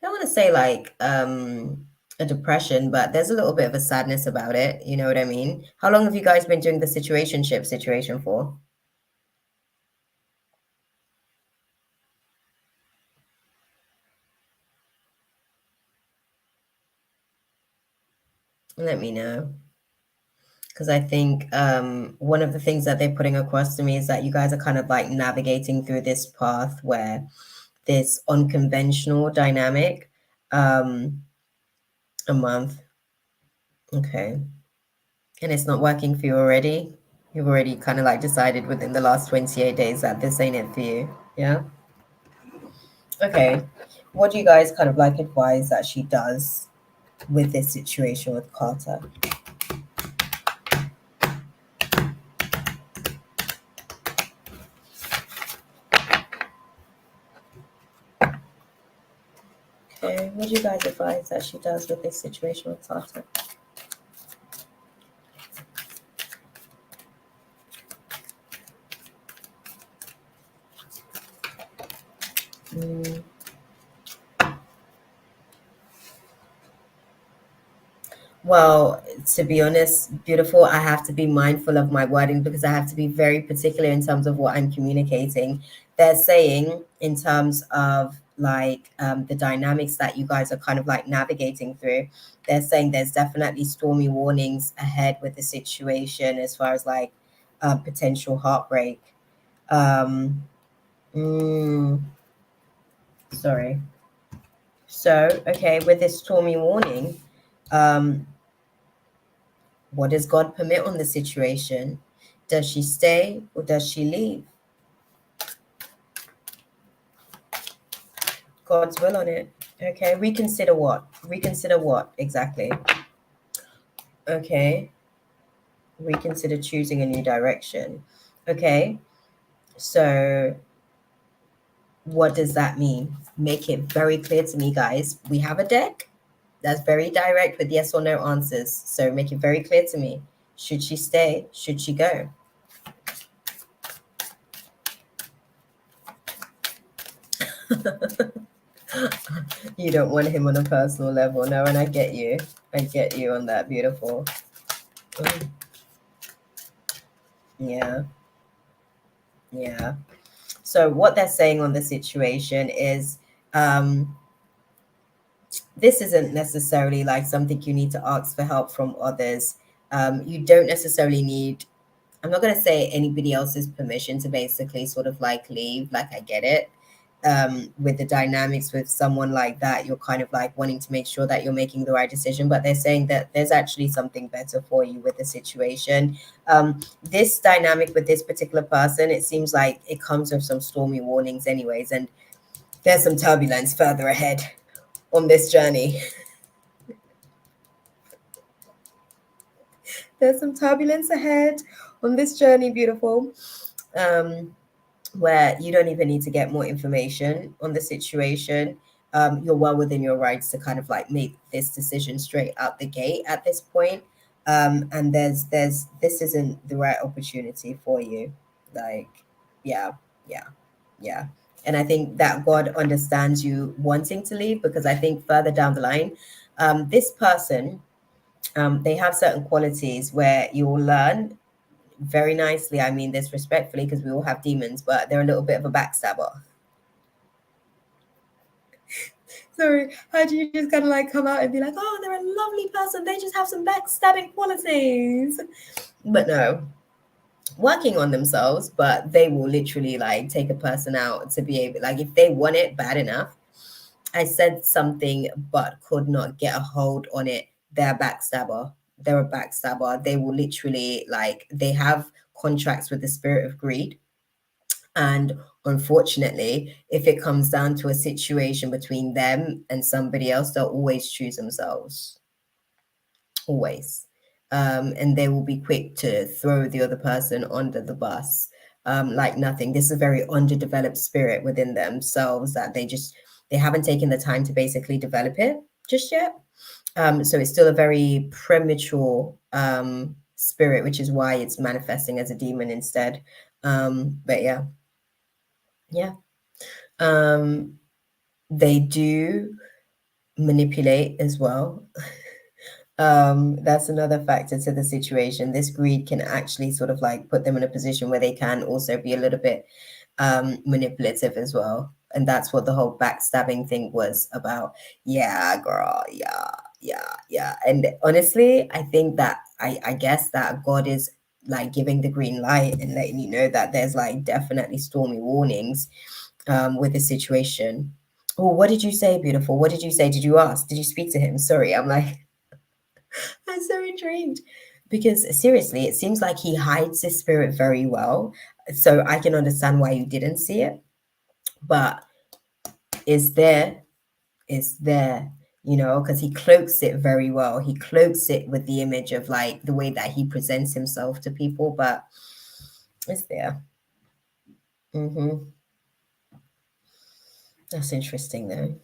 don't want to say like a depression, but there's a little bit of a sadness about it. You know what I mean? How long have you guys been doing the situationship situation for? Let me know. Because I think one of the things that they're putting across to me is that you guys are kind of like navigating through this path where this unconventional dynamic. A month. Okay. And it's not working for you already? You've already kind of like decided within the last 28 days that this ain't it for you. Yeah? Okay. What do you guys kind of like advise that she does with this situation with Carter? Okay. What do you guys advise that she does with this situation with Carter? Well, to be honest, beautiful, I have to be mindful of my wording because I have to be very particular in terms of what I'm communicating. They're saying, in terms of like the dynamics that you guys are kind of like navigating through, they're saying there's definitely stormy warnings ahead with the situation as far as like potential heartbreak. Um, mm, Sorry. So, okay, with this stormy warning, um, what does God permit on the situation? Does she stay or does she leave? God's will on it. Okay, reconsider what? Reconsider what exactly? Okay, reconsider choosing a new direction. Okay, so what does that mean? Make it very clear to me, guys. We have a deck that's very direct with yes or no answers. So make it very clear to me. Should she stay? Should she go? You don't want him on a personal level. No, and I get you. I get you on that, beautiful. Yeah. Yeah. So what they're saying on the situation is this isn't necessarily like something you need to ask for help from others. You don't necessarily need, I'm not going to say anybody else's permission to basically sort of like leave. Like, I get it. With the dynamics with someone like that, you're kind of like wanting to make sure that you're making the right decision, but they're saying that there's actually something better for you with the situation. This dynamic with this particular person, it seems like it comes with some stormy warnings anyways, and there's some turbulence further ahead on this journey. There's some turbulence ahead on this journey, beautiful. Where you don't even need to get more information on the situation. You're well within your rights to kind of like make this decision straight out the gate at this point. And this isn't the right opportunity for you. Like, yeah, yeah, yeah. And I think that God understands you wanting to leave because I think further down the line, this person They have certain qualities where you'll learn very nicely. I mean this respectfully because we all have demons, but they're a little bit of a backstabber. Sorry, how do you just kind of like come out and be like, oh, they're a lovely person, they just have some backstabbing qualities? But no, working on themselves, but they will literally like take a person out to be able, like, if they want it bad enough. I said something but could not get a hold on it. They're a backstabber. They're a backstabber. They will literally, like, they have contracts with the spirit of greed. And unfortunately, if it comes down to a situation between them and somebody else, they'll always choose themselves. Always. And they will be quick to throw the other person under the bus, like nothing. This is a very underdeveloped spirit within themselves that they haven't taken the time to basically develop it just yet. So it's still a very premature spirit, which is why it's manifesting as a demon instead. But yeah. They do manipulate as well. That's another factor to the situation. This greed can actually sort of like put them in a position where they can also be a little bit manipulative as well. And that's what the whole backstabbing thing was about. Yeah, girl. Yeah. And honestly, I think that I guess that God is like giving the green light and letting you know that there's like definitely stormy warnings with the situation. Oh, what did you say, beautiful? What did you say? Did you ask? Did you speak to him? Sorry, I'm like, I'm so intrigued. Because seriously, it seems like he hides his spirit very well. So I can understand why you didn't see it. But it's there, because he cloaks it very well. He cloaks it with the image of like the way that he presents himself to people, but it's there. That's interesting though.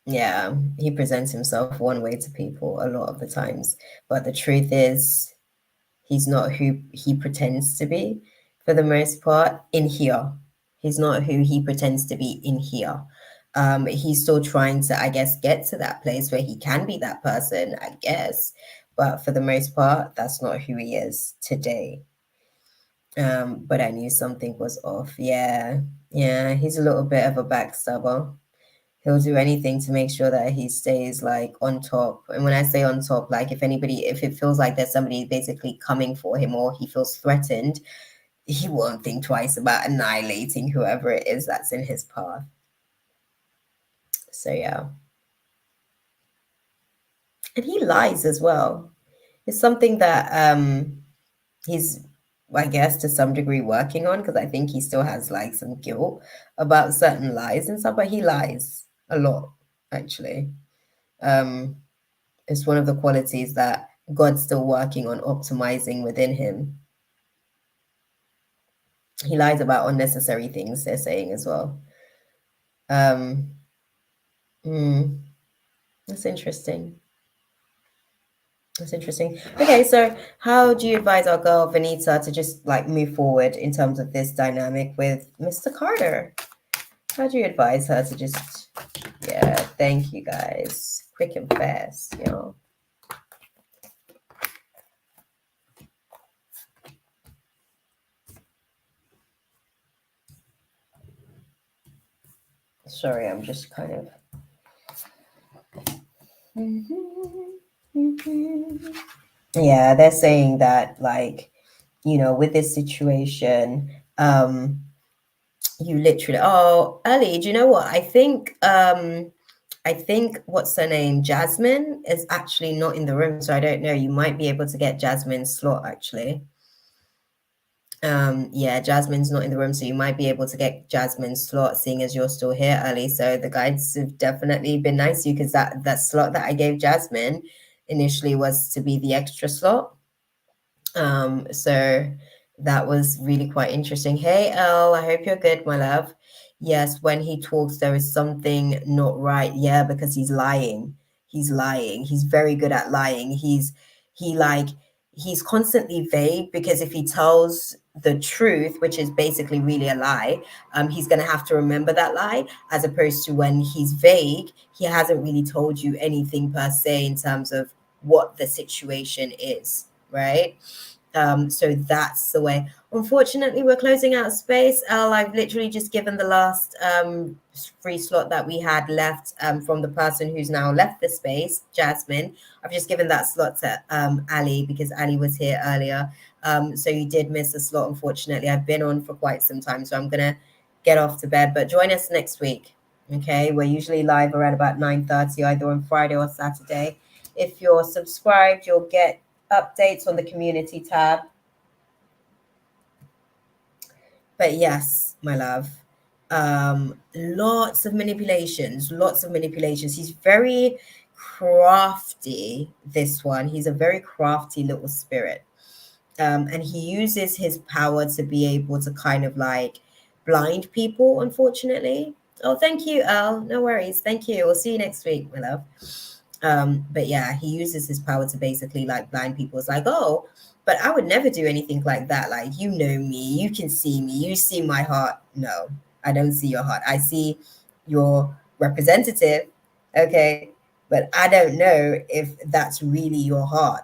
Yeah, he presents himself one way to people a lot of the times, but the truth is he's not who he pretends to be for the most part in here. He's not who he pretends to be in here. He's still trying to, I guess, get to that place where he can be that person, I guess. But for the most part, that's not who he is today. But I knew something was off. Yeah, he's a little bit of a backstabber. He'll do anything to make sure that he stays like on top. And when I say on top, like if it feels like there's somebody basically coming for him or he feels threatened, he won't think twice about annihilating whoever it is that's in his path. So yeah. And he lies as well. It's something that he's, I guess, to some degree working on, because I think he still has like some guilt about certain lies and stuff, but he lies a lot, actually. It's one of the qualities that God's still working on optimizing within him. He lies about unnecessary things, they're saying as well. That's interesting. That's interesting. Okay, so how do you advise our girl Vanita to just like move forward in terms of this dynamic with Mr. Carter? How do you advise her to just, yeah, thank you guys. Quick and fast, you know. Sorry, I'm just kind of. Yeah, they're saying that, like, with this situation, you literally. Oh, Ali, do you know what? I think what's her name, Jasmine, is actually not in the room, so I don't know. You might be able to get Jasmine's slot actually. Yeah, Jasmine's not in the room, so you might be able to get Jasmine's slot, seeing as you're still here, Ali. So the guides have definitely been nice to you, because that slot that I gave Jasmine initially was to be the extra slot. So that was really quite interesting. Hey, Elle, I hope you're good, my love. Yes, when he talks, there is something not right. Yeah, because he's lying. He's lying. He's very good at lying. He's constantly vague, because if he tells the truth, which is basically really a lie, he's going to have to remember that lie, as opposed to when he's vague, he hasn't really told you anything per se in terms of what the situation is, right? So that's the way. Unfortunately, we're closing out space. I've literally just given the last free slot that we had left from the person who's now left the space, Jasmine. I've just given that slot to Ali because Ali was here earlier. So you did miss a slot, unfortunately. I've been on for quite some time, so I'm going to get off to bed. But join us next week, okay? We're usually live around about 9:30, either on Friday or Saturday. If you're subscribed, you'll get updates on the community tab. But yes, my love, lots of manipulations, lots of manipulations. He's very crafty, this one. He's a very crafty little spirit. And he uses his power to be able to kind of like blind people, unfortunately. Oh, thank you, Al. No worries. Thank you. We'll see you next week, my love. But yeah, he uses his power to basically like blind people. It's like, oh, but I would never do anything like that. Like, you know me, you can see me, you see my heart. No, I don't see your heart. I see your representative, okay? But I don't know if that's really your heart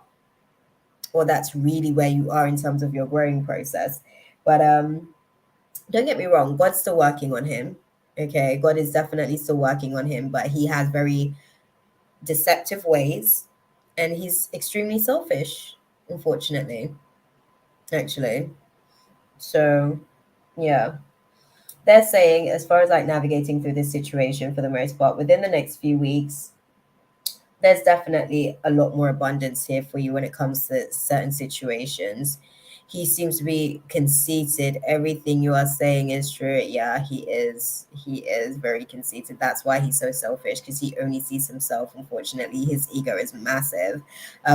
or that's really where you are in terms of your growing process. But don't get me wrong, God's still working on him. Okay, God is definitely still working on him, but he has very deceptive ways and he's extremely selfish, unfortunately, actually. So yeah, they're saying as far as like navigating through this situation for the most part within the next few weeks, there's definitely a lot more abundance here for you when it comes to certain situations. He seems to be conceited. Everything you are saying is true. Yeah, he is. He is very conceited. That's why he's so selfish, because he only sees himself. Unfortunately, his ego is massive,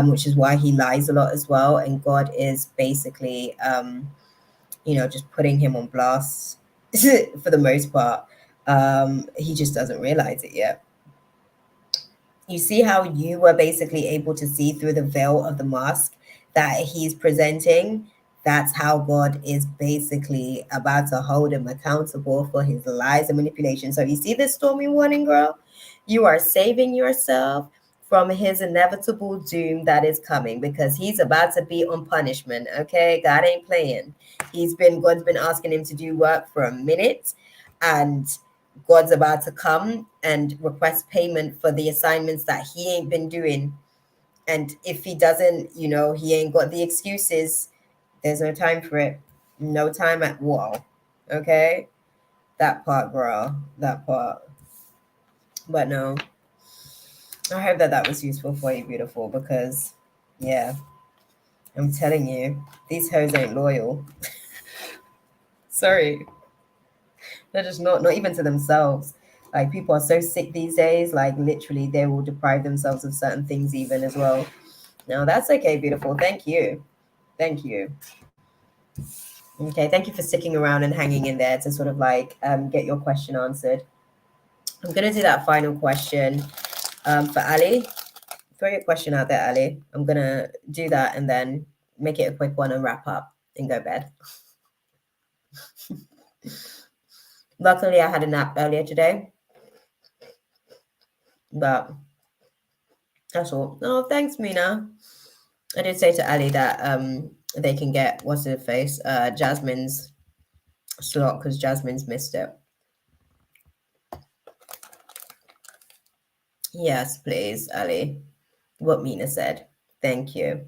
which is why he lies a lot as well. And God is basically, just putting him on blast for the most part. He just doesn't realize it yet. You see how you were basically able to see through the veil of the mask that he's presenting? That's how God is basically about to hold him accountable for his lies and manipulation. So you see this stormy warning, girl? You are saving yourself from his inevitable doom that is coming, because he's about to be on punishment, okay? God ain't playing. God's been asking him to do work for a minute, and God's about to come and request payment for the assignments that he ain't been doing. And if he doesn't, he ain't got the excuses. There's no time for it. No time at all. Okay? That part, girl. That part. But no, I hope that was useful for you, beautiful, because, yeah, I'm telling you, these hoes ain't loyal. Sorry. They're just not even to themselves. Like, people are so sick these days, like literally they will deprive themselves of certain things even as well. No, that's okay, beautiful. Thank you. Thank you. Okay, thank you for sticking around and hanging in there to sort of like get your question answered. I'm gonna do that final question for Ali. Throw your question out there, Ali. I'm gonna do that and then make it a quick one and wrap up and go bed. Luckily, I had a nap earlier today, but that's all. Oh, thanks, Mina. I did say to Ali that they can get what's her face, Jasmine's slot, because Jasmine's missed it. Yes, please, Ali. What Mina said. Thank you.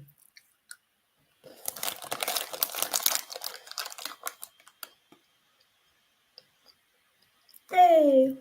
Hey.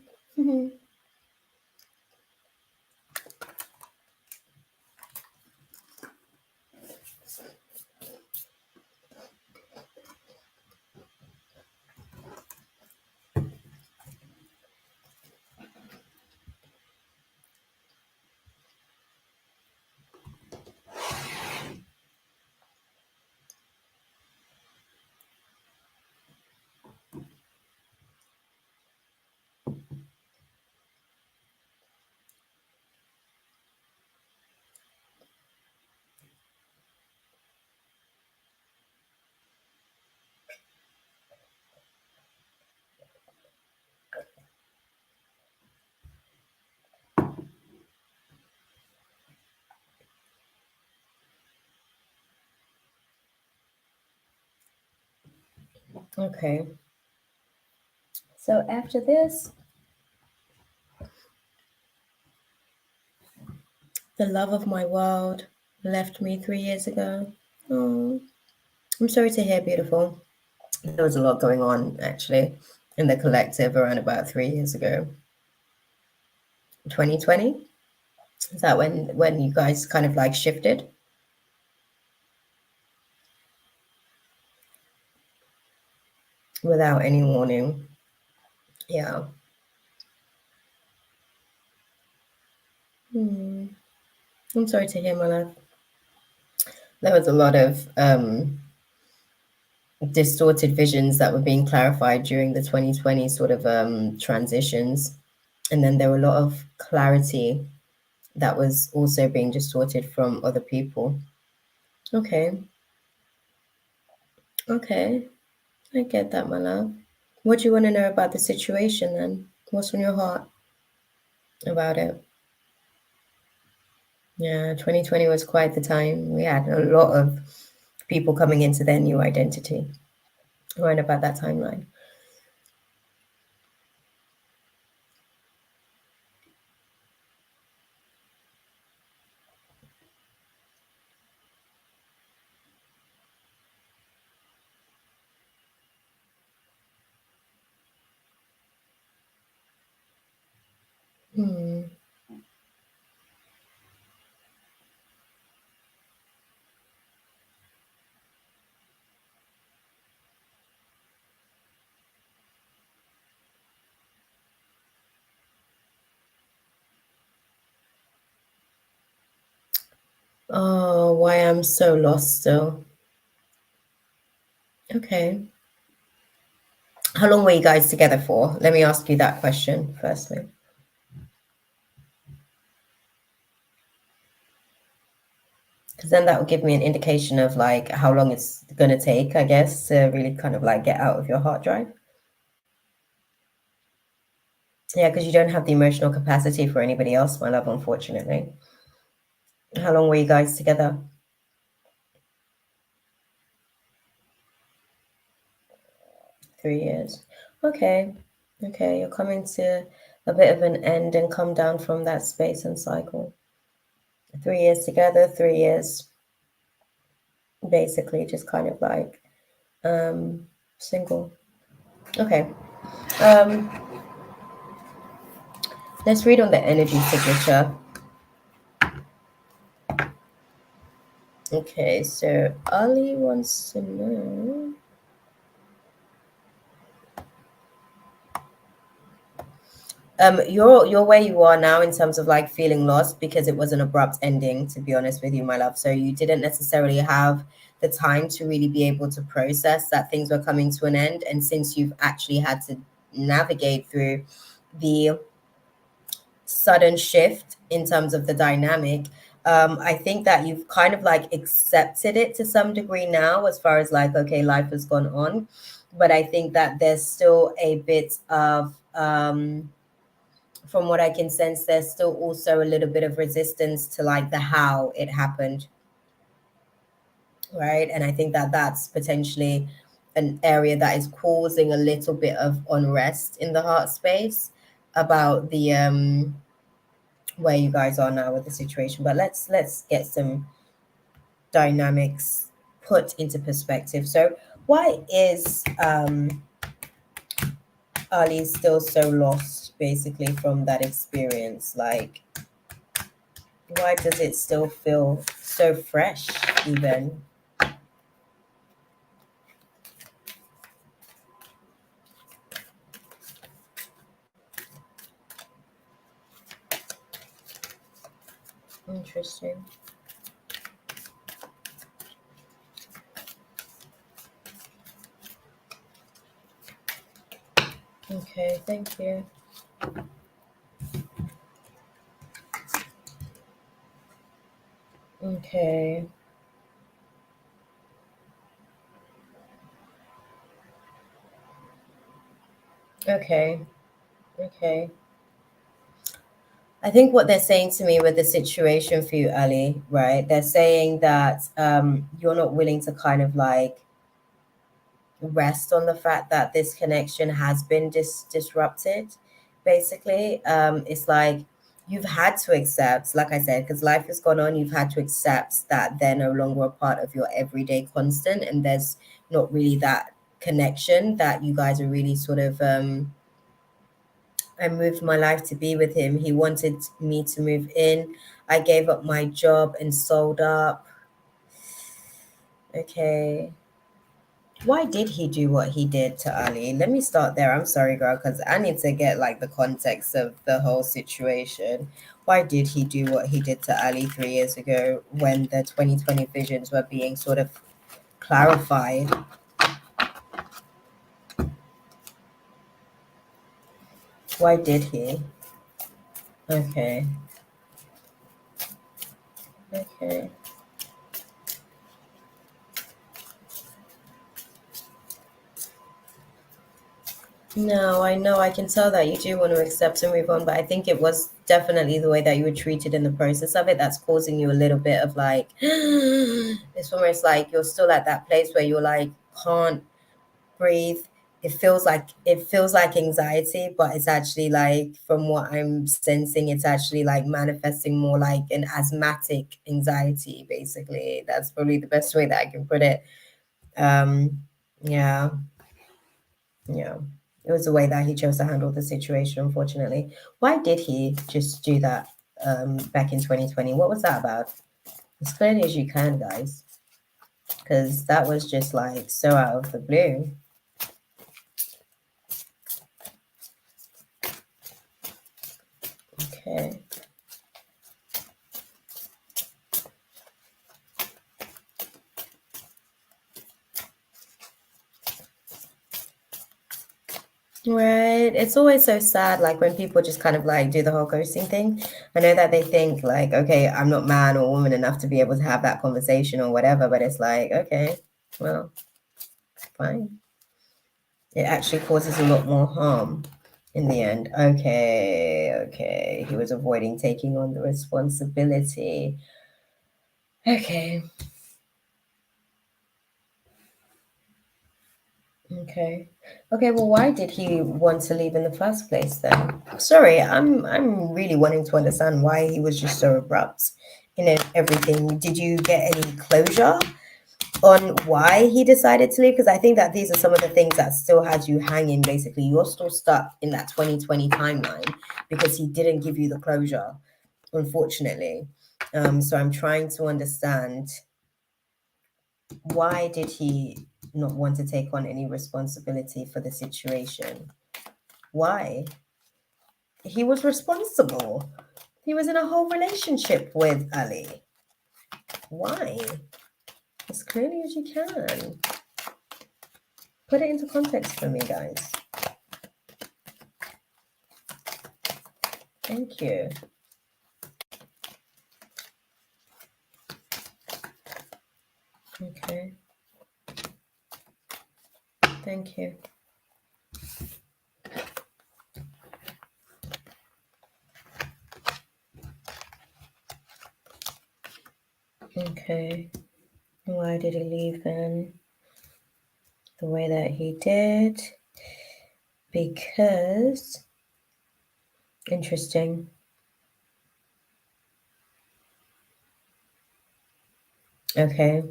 Okay. So after this, the love of my world left me 3 years ago. Oh, I'm sorry to hear, beautiful. There was a lot going on actually in the collective around about 3 years ago. 2020? Is that when you guys kind of like shifted without any warning? Yeah. I'm sorry to hear, my love. There was a lot of distorted visions that were being clarified during the 2020 sort of transitions. And then there were a lot of clarity that was also being distorted from other people. Okay. Okay. I get that, my love. What do you want to know about the situation then? What's on your heart about it? Yeah, 2020 was quite the time. We had a lot of people coming into their new identity right about that timeline. Hmm. Oh, why I'm so lost still. Okay. How long were you guys together for? Let me ask you that question firstly. Because then that will give me an indication of like how long it's going to take, I guess, to really kind of like get out of your hard drive. Yeah, because you don't have the emotional capacity for anybody else, my love, unfortunately. How long were you guys together? 3 years. Okay. Okay, you're coming to a bit of an end and come down from that space and cycle. 3 years together, 3 years basically just kind of like single. Okay. Um, let's read on the energy signature. Okay, so Ali wants to know. You're where you are now in terms of like feeling lost because it was an abrupt ending, to be honest with you, my love. So you didn't necessarily have the time to really be able to process that things were coming to an end. And since you've actually had to navigate through the sudden shift in terms of the dynamic, I think that you've kind of like accepted it to some degree now, as far as like, okay, life has gone on. But I think that there's still a bit of from what I can sense, there's still also a little bit of resistance to like the how it happened, right? And I think that that's potentially an area that is causing a little bit of unrest in the heart space about the where you guys are now with the situation. But let's get some dynamics put into perspective. So why is Ali still so lost basically from that experience? Like, why does it still feel so fresh even? Interesting. Okay, thank you. Okay. Okay. Okay. I think what they're saying to me with the situation for you, Ali, right? They're saying that you're not willing to kind of like rest on the fact that this connection has been disrupted. Basically, it's like you've had to accept, like I said, because life has gone on, you've had to accept that they're no longer a part of your everyday constant, and there's not really that connection that you guys are really sort of I moved my life to be with him. He wanted me to move in. I gave up my job and sold up. Okay. Why did he do what he did to Ali? Let me start there. I'm sorry, girl, because I need to get like the context of the whole situation. Why did he do what he did to Ali 3 years ago when the 2020 visions were being sort of clarified? Why did he? Okay. Okay. No, I know. I can tell that you do want to accept and move on, but I think it was definitely the way that you were treated in the process of it that's causing you a little bit of like, it's almost like you're still at that place where you're like, can't breathe. It feels like anxiety, but it's actually like, from what I'm sensing, it's actually like manifesting more like an asthmatic anxiety, basically. That's probably the best way that I can put it. Um, yeah. Yeah, it was the way that he chose to handle the situation, unfortunately. Why did he just do that back in 2020? What was that about? As clearly as you can, guys, because that was just like so out of the blue. Okay. Right. It's always so sad, like when people just kind of like do the whole ghosting thing. I know that they think like, okay, I'm not man or woman enough to be able to have that conversation or whatever, but it's like, okay, well, fine. It actually causes a lot more harm in the end. Okay, okay. He was avoiding taking on the responsibility. Okay. Okay. Okay, well, why did he want to leave in the first place then? Sorry, I'm really wanting to understand why he was just so abrupt in everything. Did you get any closure on why he decided to leave? Because I think that these are some of the things that still had you hanging. Basically, you're still stuck in that 2020 timeline because he didn't give you the closure, unfortunately. So I'm trying to understand, why did he not want to take on any responsibility for the situation? Why? He was responsible. He was in a whole relationship with Ali. Why? As clearly as you can. Put it into context for me, guys. Thank you. Okay. Thank you. Okay. Why did he leave then? The way that he did? Because, interesting. Okay.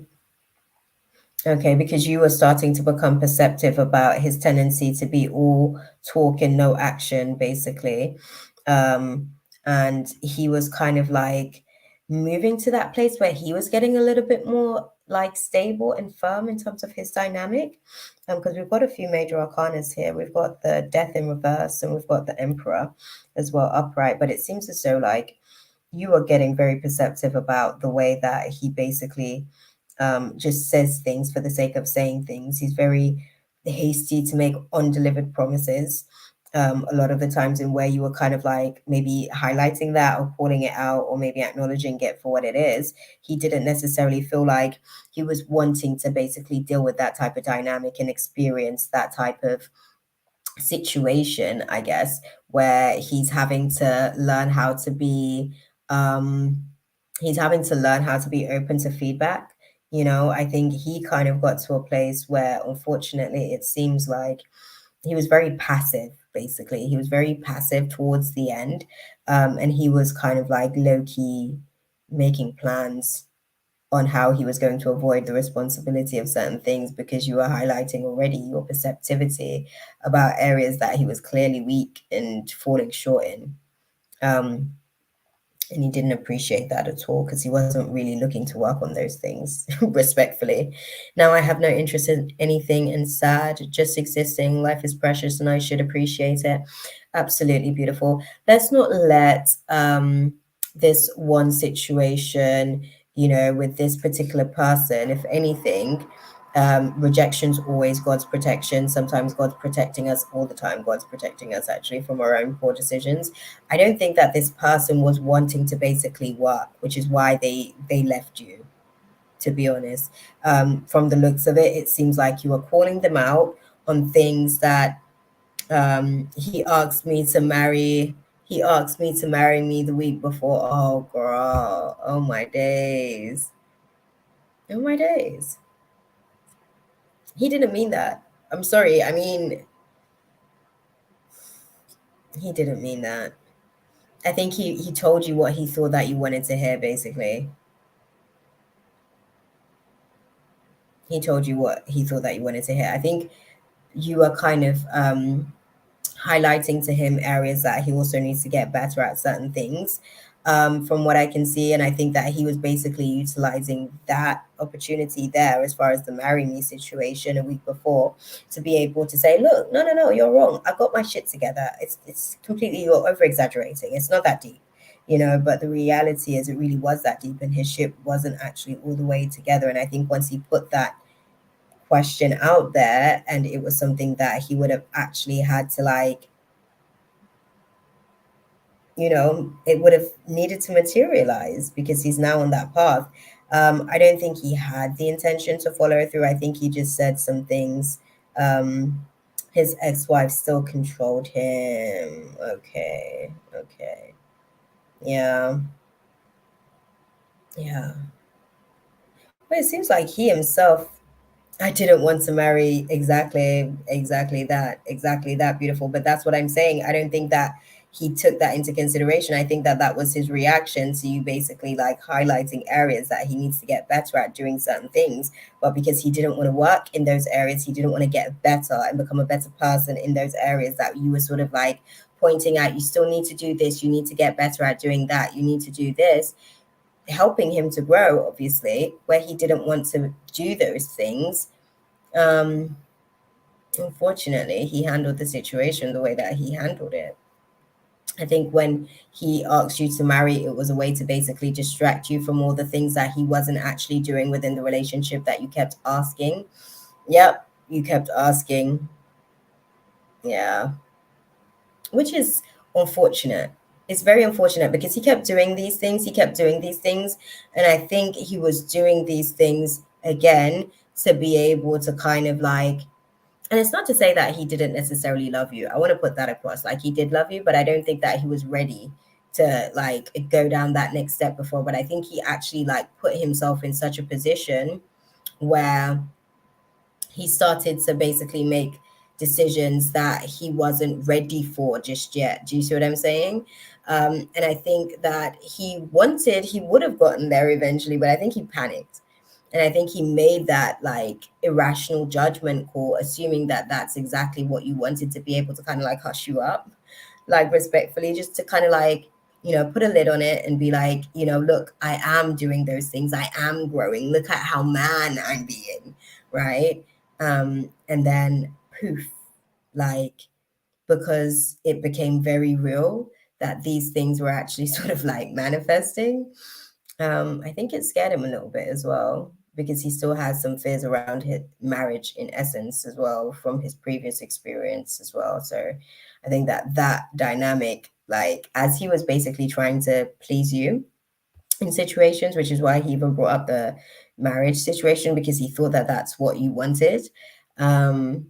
Okay, because you were starting to become perceptive about his tendency to be all talk and no action, basically. And he was kind of like moving to that place where he was getting a little bit more like stable and firm in terms of his dynamic. Because we've got a few major arcanas here. We've got the Death in reverse and we've got the Emperor as well upright. But it seems as though like you are getting very perceptive about the way that he basically just says things for the sake of saying things. He's very hasty to make undelivered promises. A lot of the times, in where you were kind of like maybe highlighting that or calling it out or maybe acknowledging it for what it is, he didn't necessarily feel like he was wanting to basically deal with that type of dynamic and experience that type of situation, I guess, where he's having to learn how to be open to feedback You know, I think he kind of got to a place where, unfortunately, it seems like he was very passive, basically. He was very passive towards the end. And he was kind of like low key making plans on how he was going to avoid the responsibility of certain things because you were highlighting already your perceptivity about areas that he was clearly weak and falling short in. Um, and he didn't appreciate that at all because he wasn't really looking to work on those things respectfully. Now I have no interest in anything and sad, just existing. Life is precious and I should appreciate it. Absolutely beautiful. Let's not let this one situation, you know, with this particular person, if anything, rejection's always God's protection. Sometimes God's protecting us, all the time God's protecting us actually from our own poor decisions. I don't think that this person was wanting to basically work, which is why they left you, to be honest. From the looks of it, it seems like you were calling them out on things that he asked me to marry. He asked me to marry me the week before. Oh, girl. Oh, my days. Oh, my days. He didn't mean that. I'm sorry. I mean, he didn't mean that. I think he told you what he thought that you wanted to hear, basically. He told you what he thought that you wanted to hear. I think you are kind of highlighting to him areas that he also needs to get better at certain things, from what I can see. And I think that he was basically utilizing that opportunity there, as far as the marry me situation a week before, to be able to say, look, no, no, no, you're wrong. I got my shit together. It's completely, you're over exaggerating. It's not that deep. You know, but the reality is it really was that deep and his ship wasn't actually all the way together. And I think once he put that question out there and it was something that he would have actually had to, like, you know, it would have needed to materialize because he's now on that path. I don't think he had the intention to follow through. I think he just said some things. His ex-wife still controlled him. Okay, okay. Yeah, yeah. But it seems like he himself, I didn't want to marry exactly that beautiful. But that's what I'm saying. I don't think that he took that into consideration. I think that that was his reaction to you basically like highlighting areas that he needs to get better at doing certain things. But because he didn't want to work in those areas, he didn't want to get better and become a better person in those areas that you were sort of like pointing out. You still need to do this. You need to get better at doing that. You need to do this, helping him to grow, obviously, where he didn't want to do those things. um, Unfortunately, he handled the situation the way that he handled it. I think when he asked you to marry, it was a way to basically distract you from all the things that he wasn't actually doing within the relationship that you kept asking. Yep, you kept asking. Yeah, which is unfortunate. It's very unfortunate because he kept doing these things. He kept doing these things. And I think he was doing these things again to be able to kind of like, and it's not to say that he didn't necessarily love you. I want to put that across. Like he did love you, but I don't think that he was ready to like go down that next step before. But I think he actually like put himself in such a position where he started to basically make decisions that he wasn't ready for just yet. Do you see what I'm saying? And I think that he would have gotten there eventually, but I think he panicked. And I think he made that like irrational judgment call, assuming that that's exactly what you wanted, to be able to kind of like hush you up, like respectfully, just to kind of like, you know, put a lid on it and be like, you know, look, I am doing those things. I am growing. Look at how man I'm being, right? And then poof, like, because it became very real that these things were actually sort of like manifesting. I think it scared him a little bit as well because he still has some fears around his marriage in essence as well from his previous experience as well. So I think that that dynamic, like as he was basically trying to please you in situations, which is why he even brought up the marriage situation because he thought that that's what you wanted. Um,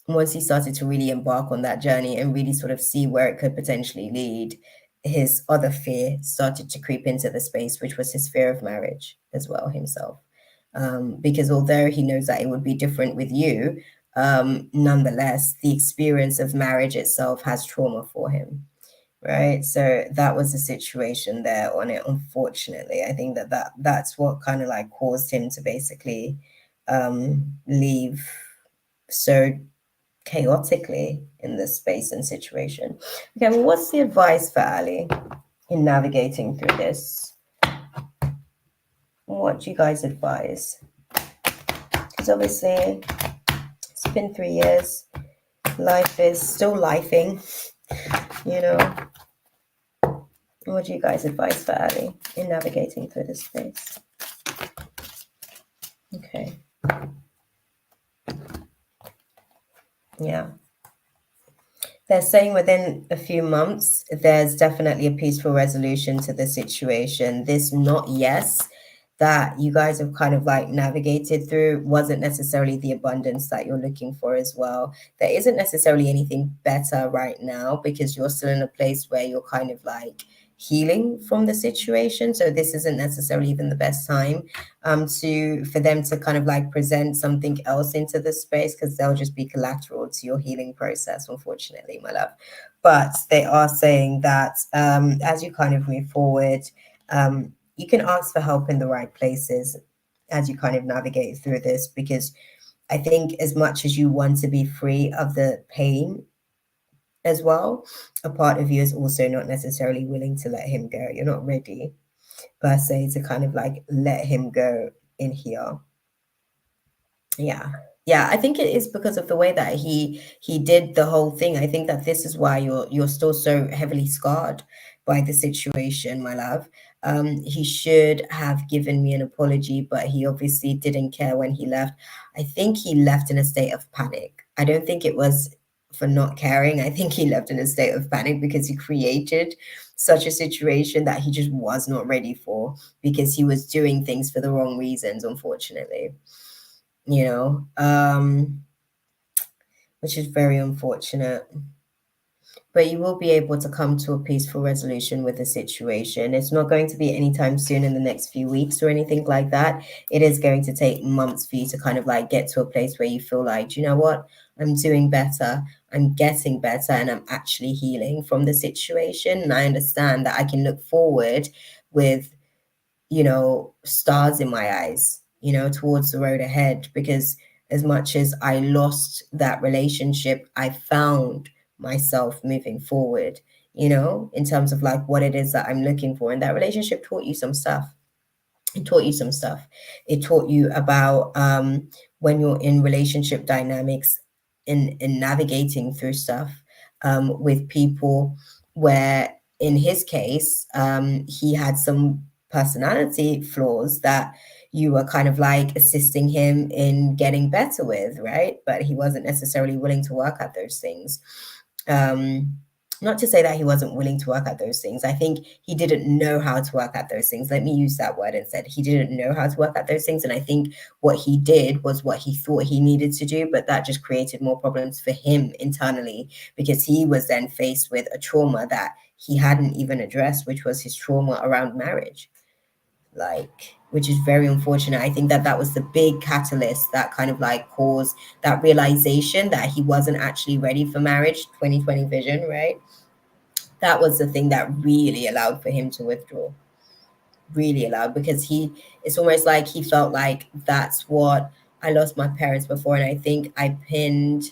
Once he started to really embark on that journey and really sort of see where it could potentially lead, his other fear started to creep into the space, which was his fear of marriage as well himself. Because although he knows that it would be different with you, nonetheless, the experience of marriage itself has trauma for him, right? So that was the situation there on it. Unfortunately, I think that's what kind of like caused him to basically leave so chaotically in this space and situation. Okay, well, what's the advice for Ali in navigating through this? What do you guys advise? Because obviously it's been 3 years. Life is still lifing, you know. What do you guys advise for Ali in navigating through this space? Okay. Yeah. They're saying within a few months, there's definitely a peaceful resolution to the situation. This not yes that you guys have kind of like navigated through wasn't necessarily the abundance that you're looking for as well. There isn't necessarily anything better right now because you're still in a place where you're kind of like healing from the situation. So this isn't necessarily even the best time for them to kind of like present something else into the space, because they'll just be collateral to your healing process, unfortunately, my love. But they are saying that as you kind of move forward, you can ask for help in the right places as you kind of navigate through this, because I think as much as you want to be free of the pain as well, a part of you is also not necessarily willing to let him go. You're not ready per se to kind of like let him go in here. Yeah, I think it is because of the way that he did the whole thing. I think that this is why you're still so heavily scarred by the situation, my love. He should have given me an apology, but he obviously didn't care when he left. I think he left in a state of panic. I don't think it was for not caring. I think he left in a state of panic because he created such a situation that he just was not ready for, because he was doing things for the wrong reasons, unfortunately. You know, which is very unfortunate. But you will be able to come to a peaceful resolution with the situation. It's not going to be anytime soon in the next few weeks or anything like that. It is going to take months for you to kind of like get to a place where you feel like, you know what, I'm doing better, I'm getting better, and I'm actually healing from the situation. And I understand that I can look forward with, you know, stars in my eyes, you know, towards the road ahead. Because as much as I lost that relationship, I found myself moving forward, you know, in terms of like what it is that I'm looking for. And that relationship taught you some stuff. It taught you some stuff. It taught you about when you're in relationship dynamics, in navigating through stuff with people, where in his case he had some personality flaws that you were kind of like assisting him in getting better with, right? But he wasn't necessarily willing to work at those things. Not to say that he wasn't willing to work at those things. I think he didn't know how to work at those things. Let me use that word instead. He didn't know how to work at those things. And I think what he did was what he thought he needed to do, but that just created more problems for him internally, because he was then faced with a trauma that he hadn't even addressed, which was his trauma around marriage. Like, which is very unfortunate. I think that that was the big catalyst that kind of like caused that realization that he wasn't actually ready for marriage, 2020 vision, right? That was the thing that really allowed for him to withdraw. Really allowed, because it's almost like he felt like that's what, I lost my parents before, and I think I pinned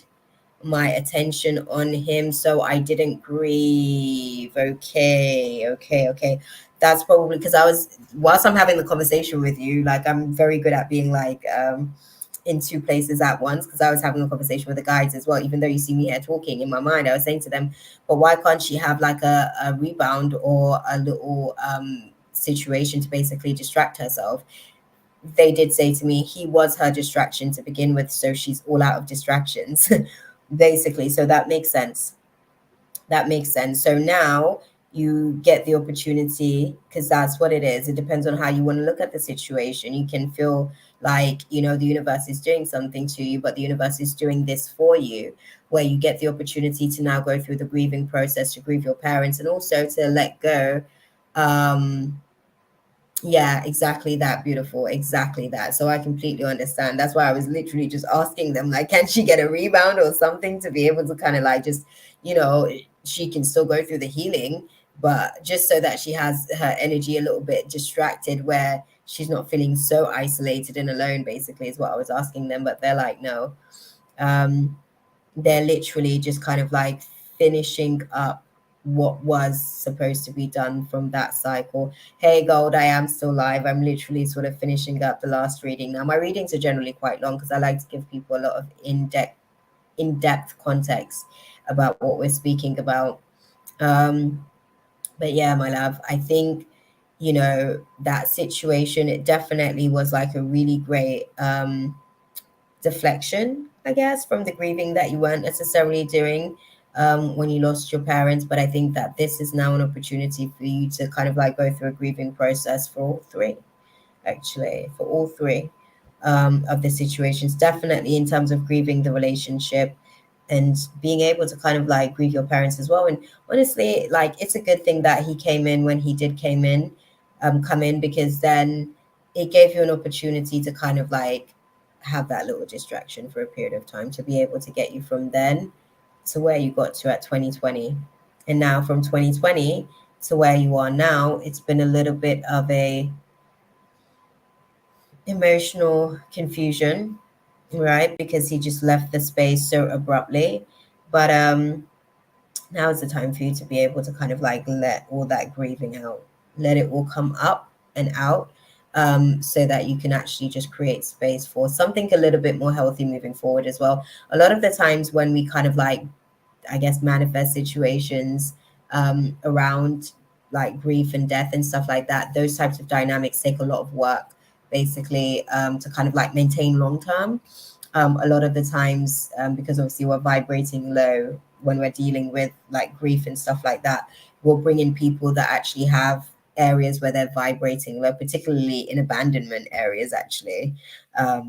my attention on him, so I didn't grieve. Okay. That's probably because whilst I'm having the conversation with you, like I'm very good at being like in two places at once, because I was having a conversation with the guys as well. Even though you see me here talking, in my mind I was saying to them, but why can't she have like a rebound or a little situation to basically distract herself? They did say to me he was her distraction to begin with, so she's all out of distractions basically. So that makes sense. So now, you get the opportunity, because that's what it is. It depends on how you want to look at the situation. You can feel like, the universe is doing something to you, but the universe is doing this for you, where you get the opportunity to now go through the grieving process, to grieve your parents, and also to let go. Yeah, exactly that, beautiful. Exactly that. So I completely understand. That's why I was literally just asking them, like, can she get a rebound or something to be able to kind of like just, she can still go through the healing, but just so that she has her energy a little bit distracted where she's not feeling so isolated and alone, basically, is what I was asking them. But they're like, no. They're literally just kind of like finishing up what was supposed to be done from that cycle. Hey, Gold, I am still live. I'm literally sort of finishing up the last reading. Now, my readings are generally quite long because I like to give people a lot of in-depth context about what we're speaking about. But yeah, my love, I think, that situation, it definitely was like a really great deflection, I guess, from the grieving that you weren't necessarily doing when you lost your parents. But I think that this is now an opportunity for you to kind of like go through a grieving process for all three, actually, for all three of the situations. Definitely in terms of grieving the relationship and being able to kind of like grieve your parents as well. And honestly, like it's a good thing that he came in when he did come in, because then it gave you an opportunity to kind of like have that little distraction for a period of time to be able to get you from then to where you got to at 2020. And now from 2020 to where you are now, it's been a little bit of a emotional confusion, right? Because he just left the space so abruptly. But now is the time for you to be able to kind of like let all that grieving out, let it all come up and out, so that you can actually just create space for something a little bit more healthy moving forward as well. A lot of the times when we kind of like, I guess, manifest situations around like grief and death and stuff like that, those types of dynamics take a lot of work, basically, to kind of like maintain long term. A lot of the times, because obviously we're vibrating low when we're dealing with like grief and stuff like that, we'll bring in people that actually have areas where they're vibrating low, particularly in abandonment areas, actually,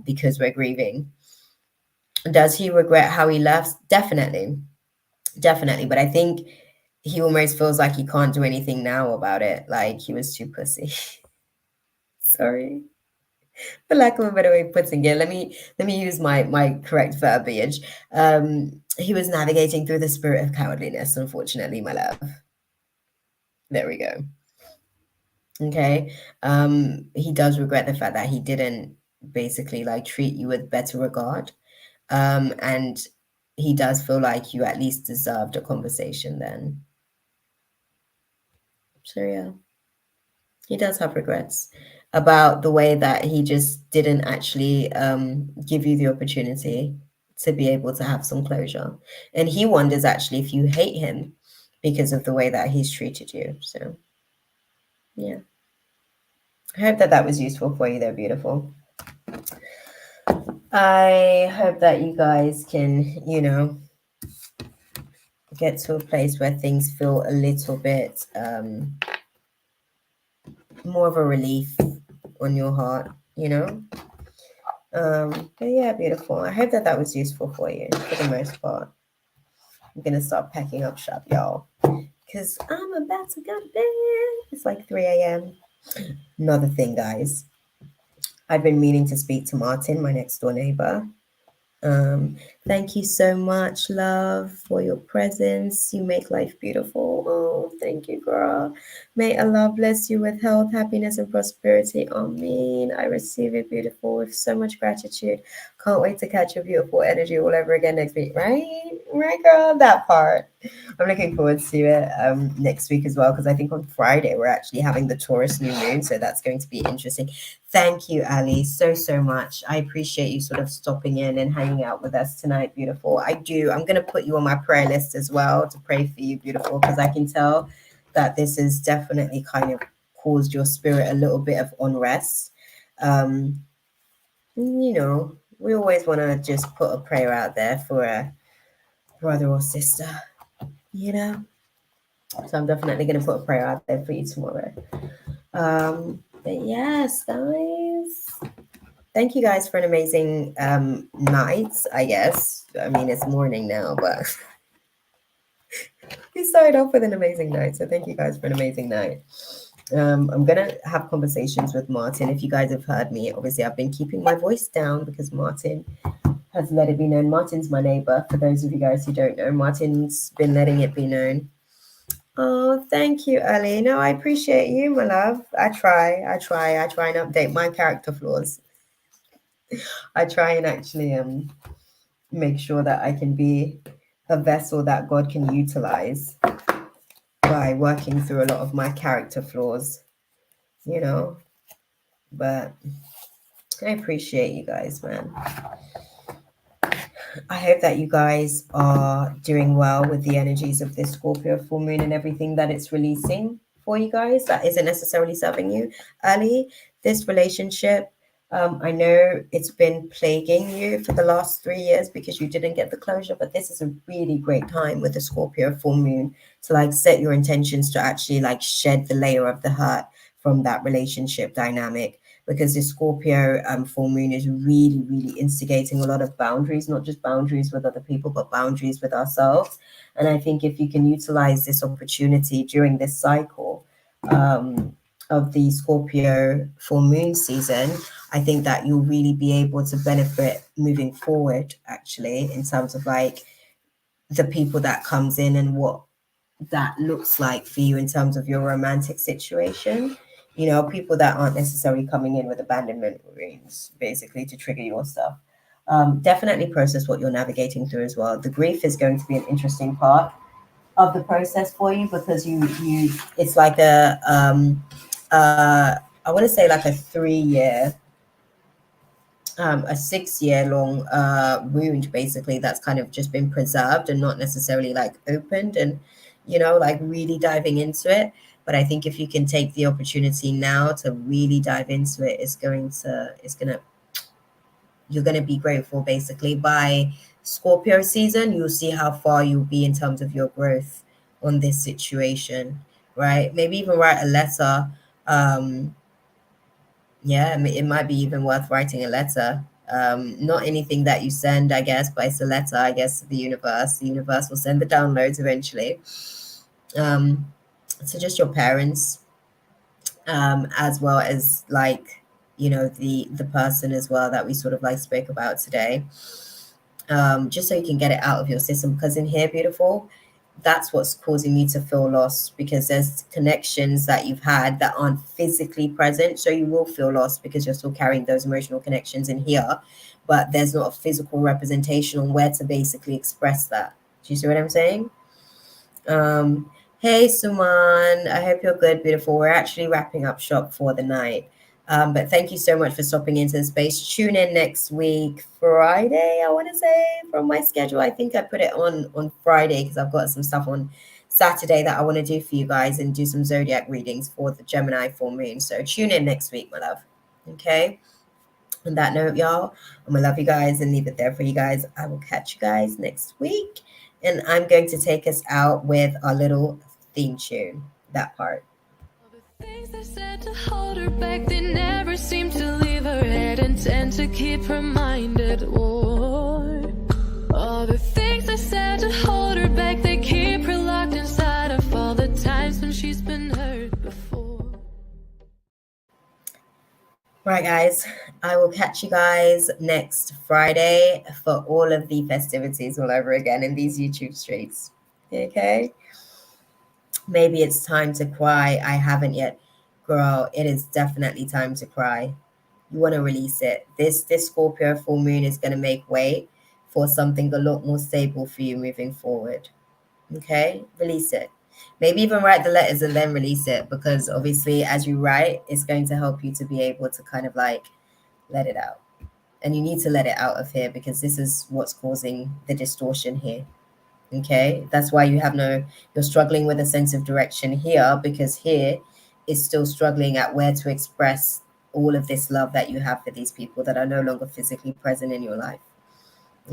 because we're grieving. Does he regret how he left? Definitely, definitely. But I think he almost feels like he can't do anything now about it. Like he was too pussy. Sorry, for lack of a better way of putting it. Let me use my correct verbiage. He was navigating through the spirit of cowardliness, unfortunately, my love. There we go. Okay. He does regret the fact that he didn't basically like treat you with better regard. And he does feel like you at least deserved a conversation then. So yeah, he does have regrets about the way that he just didn't actually give you the opportunity to be able to have some closure. And he wonders actually if you hate him because of the way that he's treated you. So yeah, I hope that that was useful for you. They're beautiful. I hope that you guys can, get to a place where things feel a little bit more of a relief on your heart, But yeah, beautiful. I hope that that was useful for you for the most part. I'm gonna start packing up shop, y'all, because I'm about to go to bed. It's like 3 a.m. Another thing, guys, I've been meaning to speak to Martin, my next door neighbor. Um, Thank you so much, love, for your presence. You make life beautiful. Oh, thank you, girl. May Allah bless you with health, happiness, and prosperity. Amen. I receive it, beautiful, with so much gratitude. Can't wait to catch your beautiful energy all over again next week. Right? Right, girl? That part. I'm looking forward to it next week as well, because I think on Friday we're actually having the Taurus new moon. So that's going to be interesting. Thank you, Ali, so, so much. I appreciate you sort of stopping in and hanging out with us tonight, beautiful. I do. I'm going to put you on my prayer list as well to pray for you, beautiful, because I can tell that this has definitely kind of caused your spirit a little bit of unrest. We always want to just put a prayer out there for a brother or sister, you know? So I'm definitely going to put a prayer out there for you tomorrow. But yes, guys, thank you guys for an amazing night, I guess. I mean, it's morning now, but we started off with an amazing night. So thank you guys for an amazing night. I'm gonna have conversations with Martin. If you guys have heard me, obviously I've been keeping my voice down because Martin has let it be known. Martin's my neighbor. For those of you guys who don't know, Martin's been letting it be known. Oh, thank you, Ali. No, I appreciate you, my love. I try and update my character flaws. I try and actually make sure that I can be a vessel that God can utilize by working through a lot of my character flaws, you know. But I appreciate you guys, man. I hope that you guys are doing well with the energies of this Scorpio full moon and everything that it's releasing for you guys that isn't necessarily serving you. Ali, this relationship, I know it's been plaguing you for the last 3 years because you didn't get the closure, but this is a really great time with the Scorpio full moon to like set your intentions to actually like shed the layer of the hurt from that relationship dynamic, because the Scorpio full moon is really, really instigating a lot of boundaries, not just boundaries with other people, but boundaries with ourselves. And I think if you can utilize this opportunity during this cycle of the Scorpio full moon season, I think that you'll really be able to benefit moving forward, actually, in terms of like the people that comes in and what that looks like for you in terms of your romantic situation. You know, people that aren't necessarily coming in with abandonment wounds, basically to trigger your stuff. Definitely process what you're navigating through as well. The grief is going to be an interesting part of the process for you because you it's like I want to say like a 6 year long wound basically that's kind of just been preserved and not necessarily like opened and, you know, like really diving into it. But I think if you can take the opportunity now to really dive into it, you're gonna be grateful. Basically by Scorpio season, you'll see how far you'll be in terms of your growth on this situation, right? Maybe even write a letter. Yeah, I mean, it might be even worth writing a letter. Not anything that you send, I guess, but it's a letter, I guess, to the universe. The universe will send the downloads eventually. So just your parents, as well as like, you know, the person as well that we sort of like spoke about today. Just so you can get it out of your system, because in here, beautiful, that's what's causing you to feel lost, because there's connections that you've had that aren't physically present. So you will feel lost because you're still carrying those emotional connections in here, but there's not a physical representation on where to basically express that. Do you see what I'm saying? Hey Suman, I hope you're good, beautiful. We're actually wrapping up shop for the night. But thank you so much for stopping into the space. Tune in next week, Friday, I want to say, from my schedule. I think I put it on Friday because I've got some stuff on Saturday that I want to do for you guys and do some zodiac readings for the Gemini full moon. So tune in next week, my love. Okay. On that note, y'all, I'm gonna love you guys and leave it there for you guys. I will catch you guys next week. And I'm going to take us out with our little theme tune, that part. All the things they said to hold her back, they never seem to leave her head and tend to keep her mind at war. All the things they said to hold her back, they keep her locked inside of all the times when she's been hurt before. Right, guys, I will catch you guys next Friday for all of the festivities all over again in these YouTube streets. Okay? Maybe it's time to cry. I haven't yet. Girl, it is definitely time to cry. You want to release it. This Scorpio full moon is going to make way for something a lot more stable for you moving forward. Okay? Release it. Maybe even write the letters and then release it, because obviously as you write, it's going to help you to be able to kind of like let it out. And you need to let it out of here because this is what's causing the distortion here. Okay? That's why you're struggling with a sense of direction here, because here is still struggling at where to express all of this love that you have for these people that are no longer physically present in your life.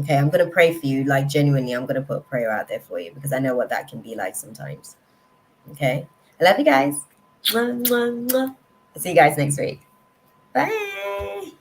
Okay, I'm going to pray for you, like genuinely, I'm going to put a prayer out there for you because I know what that can be like sometimes. Okay. I love you guys. Mwah, mwah, mwah. I'll see you guys next week. Bye.